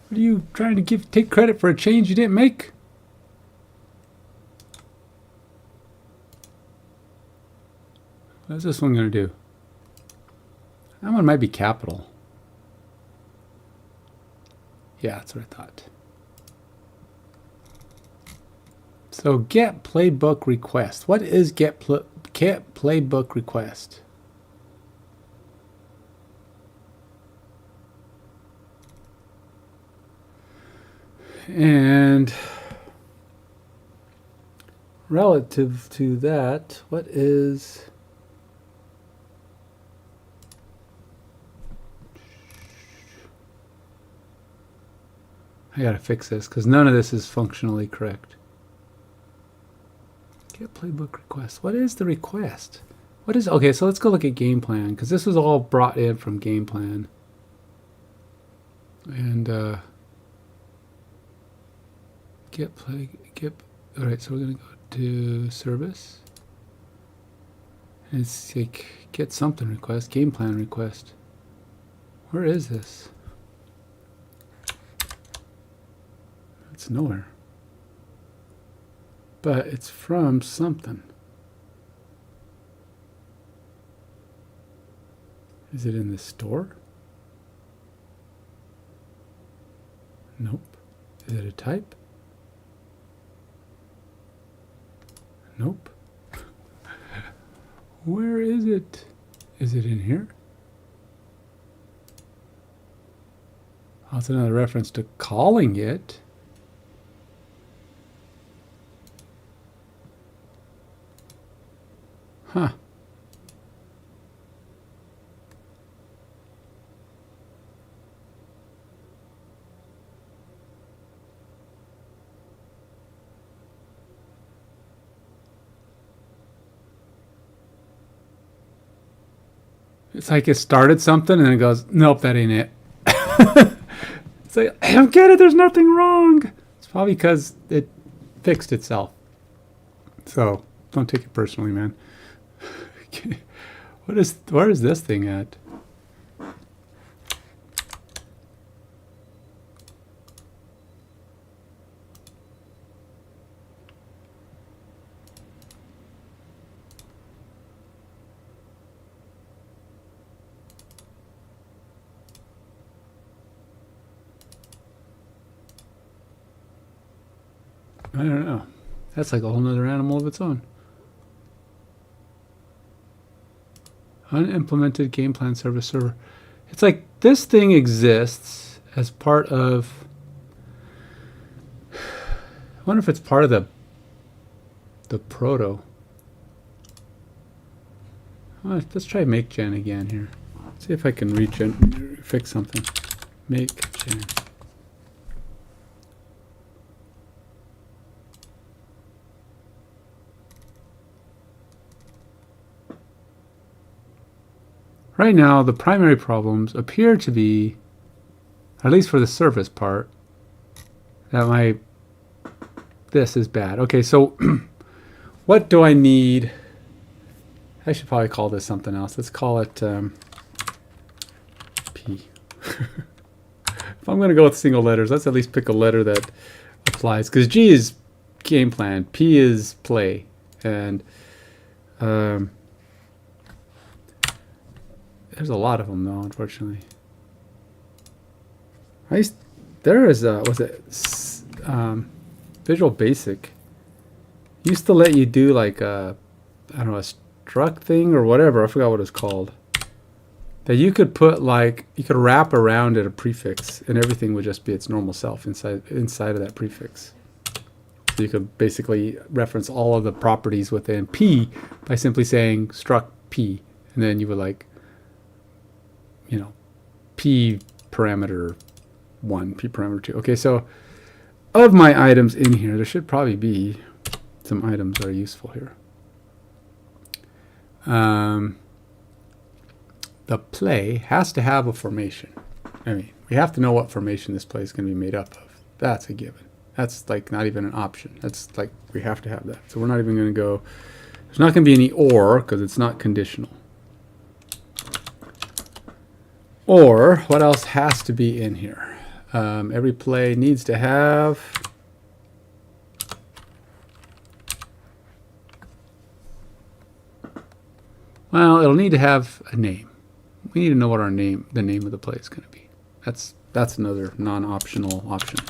What are you trying to take credit for a change you didn't make? What's this one going to do? That one might be capital. Yeah, that's what I thought. So get playbook request. What is get playbook request? And relative to that, what is... I gotta fix this because none of this is functionally correct. Get playbook request. What is the request? What is... Okay, so let's go look at game plan because this was all brought in from game plan. And all right, so we're gonna go to service. And it's like get something request, game plan request. Where is this? It's nowhere. But it's from something. Is it in the store? Nope. Is it a type? Nope. Where is it? Is it in here? Oh, that's another reference to calling it. Huh. It's like it started something and it goes, nope, that ain't it. It's like, I don't get it, there's nothing wrong. It's probably because it fixed itself. So don't take it personally, man. Where is this thing at? I don't know. That's like a whole nother animal of its own. Unimplemented game plan service server. It's like this thing exists as part of. I wonder if it's part of the proto. Let's try make gen again here. See if I can fix something. Make gen. Right now, the primary problems appear to be, at least for the surface part, that this is bad. Okay, so what do I need? I should probably call this something else. Let's call it P. If I'm going to go with single letters, let's at least pick a letter that applies. Because G is game plan, P is play, and there's a lot of them though, unfortunately. There is Visual Basic used to let you do like I don't know, a struct thing or whatever. I forgot what it's called. That you could put you could wrap around it a prefix and everything would just be its normal self inside of that prefix. So you could basically reference all of the properties within P by simply saying struct P, and then you would P parameter 1, P parameter 2. Okay, so of my items in here, there should probably be some items that are useful here. The play has to have a formation. I mean, we have to know what formation this play is going to be made up of. That's a given. That's like not even an option. That's like we have to have that. So we're not even going to go. There's not going to be any or because it's not conditional. Or what else has to be in here? Every play needs to have it'll need to have a name. We need to know what the name of the play is going to be. That's another non-optional option.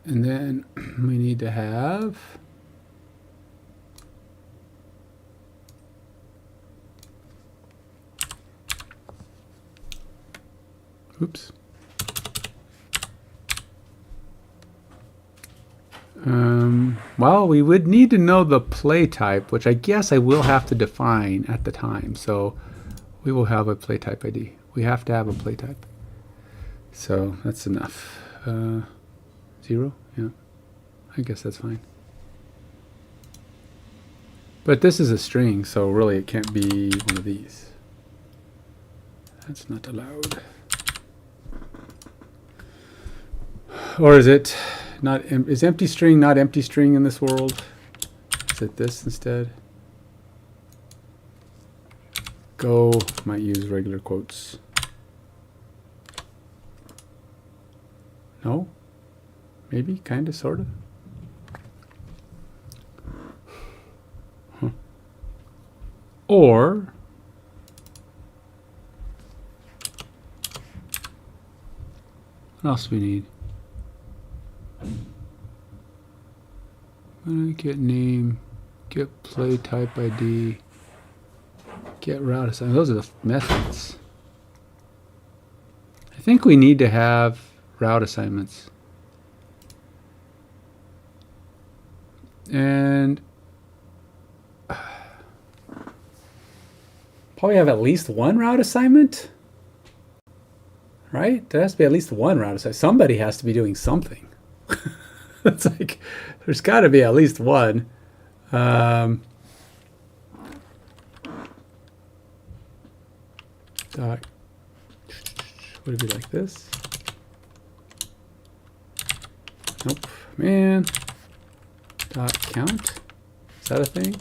And then we need to have oops. Well, we would need to know the play type, which I guess I will have to define at the time. So we will have a play type ID. We have to have a play type. So that's enough. 0? Yeah. I guess that's fine. But this is a string, so really it can't be one of these. That's not allowed. Or is it not? Is empty string not empty string in this world? Is it this instead? Go might use regular quotes. No? Maybe, kind of, sort of. Huh. Or what else do we need? Get name, get play type ID, get route assignment. Those are the methods. I think we need to have route assignments. And probably have at least one route assignment. Right? There has to be at least one route assignment. Somebody has to be doing something. It's like there's got to be at least one. Dot. Would it be like this? Nope. Man. Dot count. Is that a thing?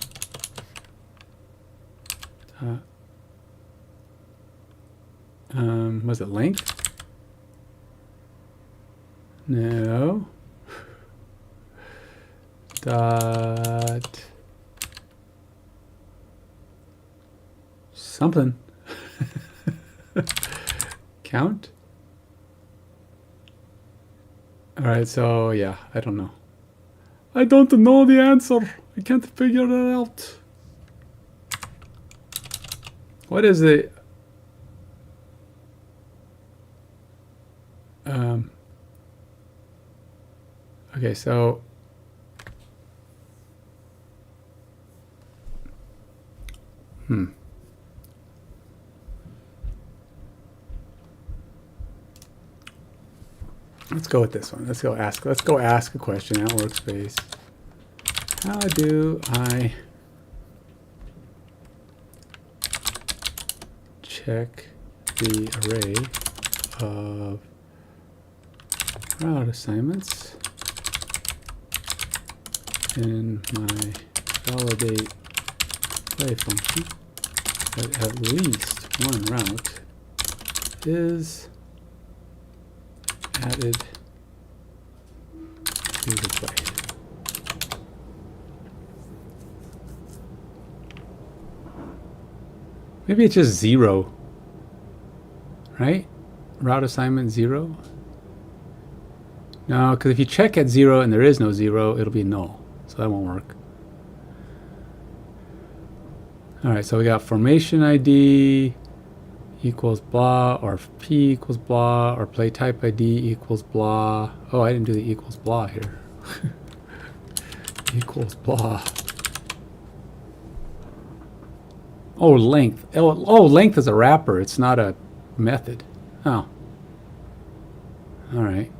Was it length? No. Dot something. Count. All right, so yeah, I don't know. I don't know the answer. I can't figure it out. What is the... okay, so... Let's go with this one. Let's go ask a question at workspace. How do I check the array of route assignments in my validate play function that at least one route is added to the play. Maybe it's just 0, right? Route assignment 0. No, because if you check at 0 and there is no 0, it'll be null. So that won't work. All right, so we got formation ID equals blah, or P equals blah, or play type ID equals blah. Oh, I didn't do the equals blah here. Equals blah. Oh, length. Oh, length is a wrapper. It's not a method. Oh. All right.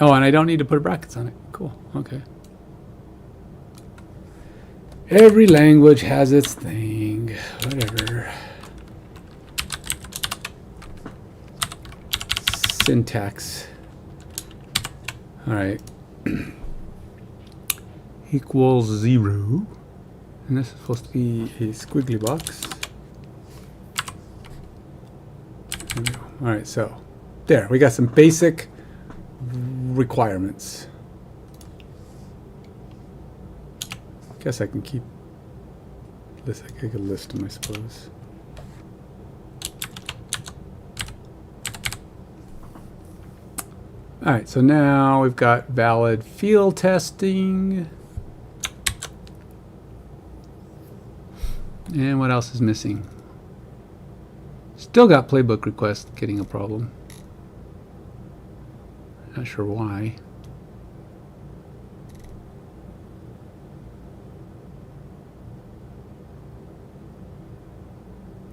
Oh, and I don't need to put brackets on it. Cool. Okay. Every language has its thing. Whatever. Syntax. All right. Equals 0. And this is supposed to be a squiggly box. There we go. All right, so there, we got some basic requirements. Guess I can keep this. I could list them, I suppose. All right, so now we've got valid field testing. And what else is missing? Still got playbook request getting a problem. Not sure why.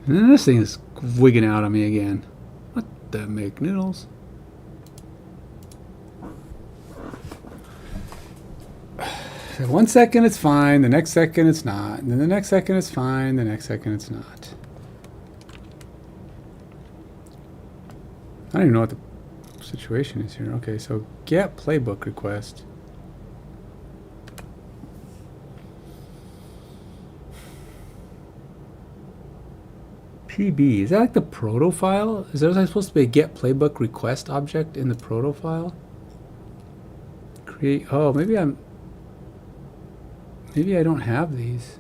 And then this thing is wigging out on me again. What the make noodles? So 1 second it's fine, the next second it's not, and then the next second it's fine, the next second it's not. I don't even know what the situation is here. Okay, so get playbook request. PB, is that like the proto file? Is there supposed to be a get playbook request object in the proto file? Create, oh, maybe I don't have these.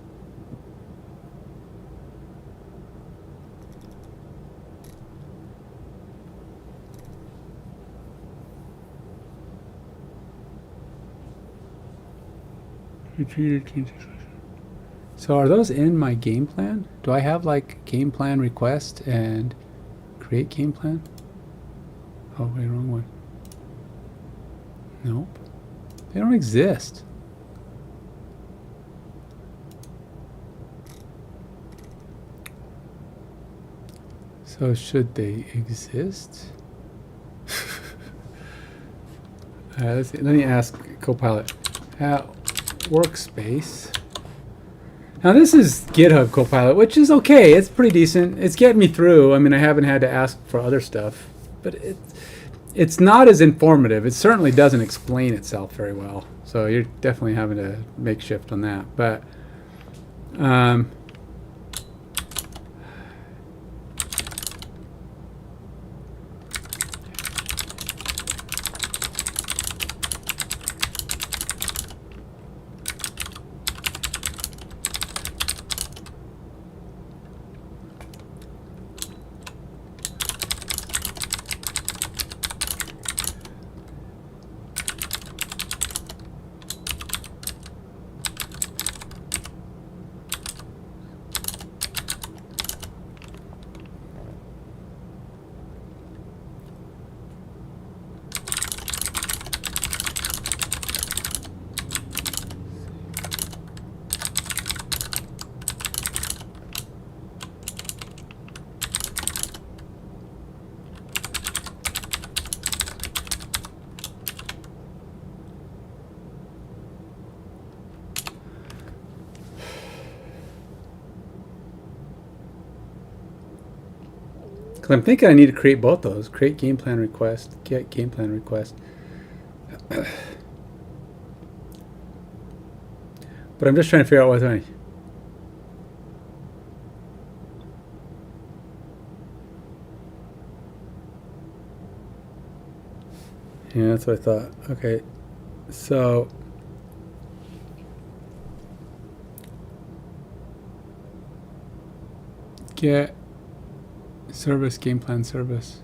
Repeated game situation. So are those in my game plan? Do I have like game plan request and create game plan? Oh, wait, wrong one. Nope. They don't exist. So should they exist? Let's see. Let me ask Copilot. Workspace. Now this is GitHub Copilot, which is okay. It's pretty decent. It's getting me through. I mean, I haven't had to ask for other stuff, but it's not as informative. It certainly doesn't explain itself very well. So you're definitely having to make shift on that. But Because I'm thinking I need to create both those. Create game plan request, get game plan request. But I'm just trying to figure out what's I. Yeah, that's what I thought. Okay, so get service, game plan service.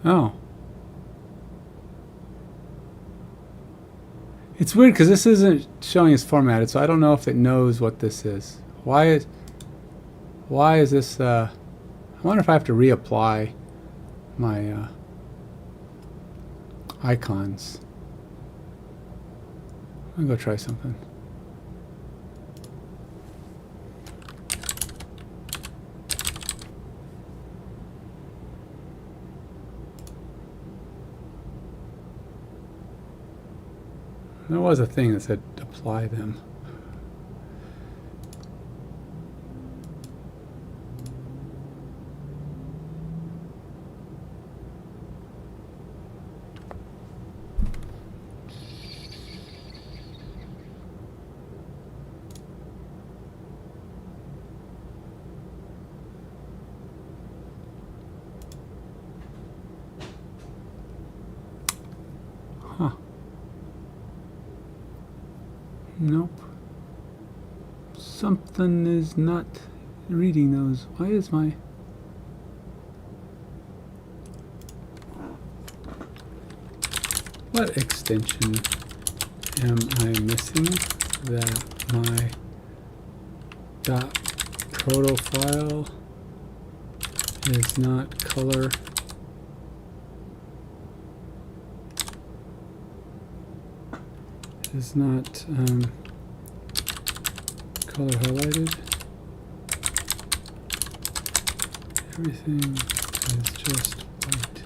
Oh. It's weird because this isn't showing as formatted, so I don't know if it knows what this is. Why is this? I wonder if I have to reapply my icons. I'm gonna go try something. There was a thing that said apply them. Huh. Nope. Something is not reading those. Why is my... What extension am I missing that my .proto file is not color? Is not color highlighted. Everything is just white.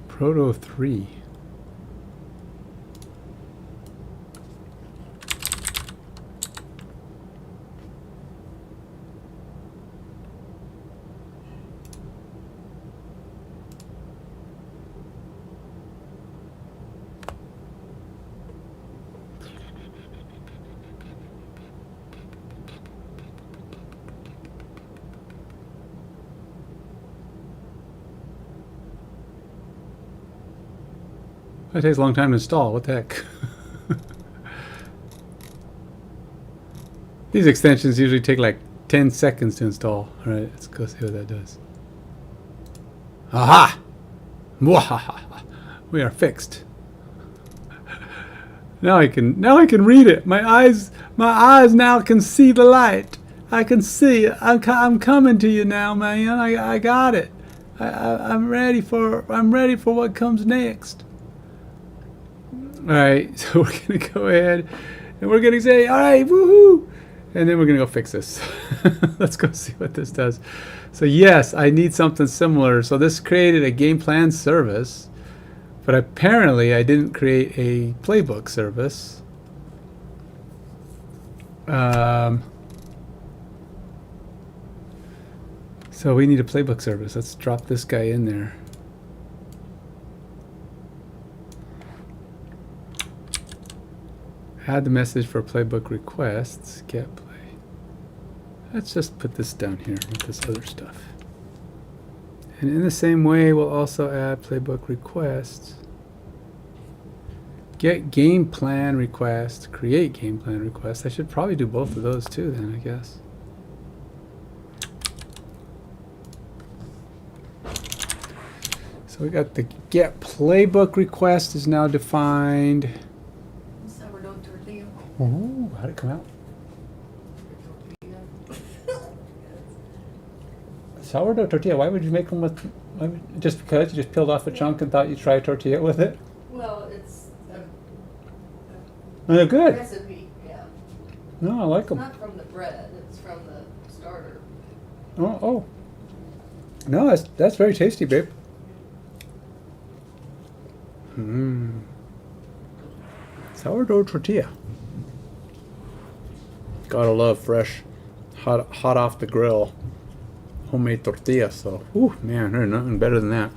Proto 3. That takes a long time to install. What the heck? These extensions usually take like 10 seconds to install. All right, let's go see what that does. Aha! Mwahaha! We are fixed. Now I can read it. My eyes now can see the light. I can see it. I'm coming to you now, man. I got it. I'm ready for what comes next. All right, so we're gonna go ahead and we're gonna say, all right, woohoo, and then we're gonna go fix this. Let's go see what this does. So yes, I need something similar. So this created a game plan service, but apparently I didn't create a playbook service. So we need a playbook service. Let's drop this guy in there. Add the message for playbook requests. Get play. Let's just put this down here with this other stuff. And in the same way, we'll also add playbook requests. Get game plan request. Create game plan request. I should probably do both of those too then, I guess. So we got the get playbook request is now defined. Sourdough tortilla. Ooh, how'd it come out? Sourdough tortilla. Why would you make them with? Just because you just peeled off a chunk and thought you'd try a tortilla with it? Well, it's a Oh, they're good. recipe, yeah. No, I like It's them. not from the bread, it's from the starter. Oh. No, that's very tasty, babe. Sourdough tortilla. Gotta love fresh, hot off the grill, homemade tortilla. So, ooh, man, there's nothing better than that.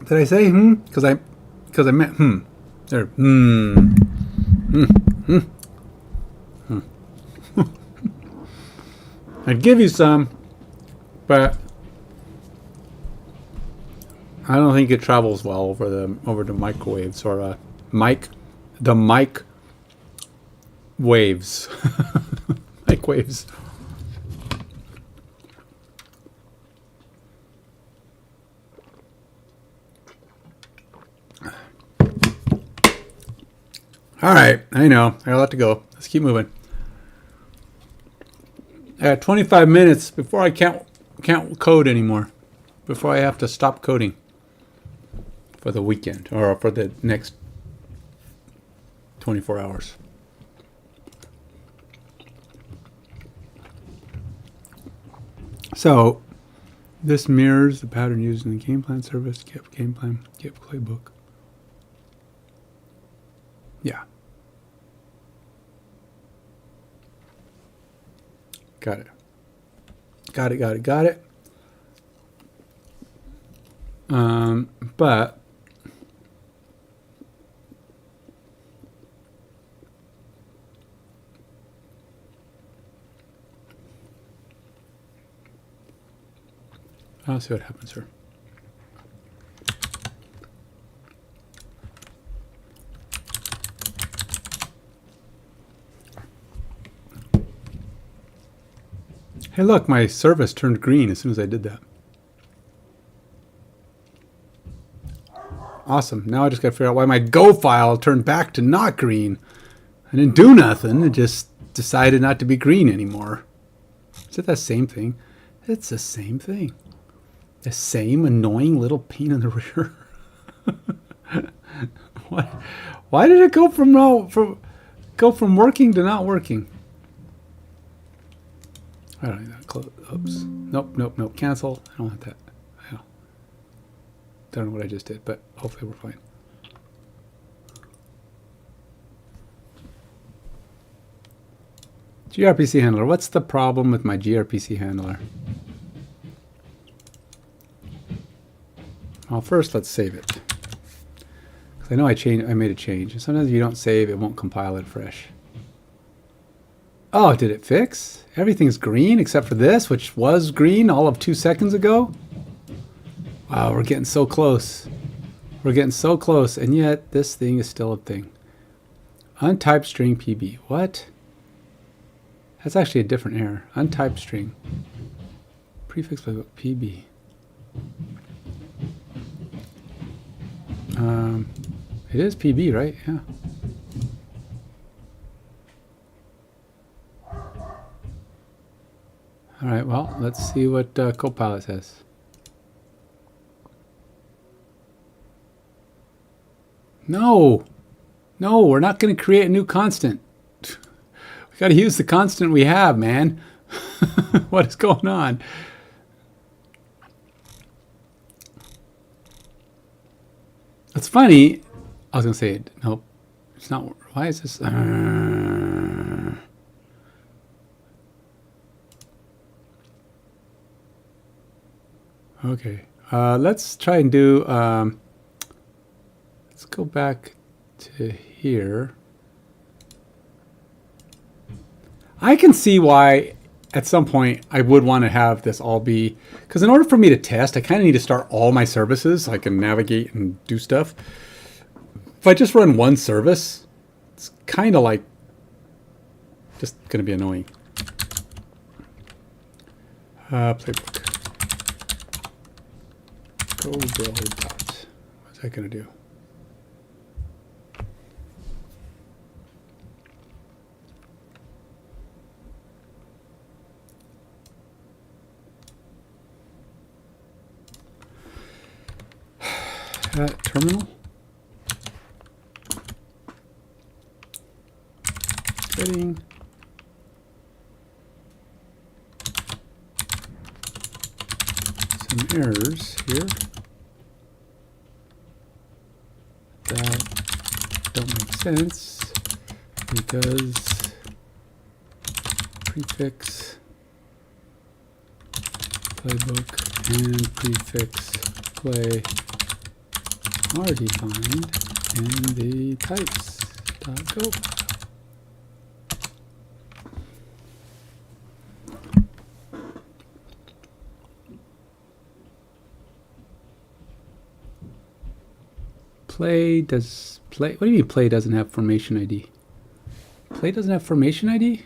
Did I say Because I meant There. I'd give you some, but I don't think it travels well over the microwaves or the mic waves. Mic waves. All right, I know. I got a lot to go. Let's keep moving. I got 25 minutes before I can't code anymore. Before I have to stop coding for the weekend or for the next 24 hours. So this mirrors the pattern used in the game plan service, GIP game plan, GIP playbook. Yeah. Got it. But I'll see what happens here. Hey, look, my service turned green as soon as I did that. Awesome. Now I just got to figure out why my Go file turned back to not green. I didn't do nothing. It just decided not to be green anymore. Is it the same thing? It's the same thing. The same annoying little pain in the rear. What? Why did it go from working to not working? I don't need that. Close. Oops. Nope. Cancel. I don't want that. I don't know what I just did, but hopefully we're fine. gRPC handler. What's the problem with my gRPC handler? Well, first let's save it. Because I know I made a change. And sometimes if you don't save, it won't compile it fresh. Oh, did it fix? Everything's green except for this, which was green all of 2 seconds ago? Wow, we're getting so close. We're getting so close, and yet this thing is still a thing. Untyped string PB. What? That's actually a different error. Untyped string. Prefix playbook PB. It is PB, right? Yeah. All right, well, let's see what Copilot says. No, we're not going to create a new constant. We got to use the constant we have, man. What is going on? It's funny. I was going to say, nope, it's not. Why is this? Okay, let's try and do, let's go back to here. I can see why at some point I would want to have this all be, because in order for me to test, I kind of need to start all my services so I can navigate and do stuff. If I just run one service, it's kind of like just going to be annoying. Playbook. Go build dot. What's that going to do? that terminal. Getting some errors here that don't make sense because prefix playbook and prefix play are defined in the types.go file. Play, what do you mean play doesn't have formation ID? Play doesn't have formation ID?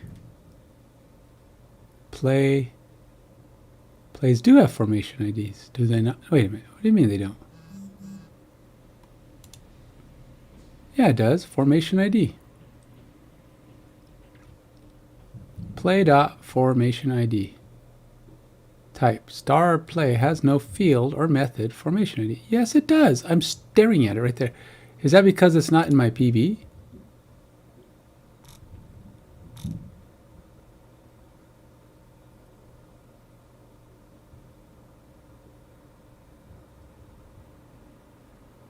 Plays do have formation IDs, do they not? Wait a minute, what do you mean they don't? Yeah, it does, formation ID. Play.formation ID. Type star play has no field or method formation ID. Yes, it does. I'm staring at it right there. Is that because it's not in my PB?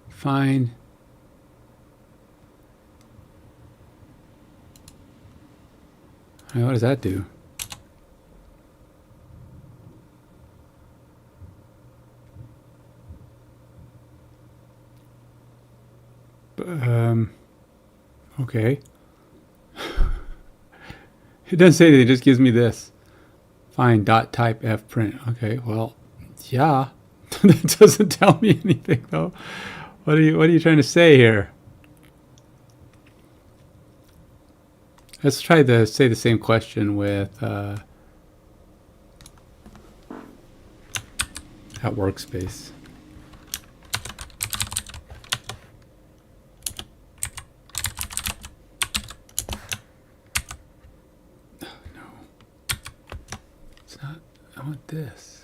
Fine. All right, what does that do? Okay. It doesn't say anything, it just gives me this. Fine, dot type f print. Okay, well, yeah. That doesn't tell me anything though. What are you trying to say here? Let's try to say the same question with at workspace. I want this.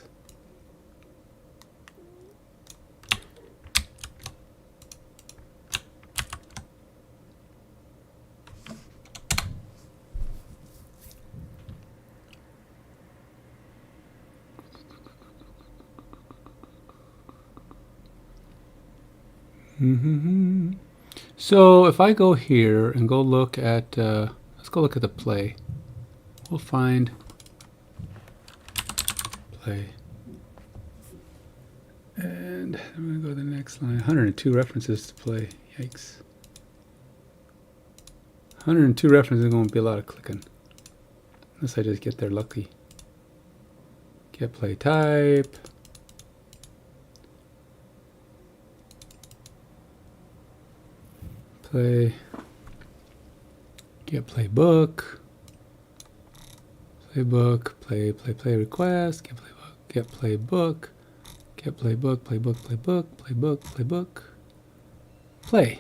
So if I go here and go look at, let's go look at the play. We'll find play. And I'm going to go to the next line. 102 references to play. Yikes. 102 references is going to be a lot of clicking. Unless I just get there lucky. Get play type. Play. Get playbook. Playbook. Play request. Get playbook. Get playbook. Play.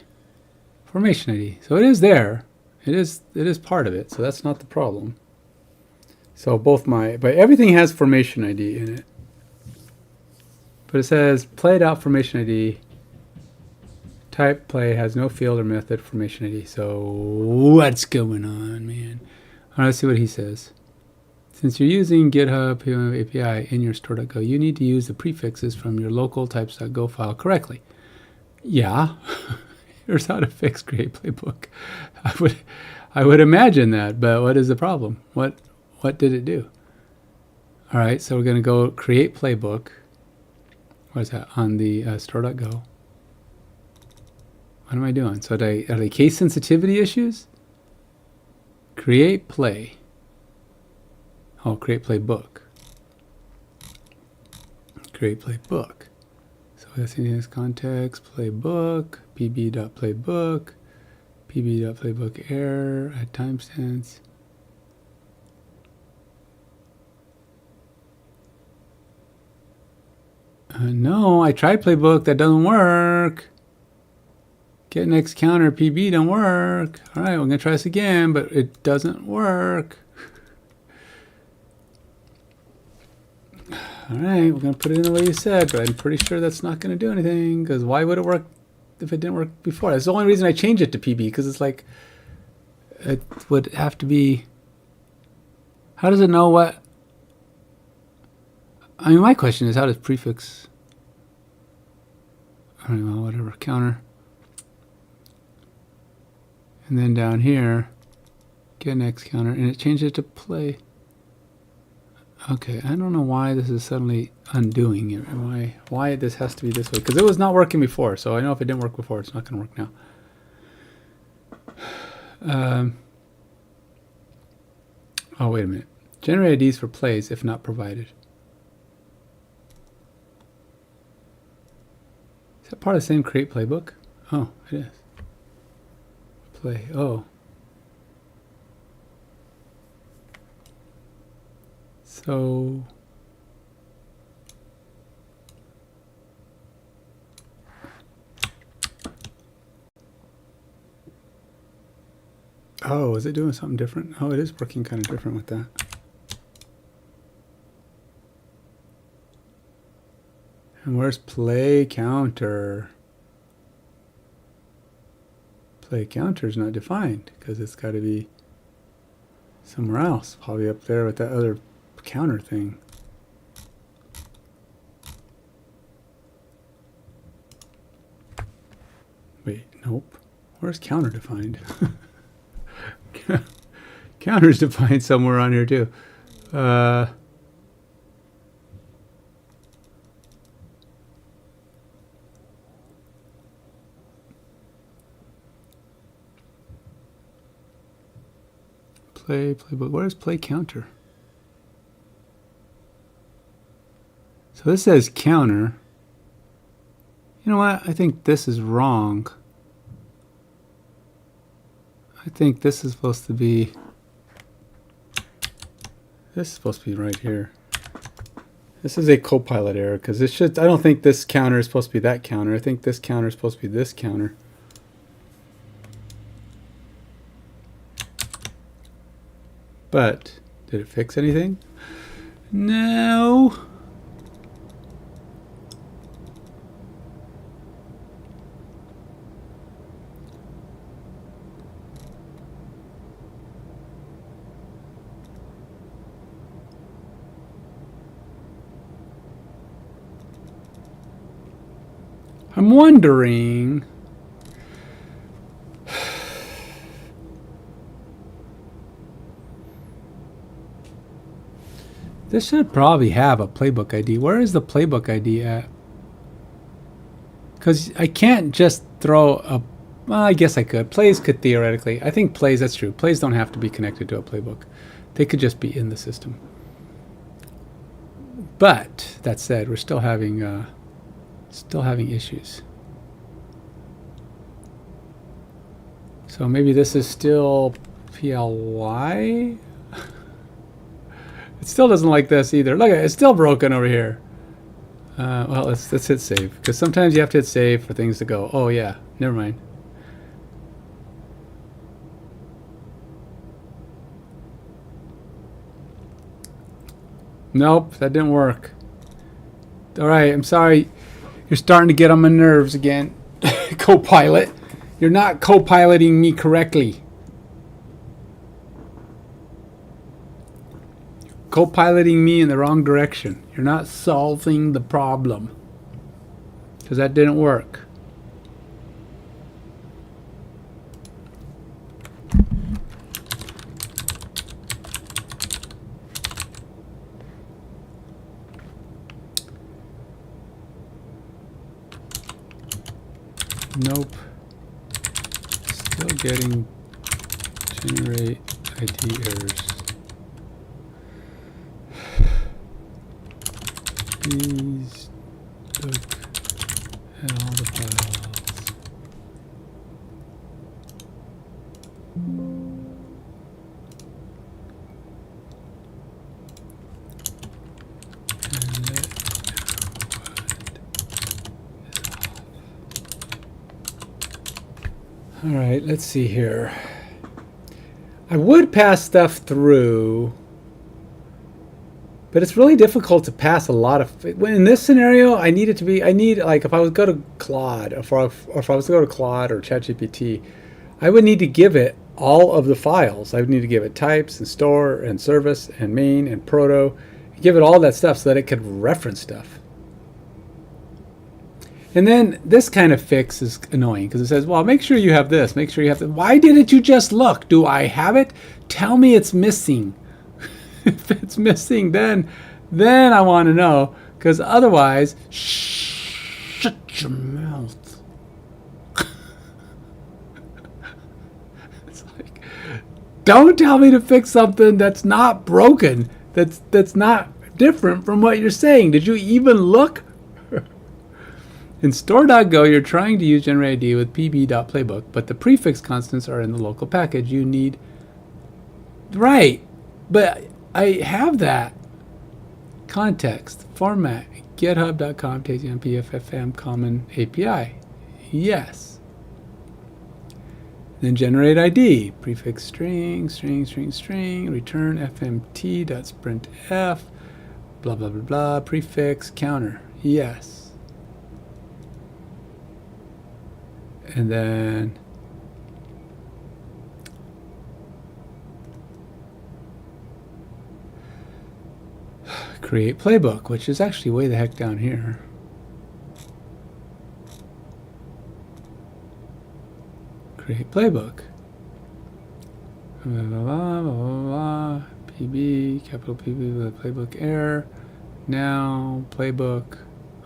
Formation ID. So it is there. It is part of it. So that's not the problem. So but everything has formation ID in it. But it says play.formation ID. Type play has no field or method formation ID. So what's going on, man? All right, let's see what he says. Since you're using GitHub API in your store.go, you need to use the prefixes from your local types.go file correctly. Yeah, here's how to fix create playbook. I would imagine that, but what is the problem? What did it do? All right, so we're going to go create playbook. What is that? On the store.go. What am I doing? So are they case sensitivity issues? Create play. Oh, create playbook. Create playbook. So that's in this context, playbook, pb.playbook, pb.playbook error at timestamps. No, I tried playbook, that doesn't work. Get next counter PB don't work. All right, we're gonna try this again, but it doesn't work. All right, we're going to put it in the way you said, but I'm pretty sure that's not going to do anything, because why would it work if it didn't work before? That's the only reason I changed it to PB, because it's like, it would have to be, how does it know what? I mean, my question is, how does prefix, I don't know, whatever, counter. And then down here, get next counter, and it changed it to play. Okay, I don't know why this is suddenly undoing it. Why this has to be this way, because it was not working before. So I know if it didn't work before, it's not going to work now. Oh, wait a minute. Generate IDs for plays if not provided. Is that part of the same create playbook? Oh, it is. Play. Oh. So oh, is it doing something different? Oh, it is working kind of different with that. And where's play counter? Play counter is not defined because it's got to be somewhere else, probably up there with that other counter thing. Wait, nope. Where's counter defined? Counter is defined somewhere on here too. Playbook. Where's play counter? So this says counter. You know what? I think this is wrong. I think this is supposed to be. This is supposed to be right here. This is a Copilot error because it should. I don't think this counter is supposed to be that counter. I think this counter is supposed to be this counter. But did it fix anything? No. I'm wondering. This should probably have a playbook ID. Where is the playbook ID at? Because I can't just throw a. Well, I guess I could. Plays could theoretically. I think plays, that's true. Plays don't have to be connected to a playbook. They could just be in the system. But that said, we're still having issues. So maybe this is still PLY. It still doesn't like this either. Look, it's still broken over here. Well, let's hit save, because sometimes you have to hit save for things to go. Oh yeah, never mind. Nope, that didn't work. All right, I'm sorry. You're starting to get on my nerves again. Copilot. You're not co-piloting me correctly. Co-piloting me in the wrong direction. You're not solving the problem. Because that didn't work. Nope. Still getting generate ID errors. Please look at all the files. And let all right, let's see here. I would pass stuff through. But it's really difficult to pass a lot of. In this scenario, I need it to be. I need, like, if I was go to Claude, or if I was to go to Claude or ChatGPT, I would need to give it all of the files. I would need to give it types and store and service and main and proto, give it all that stuff so that it could reference stuff. And then this kind of fix is annoying because it says, well, make sure you have this, make sure you have that. Why didn't you just look? Do I have it? Tell me it's missing. If it's missing, then I want to know, because otherwise, shut your mouth. It's like, don't tell me to fix something that's not broken, that's not different from what you're saying. Did you even look? In store.go, you're trying to use GenerateID with pb.playbook, but the prefix constants are in the local package. You need... Right, but I have that. Context, format, github.com, tcmpffm, common API. Yes. Then generate ID, prefix string, return fmt.sprintf, blah, blah, blah, blah, prefix counter. Yes. And then create playbook, which is actually way the heck down here. Create playbook. Blah, blah, blah, blah, blah, PB, capital PB with a playbook error. Now, playbook.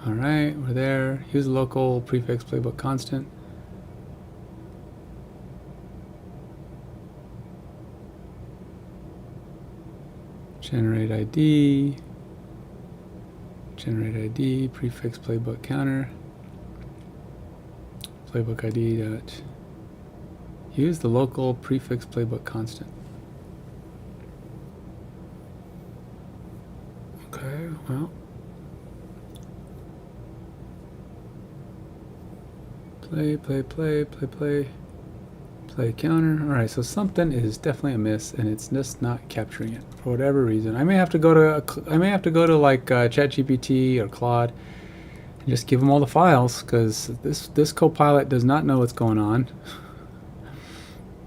All right, we're there. Use local prefix playbook constant. Generate ID, prefix playbook counter, playbook ID dot, use the local prefix playbook constant. Okay, well, play counter. All right, so something is definitely amiss, and it's just not capturing it for whatever reason. I may have to go to like ChatGPT or Claude and just give them all the files, because this Copilot does not know what's going on,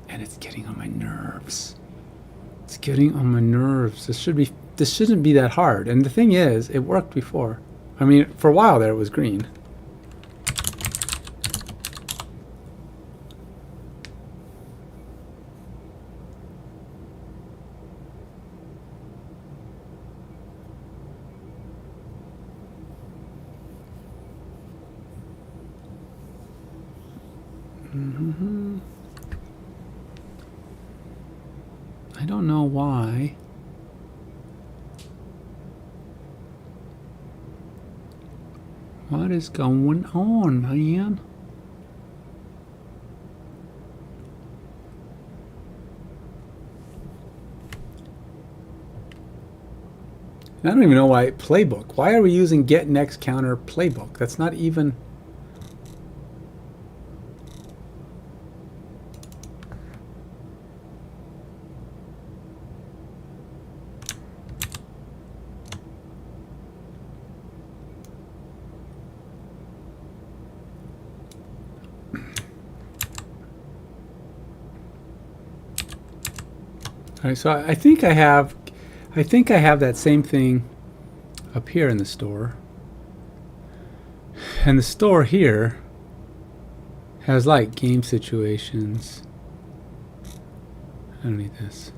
and it's getting on my nerves. It's getting on my nerves. This shouldn't be that hard. And the thing is, it worked before. I mean, for a while there, it was green. I don't know why. What is going on, man? I don't even know why playbook. Why are we using get next counter playbook? That's not even... All right, so I think I have that same thing up here in the store. And the store here has like game situations. I don't need this.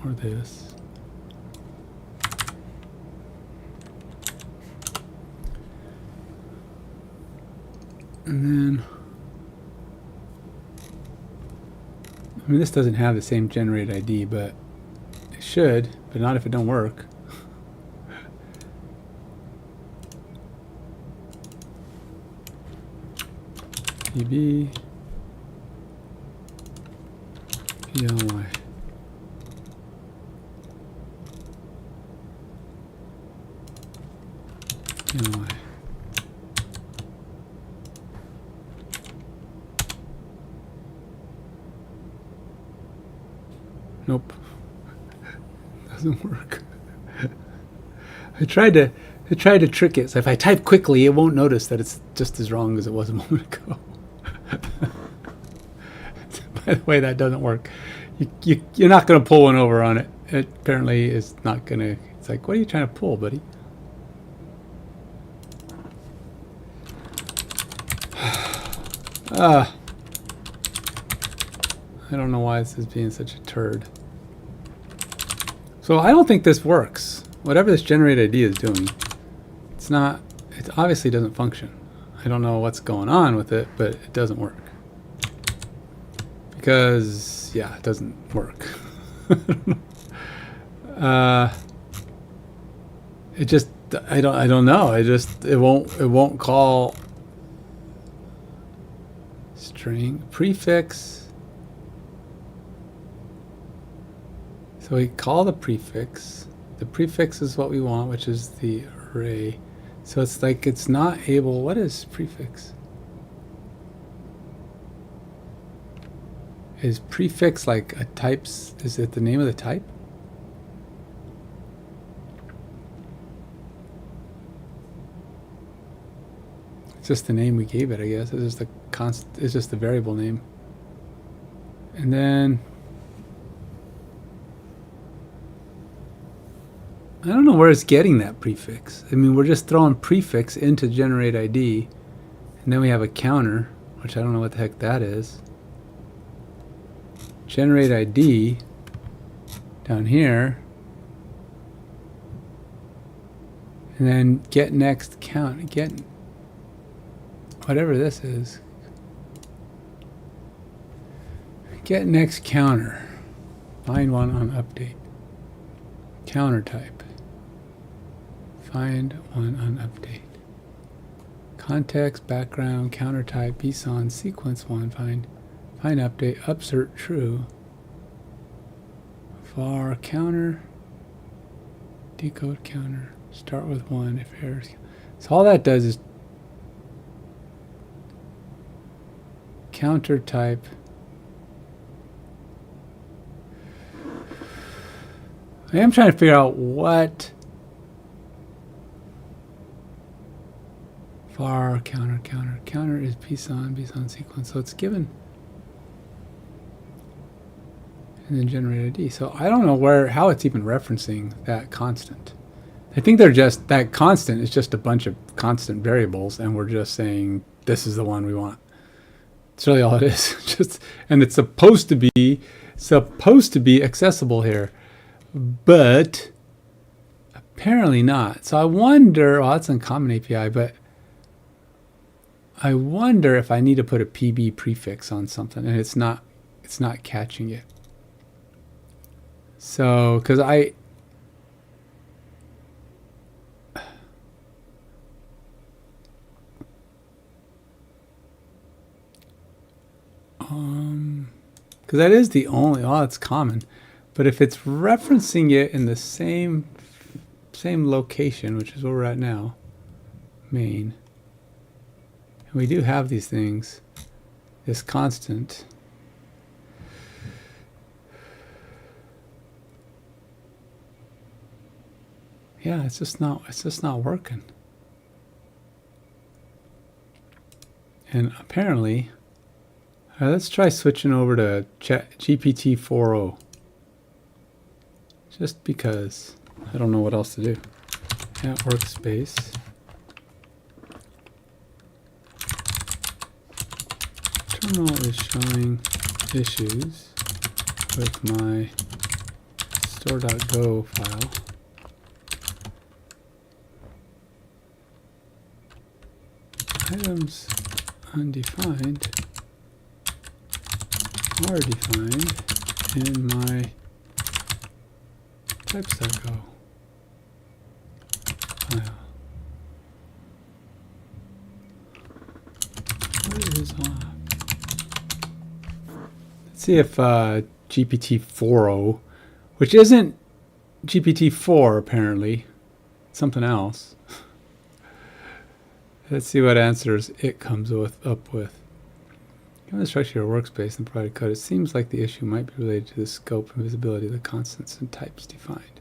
Or this. And then, I mean, this doesn't have the same generate ID, but it should, but not if it don't work. PB, PLY. PLY. Nope. Doesn't work. I tried to trick it. So if I type quickly, it won't notice that it's just as wrong as it was a moment ago. By the way, that doesn't work. You're not going to pull one over on it. It apparently is not going to. It's like, what are you trying to pull, buddy? I don't know why this is being such a turd. So I don't think this works. Whatever this generate ID is doing, it's not. It obviously doesn't function. I don't know what's going on with it, but it doesn't work. Because yeah, it doesn't work. It just I don't know. It won't call string prefix. So we call the prefix. The prefix is what we want, which is the array. So it's like it's not able. What is prefix? Is prefix like a type's? Is it the name of the type? It's just the name we gave it, I guess. It's just it's just the variable name. And then I don't know where it's getting that prefix. I mean, we're just throwing prefix into generate ID, and then we have a counter, which I don't know what the heck that is. Generate ID down here, and then get next count, get whatever this is. Get next counter. Find one on update. Counter type. Find one on update. Context, background, counter type, bson, sequence one, find update, upsert true. Var counter, decode counter, start with one if errors. So all that does is counter type. I am trying to figure out what var counter is bson sequence. So it's given and then generate ID. So I don't know how it's even referencing that constant. I think that constant is just a bunch of constant variables, and we're just saying this is the one we want. That's really all it is. And it's supposed to be accessible here, but apparently not. So I wonder. Well, that's uncommon API, but I wonder if I need to put a PB prefix on something, and it's not catching it. So, because that is the only, it's common, but if it's referencing it in the same location, which is where we're at now, main, and we do have these things, this constant. Yeah, it's just not working. And apparently, let's try switching over to GPT 4.0. Just because I don't know what else to do. At workspace. Terminal is showing issues with my store.go file. Items undefined are defined in my types.go file. What is off? Let's see if GPT 4.0, which isn't GPT 4 apparently, it's something else. Let's see what answers it comes up with. Given the structure of your workspace and provided code, it seems like the issue might be related to the scope and visibility of the constants and types defined.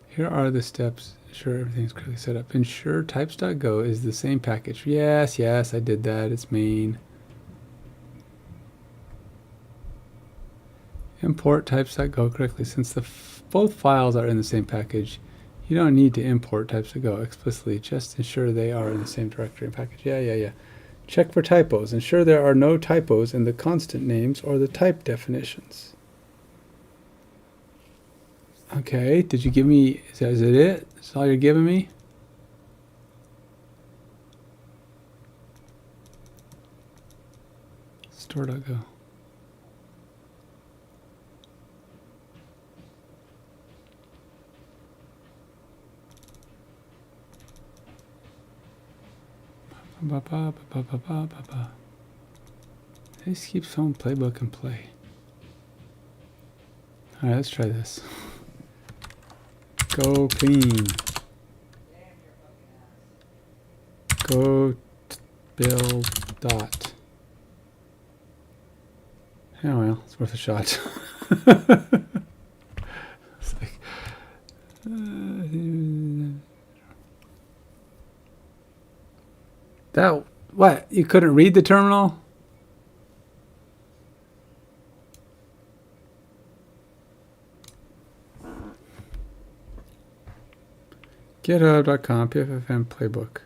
Here are the steps. Ensure everything is correctly set up. Ensure types.go is the same package. Yes, I did that. It's main. Import types.go correctly. Since both files are in the same package, you don't need to import types.go explicitly. Just ensure they are in the same directory and package. Yeah. Check for typos. Ensure there are no typos in the constant names or the type definitions. Okay, did you give me, is it? That's all you're giving me? Store.go. Just keep phone playbook and play. All right, let's try this. Go clean. Go build dot. Oh well, it's worth a shot. It's like, that what? You couldn't read the terminal? GitHub.com PFFM playbook.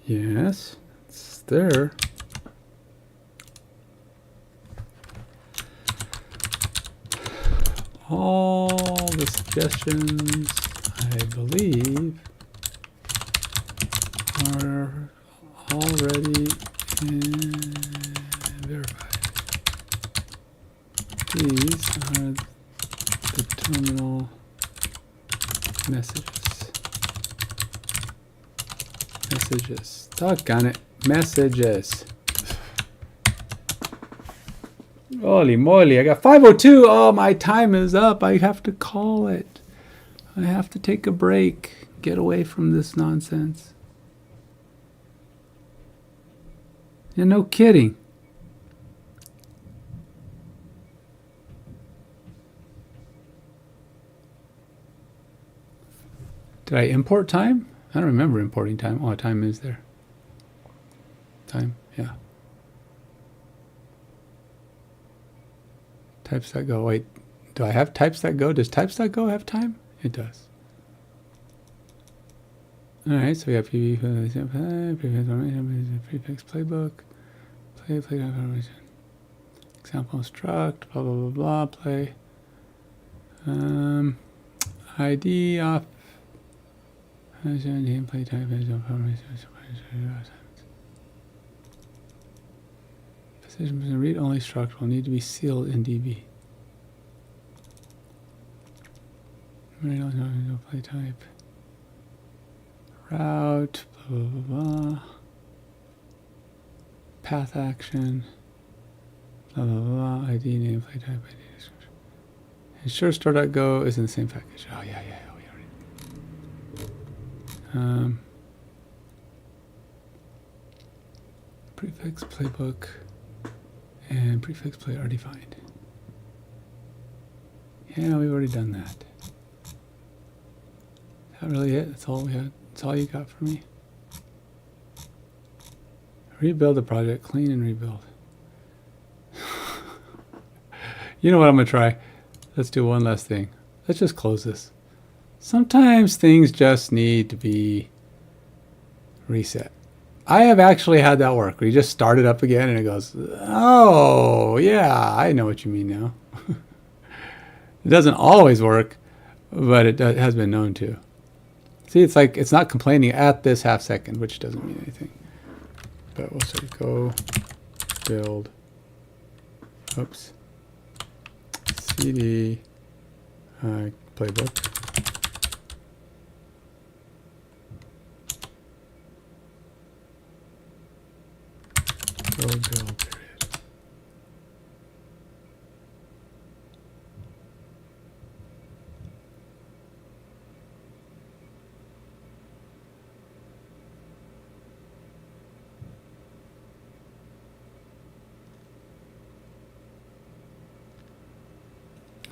Yes, it's there. All the suggestions, I believe, are already verified. These are the terminal messages. Doggone it. Messages. Holy moly, I got 5:02. Oh, my time is up. I have to call it. I have to take a break. Get away from this nonsense. Yeah, no kidding. Did I import time? I don't remember importing time. Oh, time is there. Time, yeah. Types.go. Wait, do I have types.go? Does types.go have time? It does. All right, so we have prefix playbook, play information, example instruct, blah blah blah blah, play, ID off, name play type, position read only struct will need to be sealed in DB. Read only play type. Route, blah, blah, blah. Path action, blah, blah, blah. ID, name, play type, ID, description. Ensure store.go is in the same package. Oh, yeah, we already. Prefix playbook and prefix play are defined. Yeah, we've already done that. Is that really it? That's all we had. That's all you got for me? Rebuild the project, clean and rebuild. You know what I'm going to try? Let's do one last thing. Let's just close this. Sometimes things just need to be reset. I have actually had that work. We just start it up again and it goes, oh, yeah, I know what you mean now. It doesn't always work, but it has been known to. See, it's like it's not complaining at this half second, which doesn't mean anything. But we'll say go build. Oops. CD playbook. Go build period.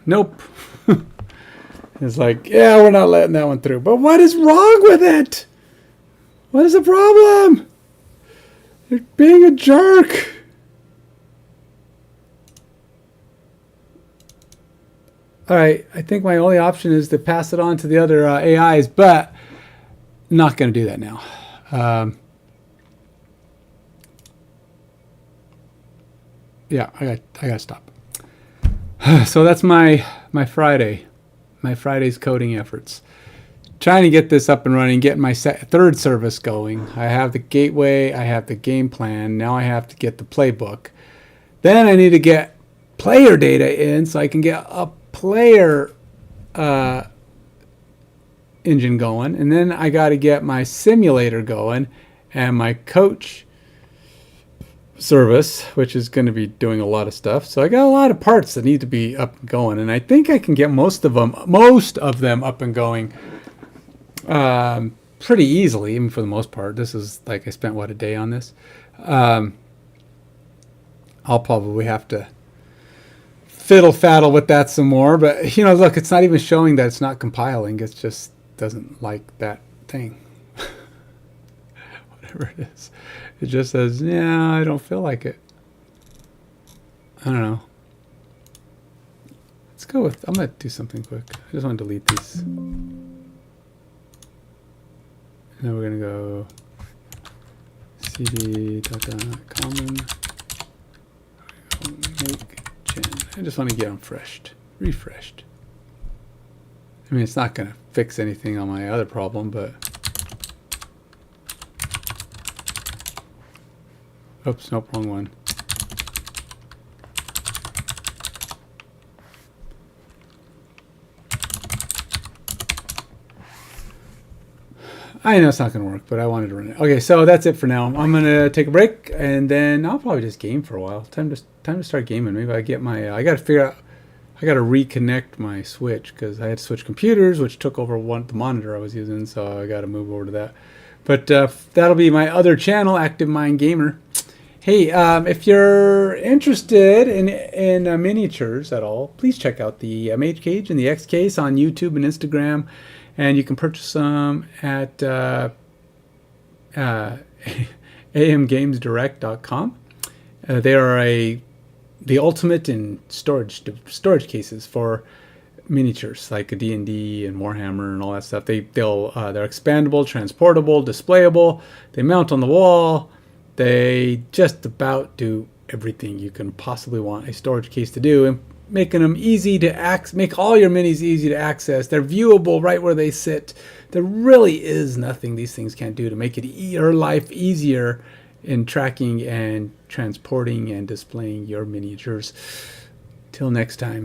Nope. It's like, yeah, we're not letting that one through. But what is wrong with it? What is the problem? You're being a jerk. All right, I think my only option is to pass it on to the other AIs, but I'm not going to do that now. Yeah, I got to stop. So that's my Friday, my Friday's coding efforts. Trying to get this up and running, get my third service going. I have the gateway, I have the game plan. Now I have to get the playbook. Then I need to get player data in so I can get a player engine going. And then I got to get my simulator going and my coach service, which is going to be doing a lot of stuff. So I got a lot of parts that need to be up and going, and I think I can get most of them up and going pretty easily, even for the most part. This is like I spent a day on this. I'll probably have to fiddle faddle with that some more, but look, it's not even showing that it's not compiling. It just doesn't like that thing. Whatever it is. It just says, yeah, I don't feel like it. I don't know. Let's go with, I'm going to do something quick. I just want to delete these. And then we're going to go cd.common make gen. I just want to get them refreshed. I mean, it's not going to fix anything on my other problem, but oops, nope, wrong one. I know it's not going to work, but I wanted to run it. Okay, so that's it for now. I'm going to take a break, and then I'll probably just game for a while. Time to start gaming. Maybe I get my. I got to figure out. I got to reconnect my Switch because I had to switch computers, which took over the monitor I was using. So I got to move over to that. But that'll be my other channel, Active Mind Gamer. Hey, if you're interested in miniatures at all, please check out the Mage Cage and the X Case on YouTube and Instagram, and you can purchase them at amgamesdirect.com. They are the ultimate in storage cases for miniatures like a D&D and Warhammer and all that stuff. They're expandable, transportable, displayable. They mount on the wall. They just about do everything you can possibly want a storage case to do, and making them easy to make all your minis easy to access. They're viewable right where they sit. There really is nothing these things can't do to make your life easier in tracking and transporting and displaying your miniatures. Till next time.